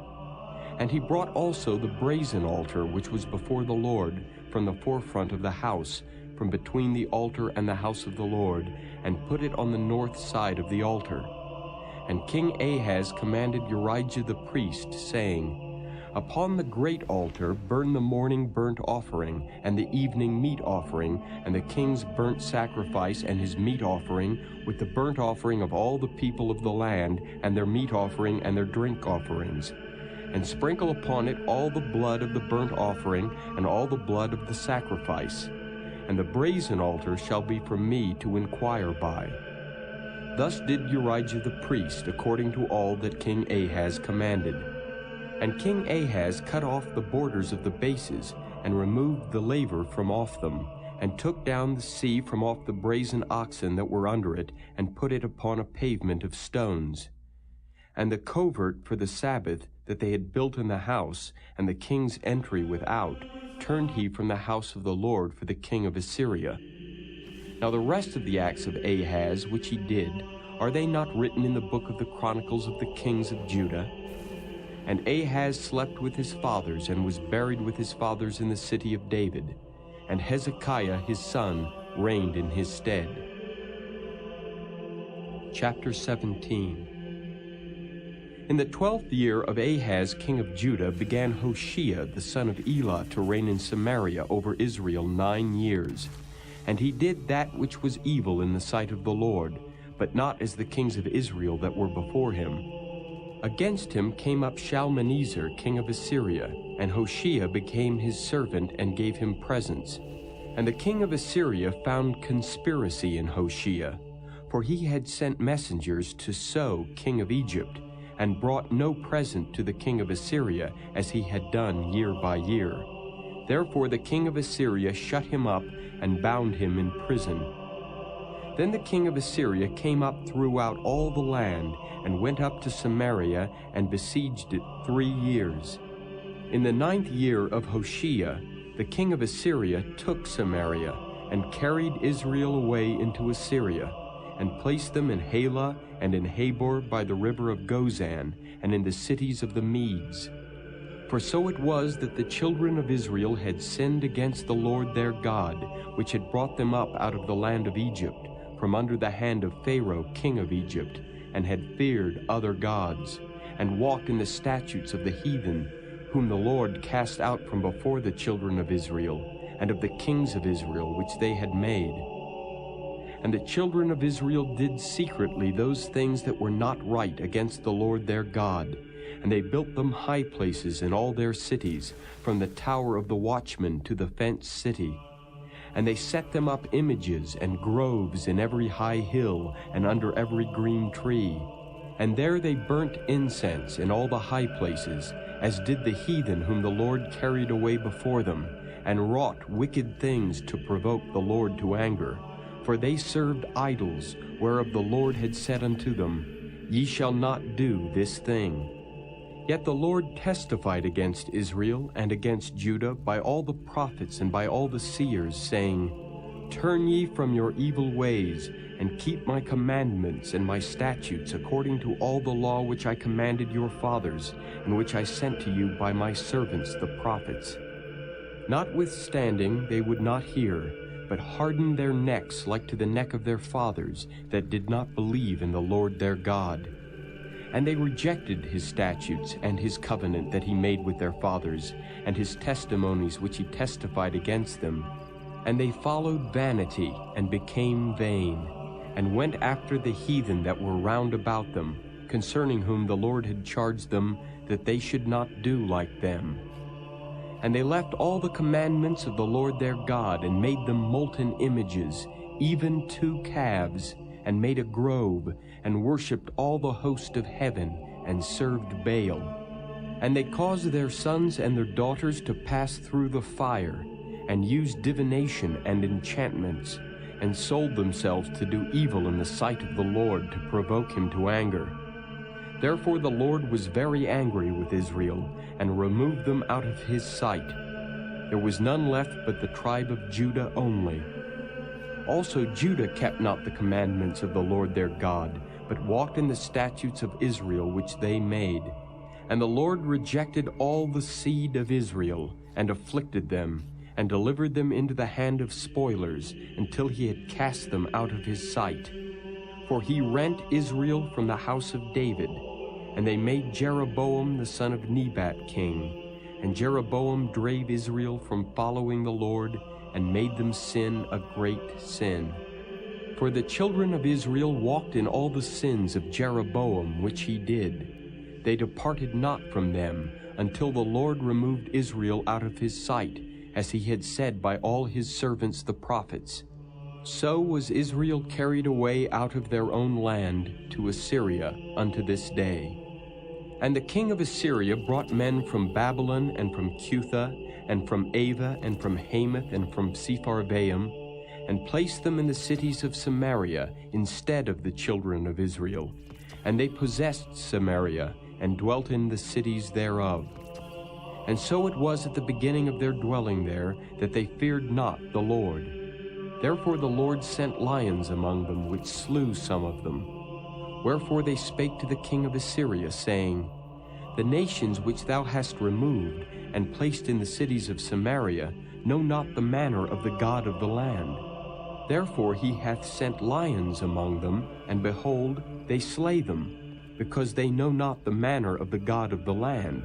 And he brought also the brazen altar which was before the Lord, from the forefront of the house, from between the altar and the house of the Lord, and put it on the north side of the altar. And King Ahaz commanded Urijah the priest, saying, Upon the great altar burn the morning burnt offering, and the evening meat offering, and the king's burnt sacrifice and his meat offering, with the burnt offering of all the people of the land, and their meat offering and their drink offerings. And sprinkle upon it all the blood of the burnt offering, and all the blood of the sacrifice. And the brazen altar shall be for me to inquire by. Thus did Urijah the priest, according to all that King Ahaz commanded. And King Ahaz cut off the borders of the bases, and removed the laver from off them, and took down the sea from off the brazen oxen that were under it, and put it upon a pavement of stones. And the covert for the Sabbath that they had built in the house, and the king's entry without, turned he from the house of the Lord for the king of Assyria. Now the rest of the acts of Ahaz which he did, are they not written in the book of the Chronicles of the kings of Judah? And Ahaz slept with his fathers, and was buried with his fathers in the city of David. And Hezekiah his son reigned in his stead. Chapter 17. In the 12th year of Ahaz king of Judah began Hoshea the son of Elah to reign in Samaria over Israel 9 years. And he did that which was evil in the sight of the Lord, but not as the kings of Israel that were before him. Against him came up Shalmaneser king of Assyria, and Hoshea became his servant and gave him presents. And the king of Assyria found conspiracy in Hoshea, for he had sent messengers to So king of Egypt, and brought no present to the king of Assyria, as he had done year by year. Therefore the king of Assyria shut him up, and bound him in prison. Then the king of Assyria came up throughout all the land, and went up to Samaria, and besieged it 3 years. In the 9th year of Hoshea, the king of Assyria took Samaria, and carried Israel away into Assyria, and placed them in Halah, and in Habor by the river of Gozan, and in the cities of the Medes. For so it was that the children of Israel had sinned against the Lord their God, which had brought them up out of the land of Egypt, from under the hand of Pharaoh king of Egypt, and had feared other gods, and walked in the statutes of the heathen, whom the Lord cast out from before the children of Israel, and of the kings of Israel which they had made. And the children of Israel did secretly those things that were not right against the Lord their God, and they built them high places in all their cities, from the tower of the watchman to the fenced city. And they set them up images and groves in every high hill, and under every green tree. And there they burnt incense in all the high places, as did the heathen whom the Lord carried away before them, and wrought wicked things to provoke the Lord to anger, For they served idols, whereof the Lord had said unto them, Ye shall not do this thing. Yet the Lord testified against Israel and against Judah by all the prophets and by all the seers, saying, Turn ye from your evil ways, and keep my commandments and my statutes according to all the law which I commanded your fathers, and which I sent to you by my servants the prophets. Notwithstanding they would not hear, but hardened their necks like to the neck of their fathers, that did not believe in the Lord their God. And they rejected his statutes and his covenant that he made with their fathers, and his testimonies which he testified against them. And they followed vanity, and became vain, and went after the heathen that were round about them, concerning whom the Lord had charged them that they should not do like them. And they left all the commandments of the Lord their God, and made them molten images, even 2 calves, and made a grove, and worshipped all the host of heaven, and served Baal. And they caused their sons and their daughters to pass through the fire, and used divination and enchantments, and sold themselves to do evil in the sight of the Lord, to provoke him to anger. Therefore the Lord was very angry with Israel, and removed them out of his sight. There was none left but the tribe of Judah only. Also Judah kept not the commandments of the Lord their God, but walked in the statutes of Israel which they made. And the Lord rejected all the seed of Israel, and afflicted them, and delivered them into the hand of spoilers, until he had cast them out of his sight. For he rent Israel from the house of David, and they made Jeroboam the son of Nebat king. And Jeroboam drave Israel from following the Lord, and made them sin a great sin. For the children of Israel walked in all the sins of Jeroboam which he did. They departed not from them, until the Lord removed Israel out of his sight, as he had said by all his servants the prophets. So was Israel carried away out of their own land to Assyria unto this day. And the king of Assyria brought men from Babylon, and from Cutha, and from Ava, and from Hamath, and from Sepharvaim, and placed them in the cities of Samaria instead of the children of Israel. And they possessed Samaria, and dwelt in the cities thereof. And so it was at the beginning of their dwelling there, that they feared not the Lord. Therefore the Lord sent lions among them, which slew some of them. Wherefore they spake to the king of Assyria, saying, The nations which thou hast removed, and placed in the cities of Samaria, know not the manner of the God of the land. Therefore he hath sent lions among them, and behold, they slay them, because they know not the manner of the God of the land.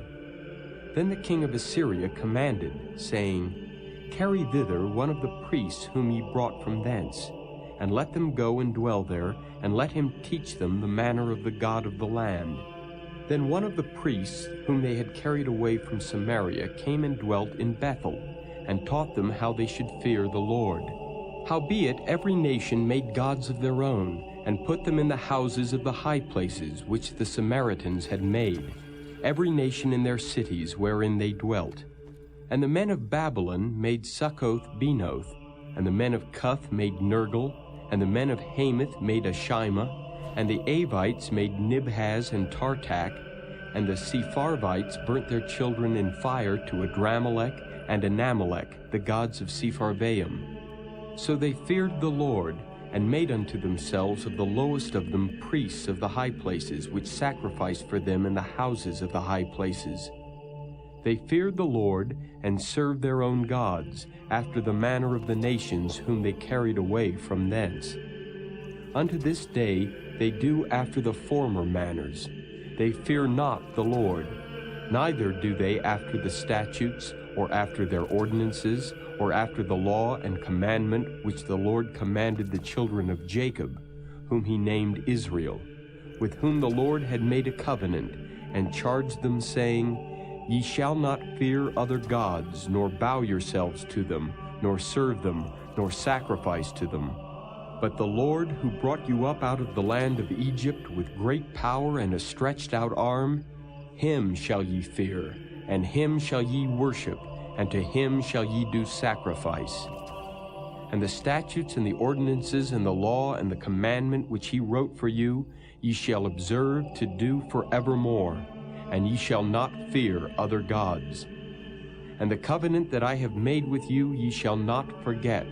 Then the king of Assyria commanded, saying, Carry thither one of the priests whom ye brought from thence, and let them go and dwell there, and let him teach them the manner of the God of the land. Then one of the priests whom they had carried away from Samaria came and dwelt in Bethel, and taught them how they should fear the Lord. Howbeit every nation made gods of their own, and put them in the houses of the high places which the Samaritans had made, every nation in their cities wherein they dwelt. And the men of Babylon made Succoth-Benoth, and the men of Cuth made Nergal, and the men of Hamath made Ashima, and the Avites made Nibhaz and Tartak, and the Sepharvites burnt their children in fire to Adramelech and Anamelech, the gods of Sepharvaim. So they feared the Lord, and made unto themselves of the lowest of them priests of the high places, which sacrificed for them in the houses of the high places. They feared the Lord, and served their own gods, after the manner of the nations whom they carried away from thence. Unto this day they do after the former manners. They fear not the Lord, neither do they after the statutes, or after their ordinances, or after the law and commandment which the Lord commanded the children of Jacob, whom he named Israel, with whom the Lord had made a covenant, and charged them, saying, Ye shall not fear other gods, nor bow yourselves to them, nor serve them, nor sacrifice to them. But the Lord, who brought you up out of the land of Egypt with great power and a stretched out arm, him shall ye fear, and him shall ye worship, and to him shall ye do sacrifice. And the statutes and the ordinances and the law and the commandment which he wrote for you, ye shall observe to do forevermore, and ye shall not fear other gods. And the covenant that I have made with you ye shall not forget,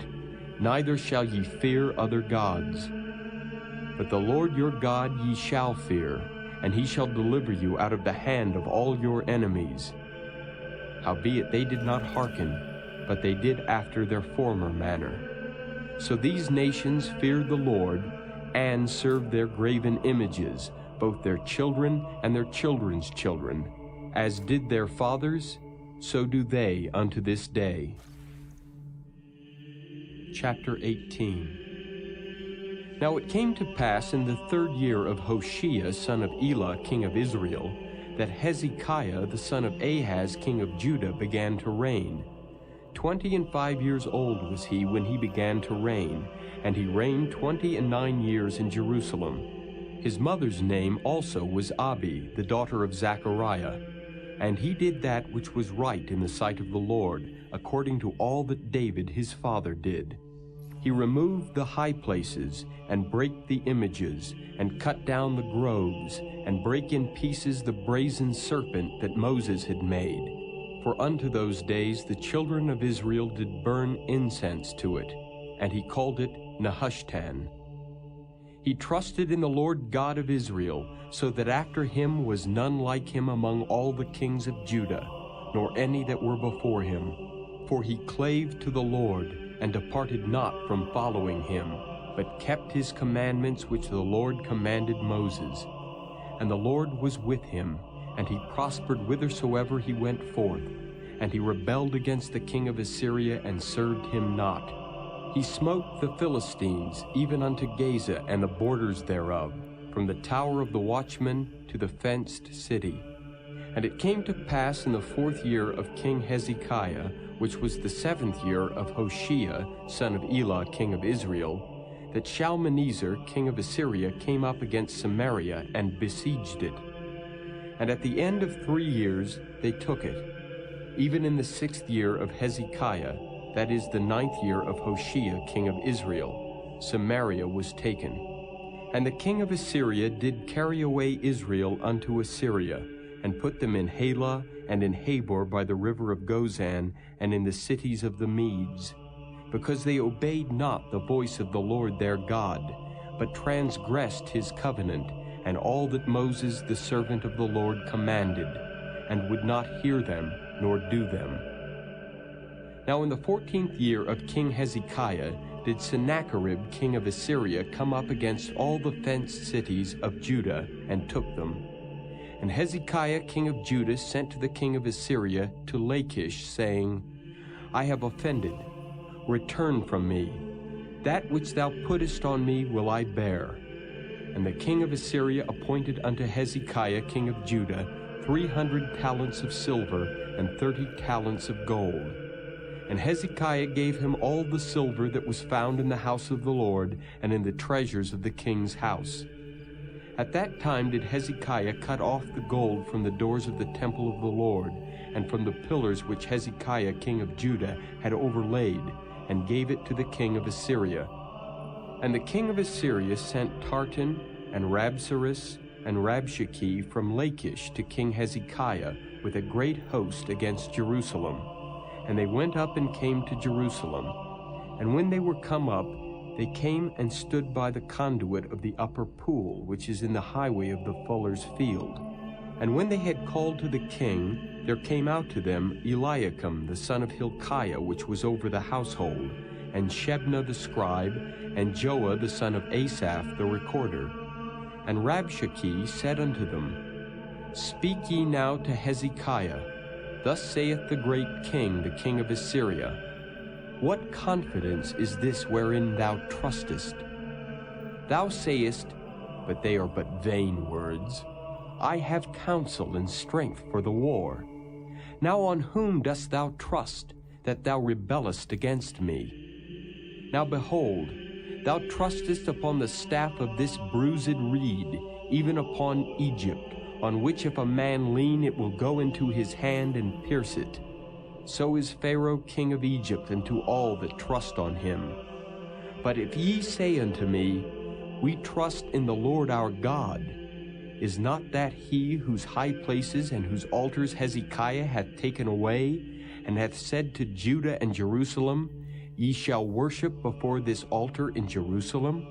neither shall ye fear other gods. But the Lord your God ye shall fear, and he shall deliver you out of the hand of all your enemies. Howbeit they did not hearken, but they did after their former manner. So these nations feared the Lord, and served their graven images, both their children and their children's children. As did their fathers, so do they unto this day. Chapter 18. Now it came to pass in the 3rd year of Hoshea, son of Elah, king of Israel, that Hezekiah, the son of Ahaz, king of Judah, began to reign. 25 years old was he when he began to reign, and he reigned 29 years in Jerusalem. His mother's name also was Abi, the daughter of Zechariah. And he did that which was right in the sight of the Lord, according to all that David his father did. He removed the high places, and brake the images, and cut down the groves, and brake in pieces the brazen serpent that Moses had made. For unto those days the children of Israel did burn incense to it, and he called it Nehushtan. He trusted in the Lord God of Israel, so that after him was none like him among all the kings of Judah, nor any that were before him. For he clave to the Lord, and departed not from following him, but kept his commandments which the Lord commanded Moses. And the Lord was with him, and he prospered whithersoever he went forth. And he rebelled against the king of Assyria, and served him not. He smote the Philistines, even unto Gaza and the borders thereof, from the tower of the watchman to the fenced city. And it came to pass in the 4th year of King Hezekiah, which was the 7th year of Hoshea, son of Elah, king of Israel, that Shalmaneser, king of Assyria, came up against Samaria and besieged it. And at the end of 3 years they took it. Even in the 6th year of Hezekiah, that is the 9th year of Hoshea, king of Israel, Samaria was taken. And the king of Assyria did carry away Israel unto Assyria, and put them in Halah and in Habor by the river of Gozan, and in the cities of the Medes, because they obeyed not the voice of the Lord their God, but transgressed his covenant, and all that Moses the servant of the Lord commanded, and would not hear them, nor do them. Now in the 14th year of King Hezekiah did Sennacherib king of Assyria come up against all the fenced cities of Judah, and took them. And Hezekiah king of Judah sent to the king of Assyria to Lachish, saying, I have offended, return from me. That which thou puttest on me will I bear. And the king of Assyria appointed unto Hezekiah king of Judah 300 talents of silver and 30 talents of gold. And Hezekiah gave him all the silver that was found in the house of the Lord, and in the treasures of the king's house. At that time did Hezekiah cut off the gold from the doors of the temple of the Lord, and from the pillars which Hezekiah king of Judah had overlaid, and gave it to the king of Assyria. And the king of Assyria sent Tartan, and Rabsaris, and Rabshakeh from Lachish to King Hezekiah with a great host against Jerusalem. And they went up and came to Jerusalem. And when they were come up, they came and stood by the conduit of the upper pool, which is in the highway of the fuller's field. And when they had called to the king, there came out to them Eliakim the son of Hilkiah, which was over the household, and Shebna the scribe, and Joah the son of Asaph the recorder. And Rabshakeh said unto them, Speak ye now to Hezekiah, Thus saith the great king, the king of Assyria, What confidence is this wherein thou trustest? Thou sayest, but they are but vain words, I have counsel and strength for the war. Now on whom dost thou trust, that thou rebellest against me? Now behold, thou trustest upon the staff of this bruised reed, even upon Egypt, on which if a man lean, it will go into his hand and pierce it. so is Pharaoh king of Egypt, and to all that trust on him. But if ye say unto me, We trust in the Lord our God, is not that he whose high places and whose altars Hezekiah hath taken away, and hath said to Judah and Jerusalem, Ye shall worship before this altar in Jerusalem?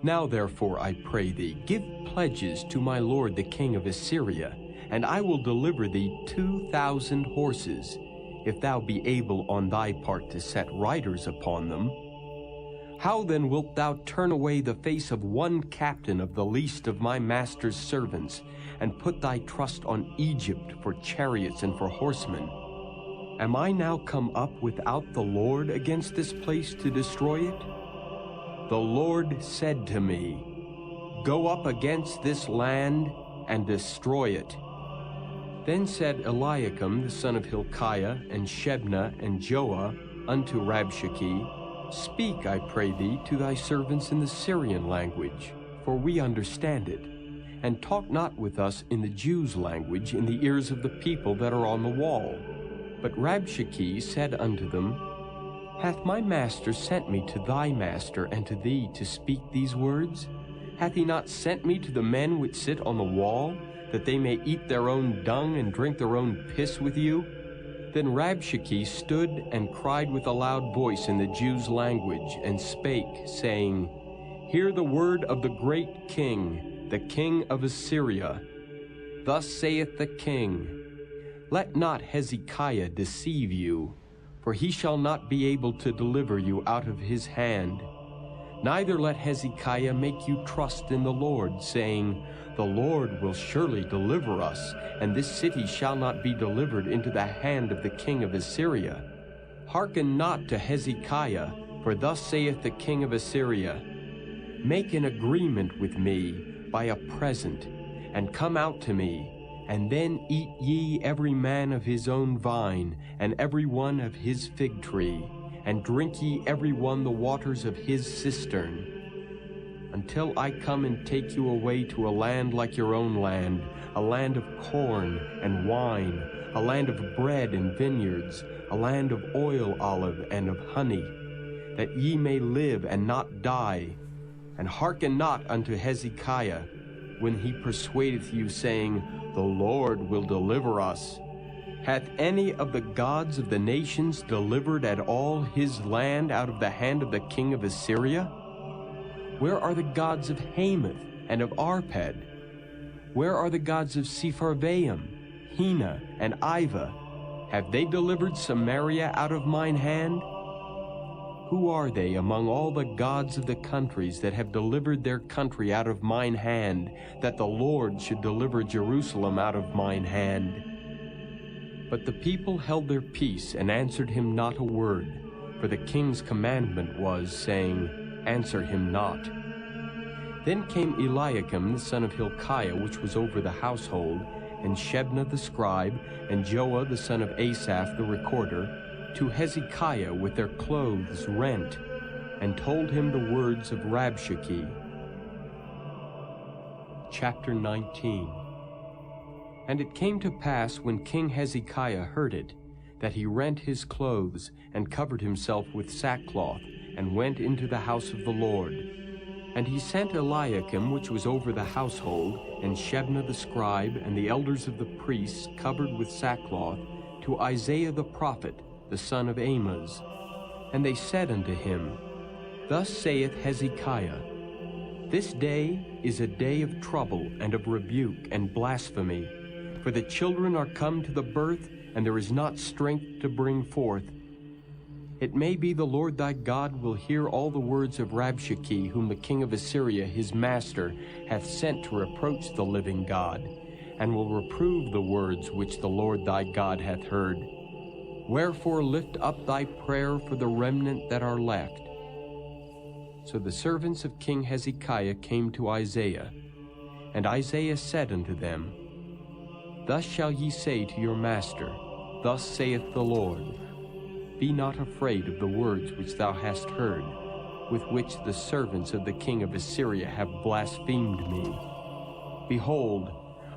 Now therefore, I pray thee, give pledges to my lord the king of Assyria, and I will deliver thee 2,000 horses, if thou be able on thy part to set riders upon them. How then wilt thou turn away the face of one captain of the least of my master's servants, and put thy trust on Egypt for chariots and for horsemen? Am I now come up without the Lord against this place to destroy it? The Lord said to me, Go up against this land and destroy it. Then said Eliakim the son of Hilkiah, and Shebna, and Joah unto Rabshakeh, Speak, I pray thee, to thy servants in the Syrian language, for we understand it, and talk not with us in the Jews' language in the ears of the people that are on the wall. But Rabshakeh said unto them, Hath my master sent me to thy master and to thee to speak these words? Hath he not sent me to the men which sit on the wall, that they may eat their own dung and drink their own piss with you? Then Rabshakeh stood and cried with a loud voice in the Jews' language, and spake, saying, Hear the word of the great king, the king of Assyria. Thus saith the king, Let not Hezekiah deceive you, for he shall not be able to deliver you out of his hand. Neither let Hezekiah make you trust in the Lord, saying, The Lord will surely deliver us, and this city shall not be delivered into the hand of the king of Assyria. Hearken not to Hezekiah, for thus saith the king of Assyria, Make an agreement with me by a present, and come out to me, and then eat ye every man of his own vine, and every one of his fig tree, and drink ye every one the waters of his cistern, until I come and take you away to a land like your own land, a land of corn and wine, a land of bread and vineyards, a land of oil olive and of honey, that ye may live and not die. And hearken not unto Hezekiah, when he persuadeth you, saying, The Lord will deliver us. Hath any of the gods of the nations delivered at all his land out of the hand of the king of Assyria? Where are the gods of Hamath and of Arpad? Where are the gods of Sepharvaim, Hena, and Iva? Have they delivered Samaria out of mine hand? Who are they among all the gods of the countries that have delivered their country out of mine hand, that the Lord should deliver Jerusalem out of mine hand? But the people held their peace and answered him not a word, for the king's commandment was, saying, Answer him not. Then came Eliakim the son of Hilkiah, which was over the household, and Shebna the scribe, and Joah the son of Asaph the recorder, to Hezekiah with their clothes rent, and told him the words of Rabshakeh. Chapter 19. And it came to pass, when King Hezekiah heard it, that he rent his clothes, and covered himself with sackcloth, and went into the house of the Lord. And he sent Eliakim, which was over the household, and Shebna the scribe, and the elders of the priests, covered with sackcloth, to Isaiah the prophet, the son of Amoz. And they said unto him, Thus saith Hezekiah, This day is a day of trouble, and of rebuke, and blasphemy. For the children are come to the birth, and there is not strength to bring forth. It may be the Lord thy God will hear all the words of Rabshakeh, whom the king of Assyria his master hath sent to reproach the living God, and will reprove the words which the Lord thy God hath heard. Wherefore lift up thy prayer for the remnant that are left. So the servants of King Hezekiah came to Isaiah, and Isaiah said unto them, Thus shall ye say to your master, Thus saith the Lord, Be not afraid of the words which thou hast heard, with which the servants of the king of Assyria have blasphemed me. Behold,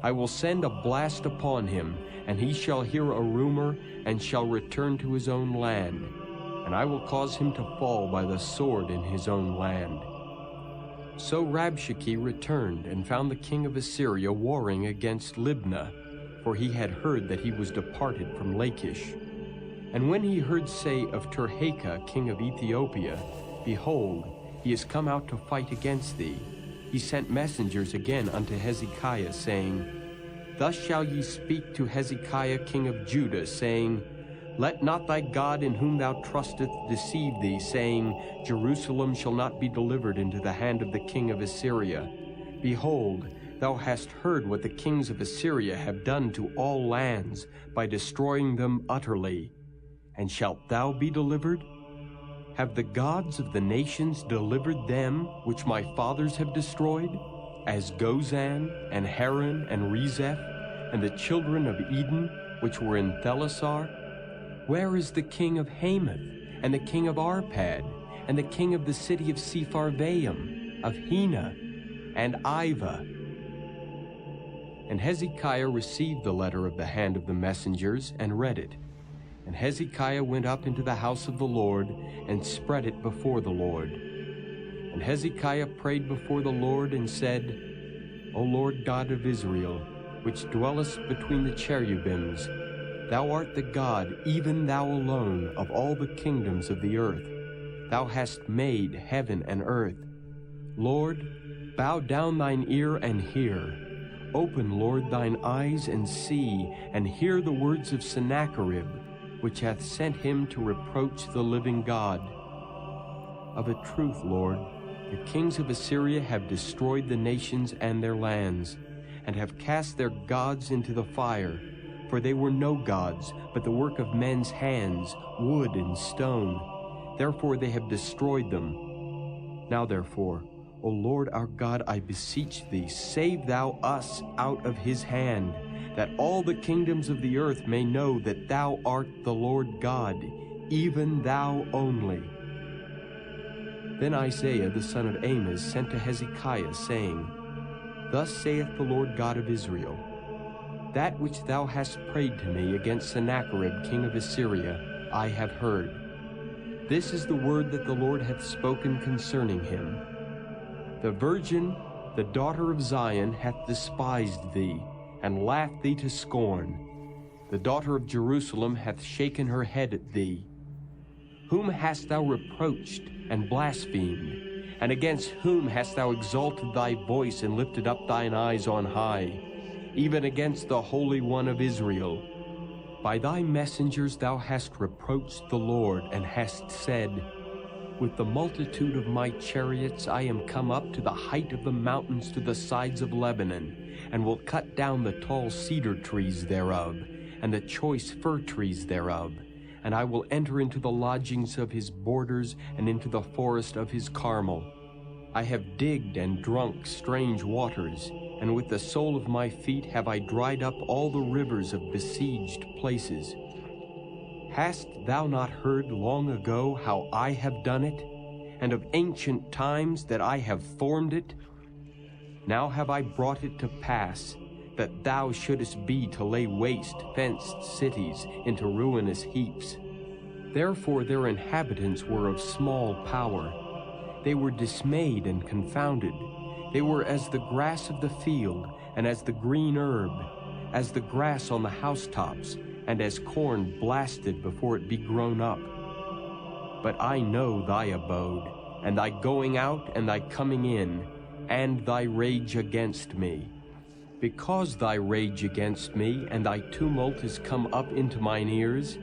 I will send a blast upon him, and he shall hear a rumor, and shall return to his own land. And I will cause him to fall by the sword in his own land. So Rabshakeh returned, and found the king of Assyria warring against Libnah, for he had heard that he was departed from Lachish. And when he heard say of Tirhakah, king of Ethiopia, Behold, he is come out to fight against thee, he sent messengers again unto Hezekiah, saying, Thus shall ye speak to Hezekiah king of Judah, saying, Let not thy God in whom thou trustest deceive thee, saying, Jerusalem shall not be delivered into the hand of the king of Assyria. Behold, thou hast heard what the kings of Assyria have done to all lands, by destroying them utterly. And shalt thou be delivered? Have the gods of the nations delivered them which my fathers have destroyed, as Gozan, and Haran, and Rezeph, and the children of Eden, which were in Thelasar? Where is the king of Hamath, and the king of Arpad, and the king of the city of Sepharvaim, of Hena, and Iva? And Hezekiah received the letter of the hand of the messengers, and read it. And Hezekiah went up into the house of the Lord, and spread it before the Lord. And Hezekiah prayed before the Lord, and said, O Lord God of Israel, which dwellest between the cherubims, Thou art the God, even Thou alone, of all the kingdoms of the earth. Thou hast made heaven and earth. Lord, bow down thine ear and hear. Open, Lord, thine eyes and see, and hear the words of Sennacherib, which hath sent him to reproach the living God. Of a truth, Lord, the kings of Assyria have destroyed the nations and their lands, and have cast their gods into the fire. For they were no gods, but the work of men's hands, wood and stone. Therefore they have destroyed them. Now therefore, O Lord our God, I beseech thee, save thou us out of his hand, that all the kingdoms of the earth may know that thou art the Lord God, even thou only. Then Isaiah the son of Amoz sent to Hezekiah, saying, Thus saith the Lord God of Israel, That which thou hast prayed to me against Sennacherib king of Assyria, I have heard. This is the word that the Lord hath spoken concerning him. The virgin, the daughter of Zion, hath despised thee, and laughed thee to scorn. The daughter of Jerusalem hath shaken her head at thee. Whom hast thou reproached and blasphemed? And against whom hast thou exalted thy voice and lifted up thine eyes on high? Even against the Holy One of Israel. By thy messengers thou hast reproached the Lord, and hast said, With the multitude of my chariots I am come up to the height of the mountains, to the sides of Lebanon, and will cut down the tall cedar trees thereof, and the choice fir trees thereof. And I will enter into the lodgings of his borders, and into the forest of his Carmel. I have digged and drunk strange waters, and with the sole of my feet have I dried up all the rivers of besieged places. Hast thou not heard long ago how I have done it, and of ancient times that I have formed it? Now have I brought it to pass, that thou shouldest be to lay waste fenced cities into ruinous heaps. Therefore their inhabitants were of small power. They were dismayed and confounded. They were as the grass of the field, and as the green herb, as the grass on the housetops, and as corn blasted before it be grown up. But I know thy abode, and thy going out and thy coming in, and thy rage against me. Because thy rage against me and thy tumult is come up into mine ears,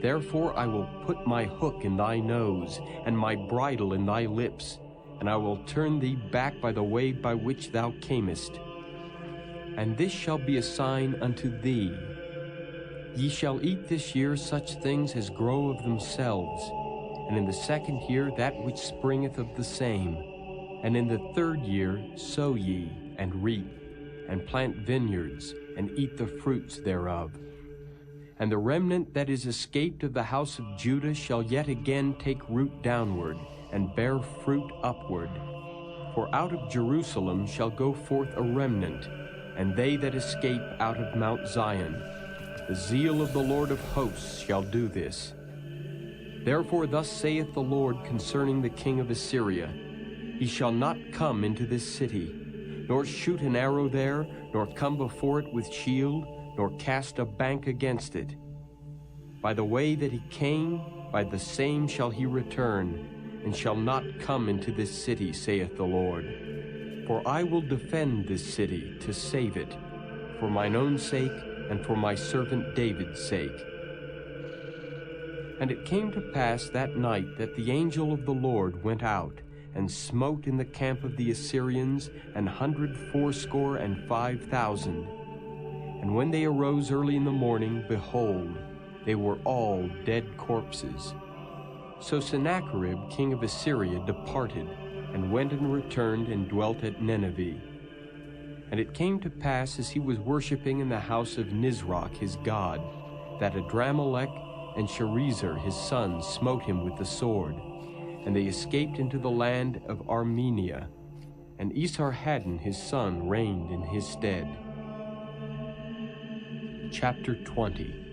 therefore I will put my hook in thy nose, and my bridle in thy lips, and I will turn thee back by the way by which thou camest. And this shall be a sign unto thee. Ye shall eat this year such things as grow of themselves, and in the second year that which springeth of the same. And in the third year sow ye, and reap, and plant vineyards, and eat the fruits thereof. And the remnant that is escaped of the house of Judah shall yet again take root downward, and bear fruit upward. For out of Jerusalem shall go forth a remnant, and they that escape out of Mount Zion. The zeal of the Lord of hosts shall do this. Therefore thus saith the Lord concerning the king of Assyria, He shall not come into this city, nor shoot an arrow there, nor come before it with shield, nor cast a bank against it. By the way that he came, by the same shall he return, and shall not come into this city, saith the Lord. For I will defend this city to save it, for mine own sake and for my servant David's sake. And it came to pass that night that the angel of the Lord went out, and smote in the camp of the Assyrians 184,500. And when they arose early in the morning, behold, they were all dead corpses. So Sennacherib king of Assyria departed, and went and returned and dwelt at Nineveh. And it came to pass, as he was worshipping in the house of Nisroch his god, that Adramelech and Sharezer his son smote him with the sword, and they escaped into the land of Armenia, and Esarhaddon his son reigned in his stead. Chapter 20.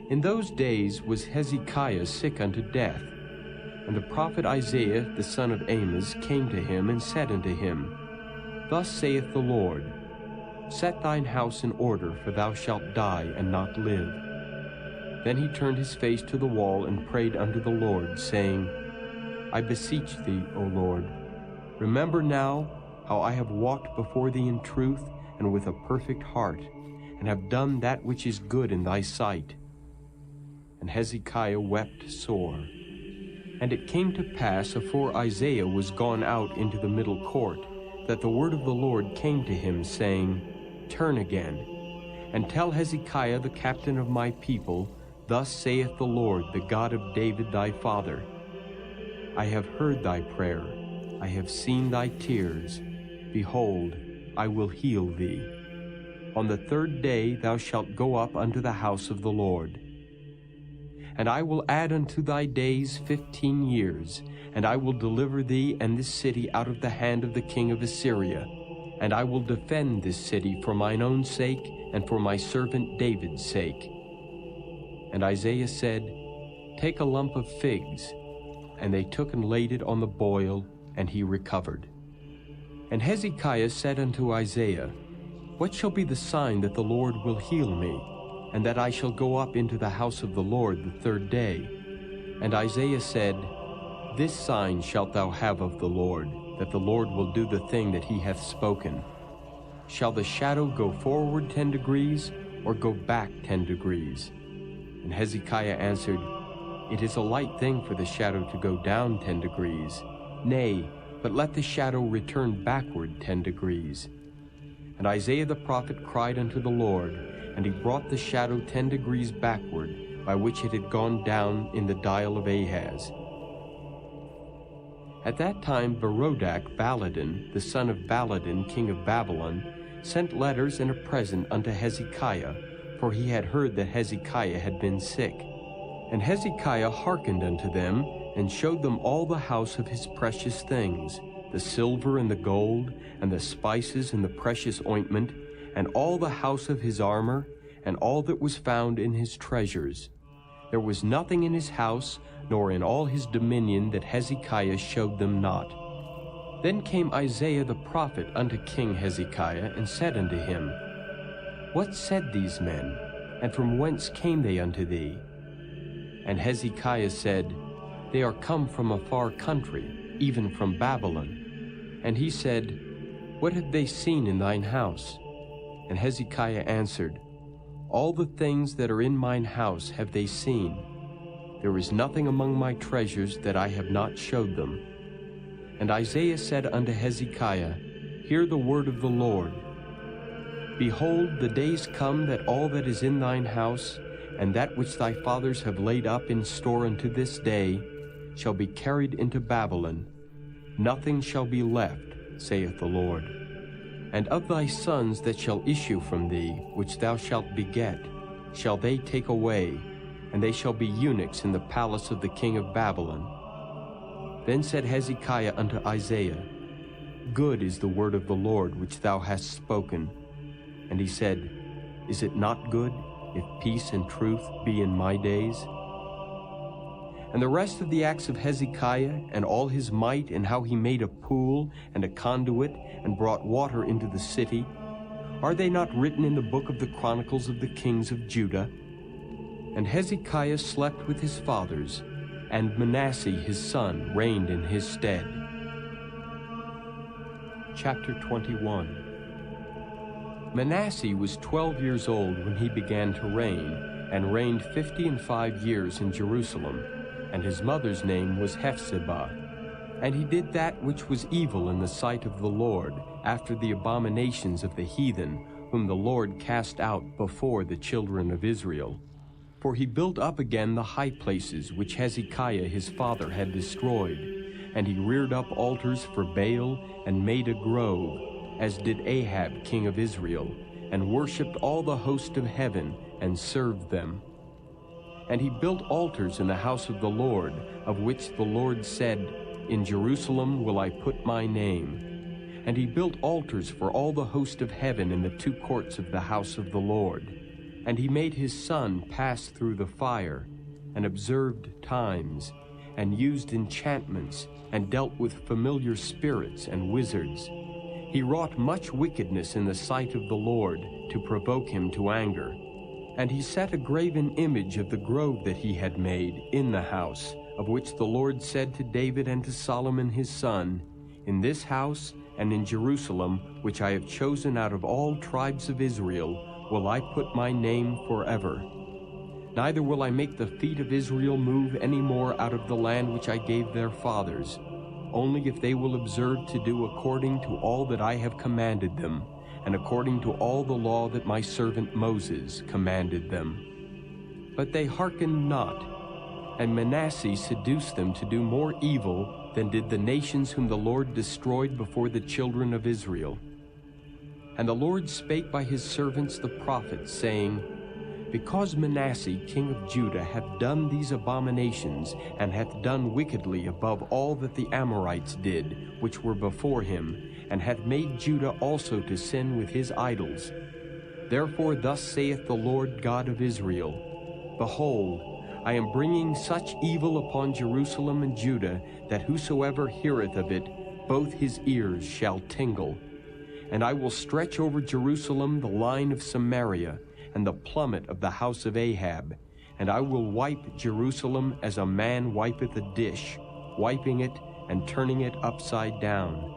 In those days was Hezekiah sick unto death, and the prophet Isaiah the son of Amoz came to him and said unto him, Thus saith the Lord, Set thine house in order, for thou shalt die and not live. Then he turned his face to the wall and prayed unto the Lord, saying, I beseech thee, O Lord, remember now how I have walked before thee in truth and with a perfect heart, and have done that which is good in thy sight. And Hezekiah wept sore. And it came to pass, afore Isaiah was gone out into the middle court, that the word of the Lord came to him, saying, Turn again, and tell Hezekiah the captain of my people, Thus saith the Lord, the God of David thy father, I have heard thy prayer, I have seen thy tears. Behold, I will heal thee. On the third day thou shalt go up unto the house of the Lord. And I will add unto thy days 15 years, and I will deliver thee and this city out of the hand of the king of Assyria. And I will defend this city for mine own sake and for my servant David's sake. And Isaiah said, Take a lump of figs. And they took and laid it on the boil, and he recovered. And Hezekiah said unto Isaiah, What shall be the sign that the Lord will heal me, and that I shall go up into the house of the Lord the third day? And Isaiah said, This sign shalt thou have of the Lord, that the Lord will do the thing that he hath spoken. Shall the shadow go forward 10 degrees, or go back 10 degrees? And Hezekiah answered, It is a light thing for the shadow to go down 10 degrees. Nay, but let the shadow return backward 10 degrees. And Isaiah the prophet cried unto the Lord, and he brought the shadow 10 degrees backward, by which it had gone down in the dial of Ahaz. At that time Berodach Baladan, the son of Baladan, king of Babylon, sent letters and a present unto Hezekiah, for he had heard that Hezekiah had been sick. And Hezekiah hearkened unto them, and showed them all the house of his precious things, the silver and the gold, and the spices and the precious ointment, and all the house of his armor, and all that was found in his treasures. There was nothing in his house, nor in all his dominion, that Hezekiah showed them not. Then came Isaiah the prophet unto King Hezekiah, and said unto him, What said these men, and from whence came they unto thee? And Hezekiah said, They are come from a far country, even from Babylon. And he said, What have they seen in thine house? And Hezekiah answered, All the things that are in mine house have they seen. There is nothing among my treasures that I have not showed them. And Isaiah said unto Hezekiah, Hear the word of the Lord. Behold, the days come that all that is in thine house, and that which thy fathers have laid up in store unto this day, shall be carried into Babylon. Nothing shall be left, saith the Lord. And of thy sons that shall issue from thee, which thou shalt beget, shall they take away, and they shall be eunuchs in the palace of the king of Babylon. Then said Hezekiah unto Isaiah, Good is the word of the Lord which thou hast spoken. And he said, Is it not good, if peace and truth be in my days? And the rest of the acts of Hezekiah, and all his might, and how he made a pool and a conduit, and brought water into the city, are they not written in the book of the Chronicles of the kings of Judah? And Hezekiah slept with his fathers, and Manasseh his son reigned in his stead. Chapter 21. Manasseh was 12 years old when he began to reign, and reigned 55 years in Jerusalem, and his mother's name was Hephzibah. And he did that which was evil in the sight of the Lord, after the abominations of the heathen, whom the Lord cast out before the children of Israel. For he built up again the high places which Hezekiah his father had destroyed, and he reared up altars for Baal, and made a grove, as did Ahab king of Israel, and worshipped all the host of heaven, and served them. And he built altars in the house of the Lord, of which the Lord said, In Jerusalem will I put my name. And he built altars for all the host of heaven in the two courts of the house of the Lord. And he made his son pass through the fire, and observed times, and used enchantments, and dealt with familiar spirits and wizards. He wrought much wickedness in the sight of the Lord, to provoke him to anger. And he set a graven image of the grove that he had made in the house, of which the Lord said to David and to Solomon his son, In this house and in Jerusalem, which I have chosen out of all tribes of Israel, will I put my name forever. Neither will I make the feet of Israel move any more out of the land which I gave their fathers, only if they will observe to do according to all that I have commanded them, and according to all the law that my servant Moses commanded them. But they hearkened not, and Manasseh seduced them to do more evil than did the nations whom the Lord destroyed before the children of Israel. And the Lord spake by his servants the prophets, saying, Because Manasseh king of Judah hath done these abominations, and hath done wickedly above all that the Amorites did, which were before him, and hath made Judah also to sin with his idols. Therefore thus saith the Lord God of Israel, Behold, I am bringing such evil upon Jerusalem and Judah, that whosoever heareth of it, both his ears shall tingle. And I will stretch over Jerusalem the line of Samaria, and the plummet of the house of Ahab, and I will wipe Jerusalem as a man wipeth a dish, wiping it and turning it upside down.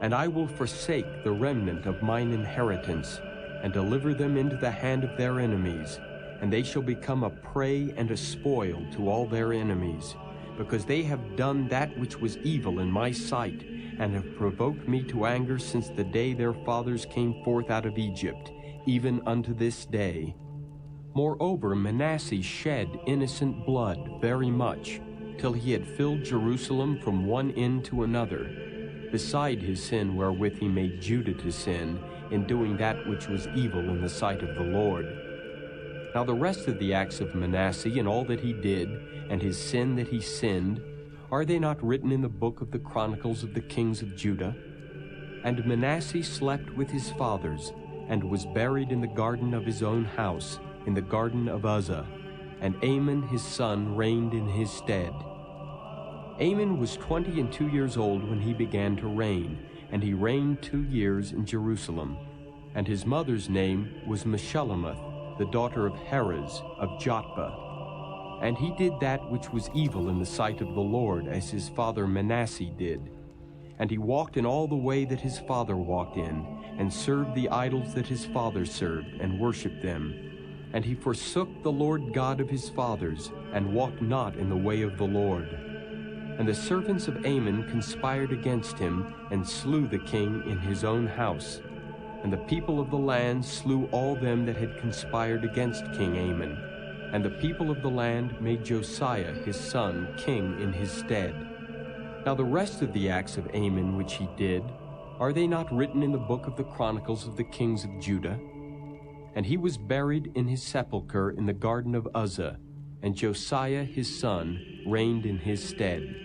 And I will forsake the remnant of mine inheritance, and deliver them into the hand of their enemies, and they shall become a prey and a spoil to all their enemies, because they have done that which was evil in my sight, and have provoked me to anger since the day their fathers came forth out of Egypt, even unto this day. Moreover, Manasseh shed innocent blood very much, till he had filled Jerusalem from one end to another, beside his sin wherewith he made Judah to sin, in doing that which was evil in the sight of the Lord. Now the rest of the acts of Manasseh, and all that he did, and his sin that he sinned, are they not written in the book of the Chronicles of the kings of Judah? And Manasseh slept with his fathers, and was buried in the garden of his own house, in the garden of Uzzah, and Amon his son reigned in his stead. Amon was 22 years old when he began to reign, and he reigned 2 years in Jerusalem. And his mother's name was Meshullemeth, the daughter of Heres of Jotbah. And he did that which was evil in the sight of the Lord, as his father Manasseh did. And he walked in all the way that his father walked in, and served the idols that his father served, and worshipped them. And he forsook the Lord God of his fathers, and walked not in the way of the Lord. And the servants of Amon conspired against him, and slew the king in his own house. And the people of the land slew all them that had conspired against King Amon. And the people of the land made Josiah his son king in his stead. Now the rest of the acts of Amon which he did, are they not written in the book of the Chronicles of the kings of Judah? And he was buried in his sepulchre in the garden of Uzzah, and Josiah his son reigned in his stead.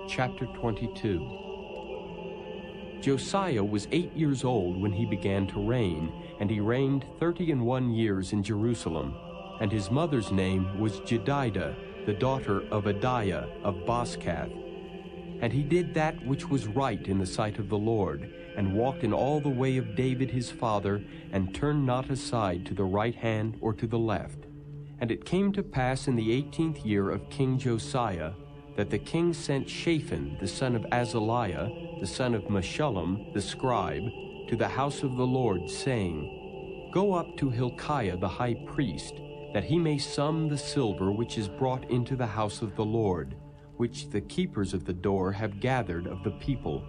Chapter 22. Josiah was 8 years old when he began to reign, and he reigned 31 years in Jerusalem. And his mother's name was Jedidah, the daughter of Adiah of Boskath. And he did that which was right in the sight of the Lord, and walked in all the way of David his father, and turned not aside to the right hand or to the left. And it came to pass in the 18th year of King Josiah, that the king sent Shaphan the son of Azaliah, the son of Meshullam the scribe, to the house of the Lord, saying, Go up to Hilkiah the high priest, that he may sum the silver which is brought into the house of the Lord, which the keepers of the door have gathered of the people.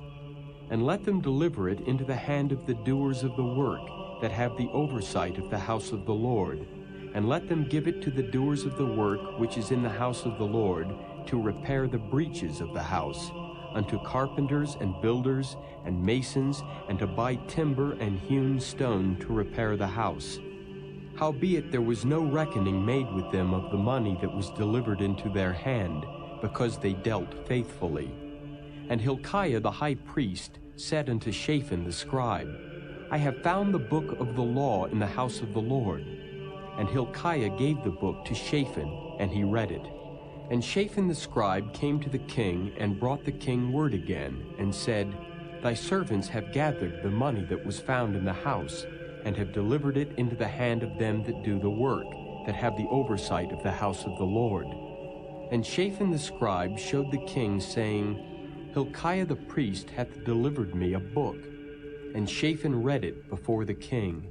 And let them deliver it into the hand of the doers of the work, that have the oversight of the house of the Lord. And let them give it to the doers of the work which is in the house of the Lord, to repair the breaches of the house, unto carpenters and builders and masons, and to buy timber and hewn stone to repair the house. Howbeit there was no reckoning made with them of the money that was delivered into their hand, because they dealt faithfully. And Hilkiah the high priest said unto Shaphan the scribe, I have found the book of the law in the house of the Lord. And Hilkiah gave the book to Shaphan, and he read it. And Shaphan the scribe came to the king, and brought the king word again, and said, Thy servants have gathered the money that was found in the house, and have delivered it into the hand of them that do the work, that have the oversight of the house of the Lord. And Shaphan the scribe showed the king, saying, Hilkiah the priest hath delivered me a book. And Shaphan read it before the king.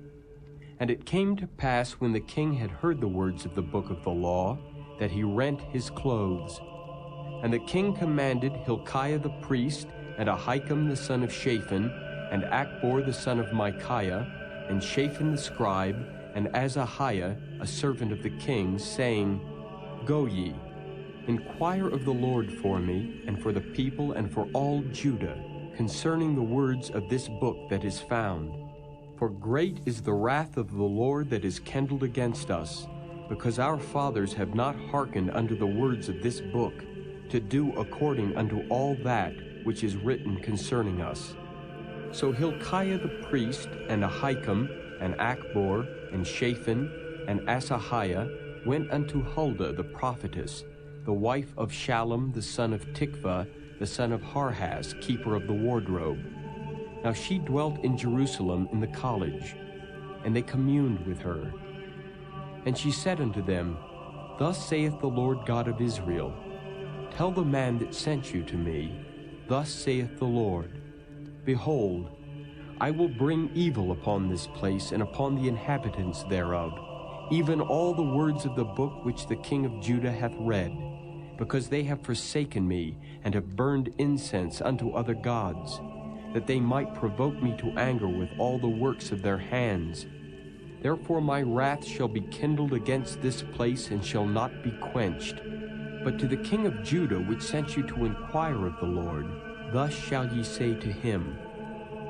And it came to pass, when the king had heard the words of the book of the law, that he rent his clothes. And the king commanded Hilkiah the priest, and Ahikam the son of Shaphan, and Achbor the son of Micaiah, and Shaphan the scribe, and Azahiah, a servant of the king, saying, Go ye, inquire of the Lord for me, and for the people, and for all Judah, concerning the words of this book that is found. For great is the wrath of the Lord that is kindled against us, because our fathers have not hearkened unto the words of this book, to do according unto all that which is written concerning us. So Hilkiah the priest, and Ahikam, and Achbor, and Shaphan, and Asahiah went unto Huldah the prophetess, the wife of Shallum the son of Tikvah, the son of Harhas, keeper of the wardrobe. Now she dwelt in Jerusalem in the college, and they communed with her. And she said unto them, Thus saith the Lord God of Israel, Tell the man that sent you to me, Thus saith the Lord, Behold, I will bring evil upon this place and upon the inhabitants thereof, even all the words of the book which the king of Judah hath read, because they have forsaken me, and have burned incense unto other gods, that they might provoke me to anger with all the works of their hands. Therefore my wrath shall be kindled against this place, and shall not be quenched. But to the king of Judah, which sent you to inquire of the Lord, thus shall ye say to him,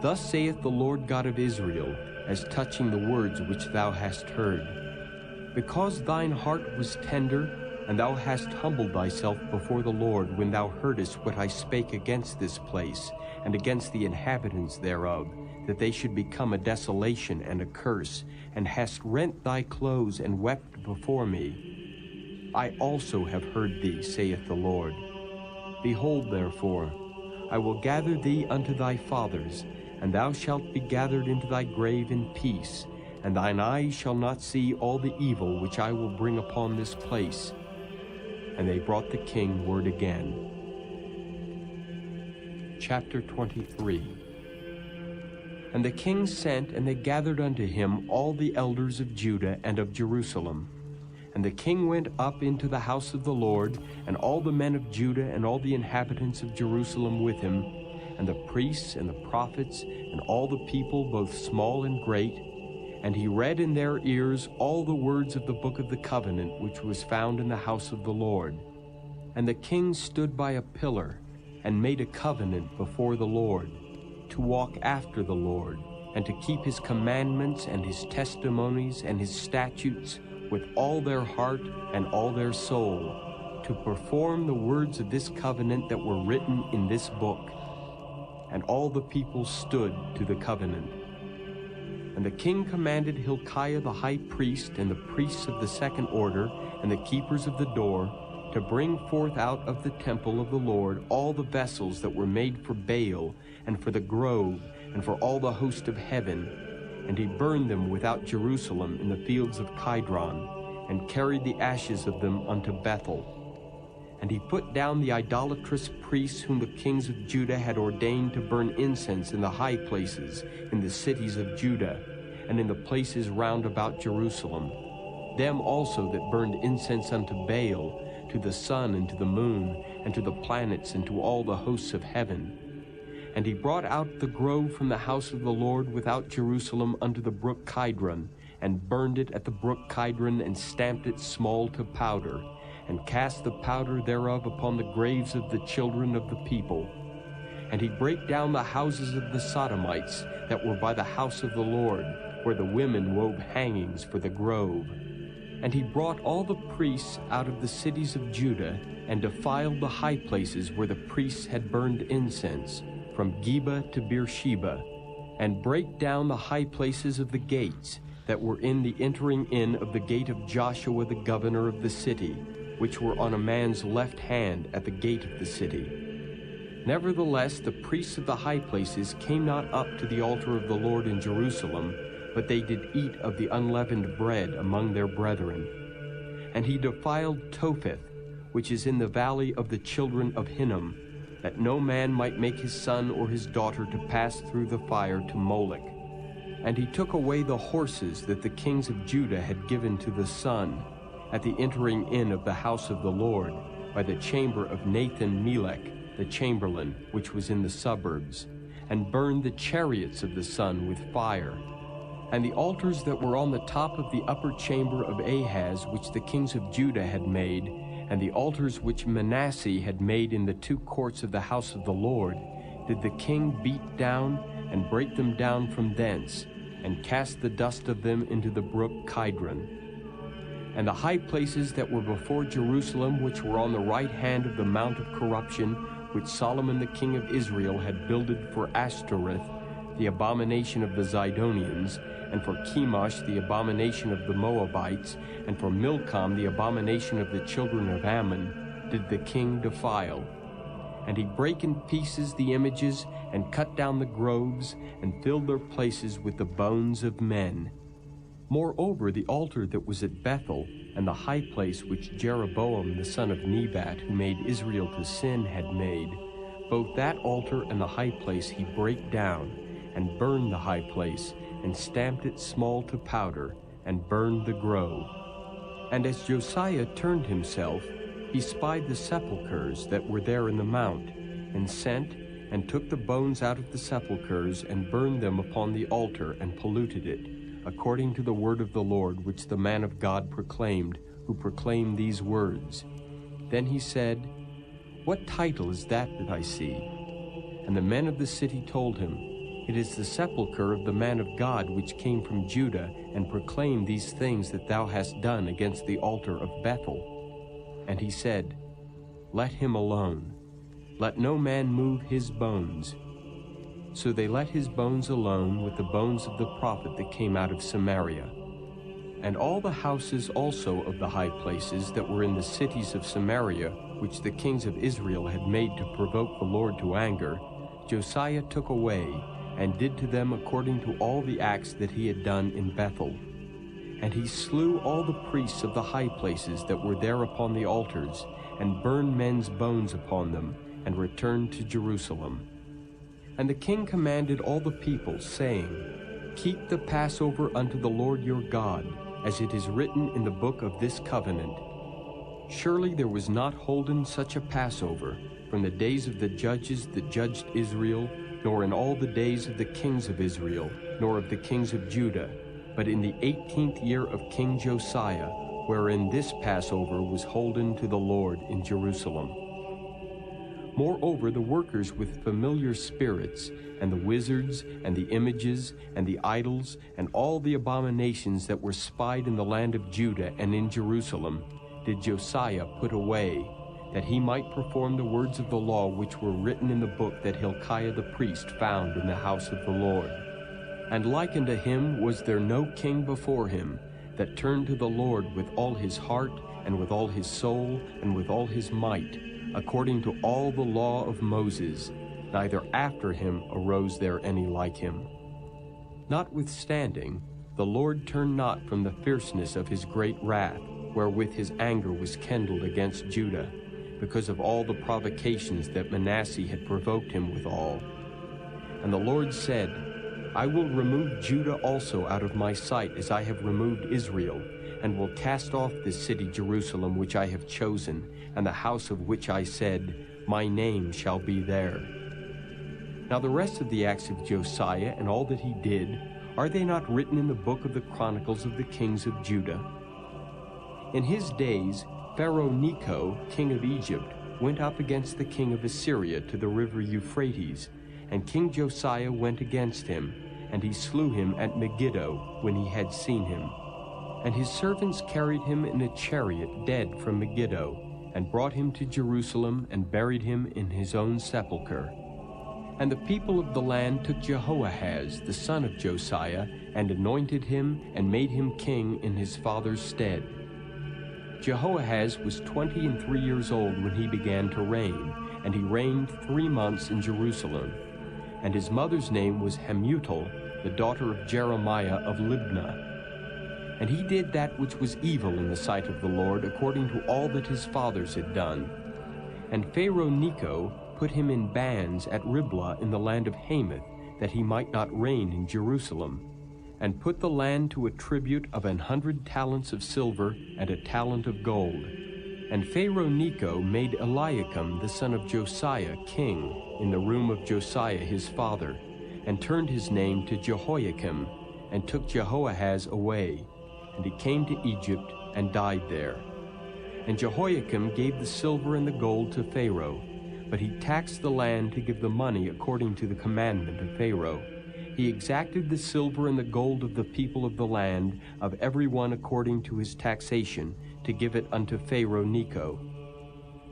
Thus saith the Lord God of Israel, as touching the words which thou hast heard. Because thine heart was tender, and thou hast humbled thyself before the Lord when thou heardest what I spake against this place, and against the inhabitants thereof, that they should become a desolation and a curse, and hast rent thy clothes and wept before me. I also have heard thee, saith the Lord. Behold, therefore, I will gather thee unto thy fathers, and thou shalt be gathered into thy grave in peace, and thine eyes shall not see all the evil which I will bring upon this place. And they brought the king word again. Chapter 23. And the king sent, and they gathered unto him all the elders of Judah and of Jerusalem. And the king went up into the house of the Lord, and all the men of Judah and all the inhabitants of Jerusalem with him, and the priests and the prophets, and all the people, both small and great. And he read in their ears all the words of the book of the covenant which was found in the house of the Lord. And the king stood by a pillar, and made a covenant before the Lord, to walk after the Lord, and to keep his commandments and his testimonies and his statutes with all their heart and all their soul, to perform the words of this covenant that were written in this book. and all the people stood to the covenant. And the king commanded Hilkiah the high priest and the priests of the second order and the keepers of the door to bring forth out of the temple of the Lord all the vessels that were made for Baal and for the grove and for all the host of heaven. And he burned them without Jerusalem in the fields of Kidron, and carried the ashes of them unto Bethel. And he put down the idolatrous priests whom the kings of Judah had ordained to burn incense in the high places, in the cities of Judah, and in the places round about Jerusalem. Them also that burned incense unto Baal, to the sun and to the moon, and to the planets, and to all the hosts of heaven. And he brought out the grove from the house of the Lord without Jerusalem unto the brook Kidron, and burned it at the brook Kidron, and stamped it small to powder, and cast the powder thereof upon the graves of the children of the people. And he brake down the houses of the Sodomites that were by the house of the Lord, where the women wove hangings for the grove. And he brought all the priests out of the cities of Judah, and defiled the high places where the priests had burned incense, from Geba to Beersheba, and brake down the high places of the gates that were in the entering in of the gate of Joshua the governor of the city, which were on a man's left hand at the gate of the city. Nevertheless, the priests of the high places came not up to the altar of the Lord in Jerusalem, but they did eat of the unleavened bread among their brethren. And he defiled Topheth, which is in the valley of the children of Hinnom, that no man might make his son or his daughter to pass through the fire to Molech. And he took away the horses that the kings of Judah had given to the sun, at the entering in of the house of the Lord, by the chamber of Nathan-Melech, the chamberlain, which was in the suburbs, and burned the chariots of the sun with fire. And the altars that were on the top of the upper chamber of Ahaz, which the kings of Judah had made, and the altars which Manasseh had made in the two courts of the house of the Lord, did the king beat down, and break them down from thence, and cast the dust of them into the brook Kidron. And the high places that were before Jerusalem, which were on the right hand of the mount of corruption, which Solomon the king of Israel had builded for Ashtoreth, the abomination of the Zidonians, and for Chemosh, the abomination of the Moabites, and for Milcom, the abomination of the children of Ammon, did the king defile. And he brake in pieces the images, and cut down the groves, and filled their places with the bones of men. Moreover, the altar that was at Bethel, and the high place which Jeroboam the son of Nebat, who made Israel to sin, had made, both that altar and the high place he brake down, and burned the high place, and stamped it small to powder, and burned the grove. And as Josiah turned himself, he spied the sepulchres that were there in the mount, and sent, and took the bones out of the sepulchres, and burned them upon the altar, and polluted it, according to the word of the Lord, which the man of God proclaimed, who proclaimed these words. Then he said, What title is that I see? And the men of the city told him, It is the sepulchre of the man of God which came from Judah, and proclaimed these things that thou hast done against the altar of Bethel. And he said, Let him alone. Let no man move his bones. So they let his bones alone with the bones of the prophet that came out of Samaria. And all the houses also of the high places that were in the cities of Samaria, which the kings of Israel had made to provoke the Lord to anger, Josiah took away, and did to them according to all the acts that he had done in Bethel. And he slew all the priests of the high places that were there upon the altars, and burned men's bones upon them, and returned to Jerusalem. And the king commanded all the people, saying, Keep the Passover unto the Lord your God, as it is written in the book of this covenant. Surely there was not holden such a Passover from the days of the judges that judged Israel, nor in all the days of the kings of Israel, nor of the kings of Judah, but in the 18th year of King Josiah, wherein this Passover was holden to the Lord in Jerusalem. Moreover, the workers with familiar spirits, and the wizards, and the images, and the idols, and all the abominations that were spied in the land of Judah and in Jerusalem, did Josiah put away, that he might perform the words of the law which were written in the book that Hilkiah the priest found in the house of the Lord. And like unto him was there no king before him, that turned to the Lord with all his heart, and with all his soul, and with all his might, according to all the law of Moses, neither after him arose there any like him. Notwithstanding, the Lord turned not from the fierceness of his great wrath, wherewith his anger was kindled against Judah, because of all the provocations that Manasseh had provoked him withal. And the Lord said, I will remove Judah also out of my sight, as I have removed Israel, and will cast off this city Jerusalem which I have chosen, and the house of which I said, My name shall be there. Now the rest of the acts of Josiah and all that he did, are they not written in the book of the Chronicles of the kings of Judah? In his days, Pharaoh Necho, king of Egypt, went up against the king of Assyria to the river Euphrates, and King Josiah went against him, and he slew him at Megiddo when he had seen him. And his servants carried him in a chariot dead from Megiddo, and brought him to Jerusalem, and buried him in his own sepulchre. And the people of the land took Jehoahaz, the son of Josiah, and anointed him, and made him king in his father's stead. Jehoahaz was 23 years old when he began to reign, and he reigned 3 months in Jerusalem. And his mother's name was Hamutal, the daughter of Jeremiah of Libnah. And he did that which was evil in the sight of the Lord, according to all that his fathers had done. And Pharaoh Necho put him in bands at Riblah in the land of Hamath, that he might not reign in Jerusalem, and put the land to a tribute of 100 talents of silver and a talent of gold. And Pharaoh Necho made Eliakim the son of Josiah king in the room of Josiah his father, and turned his name to Jehoiakim, and took Jehoahaz away. And he came to Egypt and died there. And Jehoiakim gave the silver and the gold to Pharaoh, but he taxed the land to give the money according to the commandment of Pharaoh. He exacted the silver and the gold of the people of the land, of every one according to his taxation, to give it unto Pharaoh Necho.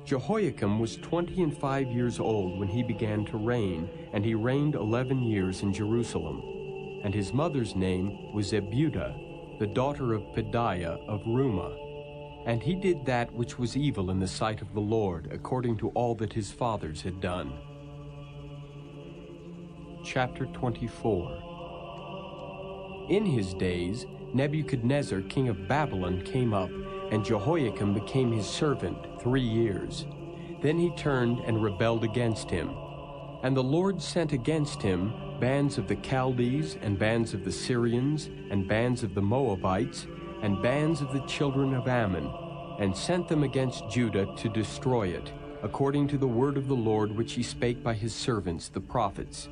Jehoiakim was 25 years old when he began to reign, and he reigned 11 years in Jerusalem. And his mother's name was Zebudah, the daughter of Pedaiah of Rumah. And he did that which was evil in the sight of the Lord, according to all that his fathers had done. Chapter 24. In his days, Nebuchadnezzar, king of Babylon, came up, and Jehoiakim became his servant 3 years. Then he turned and rebelled against him. And the Lord sent against him bands of the Chaldees, and bands of the Syrians, and bands of the Moabites, and bands of the children of Ammon, and sent them against Judah to destroy it, according to the word of the Lord which he spake by his servants the prophets.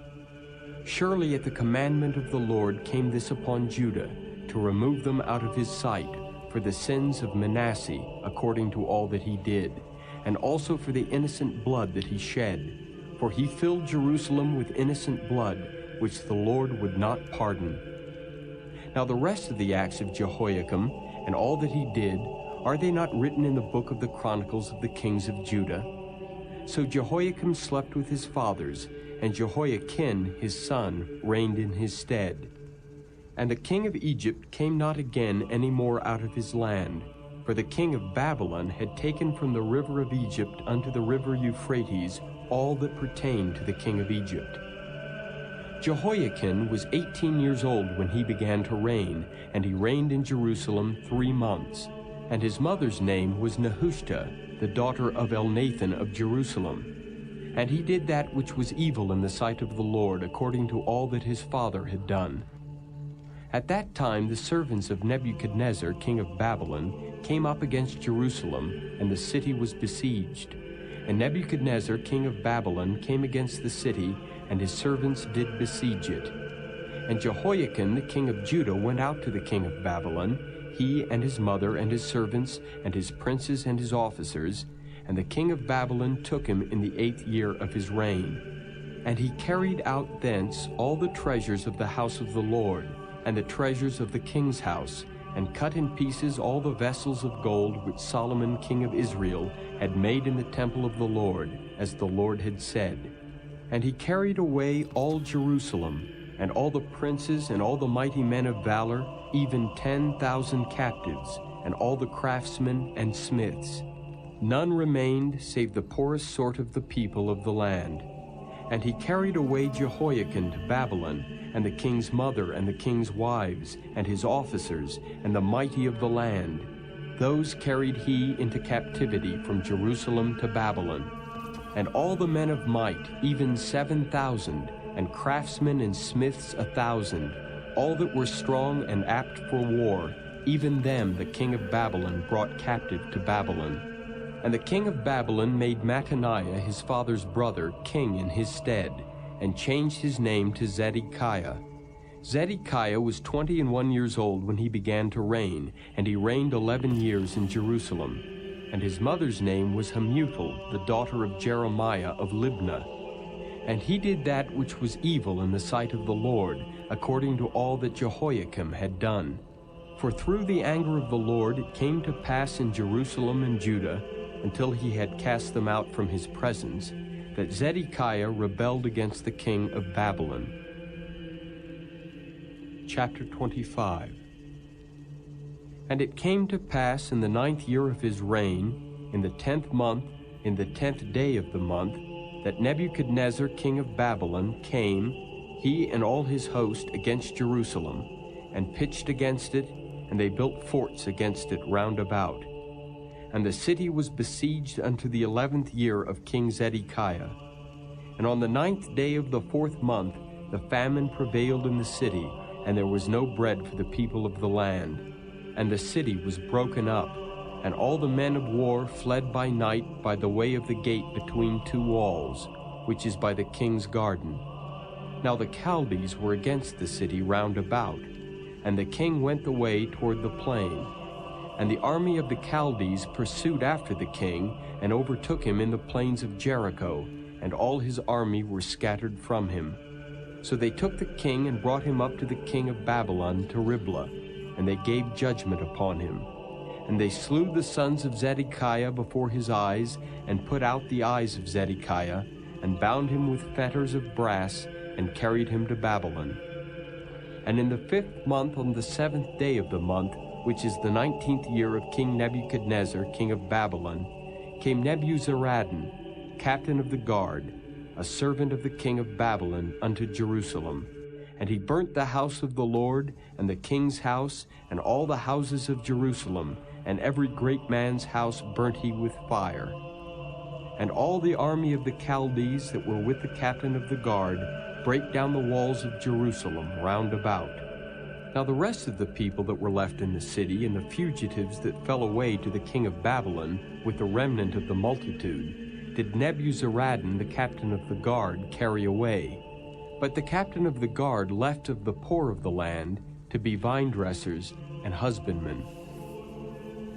Surely at the commandment of the Lord came this upon Judah, to remove them out of his sight, for the sins of Manasseh, according to all that he did, and also for the innocent blood that he shed. For he filled Jerusalem with innocent blood, which the Lord would not pardon. Now the rest of the acts of Jehoiakim, and all that he did, are they not written in the book of the Chronicles of the kings of Judah? So Jehoiakim slept with his fathers, and Jehoiachin his son reigned in his stead. And the king of Egypt came not again any more out of his land, for the king of Babylon had taken from the river of Egypt unto the river Euphrates all that pertained to the king of Egypt. Jehoiachin was 18 years old when he began to reign, and he reigned in Jerusalem 3 months. And his mother's name was Nehushta, the daughter of Elnathan of Jerusalem. And he did that which was evil in the sight of the Lord, according to all that his father had done. At that time the servants of Nebuchadnezzar, king of Babylon, came up against Jerusalem, and the city was besieged. And Nebuchadnezzar, king of Babylon, came against the city, and his servants did besiege it. And Jehoiakim, the king of Judah, went out to the king of Babylon, he and his mother and his servants, and his princes and his officers, and the king of Babylon took him in the 8th year of his reign. And he carried out thence all the treasures of the house of the Lord, and the treasures of the king's house, and cut in pieces all the vessels of gold which Solomon king of Israel had made in the temple of the Lord, as the Lord had said. And he carried away all Jerusalem, and all the princes and all the mighty men of valor, even 10,000 captives, and all the craftsmen and smiths. None remained save the poorest sort of the people of the land. And he carried away Jehoiakim to Babylon, and the king's mother and the king's wives, and his officers, and the mighty of the land. Those carried he into captivity from Jerusalem to Babylon. And all the men of might, even 7,000, and craftsmen and smiths 1,000, all that were strong and apt for war, even them the king of Babylon brought captive to Babylon. And the king of Babylon made Mattaniah his father's brother king in his stead, and changed his name to Zedekiah. Zedekiah was 21 years old when he began to reign, and he reigned 11 years in Jerusalem. And his mother's name was Hamutal, the daughter of Jeremiah of Libnah. And he did that which was evil in the sight of the Lord, according to all that Jehoiakim had done. For through the anger of the Lord it came to pass in Jerusalem and Judah, until he had cast them out from his presence, that Zedekiah rebelled against the king of Babylon. Chapter 25. And it came to pass in the 9th year of his reign, in the 10th month, in the 10th day of the month, that Nebuchadnezzar king of Babylon came, he and all his host, against Jerusalem, and pitched against it, and they built forts against it round about. And the city was besieged unto the 11th year of King Zedekiah. And on the 9th day of the 4th month the famine prevailed in the city, and there was no bread for the people of the land. And the city was broken up, and all the men of war fled by night by the way of the gate between two walls, which is by the king's garden. Now the Chaldees were against the city round about, and the king went the way toward the plain. And the army of the Chaldees pursued after the king, and overtook him in the plains of Jericho, and all his army were scattered from him. So they took the king and brought him up to the king of Babylon to Riblah, and they gave judgment upon him. And they slew the sons of Zedekiah before his eyes, and put out the eyes of Zedekiah, and bound him with fetters of brass, and carried him to Babylon. And in the 5th month, on the 7th day of the month, which is the 19th year of King Nebuchadnezzar, king of Babylon, came Nebuzaradan, captain of the guard, a servant of the king of Babylon, unto Jerusalem. And he burnt the house of the Lord, and the king's house, and all the houses of Jerusalem, and every great man's house burnt he with fire. And all the army of the Chaldees that were with the captain of the guard brake down the walls of Jerusalem round about. Now the rest of the people that were left in the city, and the fugitives that fell away to the king of Babylon, with the remnant of the multitude, did Nebuzaradan, the captain of the guard, carry away. But the captain of the guard left of the poor of the land to be vine dressers and husbandmen.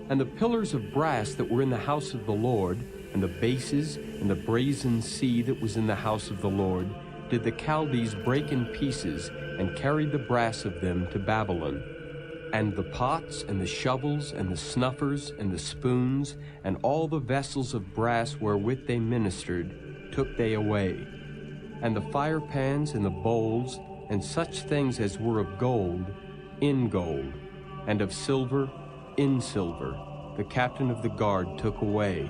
And the pillars of brass that were in the house of the Lord, and the bases, and the brazen sea that was in the house of the Lord, did the Chaldees break in pieces, and carried the brass of them to Babylon. And the pots, and the shovels, and the snuffers, and the spoons, and all the vessels of brass wherewith they ministered, took they away. And the firepans, and the bowls, and such things as were of gold, in gold, and of silver, in silver, the captain of the guard took away.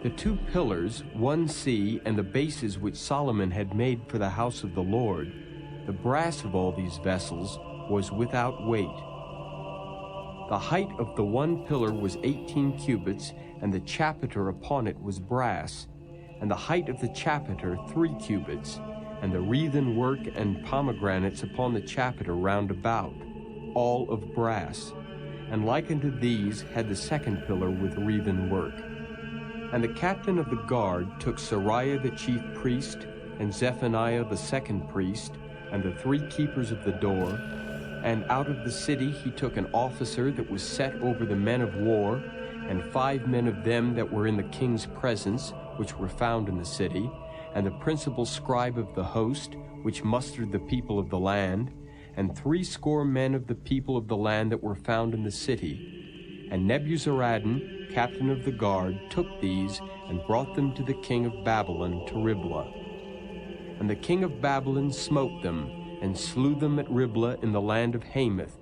The 2 pillars, one sea, and the bases which Solomon had made for the house of the Lord, the brass of all these vessels was without weight. The height of the one pillar was 18 cubits, and the chapiter upon it was brass, and the height of the chapiter 3 cubits, and the wreathen work and pomegranates upon the chapiter round about, all of brass. And like unto these had the 2nd pillar with wreathen work. And the captain of the guard took Sariah the chief priest, and Zephaniah the 2nd priest, and the 3 keepers of the door, and out of the city he took an officer that was set over the men of war, and 5 men of them that were in the king's presence, which were found in the city, and the principal scribe of the host, which mustered the people of the land, and 60 men of the people of the land that were found in the city. And Nebuzaradan, captain of the guard, took these and brought them to the king of Babylon to Riblah. And the king of Babylon smote them, and slew them at Riblah in the land of Hamath.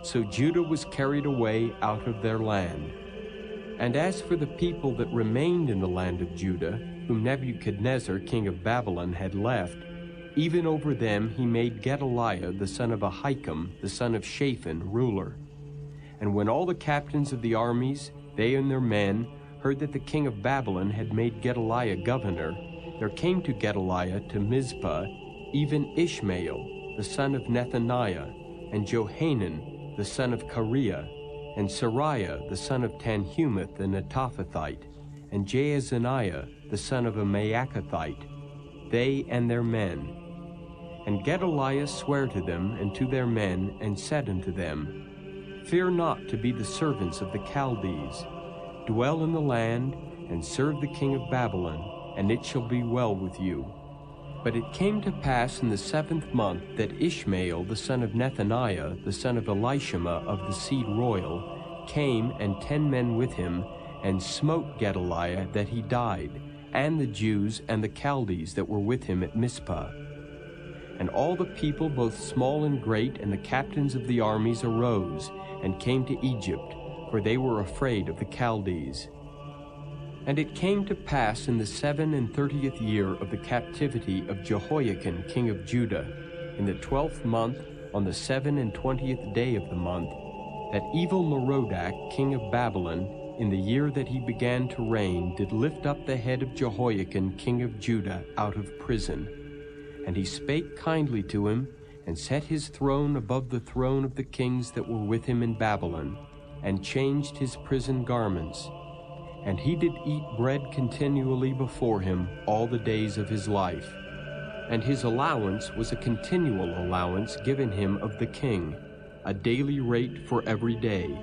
So Judah was carried away out of their land. And as for the people that remained in the land of Judah, whom Nebuchadnezzar king of Babylon had left, even over them he made Gedaliah the son of Ahikam, the son of Shaphan, ruler. And when all the captains of the armies, they and their men, heard that the king of Babylon had made Gedaliah governor, there came to Gedaliah to Mizpah even Ishmael, the son of Nethaniah, and Johanan, the son of Kareah, and Sariah, the son of Tanhumeth the Netophathite, and Jaazaniah, the son of a Maacathite, they and their men. And Gedaliah sware to them and to their men, and said unto them, Fear not to be the servants of the Chaldees. Dwell in the land, and serve the king of Babylon, and it shall be well with you. But it came to pass in the 7th month that Ishmael the son of Nethaniah, the son of Elishama of the seed royal, came, and 10 men with him, and smote Gedaliah that he died, and the Jews and the Chaldees that were with him at Mizpah. And all the people, both small and great, and the captains of the armies arose, and came to Egypt, for they were afraid of the Chaldees. And it came to pass in the 37th year of the captivity of Jehoiakim king of Judah, in the 12th month, on the 27th day of the month, that Evil-Merodach king of Babylon, in the year that he began to reign, did lift up the head of Jehoiakim king of Judah out of prison. And he spake kindly to him, and set his throne above the throne of the kings that were with him in Babylon, and changed his prison garments. And he did eat bread continually before him all the days of his life. And his allowance was a continual allowance given him of the king, a daily rate for every day,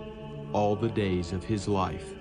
all the days of his life.